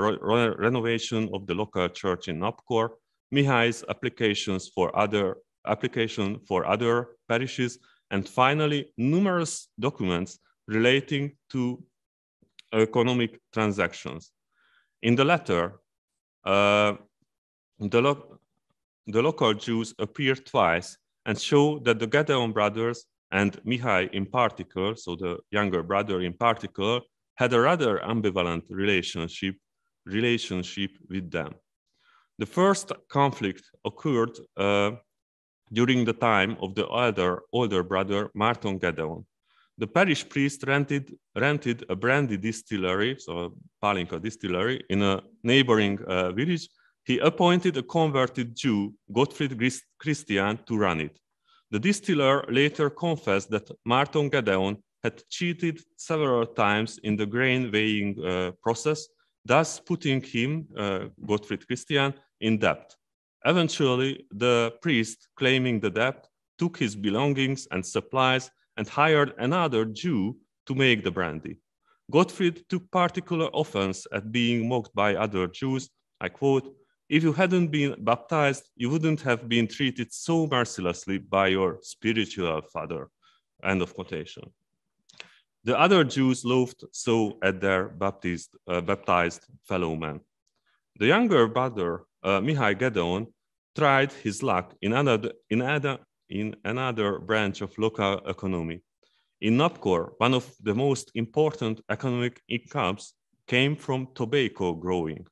P: renovation of the local church in Napkor, Mihály's application for other parishes, and finally, numerous documents relating to economic transactions. In the latter, the local Jews appear twice and show that the Gedeon brothers and Mihály in particular, so the younger brother in particular, had a rather ambivalent relationship with them. The first conflict occurred during the time of the older brother Márton Gedeon. The parish priest rented a brandy distillery, so a Pálinka distillery, in a neighboring village. He appointed a converted Jew, Gottfried Christian, to run it. The distiller later confessed that Márton Gedeon had cheated several times in the grain weighing process, thus putting him, Gottfried Christian, in debt. Eventually, the priest, claiming the debt, took his belongings and supplies and hired another Jew to make the brandy. Gottfried took particular offense at being mocked by other Jews. I quote, "If you hadn't been baptized, you wouldn't have been treated so mercilessly by your spiritual father." End of quotation. The other Jews laughed so at their baptized fellow men. The younger brother, Mihály Gedeon, tried his luck in another branch of local economy. In Napkor, one of the most important economic incomes came from tobacco growing.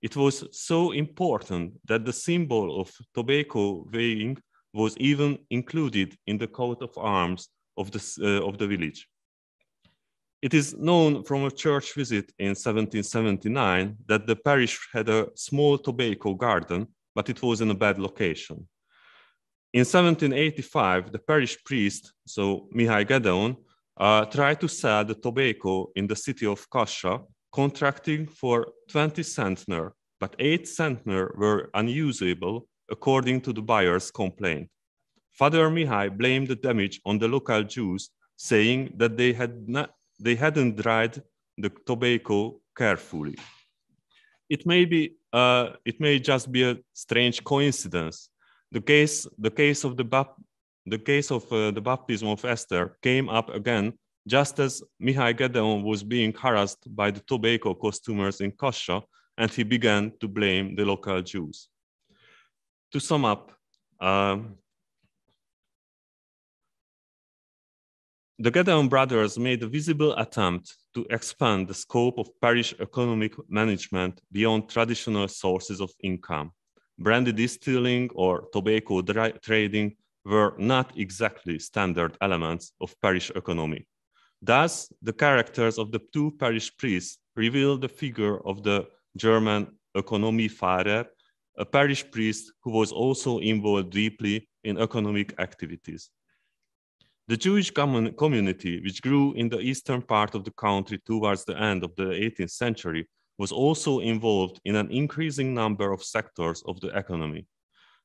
P: It was so important that the symbol of tobacco weighing was even included in the coat of arms of the village. It is known from a church visit in 1779 that the parish had a small tobacco garden, but it was in a bad location. In 1785, the parish priest, so Mihály Gedeon, tried to sell the tobacco in the city of Kassa, contracting for 20 centner, but 8 centner were unusable according to the buyer's complaint. Father Mihály blamed the damage on the local Jews, saying that they hadn't dried the tobacco carefully. It may just be a strange coincidence. The case of the baptism of Esther came up again just as Mihály Gedeon was being harassed by the tobacco customers in Kassa, and he began to blame the local Jews. To sum up, the Gedeon brothers made a visible attempt to expand the scope of parish economic management beyond traditional sources of income. Brandy distilling or tobacco trading were not exactly standard elements of parish economy. Thus, the characters of the 2 parish priests reveal the figure of the German Ökonomie-Pfarrer, a parish priest who was also involved deeply in economic activities. The Jewish community, which grew in the eastern part of the country towards the end of the 18th century, was also involved in an increasing number of sectors of the economy.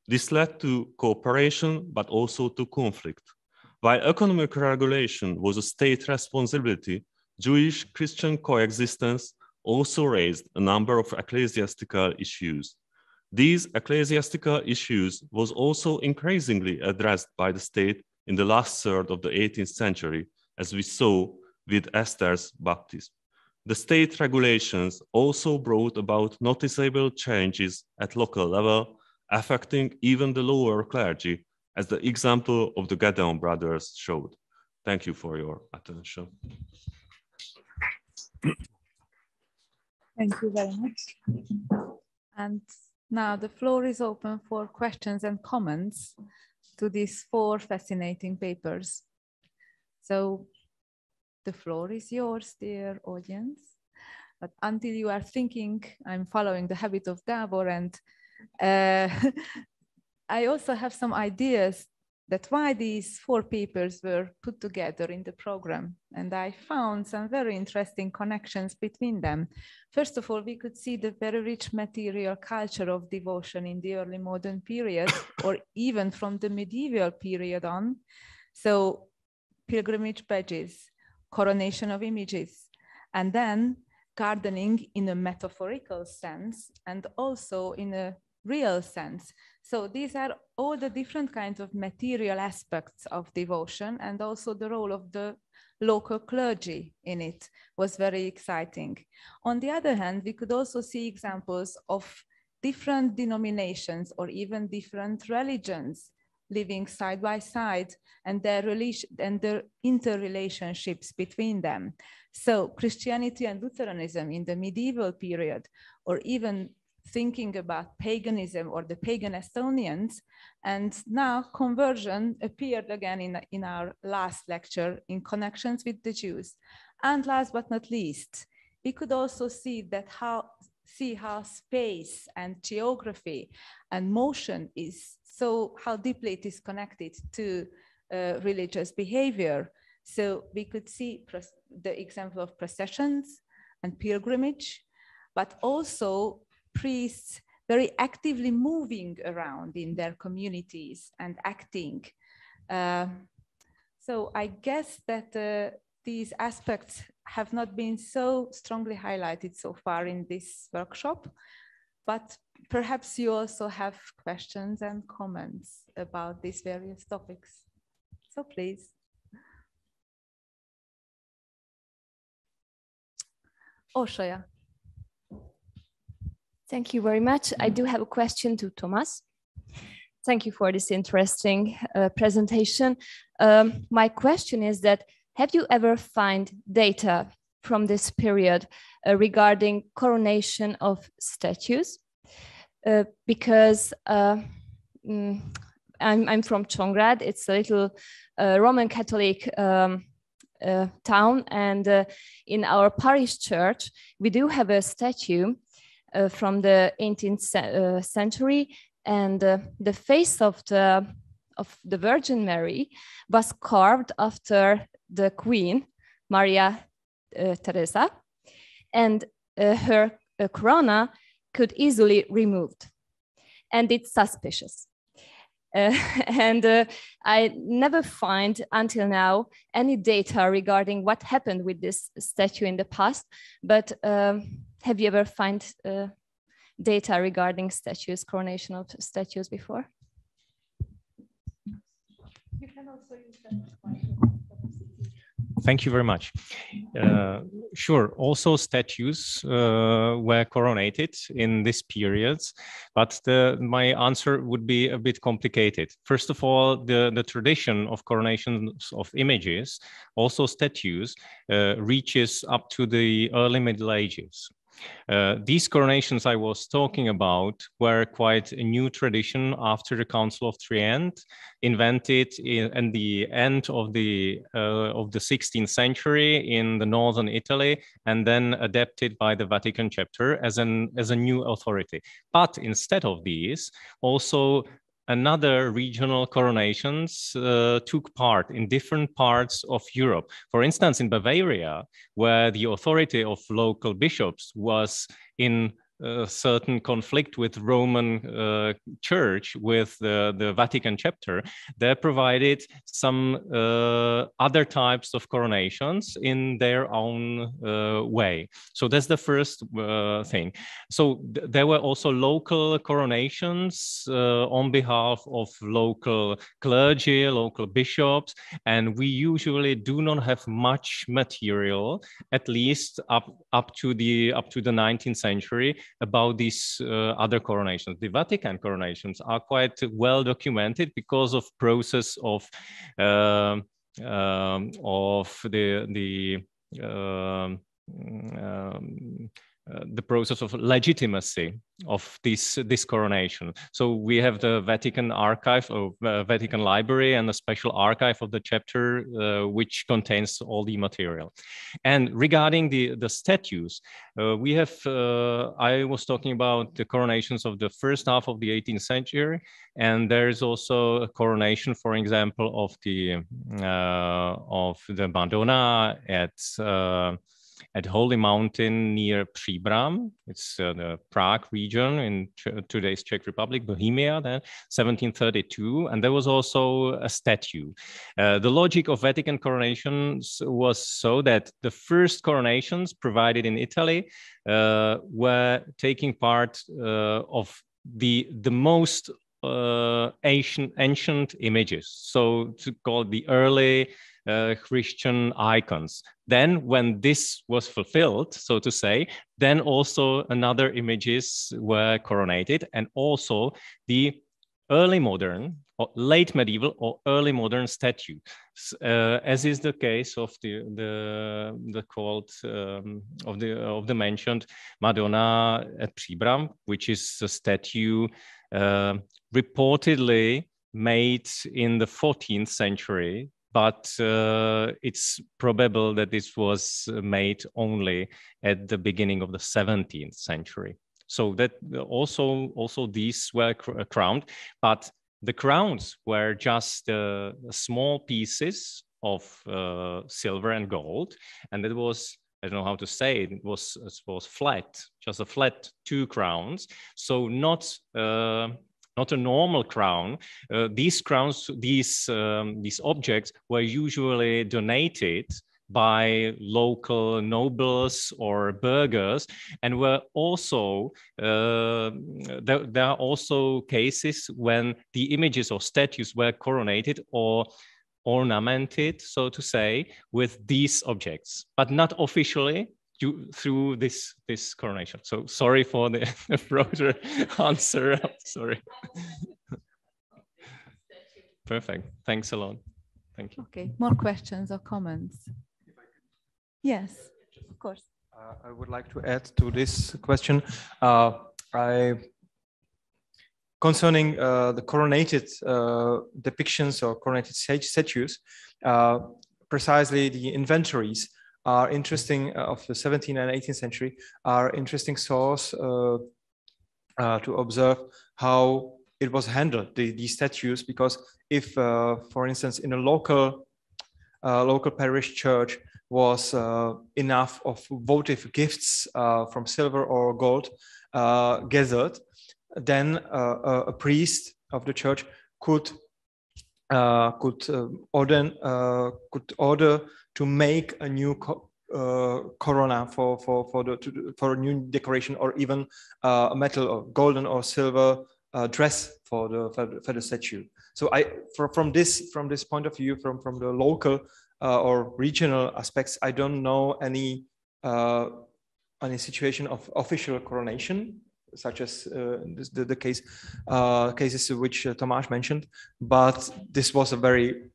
P: This led to cooperation, but also to conflict. While economic regulation was a state responsibility, Jewish-Christian coexistence also raised a number of ecclesiastical issues. These ecclesiastical issues was also increasingly addressed by the state in the last third of the 18th century, as we saw with Esther's baptism. The state regulations also brought about noticeable changes at local level, affecting even the lower clergy, as the example of the Gedeon brothers showed. Thank you for your attention.
G: Thank you very much. And now the floor is open for questions and comments to these 4 fascinating papers. So The floor is yours, dear audience. But until you are thinking, I'm following the habit of Gábor, and I also have some ideas that why these 4 papers were put together in the program. And I found some very interesting connections between them. First of all, we could see the very rich material culture of devotion in the early modern period, or even from the medieval period on. So pilgrimage badges, coronation of images, and then gardening in a metaphorical sense, and also in a real sense. So these are all the different kinds of material aspects of devotion, and also the role of the local clergy in it was very exciting. On the other hand, we could also see examples of different denominations or even different religions living side by side, and their interrelationships between them. So Christianity and Lutheranism in the medieval period, or even thinking about paganism or the pagan Estonians, and now conversion appeared again in our last lecture in connections with the Jews. And last but not least, we could also see that how space and geography and motion is how deeply it is connected to religious behavior. So we could see the example of processions and pilgrimage, but also priests very actively moving around in their communities and acting. So I guess that these aspects have not been so strongly highlighted so far in this workshop, but perhaps you also have questions and comments about these various topics. So please. Orsolya.
Q: Thank you very much. I do have a question to Thomas. Thank you for this interesting presentation. My question is that, have you ever found data from this period regarding coronation of statues? Because I'm from Csongrád. It's a little Roman Catholic town, and in our parish church, we do have a statue from the 18th century, and the face of the Virgin Mary was carved after the Queen, Maria Teresa, and her corona could easily removed, and it's suspicious. And I never find until now any data regarding what happened with this statue in the past, but have you ever found data regarding statues, coronation of statues before?
G: You can also use that.
H: Thank you very much. Sure, also statues were coronated in this period, but my answer would be a bit complicated. First of all, the tradition of coronations of images, also statues, reaches up to the early Middle Ages. These coronations I was talking about were quite a new tradition after the Council of Trient, invented in the end of the 16th century in the northern Italy, and then adapted by the Vatican chapter as a new authority. But instead of these, also another regional coronations took part in different parts of Europe. For instance, in Bavaria, where the authority of local bishops was in a certain conflict with Roman Church, with the Vatican chapter, they provided some other types of coronations in their own way. So that's the first thing. So there were also local coronations on behalf of local clergy, local bishops, and we usually do not have much material, at least up to the 19th century, about these other coronations. The Vatican coronations are quite well documented because of process of the process of legitimacy of this coronation. So we have the Vatican archive or Vatican library and a special archive of the chapter which contains all the material. And regarding the statues, we have, I was talking about the coronations of the first half of the 18th century, and there is also a coronation, for example, of the Madonna at Holy Mountain near Příbram. It's the Prague region in today's Czech Republic, Bohemia, then 1732. And there was also a statue. The logic of Vatican coronations was so that the first coronations provided in Italy were taking part of the most ancient images, so to call the early Christian icons. Then when this was fulfilled, so to say, then also another images were coronated, and also the early modern or late medieval or early modern statue, as is the case of the called of the mentioned Madonna at Příbram, which is a statue reportedly made in the 14th century, but it's probable that this was made only at the beginning of the 17th century. So that also these were crowned, but the crowns were just small pieces of silver and gold, and it was, I don't know how to say it, it was flat, just a flat 2 crowns. So not a normal crown. These crowns, these objects were usually donated by local nobles or burghers, and were also there are also cases when the images or statues were coronated or ornamented, so to say, with these objects, but not officially through this coronation. So sorry for the broader answer. Sorry. Perfect. Thanks a lot. Thank you.
G: Okay. More questions or comments? Yes, of course.
O: I would like to add to this question. Concerning the coronated depictions or coronated statues, precisely the inventories are interesting of the 17th and 18th century, are interesting source to observe how it was handled, these statues, because if, for instance, in a local parish church was enough of votive gifts from silver or gold gathered, then a priest of the church could order to make a new corona for a new decoration, or even a metal or golden or silver dress for the statue. So from this point of view, from the local or regional aspects, I don't know any situation of official coronation, such as the cases which Tomáš mentioned, but this was a very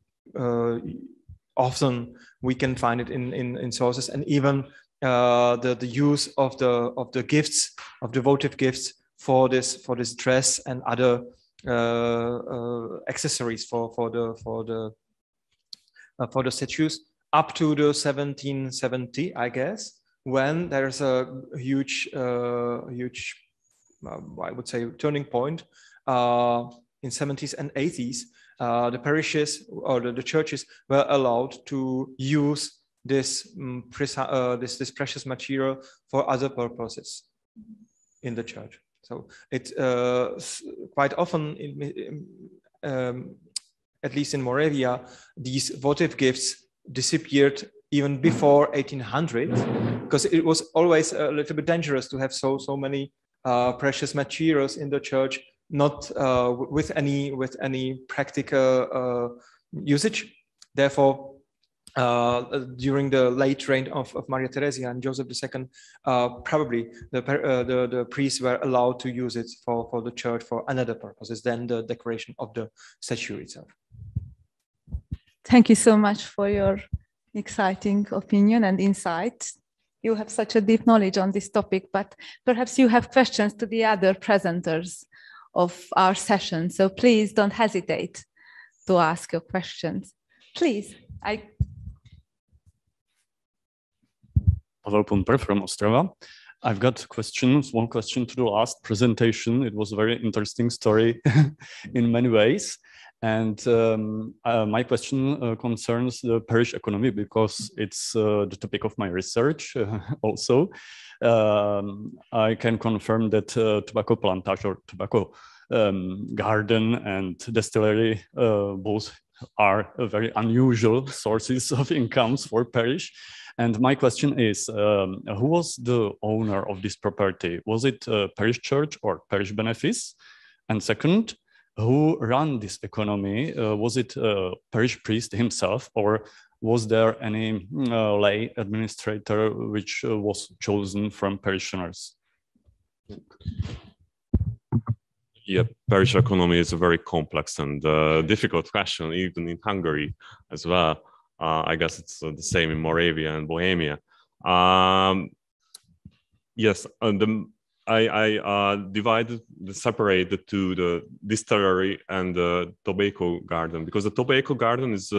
O: often we can find it in sources, and even the use of the gifts, of the votive gifts for this dress and other accessories for the statues up to the 1770, I guess, when there's a huge I would say turning point in 70s and 80s. The parishes or the churches were allowed to use this precious material for other purposes in the church. So it quite often, at least in Moravia, these votive gifts disappeared even before 1800, because it was always a little bit dangerous to have so many precious materials in the church, not with any practical usage. Therefore, during the late reign of Maria Theresia and Joseph II, probably the priests were allowed to use it for the church for another purposes than the decoration of the statue itself.
G: Thank you so much for your exciting opinion and insight you have such a deep knowledge on this topic, but perhaps you have questions to the other presenters of our session. So please don't hesitate to ask your questions. Please.
R: Pavel Pumper from Ostrava. I've got questions. One question to the last presentation. It was a very interesting story in many ways. And my question concerns the parish economy because it's the topic of my research also. I can confirm that tobacco plantation or tobacco garden and distillery both are very unusual sources of incomes for parish. And my question is, who was the owner of this property? Was it a parish church or parish benefice? And second, who ran this economy? Was it a parish priest himself, or was there any lay administrator which was chosen from parishioners?
P: Yeah, parish economy is a very complex and difficult question, even in Hungary as well. I guess it's the same in Moravia and Bohemia. Yes, I separated to the distillery and the tobacco garden, because the tobacco garden it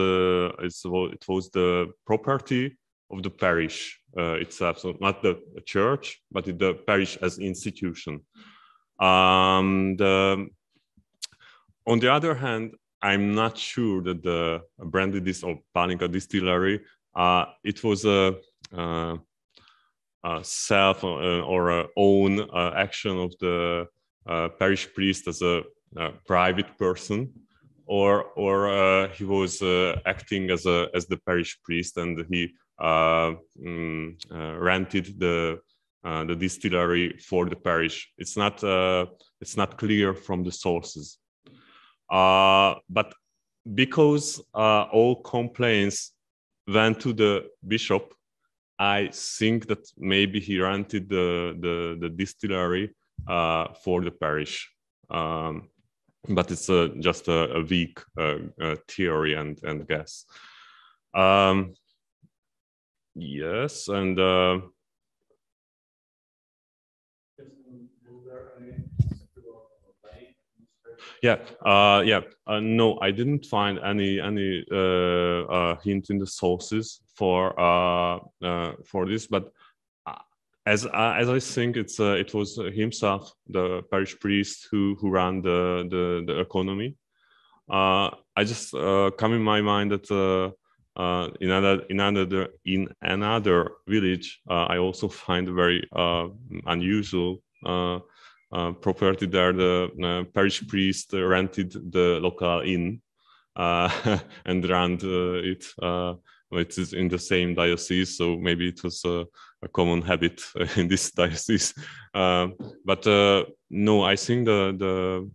P: was the property of the parish itself, so not the church, but the parish as institution. On the other hand, I'm not sure that the Brandidis or Pálinka distillery, it was a self or a own action of the parish priest as a private person, or he was acting as the parish priest, and he rented the distillery for the parish. It's not clear from the sources. But because all complaints went to the bishop, I think that maybe he rented the distillery for the parish. But it's just a weak theory and guess. Yes, and no, I didn't find any hint in the sources for this, but as I think it was himself, the parish priest, who ran the economy. I just come in my mind that in another village, I also find a very unusual property there. The parish priest rented the local inn and ran it. It is in the same diocese, so maybe it was a common habit in this diocese. But no, I think the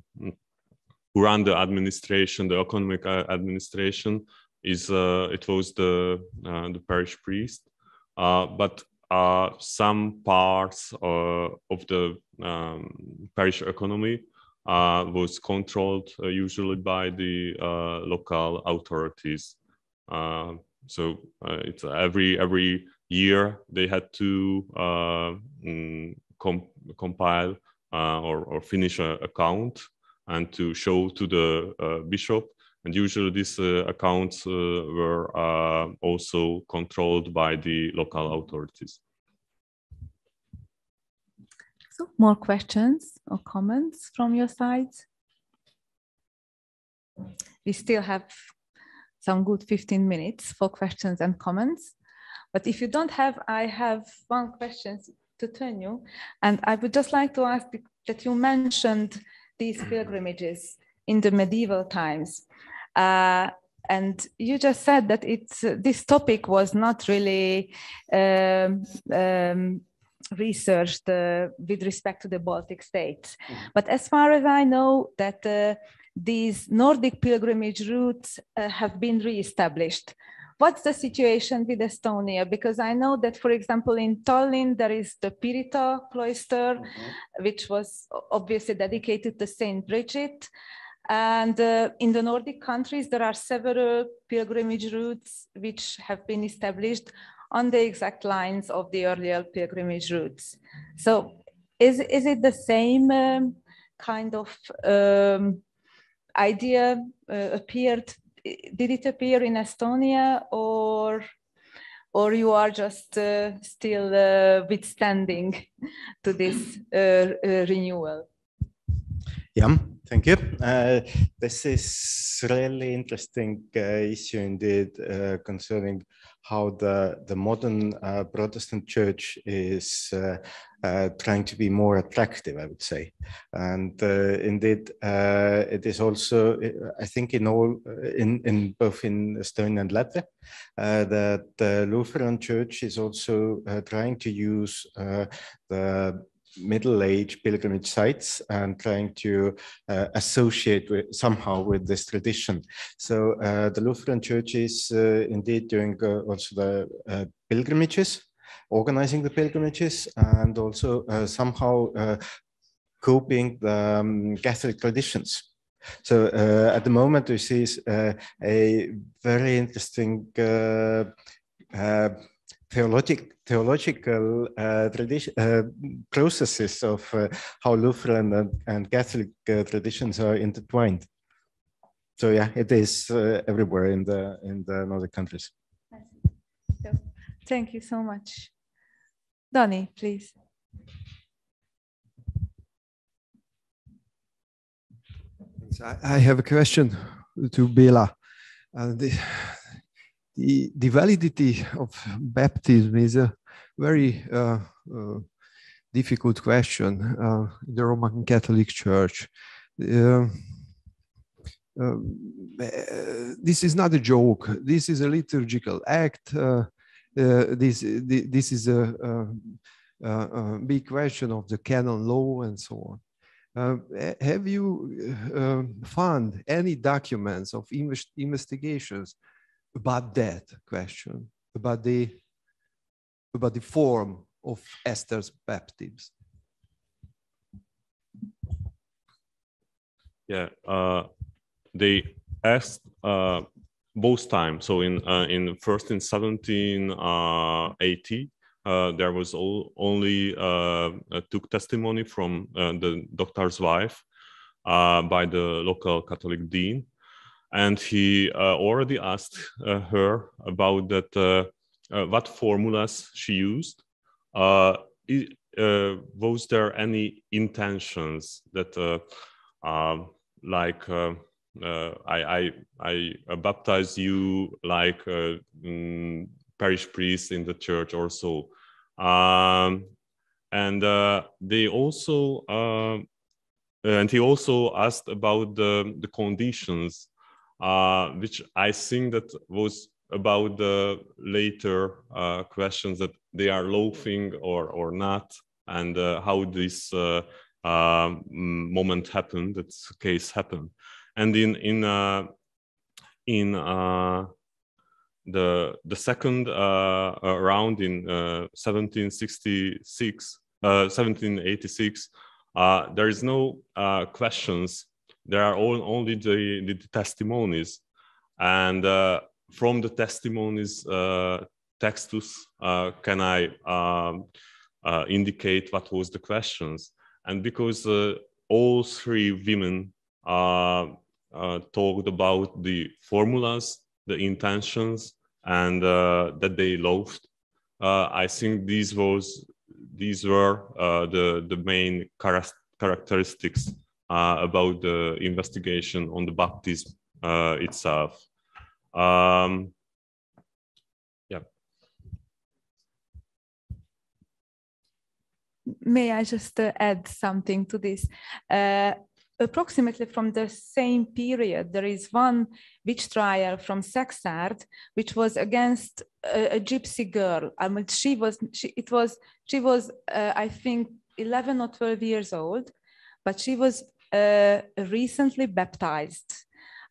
P: who ran the administration, the economic administration, it was the parish priest. But some parts of the parish economy was controlled usually by the local authorities. So it's every year they had to compile or finish an account and to show to the bishop. And usually these accounts were also controlled by the local authorities.
G: So more questions or comments from your side? We still have some good 15 minutes for questions and comments. But if you don't have, I have one question to Tönyu. And I would just like to ask that you mentioned these pilgrimages in the medieval times. And you just said that this topic was not really researched with respect to the Baltic states. But as far as I know, that these Nordic pilgrimage routes have been re-established. What's the situation with Estonia? Because I know that, for example, in Tallinn, there is the Pirita cloister, which was obviously dedicated to Saint Bridget. And in the Nordic countries, there are several pilgrimage routes which have been established. on the exact lines of the earlier pilgrimage routes. So is it the same kind of idea appeared? Did it appear in Estonia, or you are just still withstanding to this renewal?
S: Yeah, thank you. This is really interesting issue indeed concerning how the modern Protestant church is trying to be more attractive, I would say. And indeed, it is also, I think, in both in Estonia and Latvia, that the Lutheran Church is also trying to use the Middle Age pilgrimage sites and trying to associate somehow with this tradition. So the Lutheran Church is indeed doing also the pilgrimages, organizing the pilgrimages, and also somehow copying the Catholic traditions. So at the moment we see a very interesting theological processes of how Lutheran and Catholic traditions are intertwined. So yeah, it is everywhere in the northern countries.
G: Thank you so much. Donny, please.
C: I have a question to Béla. The validity of baptism is a very difficult question in the Roman Catholic Church. This is not a joke. This is a liturgical act. This is a big question of the canon law and so on. Have you found any documents of investigations about that question, about the form of Esther's baptism?
P: Yeah, they asked both times. So first in 1780, there was only took testimony from the doctor's wife by the local Catholic dean. And he already asked her about that, what formulas she used. Was there any intentions that, like, I baptize you like parish priest in the church or so? And they also, and he also asked about the conditions, which I think that was about the later questions that they are loafing or not, and how this moment happened, that case happened. And in the second round in 1786, there is no questions. There are only the testimonies, and from the testimonies, textus, can I indicate what was the questions? And because all three women talked about the formulas, the intentions, and that they loathed, I think these were the main characteristics about the investigation on the baptism itself. Yeah.
G: May I just add something to this? Approximately from the same period, there is one witch trial from Sexard, which was against a gypsy girl. I mean, she was I think 11 or 12 years old, but she was recently baptized.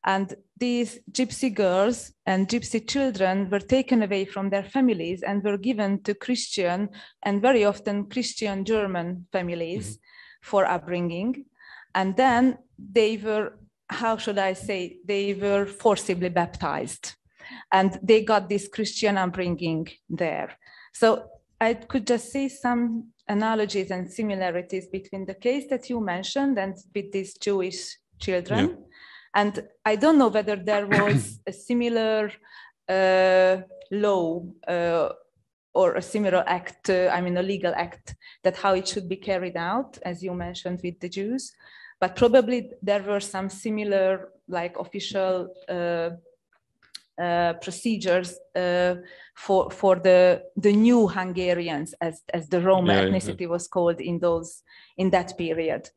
G: And these gypsy girls and gypsy children were taken away from their families and were given to Christian and very often Christian German families for upbringing. And then they were, how should I say, they were forcibly baptized. And they got this Christian upbringing there. So I could just see some analogies and similarities between the case that you mentioned and with these Jewish children. Yeah. And I don't know whether there was a similar law or a similar act, I mean a legal act, that how it should be carried out, as you mentioned with the Jews. But probably there were some similar like official procedures for the new Hungarians, as the Roma ethnicity was called in that period.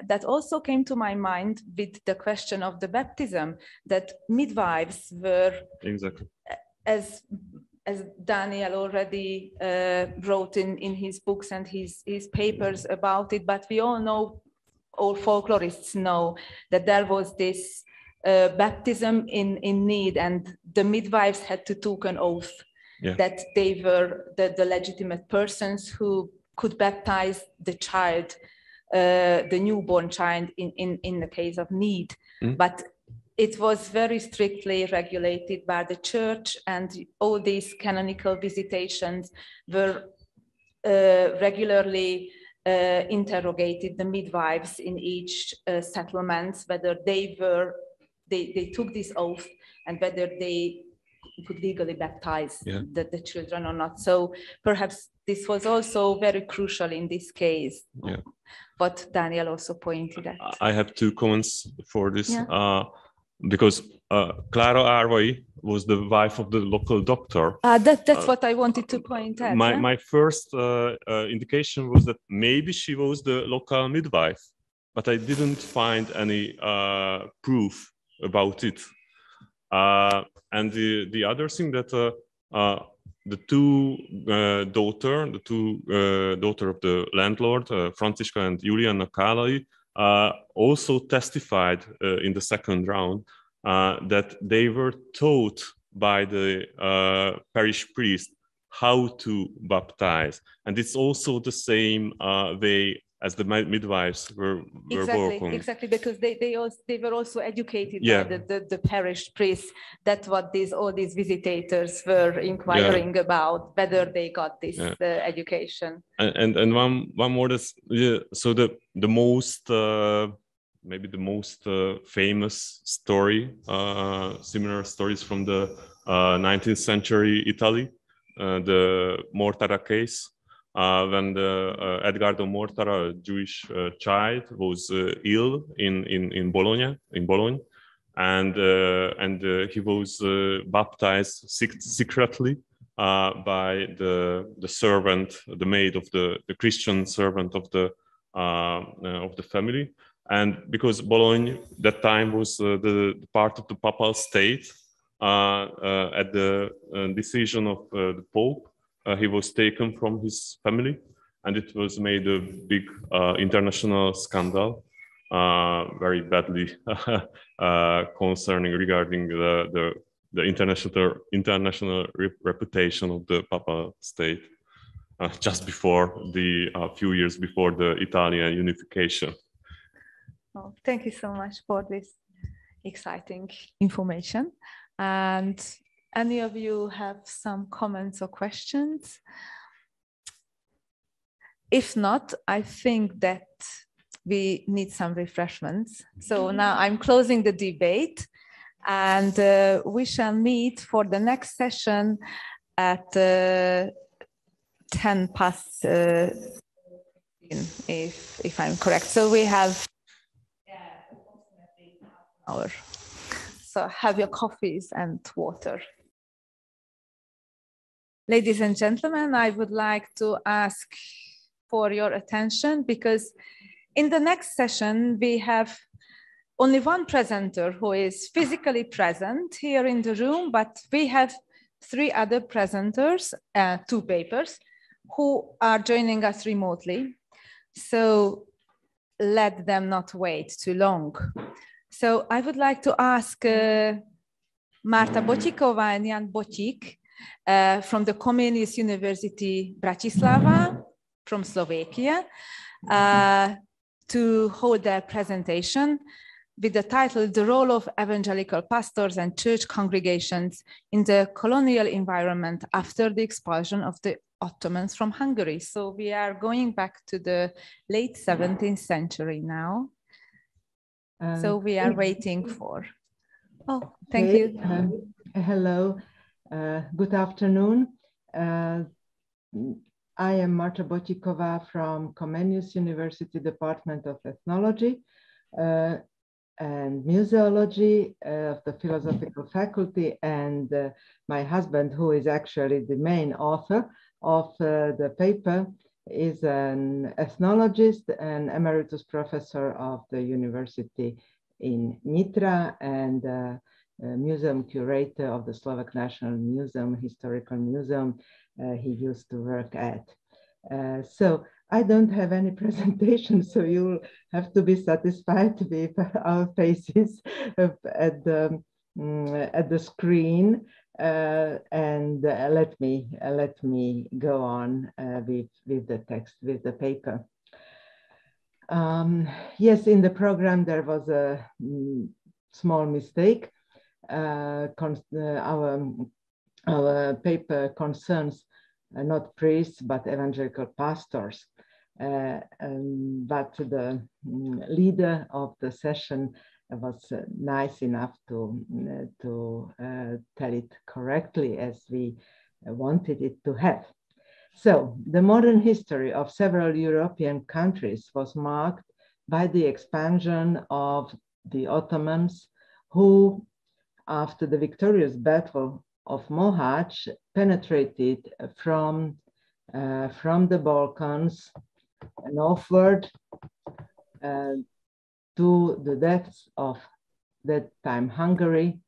G: That also came to my mind with the question of the baptism, that midwives were, exactly, as Daniel already wrote in his books and his papers about it, but we all know, all folklorists know, that there was this baptism in need, and the midwives had to take an oath that they were the legitimate persons who could baptize the child, the newborn child in the case of need. But it was very strictly regulated by the church, and all these canonical visitations were regularly interrogated the midwives in each settlement, whether they took this oath and whether they could legally baptize the children or not. So perhaps this was also very crucial in this case, what Daniel also pointed at.
P: I have 2 comments for this. Because Clara Arvai was the wife of the local doctor.
G: That's what I wanted to point out.
P: My first indication was that maybe she was the local midwife, but I didn't find any proof about it. And the other thing that the two daughter of the landlord, Franciscan and Juliana Kálai, also testified in the second round that they were taught by the parish priest how to baptize, and it's also the same way as the midwives were working.
G: Exactly, because they were also educated by the parish priests. That's what all these visitators were inquiring about, whether they got this education.
P: And one more, so the most maybe the most famous story, similar stories from the 19th century Italy, the Mortara case. When the Edgardo Mortara, a Jewish child, was ill in Bologna, and he was baptized secretly by the servant, the maid of the Christian servant of the family, and because Bologna that time was the part of the Papal state, at the decision of the Pope. He was taken from his family, and it was made a big international scandal, very badly concerning regarding the international reputation of the Papal state, just before a few years before the Italian unification.
G: Oh, thank you so much for this exciting information. And any of you have some comments or questions? If not, I think that we need some refreshments. So now I'm closing the debate, and we shall meet for the next session at 10 past if I'm correct. So we have approximately half an hour. So have your coffees and water. Ladies and gentlemen, I would like to ask for your attention, because in the next session, we have only one presenter who is physically present here in the room, but we have 3 other presenters, 2 papers, who are joining us remotely. So let them not wait too long. So I would like to ask Marta Bocikova and Jan Bocik, from the Comenius University Bratislava, from Slovakia, to hold their presentation. with the title, The Role of Evangelical Pastors and Church Congregations in the Colonial Environment After the Expulsion of the Ottomans from Hungary. So we are going back to the late 17th century now. So we are waiting for, thank you.
K: Hello, good afternoon. I am Marta Botikova from Comenius University Department of Ethnology and Museology of the Philosophical Faculty, and my husband, who is actually the main author of the paper, is an ethnologist and emeritus professor of the university in Nitra and museum curator of the Slovak National Museum, Historical Museum he used to work at. So I don't have any presentation, so you'll have to be satisfied with our faces at the screen, and let me go on with the text, with the paper. Yes, in the program there was a small mistake. Our paper concerns not priests, but evangelical pastors. But the leader of the session was nice enough to tell it correctly as we wanted it to have. So the modern history of several European countries was marked by the expansion of the Ottomans, who, after the victorious battle of Mohács, penetrated from the Balkans northward to the depths of that time Hungary,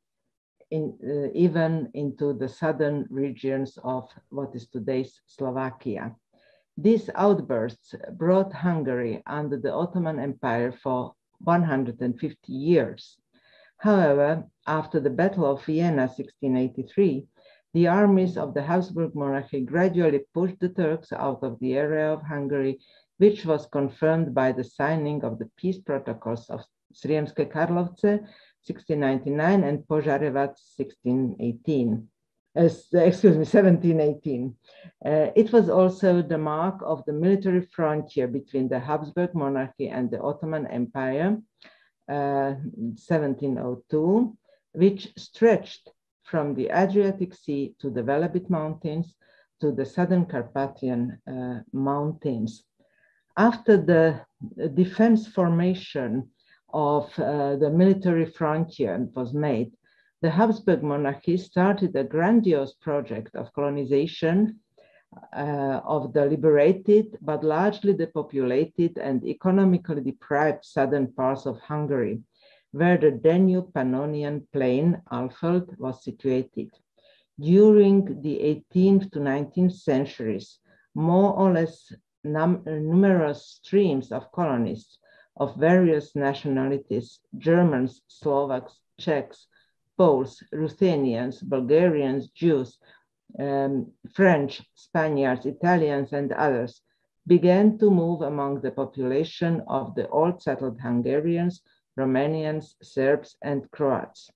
K: even into the southern regions of what is today's Slovakia. These outbursts brought Hungary under the Ottoman Empire for 150 years. However, after the Battle of Vienna 1683, the armies of the Habsburg monarchy gradually pushed the Turks out of the area of Hungary, which was confirmed by the signing of the peace protocols of Sriemske Karlovce 1699 and Požarevac 1718. It was also the mark of the military frontier between the Habsburg monarchy and the Ottoman Empire, 1702, which stretched from the Adriatic Sea to the Velebit Mountains to the southern Carpathian mountains. After the defense formation of the military frontier was made, the Habsburg monarchy started a grandiose project of colonization of the liberated but largely depopulated and economically deprived southern parts of Hungary, where the Danube Pannonian plain, Alfeld, was situated. During the 18th to 19th centuries, more or less numerous streams of colonists of various nationalities, Germans, Slovaks, Czechs, Poles, Ruthenians, Bulgarians, Jews, French, Spaniards, Italians, and others, began to move among the population of the old settled Hungarians, Romanians, Serbs, and Croats.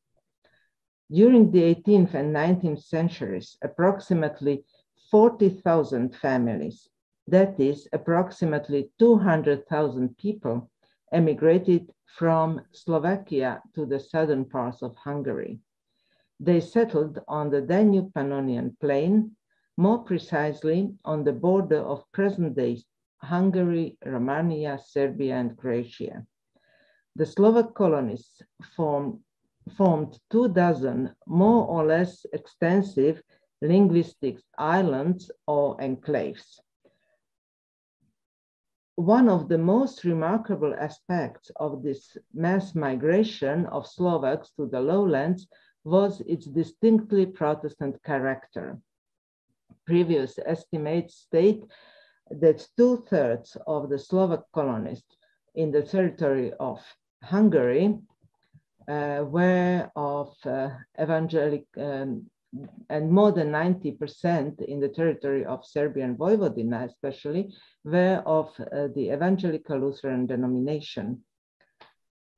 K: During the 18th and 19th centuries, approximately 40,000 families, that is, approximately 200,000 people, emigrated from Slovakia to the southern parts of Hungary. They settled on the Danube Pannonian plain, more precisely on the border of present-day Hungary, Romania, Serbia, and Croatia. The Slovak colonists formed 24 more or less extensive linguistic islands or enclaves. One of the most remarkable aspects of this mass migration of Slovaks to the lowlands was its distinctly Protestant character. Previous estimates state that 2/3 of the Slovak colonists in the territory of Hungary were of evangelic, and more than 90% in the territory of Serbian Vojvodina especially, were of the evangelical Lutheran denomination.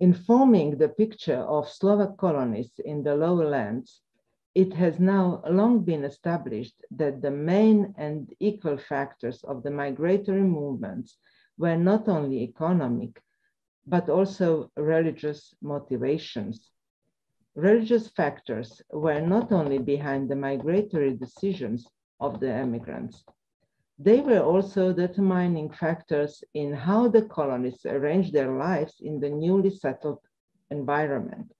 K: In forming the picture of Slovak colonies in the lowlands, it has now long been established that the main and equal factors of the migratory movements were not only economic, but also religious motivations. Religious factors were not only behind the migratory decisions of the emigrants, they were also determining factors in how the colonists arranged their lives in the newly settled environment.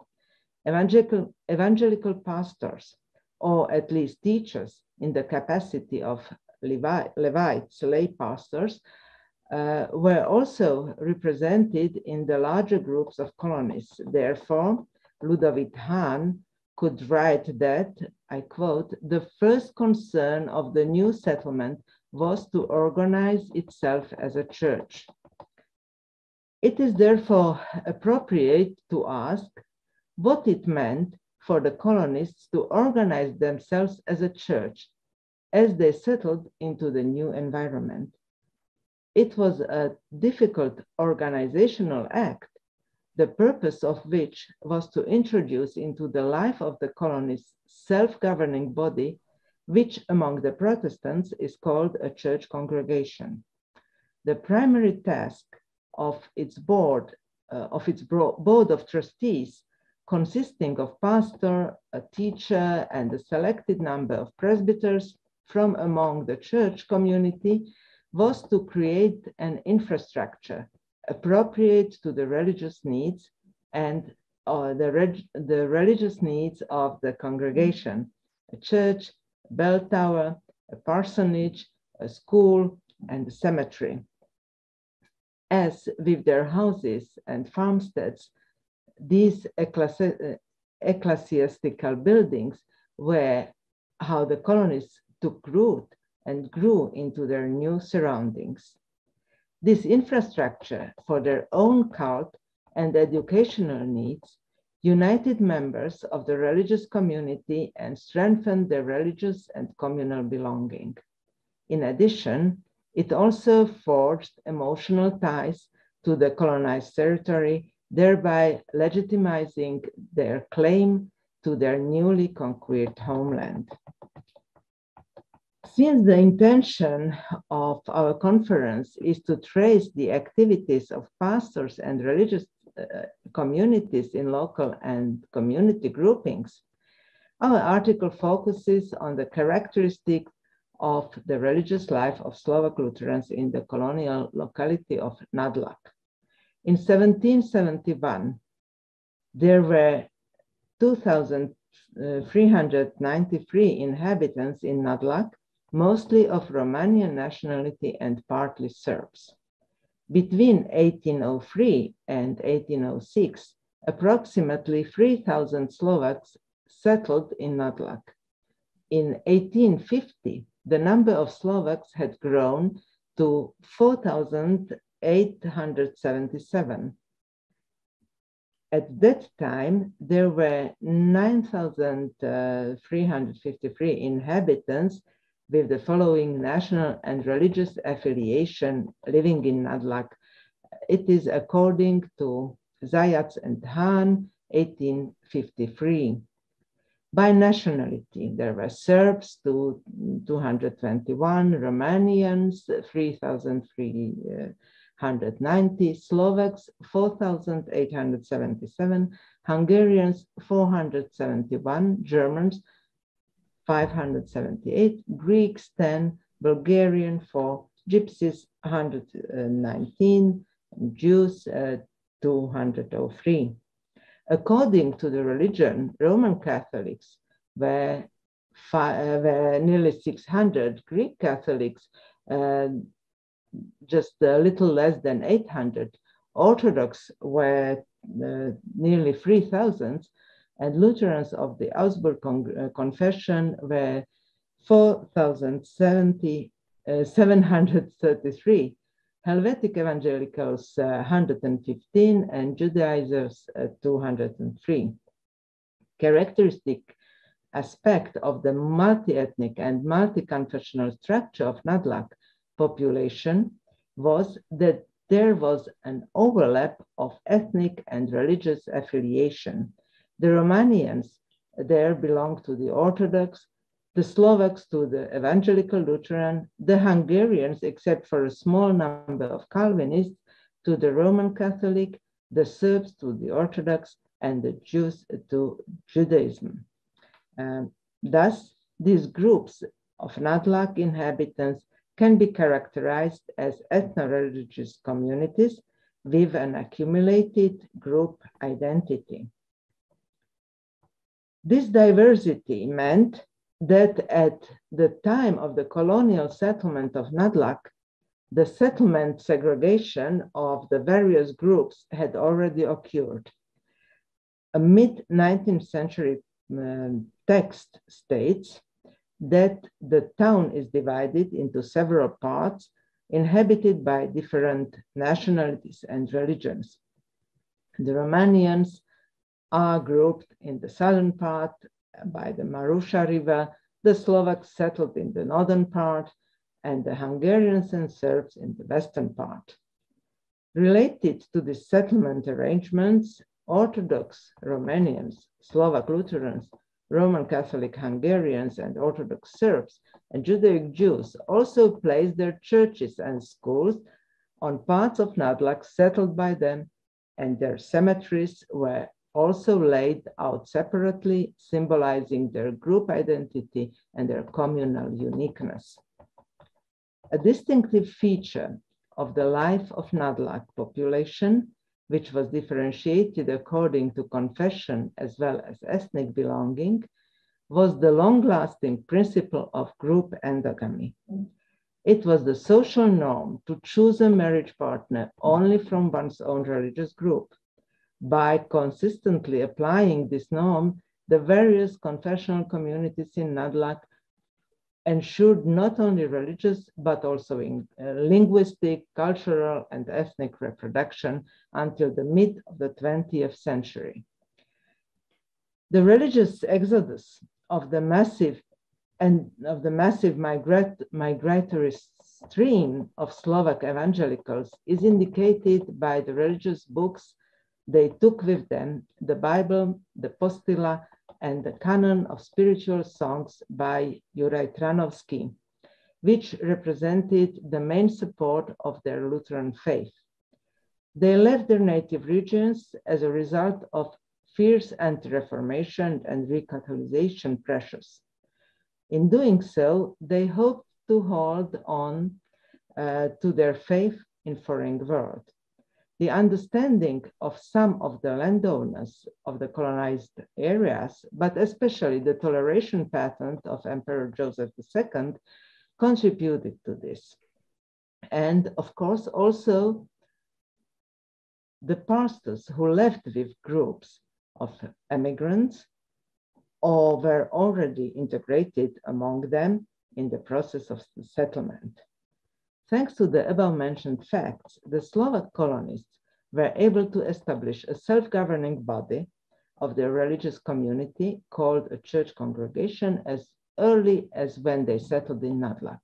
K: Evangelical pastors, or at least teachers in the capacity of Levites, lay pastors, were also represented in the larger groups of colonists. Therefore, Ludovic Hahn could write that, I quote, "The first concern of the new settlement was to organize itself as a church." It is therefore appropriate to ask what it meant for the colonists to organize themselves as a church as they settled into the new environment. It was a difficult organizational act, the purpose of which was to introduce into the life of the colonists self-governing body, which among the Protestants is called a church congregation. The primary task of its board of trustees, consisting of pastor, a teacher, and a selected number of presbyters from among the church community, was to create an infrastructure appropriate to the religious needs and the religious needs of the congregation: a church, a bell tower, a parsonage, a school, and a cemetery. As with their houses and farmsteads, these ecclesiastical buildings were how the colonists took root and grew into their new surroundings. This infrastructure for their own cult and educational needs united members of the religious community and strengthened their religious and communal belonging. In addition, it also forged emotional ties to the colonized territory, thereby legitimizing their claim to their newly conquered homeland. Since the intention of our conference is to trace the activities of pastors and religious communities in local and community groupings, our article focuses on the characteristics of the religious life of Slovak Lutherans in the colonial locality of Nádľak. In 1771, there were 2,393 inhabitants in Nádľak, mostly of Romanian nationality and partly Serbs. Between 1803 and 1806, approximately 3,000 Slovaks settled in Nádľak. In 1850, the number of Slovaks had grown to 4,877. At that time, there were 9,353 inhabitants with the following national and religious affiliation living in Nádľak. It is according to Zajac and Hahn, 1853. By nationality, there were Serbs, 221, Romanians, 3,390, Slovaks, 4,877, Hungarians, 471, Germans, 578, Greeks 10, Bulgarian 4, Gypsies 119, Jews 203. According to the religion, Roman Catholics were nearly 600, Greek Catholics just a little less than 800, Orthodox were nearly 3,000, and Lutherans of the Augsburg Confession were 4,733, Helvetic Evangelicals 115, and Judaizers 203. Characteristic aspect of the multi-ethnic and multi-confessional structure of Nádľak population was that there was an overlap of ethnic and religious affiliation. The Romanians there belonged to the Orthodox, the Slovaks to the Evangelical Lutheran, the Hungarians, except for a small number of Calvinists, to the Roman Catholic, the Serbs to the Orthodox, and the Jews to Judaism. Thus, these groups of Nadlak inhabitants can be characterized as ethno-religious communities with an accumulated group identity. This diversity meant that at the time of the colonial settlement of Nadlak, the settlement segregation of the various groups had already occurred. A mid-19th century text states that the town is divided into several parts inhabited by different nationalities and religions. The Romanians are grouped in the southern part by the Marusha River, the Slovaks settled in the northern part, and the Hungarians and Serbs in the western part. Related to the settlement arrangements, Orthodox Romanians, Slovak Lutherans, Roman Catholic Hungarians, and Orthodox Serbs and Judaic Jews also placed their churches and schools on parts of Nadlak settled by them, and their cemeteries were also laid out separately, symbolizing their group identity and their communal uniqueness. A distinctive feature of the life of Nadlak population, which was differentiated according to confession as well as ethnic belonging, was the long-lasting principle of group endogamy. It was the social norm to choose a marriage partner only from one's own religious group. By consistently applying this norm, the various confessional communities in Nadlak ensured not only religious, but also in linguistic, cultural, and ethnic reproduction until the mid of the 20th century. The religious exodus of the massive migratory stream of Slovak evangelicals is indicated by the religious books they took with them, the Bible, the Postila, and the canon of spiritual songs by Juraj Tranovsky, which represented the main support of their Lutheran faith. They left their native regions as a result of fierce anti-Reformation and recatholization pressures. In doing so, they hoped to hold on to their faith in foreign world. The understanding of some of the landowners of the colonized areas, but especially the toleration pattern of Emperor Joseph II, contributed to this. And of course, also the pastors who left with groups of emigrants or were already integrated among them in the process of the settlement. Thanks to the above-mentioned facts, the Slovak colonists were able to establish a self-governing body of their religious community called a church congregation as early as when they settled in Nadlak.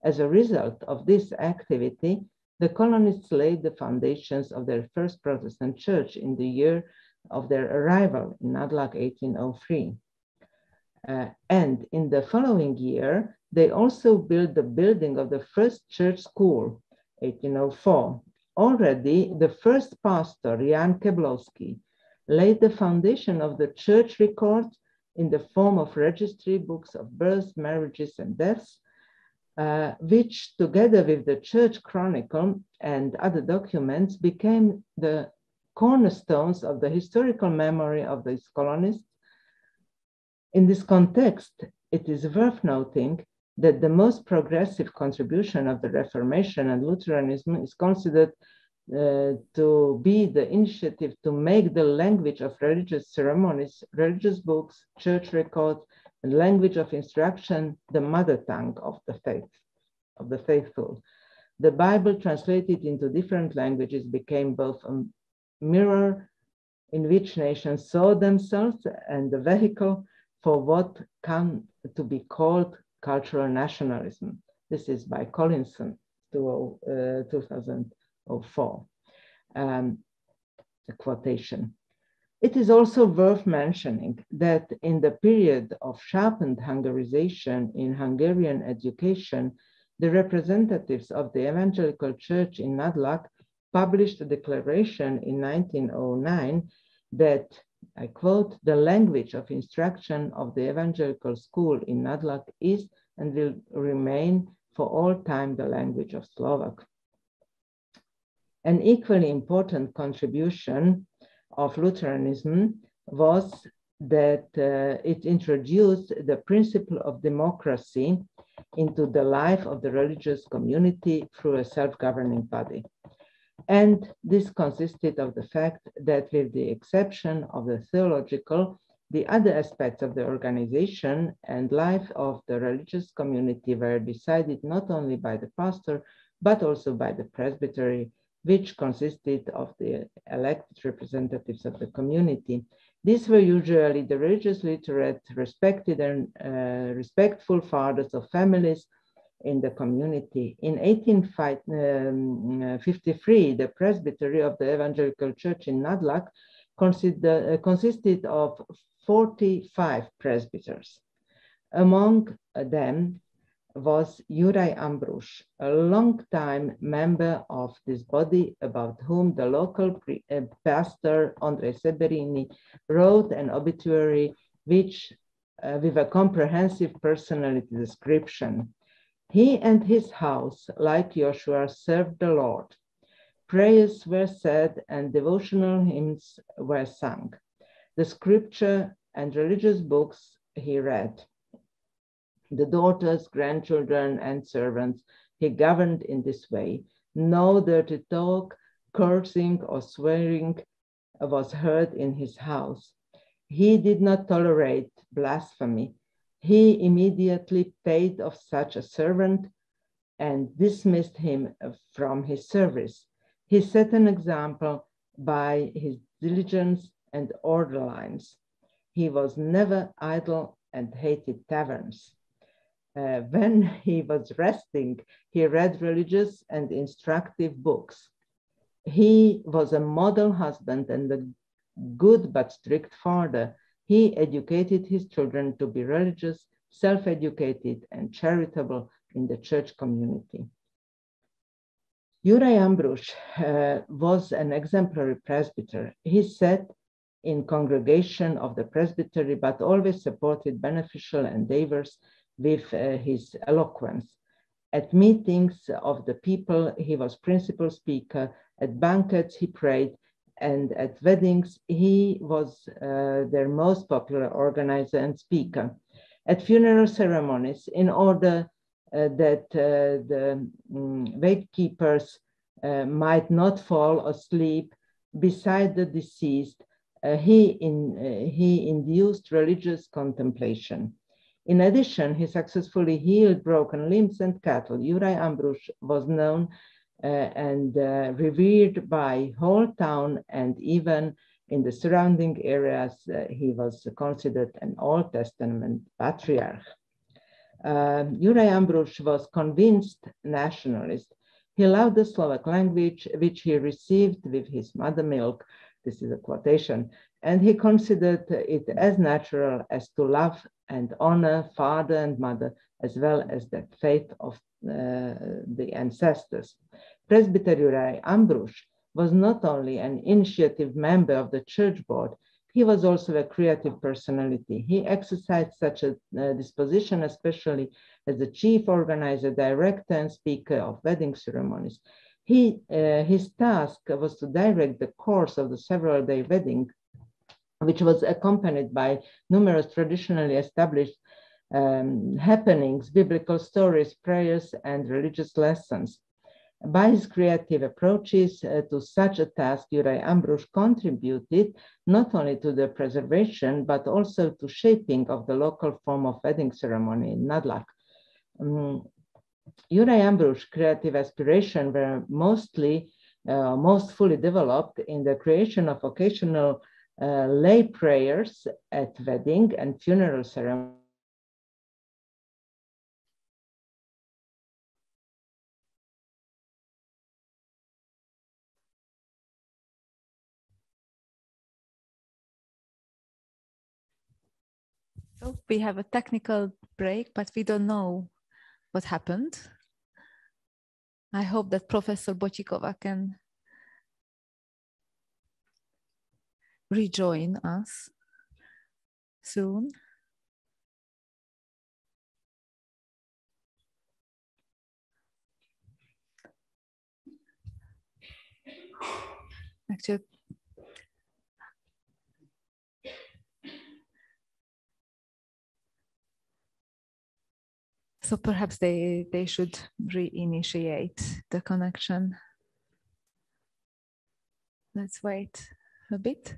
K: As a result of this activity, the colonists laid the foundations of their first Protestant church in the year of their arrival in Nadlak, 1803. And in the following year, they also built the building of the first church school, 1804. Already, the first pastor, Jan Keblowski, laid the foundation of the church record in the form of registry books of births, marriages, and deaths, which, together with the church chronicle and other documents, became the cornerstones of the historical memory of these colonists. In this context, it is worth noting that the most progressive contribution of the Reformation and Lutheranism is considered to be the initiative to make the language of religious ceremonies, religious books, church records, and language of instruction the mother tongue of the faith, of the faithful. The Bible translated into different languages became both a mirror in which nations saw themselves and the vehicle for what come to be called cultural nationalism. This is by Collinson, 2000 1904. A quotation. It is also worth mentioning that in the period of sharpened Hungarization in Hungarian education, the representatives of the Evangelical Church in Nadlak published a declaration in 1909 that, I quote, "the language of instruction of the Evangelical School in Nadlak is and will remain for all time the language of Slovak." An equally important contribution of Lutheranism was that it introduced the principle of democracy into the life of the religious community through a self-governing body. And this consisted of the fact that, with the exception of the theological, the other aspects of the organization and life of the religious community were decided not only by the pastor, but also by the presbytery, which consisted of the elected representatives of the community. These were usually the religious literate, respected and respectful fathers of families in the community. In 1853, the presbytery of the Evangelical Church in Nadlak consisted of 45 presbyters. Among them was Juraj Ambrus, a long-time member of this body, about whom the local pastor Andrei Seberini wrote an obituary which, with a comprehensive personality description. He and his house, like Joshua, served the Lord. Prayers were said and devotional hymns were sung. The scripture and religious books he read. The daughters, grandchildren, and servants he governed in this way. No dirty talk, cursing, or swearing was heard in his house. He did not tolerate blasphemy. He immediately paid off such a servant and dismissed him from his service. He set an example by his diligence and order lines. He was never idle and hated taverns. When he was resting, he read religious and instructive books. He was a model husband and a good but strict father. He educated his children to be religious, self-educated, and charitable in the church community. Juraj Ambrus was an exemplary presbyter. He sat in congregation of the presbytery, but always supported beneficial endeavors with his eloquence. At meetings of the people, he was principal speaker. At banquets, he prayed. And at weddings, he was their most popular organizer and speaker. At funeral ceremonies, in order that the gatekeepers might not fall asleep beside the deceased, he induced religious contemplation. In addition, he successfully healed broken limbs and cattle. Juraj Ambrus was known and revered by whole town, and even in the surrounding areas, he was considered an Old Testament patriarch. Juraj Ambrus was convinced nationalist. He loved the Slovak language, which he received with his mother milk. This is a quotation. And he considered it as natural as to love and honor father and mother, as well as the faith of the ancestors. Presbyter Juraj Ambrus was not only an initiative member of the church board, he was also a creative personality. He exercised such a disposition, especially as the chief organizer, director, and speaker of wedding ceremonies. His task was to direct the course of the several-day wedding, which was accompanied by numerous traditionally established happenings, biblical stories, prayers, and religious lessons. By his creative approaches to such a task, Juraj Ambrus contributed not only to the preservation, but also to shaping of the local form of wedding ceremony in Nadlak. Juraj Ambrus' creative aspirations were most fully developed in the creation of occasional lay prayers at wedding and funeral ceremonies.
G: So we have a technical break, but we don't know what happened. I hope that Professor Botikova can rejoin us soon. Actually, so perhaps they should reinitiate the connection. Let's wait a bit.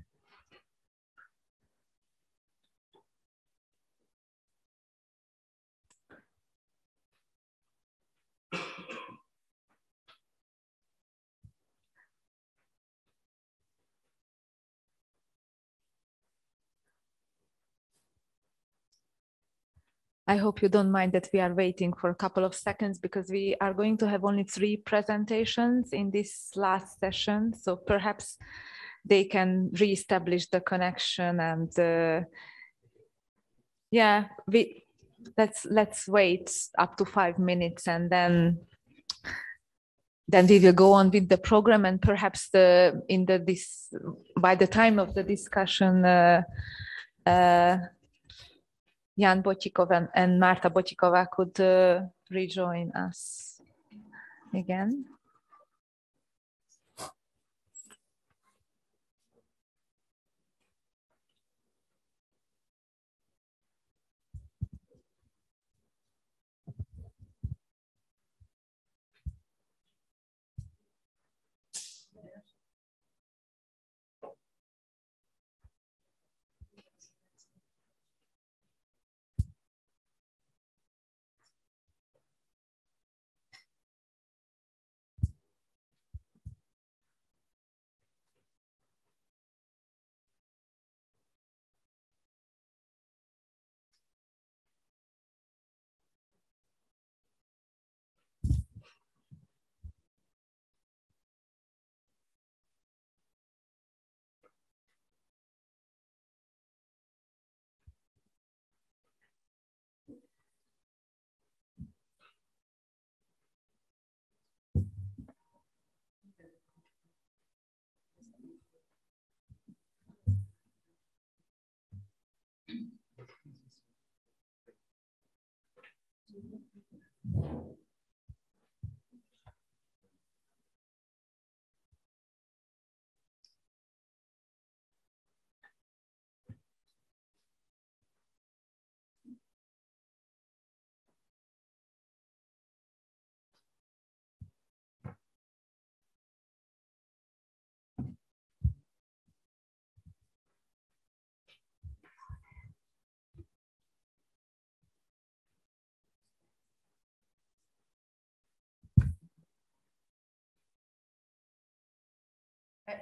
G: I hope you don't mind that we are waiting for a couple of seconds because we are going to have only 3 presentations in this last session. So perhaps they can reestablish the connection and yeah, let's wait up to 5 minutes and then we will go on with the program, and perhaps by the time of the discussion, Jan Botikov and Marta Botikova could rejoin us again.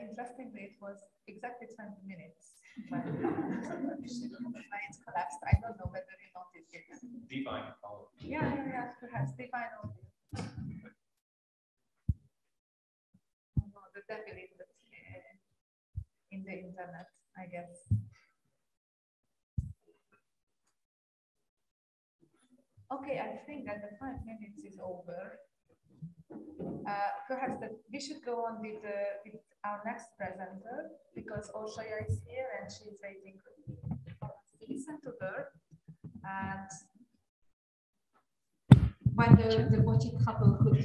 G: Interestingly, it was exactly 20 minutes. But it's collapsed. I don't know whether you noticed it.
H: Divine.
G: Yeah, perhaps divine audio. No, the devil is in the internet, I guess. Okay, I think that the 5 minutes is over. Perhaps that we should go on with our next presenter because Orsolya is here and she's waiting for us to listen to her. And when the Botik couple could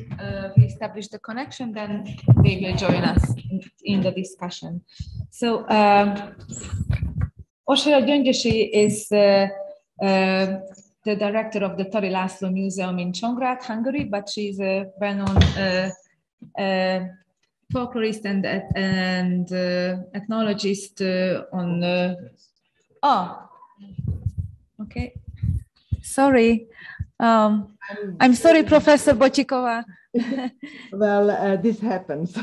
G: reestablish the connection, then they will join us in the discussion. So Orsolya Gyöngyösi is the director of the Tari László Museum in Csongrád, Hungary, but she's a well-known folklorist and ethnologist on. Okay. Sorry. I'm sorry, Professor Botikova.
K: Well, this happens.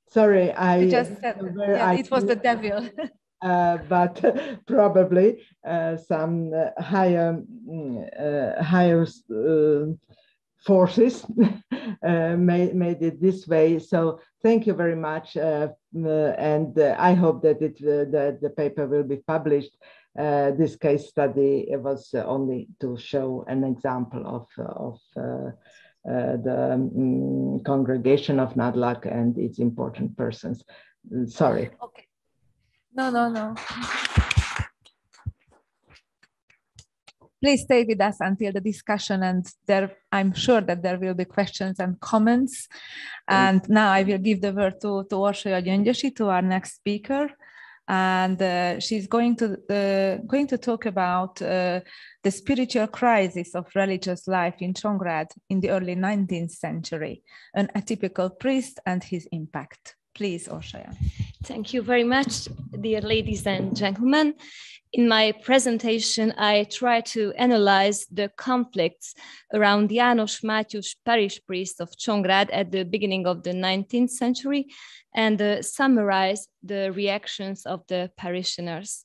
K: Sorry, I
G: just said it was the devil.
K: But probably some higher forces made it this way. So thank you very much, and I hope that the paper will be published. this case study was only to show an example of the congregation of Nádlag and its important persons. Sorry.
Q: Okay. No.
G: Please stay with us until the discussion, and I'm sure that there will be questions and comments. And now I will give the word to Orsolya Gyöngyösi, to our next speaker. And she's going to talk about the spiritual crisis of religious life in Csongrád in the early 19th century, an atypical priest and his impact. Please, Orsolya.
Q: Thank you very much, dear ladies and gentlemen. In my presentation, I try to analyze the conflicts around János Mátyus, parish priest of Csongrád at the beginning of the 19th century, and summarize the reactions of the parishioners.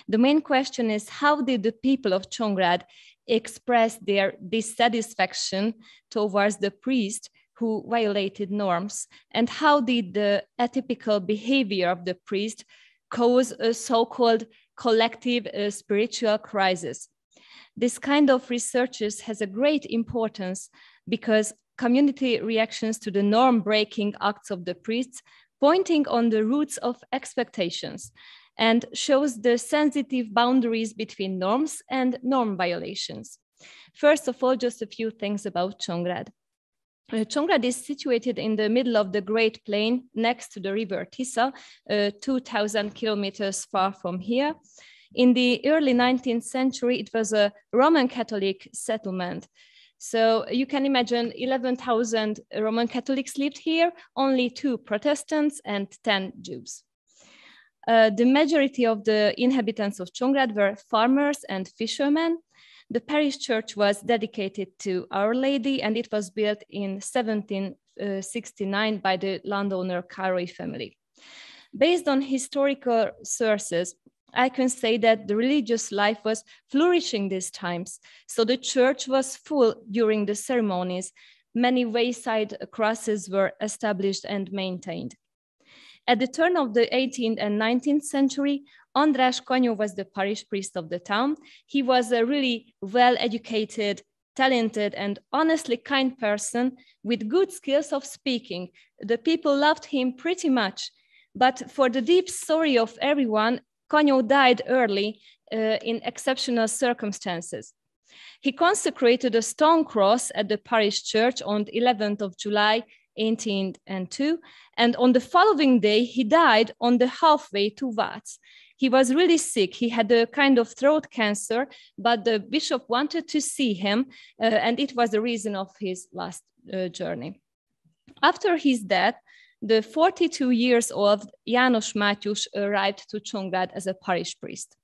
Q: The main question is, how did the people of Csongrád express their dissatisfaction towards the priest who violated norms, and how did the atypical behavior of the priest cause a so-called collective spiritual crisis? This kind of research has a great importance because community reactions to the norm-breaking acts of the priests pointing on the roots of expectations and shows the sensitive boundaries between norms and norm violations. First of all, just a few things about Csongrád. Csongrád is situated in the middle of the Great Plain next to the river Tisza, 2,000 kilometers far from here. In the early 19th century, it was a Roman Catholic settlement. So you can imagine 11,000 Roman Catholics lived here, only 2 Protestants and 10 Jews. The majority of the inhabitants of Csongrád were farmers and fishermen. The parish church was dedicated to Our Lady, and it was built in 1769 by the landowner Károly family. Based on historical sources, I can say that the religious life was flourishing these times. So the church was full during the ceremonies. Many wayside crosses were established and maintained. At the turn of the 18th and 19th century, András Kanyó was the parish priest of the town. He was a really well-educated, talented, and honestly kind person with good skills of speaking. The people loved him pretty much, but for the deep sorrow of everyone, Kanyó died early in exceptional circumstances. He consecrated a stone cross at the parish church on the 11th of July, 1802, and on the following day, he died on the halfway to Vác. He was really sick. He had a kind of throat cancer, but the bishop wanted to see him, and it was the reason of his last journey. After his death, the 42 years old János Mátyus arrived to Csongrád as a parish priest.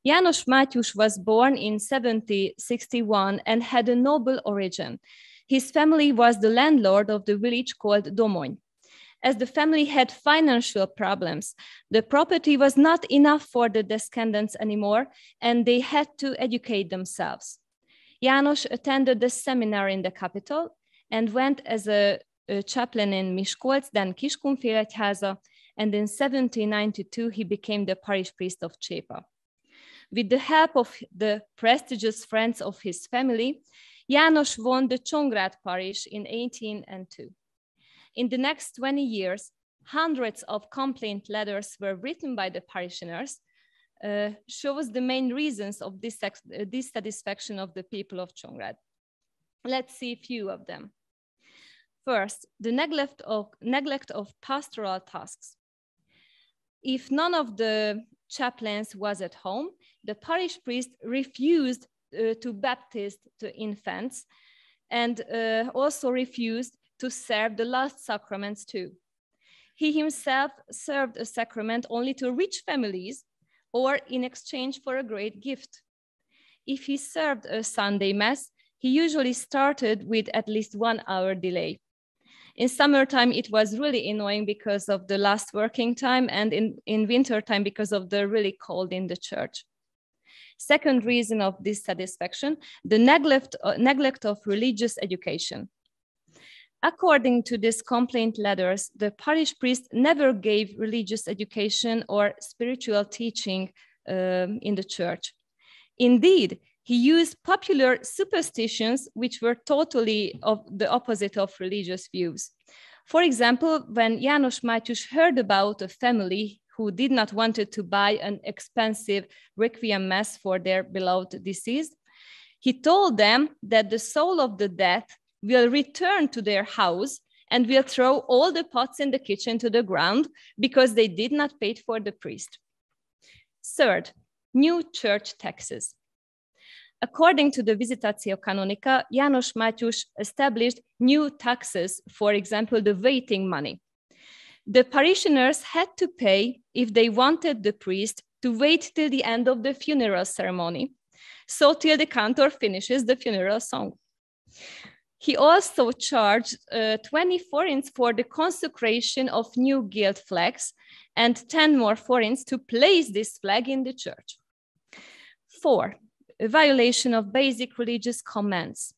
Q: János Mátyus was born in 1761 and had a noble origin. His family was the landlord of the village called Domony. As the family had financial problems, the property was not enough for the descendants anymore, and they had to educate themselves. János attended the seminary in the capital and went as a chaplain in Miskolc, then Kiskunfélegyháza, and in 1792 he became the parish priest of Csépa. With the help of the prestigious friends of his family, János won the Csongrád parish in 1802. In the next 20 years, hundreds of complaint letters were written by the parishioners, shows the main reasons of dissatisfaction of the people of Csongrád. Let's see a few of them. First, the neglect of pastoral tasks. If none of the chaplains was at home, the parish priest refused to baptize the infants and also refused to serve the last sacraments too. He himself served a sacrament only to rich families or in exchange for a great gift. If he served a Sunday Mass, he usually started with at least 1 hour delay. In summertime, it was really annoying because of the last working time, and in winter time because of the really cold in the church. Second reason of dissatisfaction, the neglect of religious education. According to these complaint letters, the parish priest never gave religious education or spiritual teaching in the church. Indeed, he used popular superstitions which were totally the opposite of religious views. For example, when János Mátyus heard about a family who did not want to buy an expensive requiem mass for their beloved deceased, he told them that the soul of the dead will return to their house and will throw all the pots in the kitchen to the ground because they did not pay for the priest. Third, new church taxes. According to the Visitatio Canonica, János Mátyus established new taxes, for example, the waiting money. The parishioners had to pay if they wanted the priest to wait till the end of the funeral ceremony, so till the cantor finishes the funeral song. He also charged 20 forints for the consecration of new gilt flags and 10 more forints to place this flag in the church. 4, a violation of basic religious commands.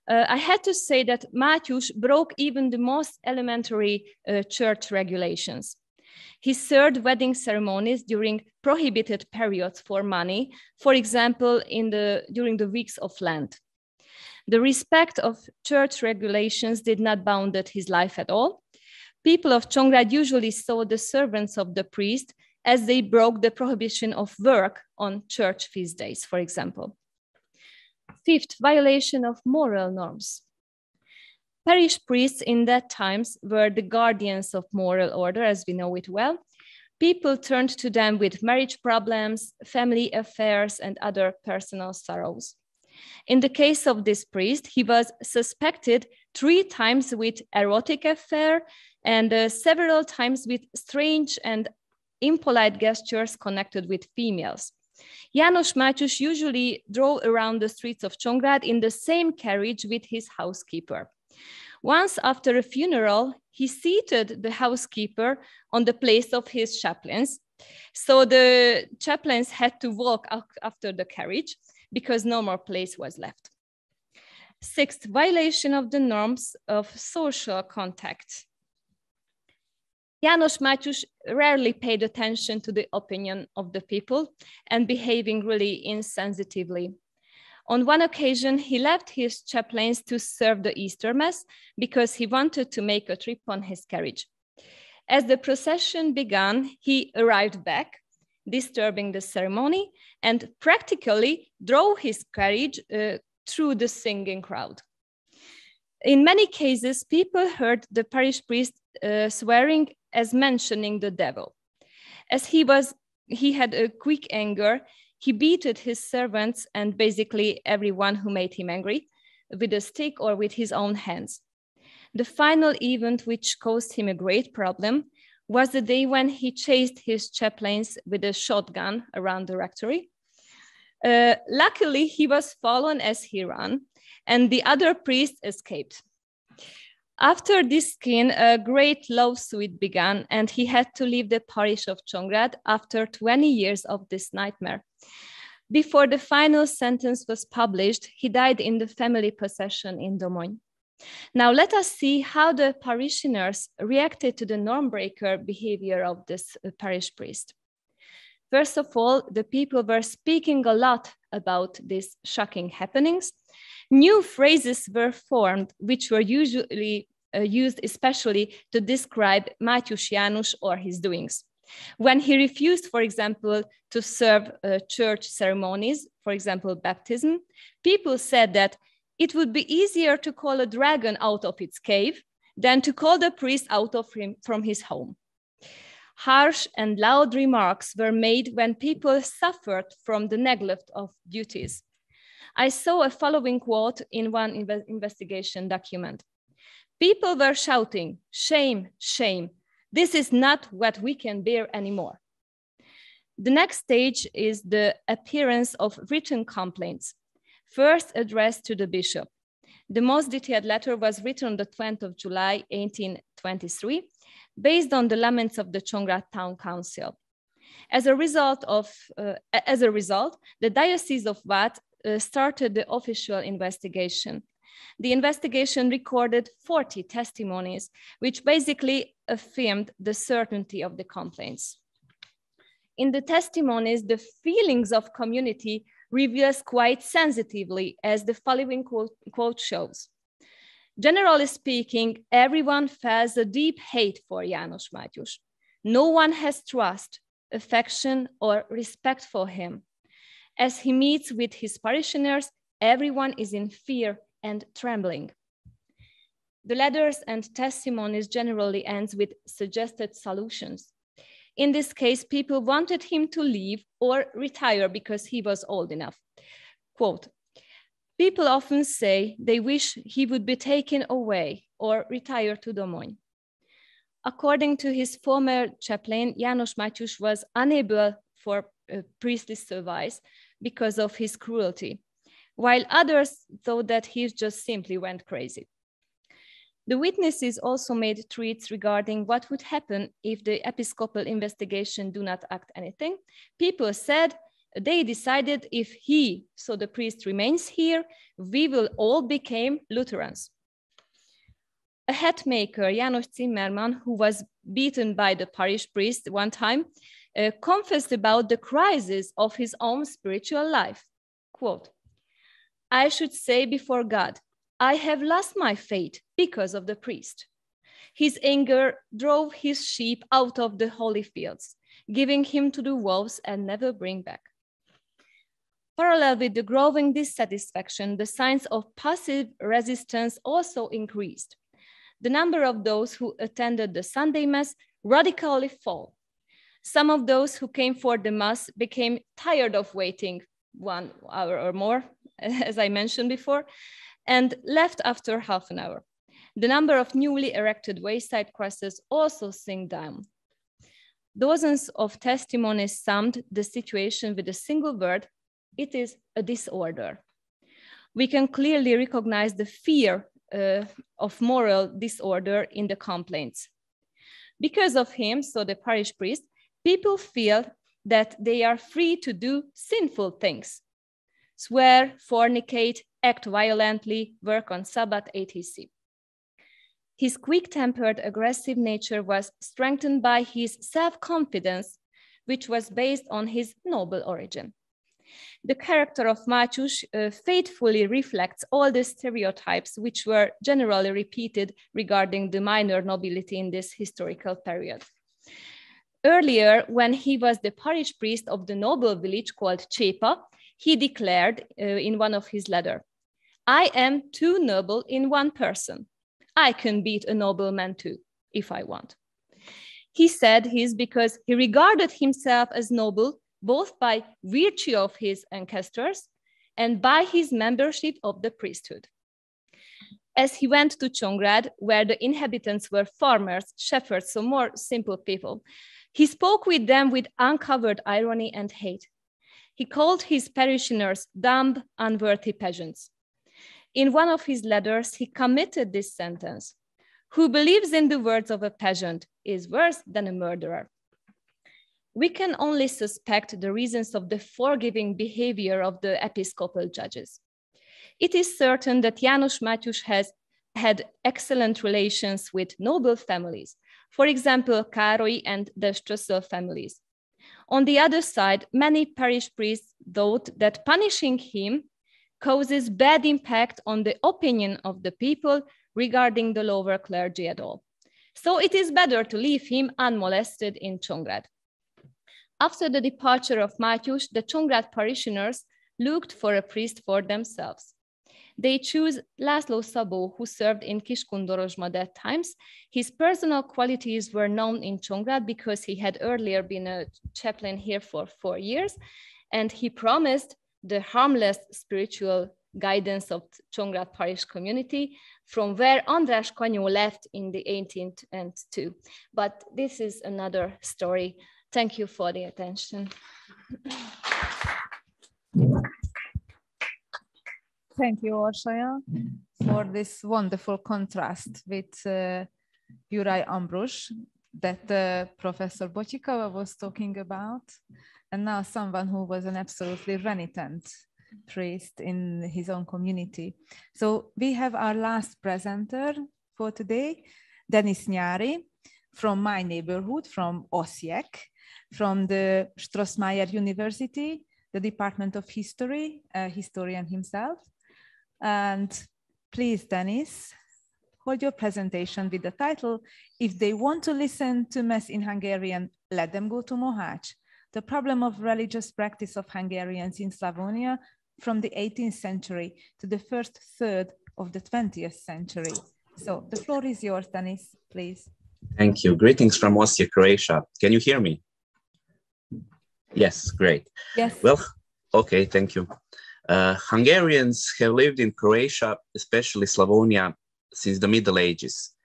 Q: I had to say that Mátyus broke even the most elementary church regulations. He served wedding ceremonies during prohibited periods for money, for example, during the weeks of Lent. The respect of church regulations did not bound his life at all. People of Csongrád usually saw the servants of the priest as they broke the prohibition of work on church feast days, for example. 5th, violation of moral norms. Parish priests in that times were the guardians of moral order, as we know it well. People turned to them with marriage problems, family affairs, and other personal sorrows. In the case of this priest, he was suspected 3 times with erotic affair and several times with strange and impolite gestures connected with females. János Mátyus usually drove around the streets of Csongrád in the same carriage with his housekeeper. Once after a funeral, he seated the housekeeper on the place of his chaplains. So the chaplains had to walk after the carriage because no more place was left. 6th, violation of the norms of social contact. János Mátyus rarely paid attention to the opinion of the people and behaving really insensitively. On one occasion, he left his chaplains to serve the Easter Mass because he wanted to make a trip on his carriage. As the procession began, he arrived back, disturbing the ceremony, and practically drove his carriage through the singing crowd. In many cases, people heard the parish priest swearing as mentioning the devil. As he had a quick anger, he beated his servants and basically everyone who made him angry with a stick or with his own hands. The final event which caused him a great problem was the day when he chased his chaplains with a shotgun around the rectory. Luckily, he was fallen as he ran, and the other priest escaped. After this scene, a great lawsuit began, and he had to leave the parish of Csongrád after 20 years of this nightmare. Before the final sentence was published, he died in the family possession in Domony. Now let us see how the parishioners reacted to the norm-breaker behavior of this parish priest. First of all, the people were speaking a lot about these shocking happenings. New phrases were formed, which were usually used especially to describe Mátyus János or his doings. When he refused, for example, to serve church ceremonies, for example, baptism, people said that it would be easier to call a dragon out of its cave than to call the priest out of him from his home. Harsh and loud remarks were made when people suffered from the neglect of duties. I saw a following quote in one investigation document. People were shouting, "Shame, shame. This is not what we can bear anymore." The next stage is the appearance of written complaints, first addressed to the bishop. The most detailed letter was written on the 20th of July, 1823, based on the laments of the Csongrád Town Council. As a result, the Diocese of Vád started the official investigation. The investigation recorded 40 testimonies, which basically affirmed the certainty of the complaints. In the testimonies, the feelings of community reveals quite sensitively, as the following quote shows. Generally speaking, everyone feels a deep hate for János Mátyus. No one has trust, affection, or respect for him. As he meets with his parishioners, everyone is in fear and trembling. The letters and testimonies generally ends with suggested solutions. In this case, people wanted him to leave or retire because he was old enough. Quote, people often say they wish he would be taken away or retire to Domony. According to his former chaplain, János Mátyus was unable for priestly service because of his cruelty, while others thought that he just simply went crazy. The witnesses also made threats regarding what would happen if the episcopal investigation do not act anything. People said they decided if he, so the priest, remains here, we will all become Lutherans. A hat maker, János Zimmermann, who was beaten by the parish priest one time, confessed about the crisis of his own spiritual life. Quote, I should say before God, I have lost my faith because of the priest. His anger drove his sheep out of the holy fields, giving him to the wolves and never bring back. Parallel with the growing dissatisfaction, the signs of passive resistance also increased. The number of those who attended the Sunday Mass radically fell. Some of those who came for the Mass became tired of waiting 1 hour or more, as I mentioned before, and left after half an hour. The number of newly erected wayside crosses also sank down. Dozens of testimonies summed the situation with a single word: it is a disorder. We can clearly recognize the fear of moral disorder in the complaints. Because of him, so the parish priest, people feel that they are free to do sinful things, swear, fornicate, act violently, work on Sabbath, etc. His quick-tempered, aggressive nature was strengthened by his self-confidence, which was based on his noble origin. The character of Mátyus faithfully reflects all the stereotypes which were generally repeated regarding the minor nobility in this historical period. Earlier, when he was the parish priest of the noble village called Csépa, he declared in one of his letters, I am too noble in one person. I can beat a nobleman too, if I want. He said this because he regarded himself as noble both by virtue of his ancestors and by his membership of the priesthood. As he went to Csongrád, where the inhabitants were farmers, shepherds, so more simple people, he spoke with them with uncovered irony and hate. He called his parishioners dumb, unworthy peasants. In one of his letters, he committed this sentence: who believes in the words of a peasant is worse than a murderer. We can only suspect the reasons of the forgiving behavior of the episcopal judges. It is certain that János Mátyus has had excellent relations with noble families, for example, Károly and the Strössel families. On the other side, many parish priests thought that punishing him causes bad impact on the opinion of the people regarding the lower clergy at all. So it is better to leave him unmolested in Csongrád. After the departure of Mátyus, the Csongrád parishioners looked for a priest for themselves. They chose László Szabó, who served in Kiskundorozsma that times. His personal qualities were known in Csongrád because he had earlier been a chaplain here for 4 years, and he promised the harmless spiritual guidance of Csongrád parish community, from where András Kanyó left in the 1802. But this is another story. Thank you for the attention.
G: Thank you, Orsolya, for this wonderful contrast with Juraj Ambrus that Professor Bocsika was talking about, and now someone who was an absolutely renitent priest in his own community. So we have our last presenter for today, Denis Nyáry, from my neighborhood, from Osijek. from the Strossmayer University, the Department of History, a historian himself. And please, Dennis, hold your presentation with the title, "If they want to listen to Mass in Hungarian, let them go to Mohács. The problem of religious practice of Hungarians in Slavonia from the 18th century to the first third of the 20th century." So the floor is yours, Dennis, please.
T: Thank you. Greetings from Osijek, Croatia. Can you hear me? Yes, great.
G: Yes.
T: Well, okay, thank you. Hungarians have lived in Croatia, especially Slavonia, since the Middle Ages,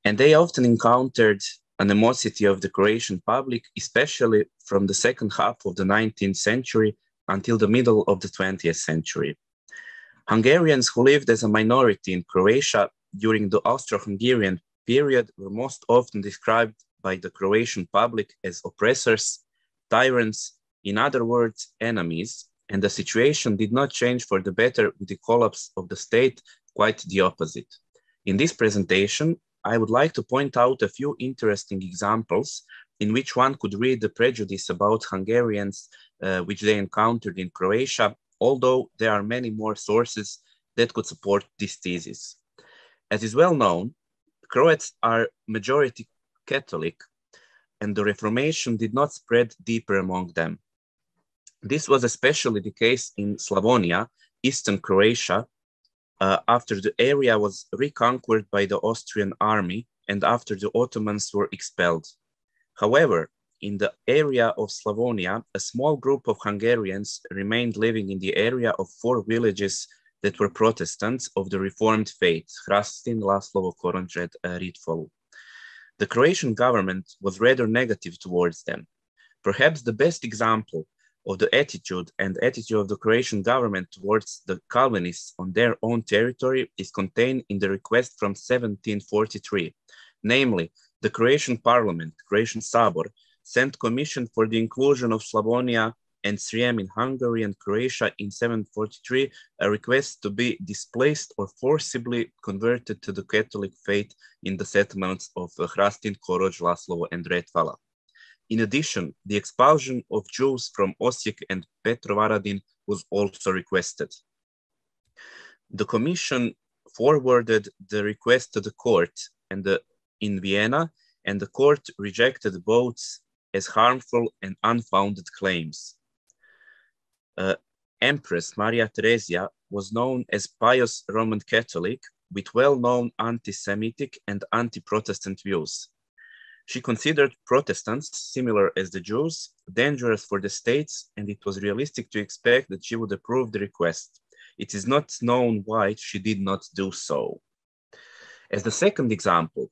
T: and they often encountered animosity of the Croatian public, especially from the second half of the 19th century until the middle of the 20th century. Hungarians who lived as a minority in Croatia during the Austro-Hungarian period were most often described by the Croatian public as oppressors, tyrants, in other words, enemies, and the situation did not change for the better with the collapse of the state, quite the opposite. In this presentation, I would like to point out a few interesting examples in which one could read the prejudice about Hungarians which they encountered in Croatia, although there are many more sources that could support this thesis. As is well known, Croats are majority Catholic, and the Reformation did not spread deeper among them. This was especially the case in Slavonia, eastern Croatia, after the area was reconquered by the Austrian army and after the Ottomans were expelled. However, in the area of Slavonia, a small group of Hungarians remained living in the area of 4 villages that were Protestants of the Reformed faith, Hrastin, Laslovo, Koronjred, Ritfolu. The Croatian government was rather negative towards them. Perhaps the best example of the attitude of the Croatian government towards the Calvinists on their own territory is contained in the request from 1743. Namely, the Croatian parliament, Croatian Sabor, sent commission for the inclusion of Slavonia and Srijem in Hungary and Croatia in 743, a request to be displaced or forcibly converted to the Catholic faith in the settlements of Hrastin, Koroj, Laslovo, and Retvala. In addition, the expulsion of Jews from Osijek and Petrovaradin was also requested. The commission forwarded the request to the court in Vienna, and the court rejected both as harmful and unfounded claims. Empress Maria Theresia was known as pious Roman Catholic with well-known anti-Semitic and anti-Protestant views. She considered Protestants, similar as the Jews, dangerous for the states, and it was realistic to expect that she would approve the request. It is not known why she did not do so. As the second example,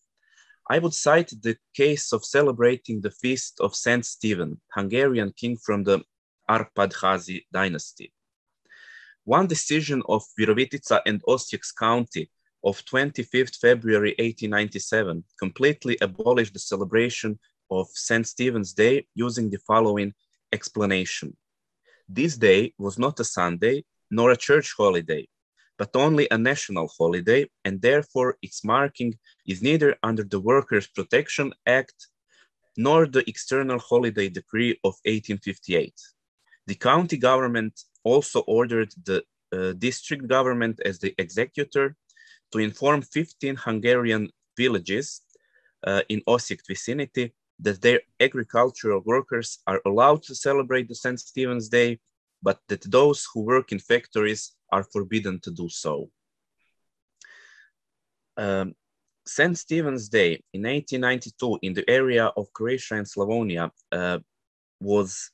T: I would cite the case of celebrating the feast of Saint Stephen, Hungarian king from the Arpadhazi dynasty. One decision of Virovitica and Osijek's county of 25th February 1897 completely abolished the celebration of St. Stephen's Day using the following explanation. This day was not a Sunday nor a church holiday, but only a national holiday, and therefore its marking is neither under the Workers' Protection Act nor the External Holiday Decree of 1858. The county government also ordered the district government as the executor to inform 15 Hungarian villages in Osijek vicinity that their agricultural workers are allowed to celebrate the St. Stephen's Day, but that those who work in factories are forbidden to do so. St. Stephen's Day in 1892 in the area of Croatia and Slavonia was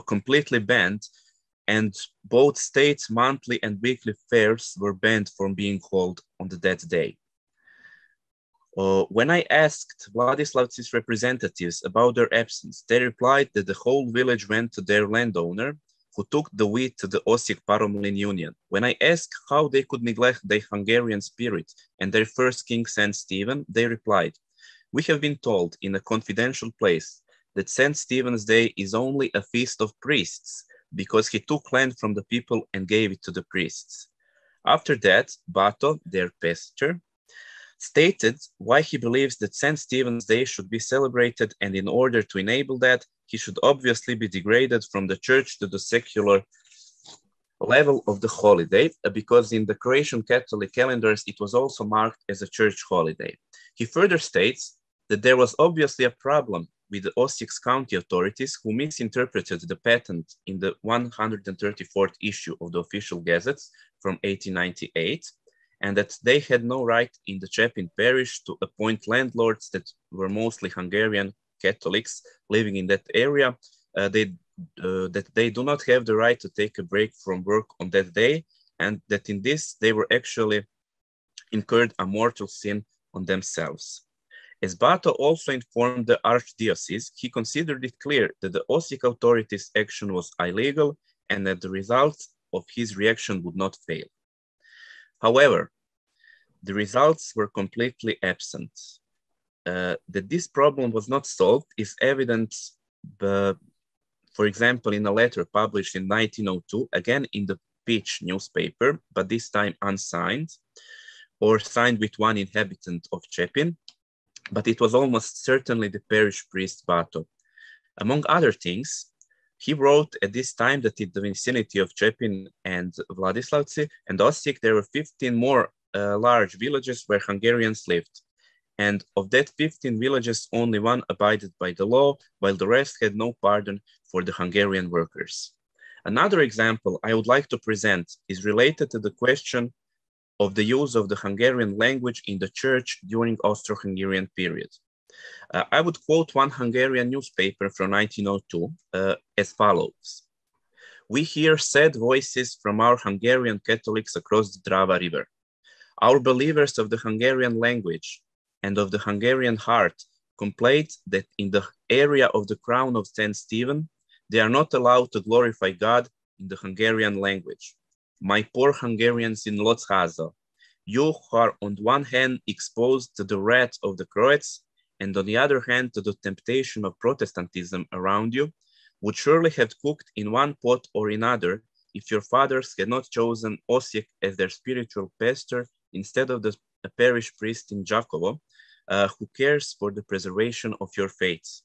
T: completely banned, and both states' monthly and weekly fairs were banned from being held on that day. When I asked Vladislavci's representatives about their absence, they replied that the whole village went to their landowner, who took the wheat to the Osijek Paromlin Union. When I asked how they could neglect their Hungarian spirit and their first king, St. Stephen, they replied, "We have been told in a confidential place that St. Stephen's Day is only a feast of priests, because he took land from the people and gave it to the priests." After that, Bato, their pastor, stated why he believes that St. Stephen's Day should be celebrated, and in order to enable that, he should obviously be degraded from the church to the secular level of the holiday, because in the Croatian Catholic calendars, it was also marked as a church holiday. He further states that there was obviously a problem with the Osijek's county authorities who misinterpreted the patent in the 134th issue of the official gazettes from 1898, and that they had no right in the Chapin parish to appoint landlords that were mostly Hungarian Catholics living in that area, that they do not have the right to take a break from work on that day, and that in this they were actually incurred a mortal sin on themselves. As Bato also informed the archdiocese, he considered it clear that the Osijek authorities' action was illegal and that the results of his reaction would not fail. However, the results were completely absent. That this problem was not solved is evident, for example, in a letter published in 1902, again in the Peach newspaper, but this time unsigned, or signed with one inhabitant of Chapin, but it was almost certainly the parish priest Bato. Among other things, he wrote at this time that in the vicinity of Chapin and Vladislavci and Osijek, there were 15 more large villages where Hungarians lived. And of that 15 villages, only one abided by the law, while the rest had no pardon for the Hungarian workers. Another example I would like to present is related to the question of the use of the Hungarian language in the church during Austro-Hungarian period. I would quote one Hungarian newspaper from 1902 as follows. "We hear sad voices from our Hungarian Catholics across the Drava River. Our believers of the Hungarian language and of the Hungarian heart complain that in the area of the crown of St. Stephen, they are not allowed to glorify God in the Hungarian language. My poor Hungarians in Locháza, you who are on one hand exposed to the wrath of the Croats and on the other hand to the temptation of Protestantism around you, would surely have cooked in one pot or another if your fathers had not chosen Osijek as their spiritual pastor instead of the parish priest in Jakovo, who cares for the preservation of your faiths.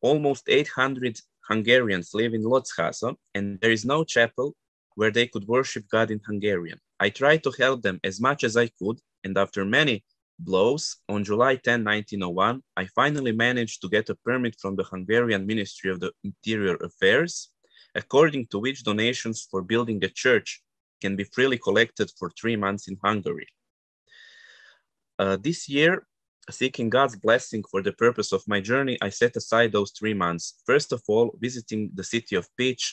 T: Almost 800 Hungarians live in Locháza, and there is no chapel where they could worship God in Hungarian. I tried to help them as much as I could, and after many blows, on July 10, 1901, I finally managed to get a permit from the Hungarian Ministry of the Interior Affairs, according to which donations for building a church can be freely collected for 3 months in Hungary. This year, seeking God's blessing for the purpose of my journey, I set aside those 3 months. First of all, visiting the city of Pécs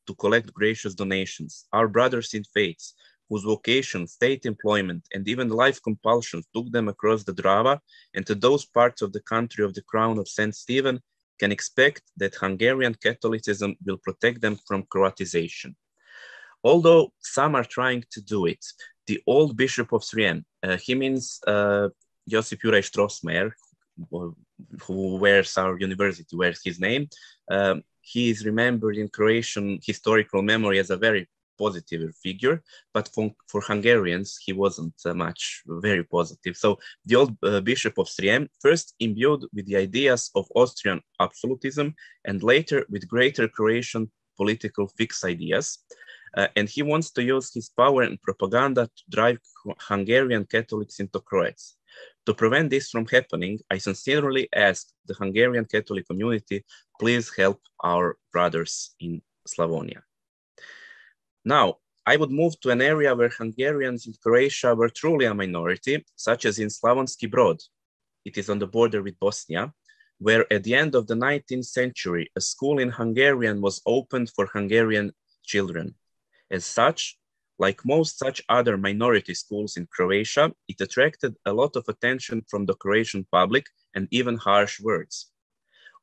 T: to collect gracious donations. Our brothers in faith, whose vocation, state employment, and even life compulsions took them across the Drava and to those parts of the country of the crown of St. Stephen, can expect that Hungarian Catholicism will protect them from Croatization. Although some are trying to do it, the old Bishop of Srijem, he means Josip Juraj Strossmayer, who wears our university, wears his name. He is remembered in Croatian historical memory as a very positive figure, but for Hungarians, he wasn't very positive. So the old Bishop of Srijem, first imbued with the ideas of Austrian absolutism and later with greater Croatian political fixed ideas. And he wants to use his power and propaganda to drive Hungarian Catholics into Croats. To prevent this from happening, I sincerely ask the Hungarian Catholic community, please help our brothers in Slavonia. Now, I would move to an area where Hungarians in Croatia were truly a minority, such as in Slavonski Brod. It is on the border with Bosnia, where at the end of the 19th century, a school in Hungarian was opened for Hungarian children. As such, like most such other minority schools in Croatia, it attracted a lot of attention from the Croatian public and even harsh words.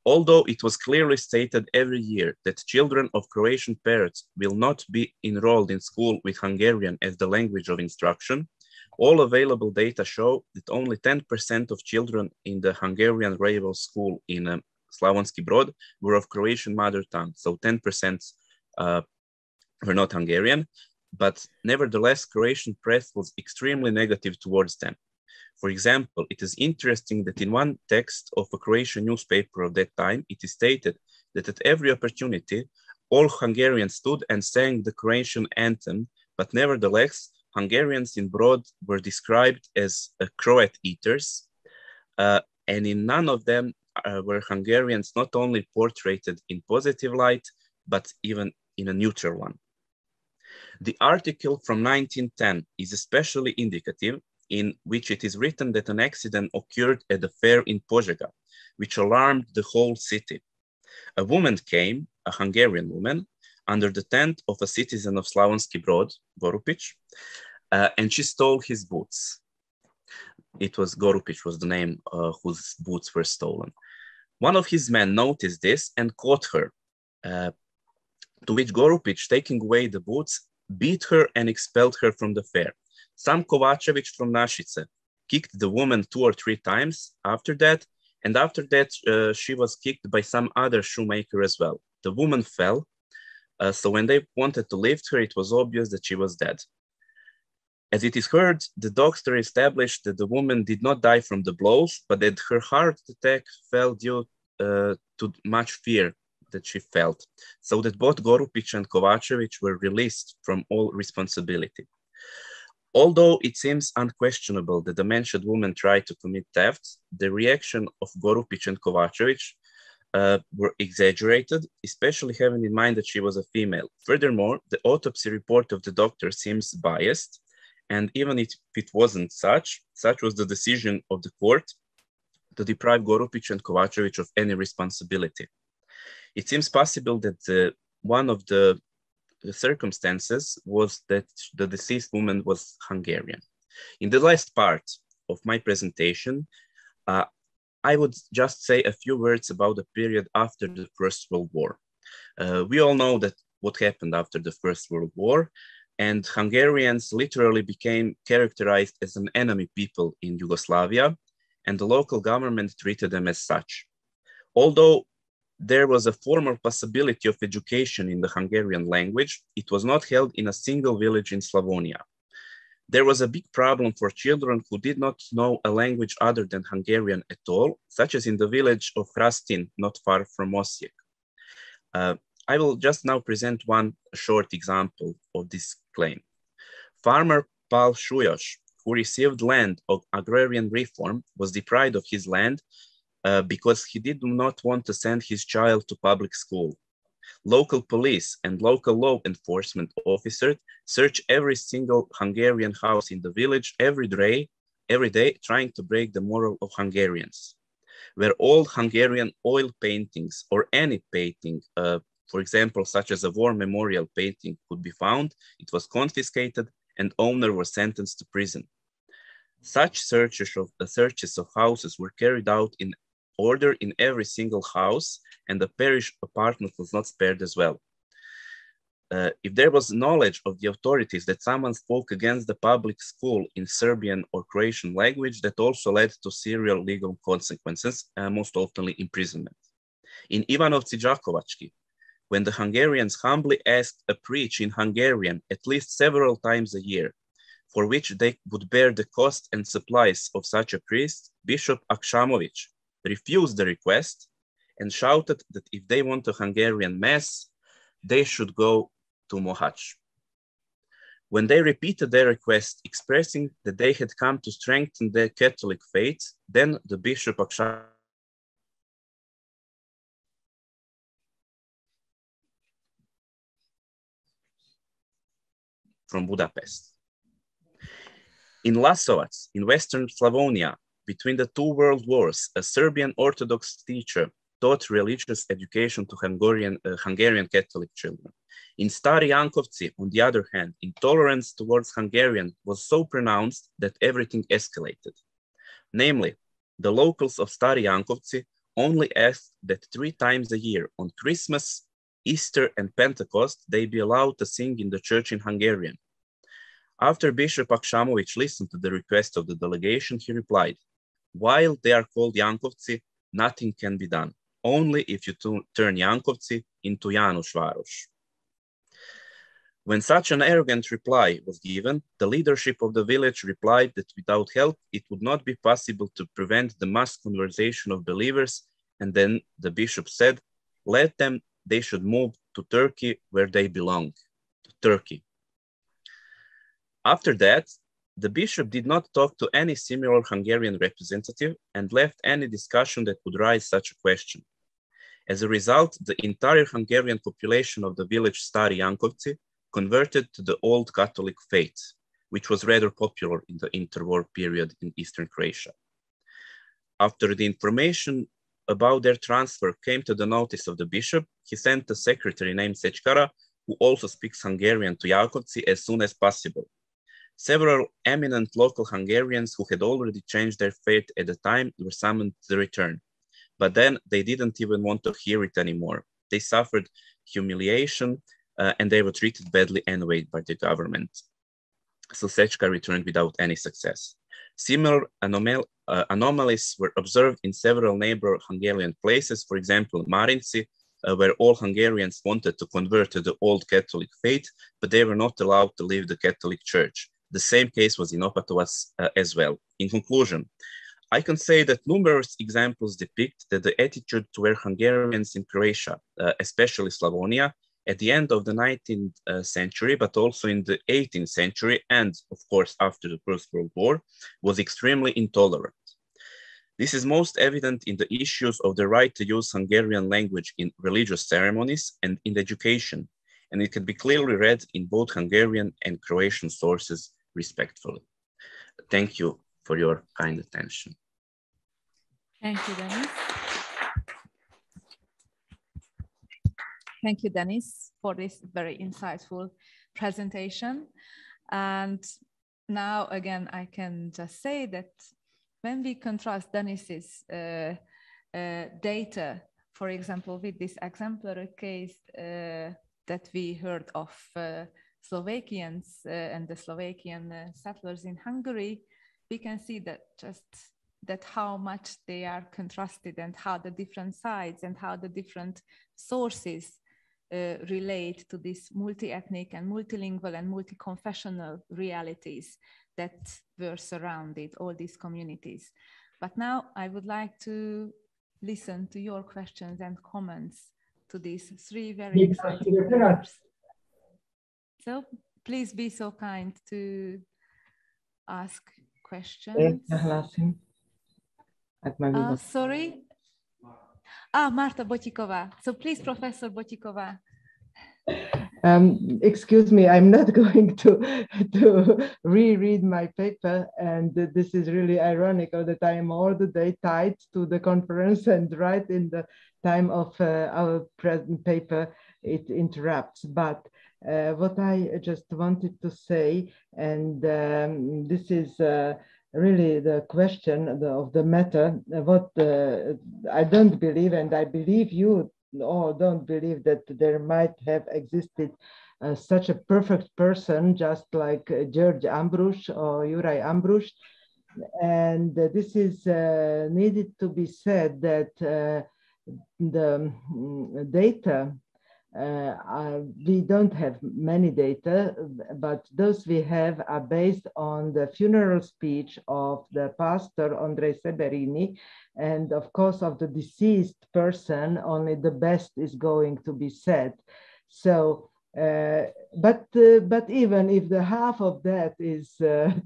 T: Although it was clearly stated every year that children of Croatian parents will not be enrolled in school with Hungarian as the language of instruction, all available data show that only 10% of children in the Hungarian rival school in Slavonski Brod were of Croatian mother tongue, so 10% were not Hungarian. but nevertheless, Croatian press was extremely negative towards them. For example, it is interesting that in one text of a Croatian newspaper of that time, it is stated that at every opportunity, all Hungarians stood and sang the Croatian anthem, but nevertheless, Hungarians in Brod were described as Croat eaters, and in none of them were Hungarians not only portrayed in positive light, but even in a neutral one. The article from 1910 is especially indicative, in which it is written that an accident occurred at the fair in Požega, which alarmed the whole city. A woman came, a Hungarian woman, under the tent of a citizen of Slavonski Brod, Gorupic, and she stole his boots. It was Gorupic was the name whose boots were stolen. One of his men noticed this and caught her, to which Gorupic, taking away the boots, beat her and expelled her from the fair. Sam Kovacevic from Našice kicked the woman 2 or 3 times after that, and after that she was kicked by some other shoemaker as well. The woman fell, so when they wanted to lift her, it was obvious that she was dead. As it is heard, the doctor established that the woman did not die from the blows, but that her heart attack fell due to much fear that she felt, so that both Gorupic and Kovacevic were released from all responsibility. Although it seems unquestionable that the mentioned woman tried to commit theft, the reaction of Gorupic and Kovacevic were exaggerated, especially having in mind that she was a female. Furthermore, the autopsy report of the doctor seems biased, and even if it wasn't such was the decision of the court to deprive Gorupic and Kovacevic of any responsibility. It seems possible that one of the circumstances was that the deceased woman was Hungarian. In the last part of my presentation, I would just say a few words about the period after the First World War. We all know that what happened after the First World War, and Hungarians literally became characterized as an enemy people in Yugoslavia, and the local government treated them as such. Although there was a formal possibility of education in the Hungarian language, it was not held in a single village in Slavonia. There was a big problem for children who did not know a language other than Hungarian at all, such as in the village of Hrastin, not far from Osijek. I will just now present one short example of this claim. Farmer Pal Šujoš, who received land of agrarian reform, was deprived of his land because he did not want to send his child to public school. Local police and local law enforcement officers searched every single Hungarian house in the village every day, trying to break the moral of Hungarians. Where old Hungarian oil paintings or any painting, for example, such as a war memorial painting, could be found, it was confiscated and owner was sentenced to prison. Such searches of houses were carried out in order in every single house, and the parish apartment was not spared as well. If there was knowledge of the authorities that someone spoke against the public school in Serbian or Croatian language, that also led to serious legal consequences, most often imprisonment. In Ivanovci Đakovački, when the Hungarians humbly asked a preach in Hungarian at least several times a year, for which they would bear the cost and supplies of such a priest, Bishop Aksamovic refused the request and shouted that if they want a Hungarian mass, they should go to Mohacs. When they repeated their request, expressing that they had come to strengthen their Catholic faith, then the Bishop Aksamovic from Budapest. In Lasovac, in Western Slavonia, between the 2 world wars, a Serbian Orthodox teacher taught religious education to Hungarian Catholic children. In Stari Jankovci, on the other hand, intolerance towards Hungarian was so pronounced that everything escalated. Namely, the locals of Stari Jankovci only asked that 3 times a year, on Christmas, Easter, and Pentecost, they be allowed to sing in the church in Hungarian. After Bishop Aksamovic listened to the request of the delegation, he replied, "While they are called Jankovci, nothing can be done, only if you turn Jankovci into Jánosváros." When such an arrogant reply was given, the leadership of the village replied that without help, it would not be possible to prevent the mass conversion of believers. And then the bishop said, let them, they should move to Turkey where they belong, to Turkey. After that, the bishop did not talk to any similar Hungarian representative and left any discussion that would raise such a question. As a result, the entire Hungarian population of the village Stari Jankovci converted to the old Catholic faith, which was rather popular in the interwar period in Eastern Croatia. After the information about their transfer came to the notice of the bishop, he sent a secretary named Sechkara, who also speaks Hungarian, to Jankovci as soon as possible. Several eminent local Hungarians who had already changed their faith at the time were summoned to return. But then they didn't even want to hear it anymore. They suffered humiliation and they were treated badly anyway by the government. So Sechka returned without any success. Similar anomalies were observed in several neighbor Hungarian places, for example, Marinci, where all Hungarians wanted to convert to the old Catholic faith, but they were not allowed to leave the Catholic Church. The same case was in Opatovas as well. In conclusion, I can say that numerous examples depict that the attitude toward Hungarians in Croatia, especially Slavonia, at the end of the 19th century, but also in the 18th century, and of course after the First World War, was extremely intolerant. This is most evident in the issues of the right to use Hungarian language in religious ceremonies and in education, and it can be clearly read in both Hungarian and Croatian sources respectfully. Thank you for your kind attention.
G: Thank you, Denis. Thank you, Denis, for this very insightful presentation. And now, again, I can just say that when we contrast Denis's data, for example, with this exemplary case that we heard of Slovakians and the Slovakian settlers in Hungary, we can see that how much they are contrasted and how the different sides and how the different sources relate to these multi-ethnic and multilingual and multi-confessional realities that were surrounded all these communities. But now I would like to listen to your questions and comments to these three very exciting papers. So please be so kind to ask questions. Sorry. Marta Botikova. So please, Professor Botikova.
K: Excuse me, I'm not going to reread my paper, and this is really ironical that I am all the day tied to the conference, and right in the time of our present paper, it interrupts. But what I just wanted to say, and this is really the question of the matter, what I don't believe, and I believe you all don't believe, that there might have existed such a perfect person just like George Ambrusch or Juraj Ambrusch. And this is needed to be said that the data, we don't have many data, but those we have are based on the funeral speech of the pastor Andrej Seberini, and of course of the deceased person only the best is going to be said. So but even if the half of that is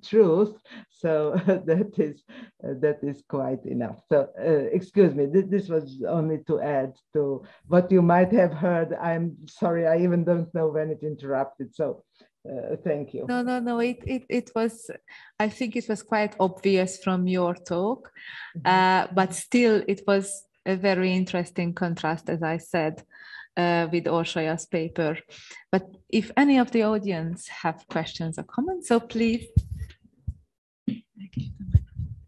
K: truth, so that is quite enough. So excuse me, this was only to add to what you might have heard. I'm sorry, I even don't know when it interrupted. So thank you.
G: No. It was. I think it was quite obvious from your talk, but still, it was a very interesting contrast, as I said, with Orsolya's paper. But if any of the audience have questions or comments, so please.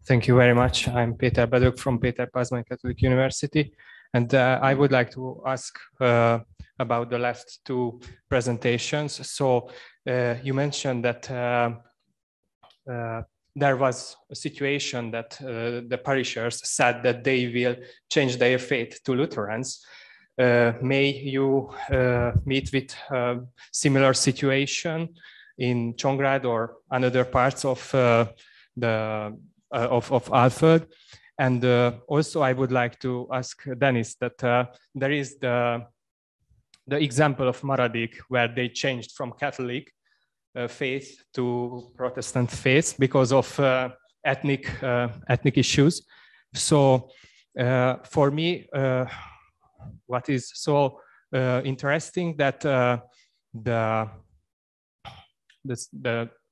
O: Thank you very much. I'm Péter Bedök from Péter Pázmány Catholic University, and I would like to ask about the last two presentations. So you mentioned that there was a situation that the parishioners said that they will change their faith to Lutherans. may you meet with similar situation in Csongrád or another parts of Alföld. And also I would like to ask Dennis that there is the example of Maradik where they changed from Catholic faith to Protestant faith because of ethnic issues. So for me, what is so interesting that the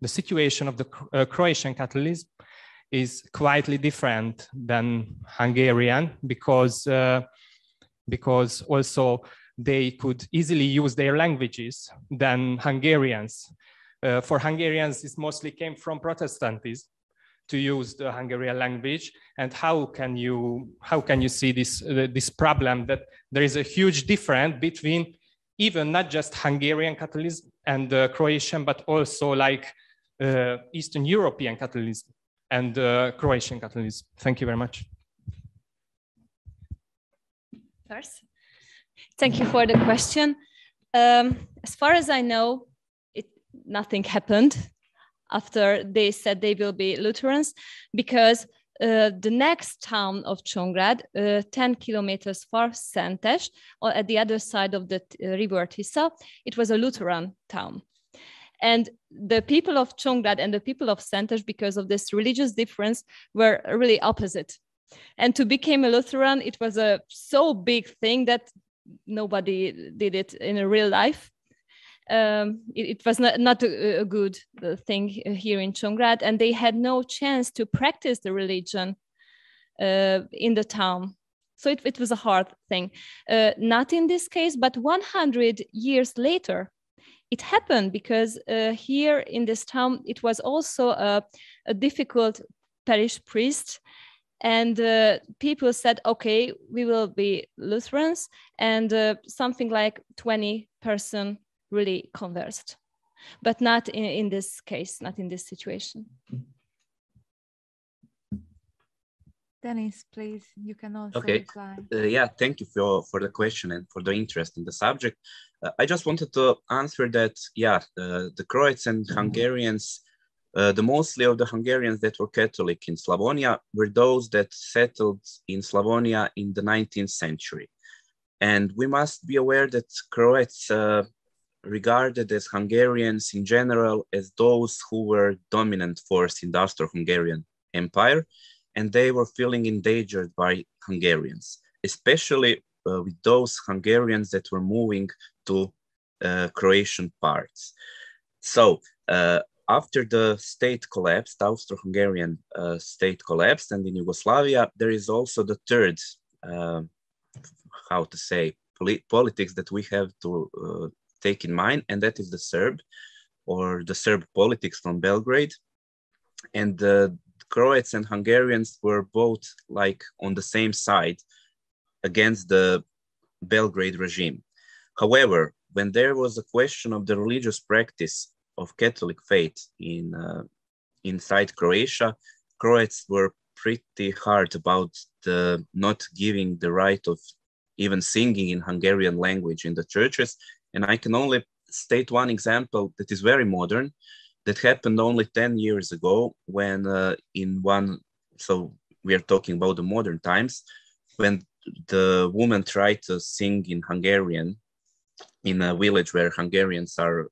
O: situation of the Croatian Catholicism is quite different than Hungarian because also they could easily use their languages than Hungarians. For Hungarians, this mostly came from Protestantism to use the Hungarian language. And how can you see this problem that there is a huge difference between even not just Hungarian Catholicism and Croatian, but also like Eastern European Catholicism and Croatian Catholicism? Thank you very much.
Q: First, thank you for the question. As far as I know, nothing happened after they said they will be Lutherans, because the next town of Csongrád, 10 kilometers far, Szentes, or at the other side of the river Tisza, it was a Lutheran town. And the people of Csongrád and the people of Szentes, because of this religious difference, were really opposite. And to become a Lutheran, it was a so big thing that nobody did it in a real life. It was not a good thing here in Csongrád, and they had no chance to practice the religion in the town. So it was a hard thing. Not in this case, but 100 years later, it happened because here in this town, it was also a difficult parish priest. And people said, okay, we will be Lutherans, and something like 20% really conversed, but not in this case, not in this situation.
G: Dennis, please, you can also reply.
T: Yeah, thank you for the question and for the interest in the subject. I just wanted to answer that, yeah, the Croats and Hungarians, the mostly of the Hungarians that were Catholic in Slavonia were those that settled in Slavonia in the 19th century. And we must be aware that Croats regarded as Hungarians in general as those who were dominant force in the Austro-Hungarian Empire, and they were feeling endangered by Hungarians, especially with those Hungarians that were moving to Croatian parts. So after the state collapsed, Austro-Hungarian state collapsed, and in Yugoslavia, there is also the third, how to say, politics that we have to take in mind, and that is the Serb, or the Serb politics from Belgrade. And the Croats and Hungarians were both like on the same side against the Belgrade regime. However, when there was a question of the religious practice of Catholic faith inside Croatia, Croats were pretty hard about the not giving the right of even singing in Hungarian language in the churches. And I can only state one example that is very modern, that happened only 10 years ago when so we are talking about the modern times, when the woman tried to sing in Hungarian in a village where Hungarians are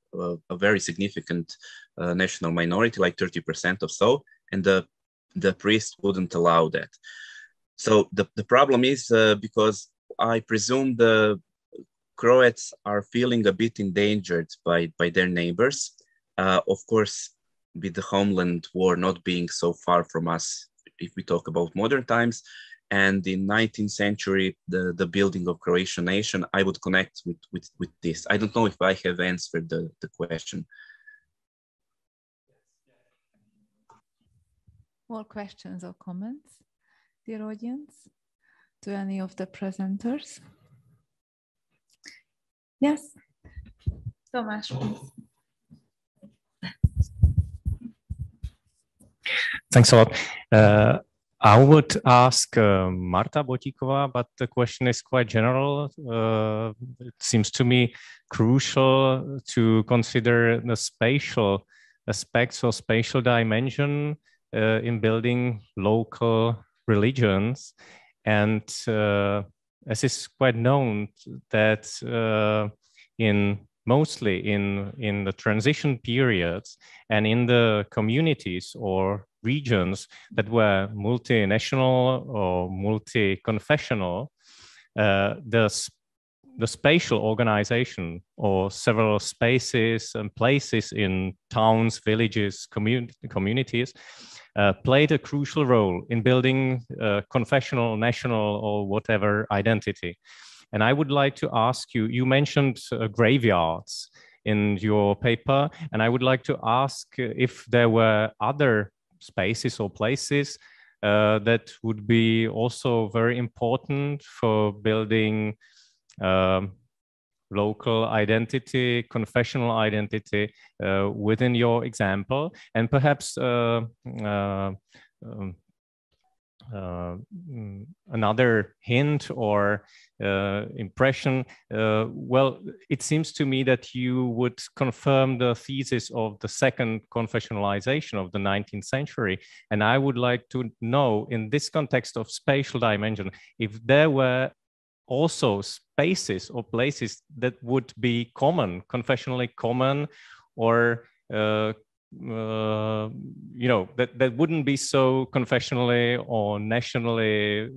T: a very significant national minority, like 30% or so, and the priest wouldn't allow that. So the problem is because I presume the Croats are feeling a bit endangered by their neighbors. Of course, with the homeland war not being so far from us, if we talk about modern times, and in 19th century, the building of Croatian nation, I would connect with this. I don't know if I have answered the question.
G: More questions or comments, dear audience, to any of the presenters? Yes, Tomas, please.
H: Thanks a lot. I would ask Marta Botikova, but the question is quite general. It seems to me crucial to consider the spatial aspects or spatial dimension in building local religions. And as is quite known that mostly in the transition periods and in the communities or regions that were multinational or multi-confessional, the spatial organization or several spaces and places in towns, villages, communities played a crucial role in building confessional, national, or whatever identity. And I would like to ask you, you mentioned graveyards in your paper, and I would like to ask if there were other spaces or places that would be also very important for building local identity, confessional identity within your example, and perhaps another hint or impression. Well, it seems to me that you would confirm the thesis of the second confessionalization of the 19th century. And I would like to know, in this context of spatial dimension, if there were also spaces or places that would be common, confessionally common, or you know, that wouldn't be so confessionally or nationally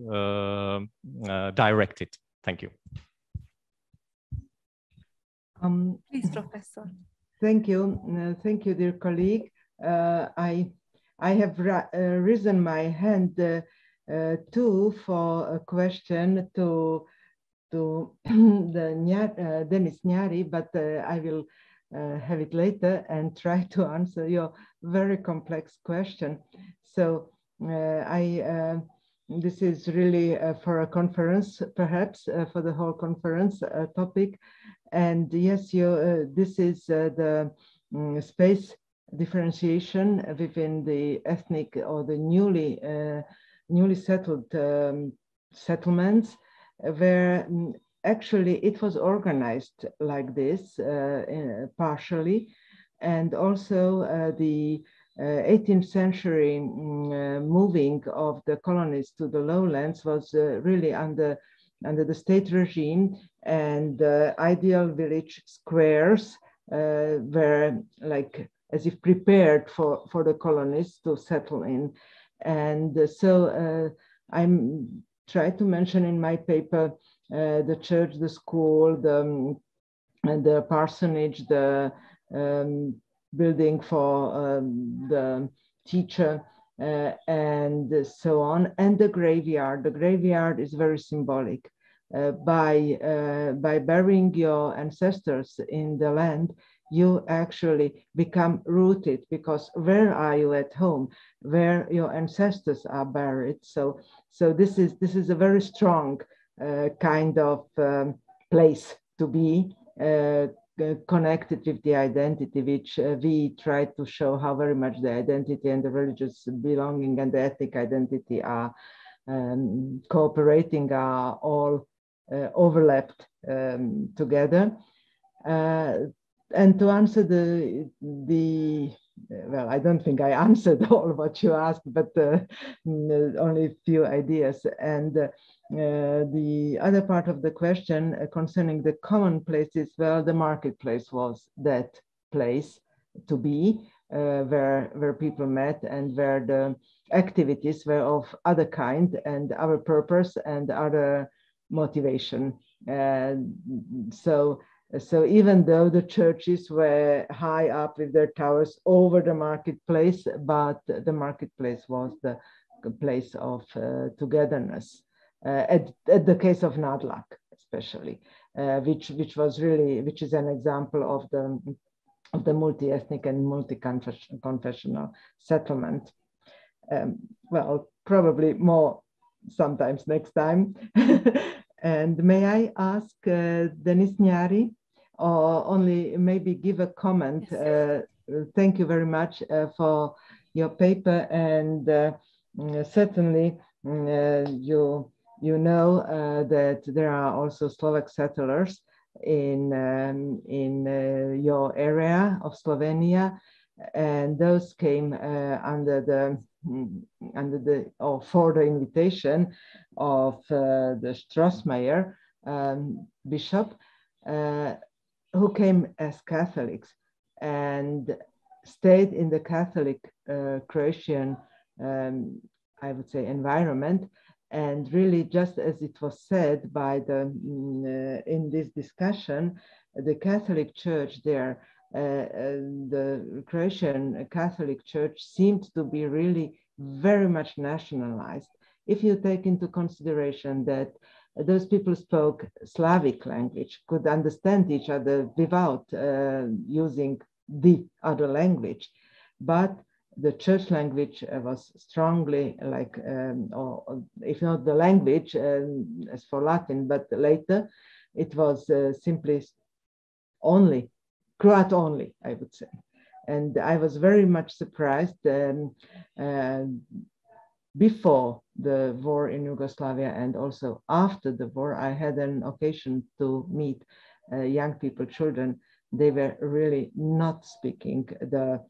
H: directed. Thank you.
G: Please, Professor.
K: Thank you, dear colleague. I have risen my hand too for a question to the Denis Nyari, but I will have it later and try to answer your very complex question. So this is really for a conference, perhaps for the whole conference topic. And yes, this is the space differentiation within the ethnic or the newly settled settlements, where actually it was organized like this partially, and also the 18th century moving of the colonies to the lowlands was really under the state regime, and ideal village squares were like as if prepared for the colonists to settle in. And so I'm trying to mention in my paper the church, the school, the parsonage, the building for the teacher, and so on, and the graveyard. The graveyard is very symbolic. By burying your ancestors in the land, you actually become rooted, because where are you at home? Where your ancestors are buried. So this is a very strong kind of place to be connected with the identity, which we try to show how very much the identity and the religious belonging and the ethnic identity are cooperating, are all overlapped together. And to answer well, I don't think I answered all what you asked, but only a few ideas. And the other part of the question concerning the common places, well, the marketplace was that place to be where people met and where the activities were of other kind and other purpose and other motivation. So even though the churches were high up with their towers over the marketplace, but the marketplace was the place of togetherness. At the case of Nádlag, especially, which is an example of the multi-ethnic and multi-confessional settlement. Well, probably more sometimes next time. And may I ask Denis Nyari, or only maybe give a comment? Yes. Thank you very much for your paper, and certainly you know that there are also Slovak settlers in your area of Slovenia, and those came under the or for the invitation of the Strassmayer bishop, who came as Catholics and stayed in the Catholic Croatian, I would say, environment. And really, just as it was said by the in this discussion, the Catholic Church there, the Croatian Catholic Church seemed to be really very much nationalized. If you take into consideration that those people spoke Slavic language, could understand each other without using the other language, but the church language was strongly like, or if not the language as for Latin, but later it was simply only, Croat only, I would say. And I was very much surprised before the war in Yugoslavia and also after the war. I had an occasion to meet young people, children. They were really not speaking the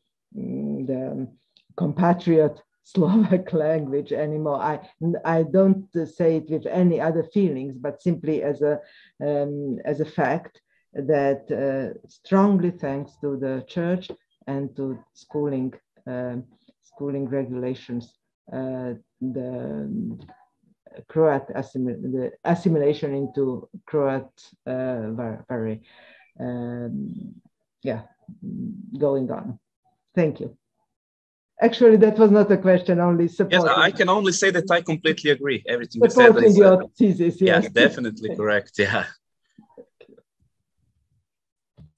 K: compatriot Slovak language anymore. I don't say it with any other feelings, but simply as a fact that strongly thanks to the church and to schooling regulations, the Croat the assimilation into Croat very going on. Thank you. Actually, that was not a question, only supporting.
T: Yes, I can only say that I completely agree. Everything you said
K: Supporting
T: is
K: your thesis, yes.
T: yeah, definitely correct. Yeah.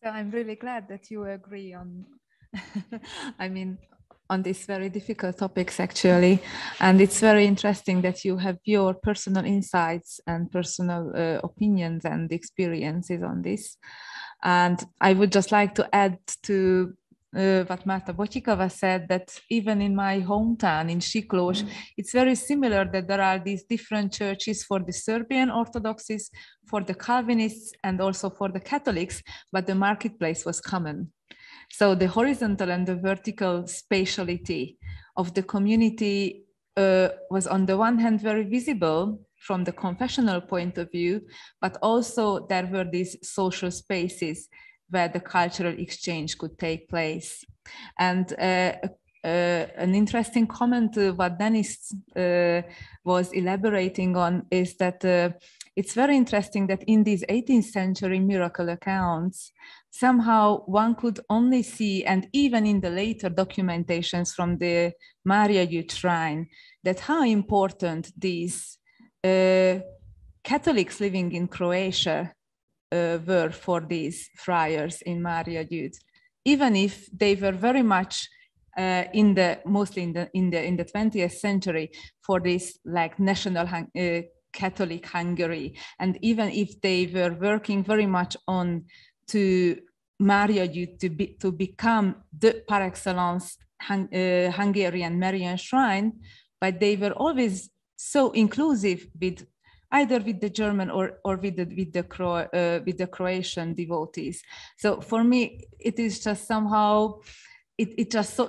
G: So I'm really glad that you agree on, I mean, on these very difficult topics, actually. And it's very interesting that you have your personal insights and personal opinions and experiences on this. And I would just like to add to what Marta Botikova said, that even in my hometown in Siklós, it's very similar that there are these different churches for the Serbian Orthodoxies, for the Calvinists, and also for the Catholics, but the marketplace was common. So the horizontal and the vertical spatiality of the community was on the one hand very visible from the confessional point of view, but also there were these social spaces where the cultural exchange could take place. And an interesting comment what Dennis was elaborating on is that it's very interesting that in these 18th century miracle accounts, somehow one could only see, and even in the later documentations from the Maria Youth Shrine, that how important these Catholics living in Croatia were for these friars in Maria Youth, even if they were very much mostly in the 20th century for this like national Catholic Hungary, and even if they were working very much on to Maria Youth to become the par excellence Hungarian Marian shrine, but they were always so inclusive with either with the German or with the Croatian devotees. So for me, it is just somehow, it just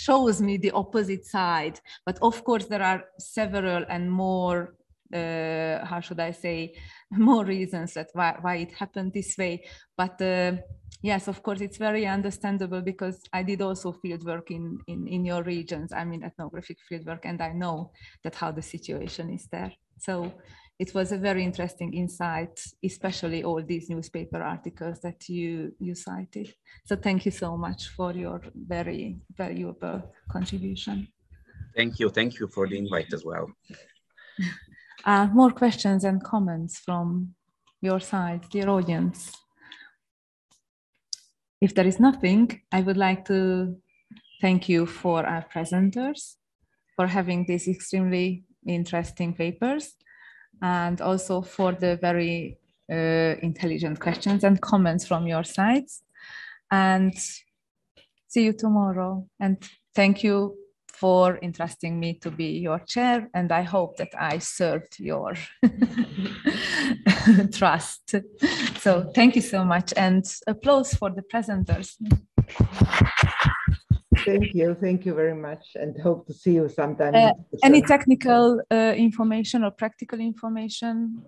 G: shows me the opposite side. But of course, there are several and more, how should I say, more reasons that why it happened this way. But yes, of course, it's very understandable because I did also fieldwork in your regions. I mean, ethnographic fieldwork, and I know that how the situation is there. So it was a very interesting insight, especially all these newspaper articles that you cited. So thank you so much for your very valuable contribution.
T: Thank you for the invite as well.
G: More questions and comments from your side, dear audience? If there is nothing, I would like to thank you for our presenters for having these extremely interesting papers, and also for the very intelligent questions and comments from your sides. And see you tomorrow. And thank you for entrusting me to be your chair, and I hope that I served your trust. So thank you so much, and applause for the presenters.
K: Thank you very much, and hope to see you sometime.
G: Any technical information or practical information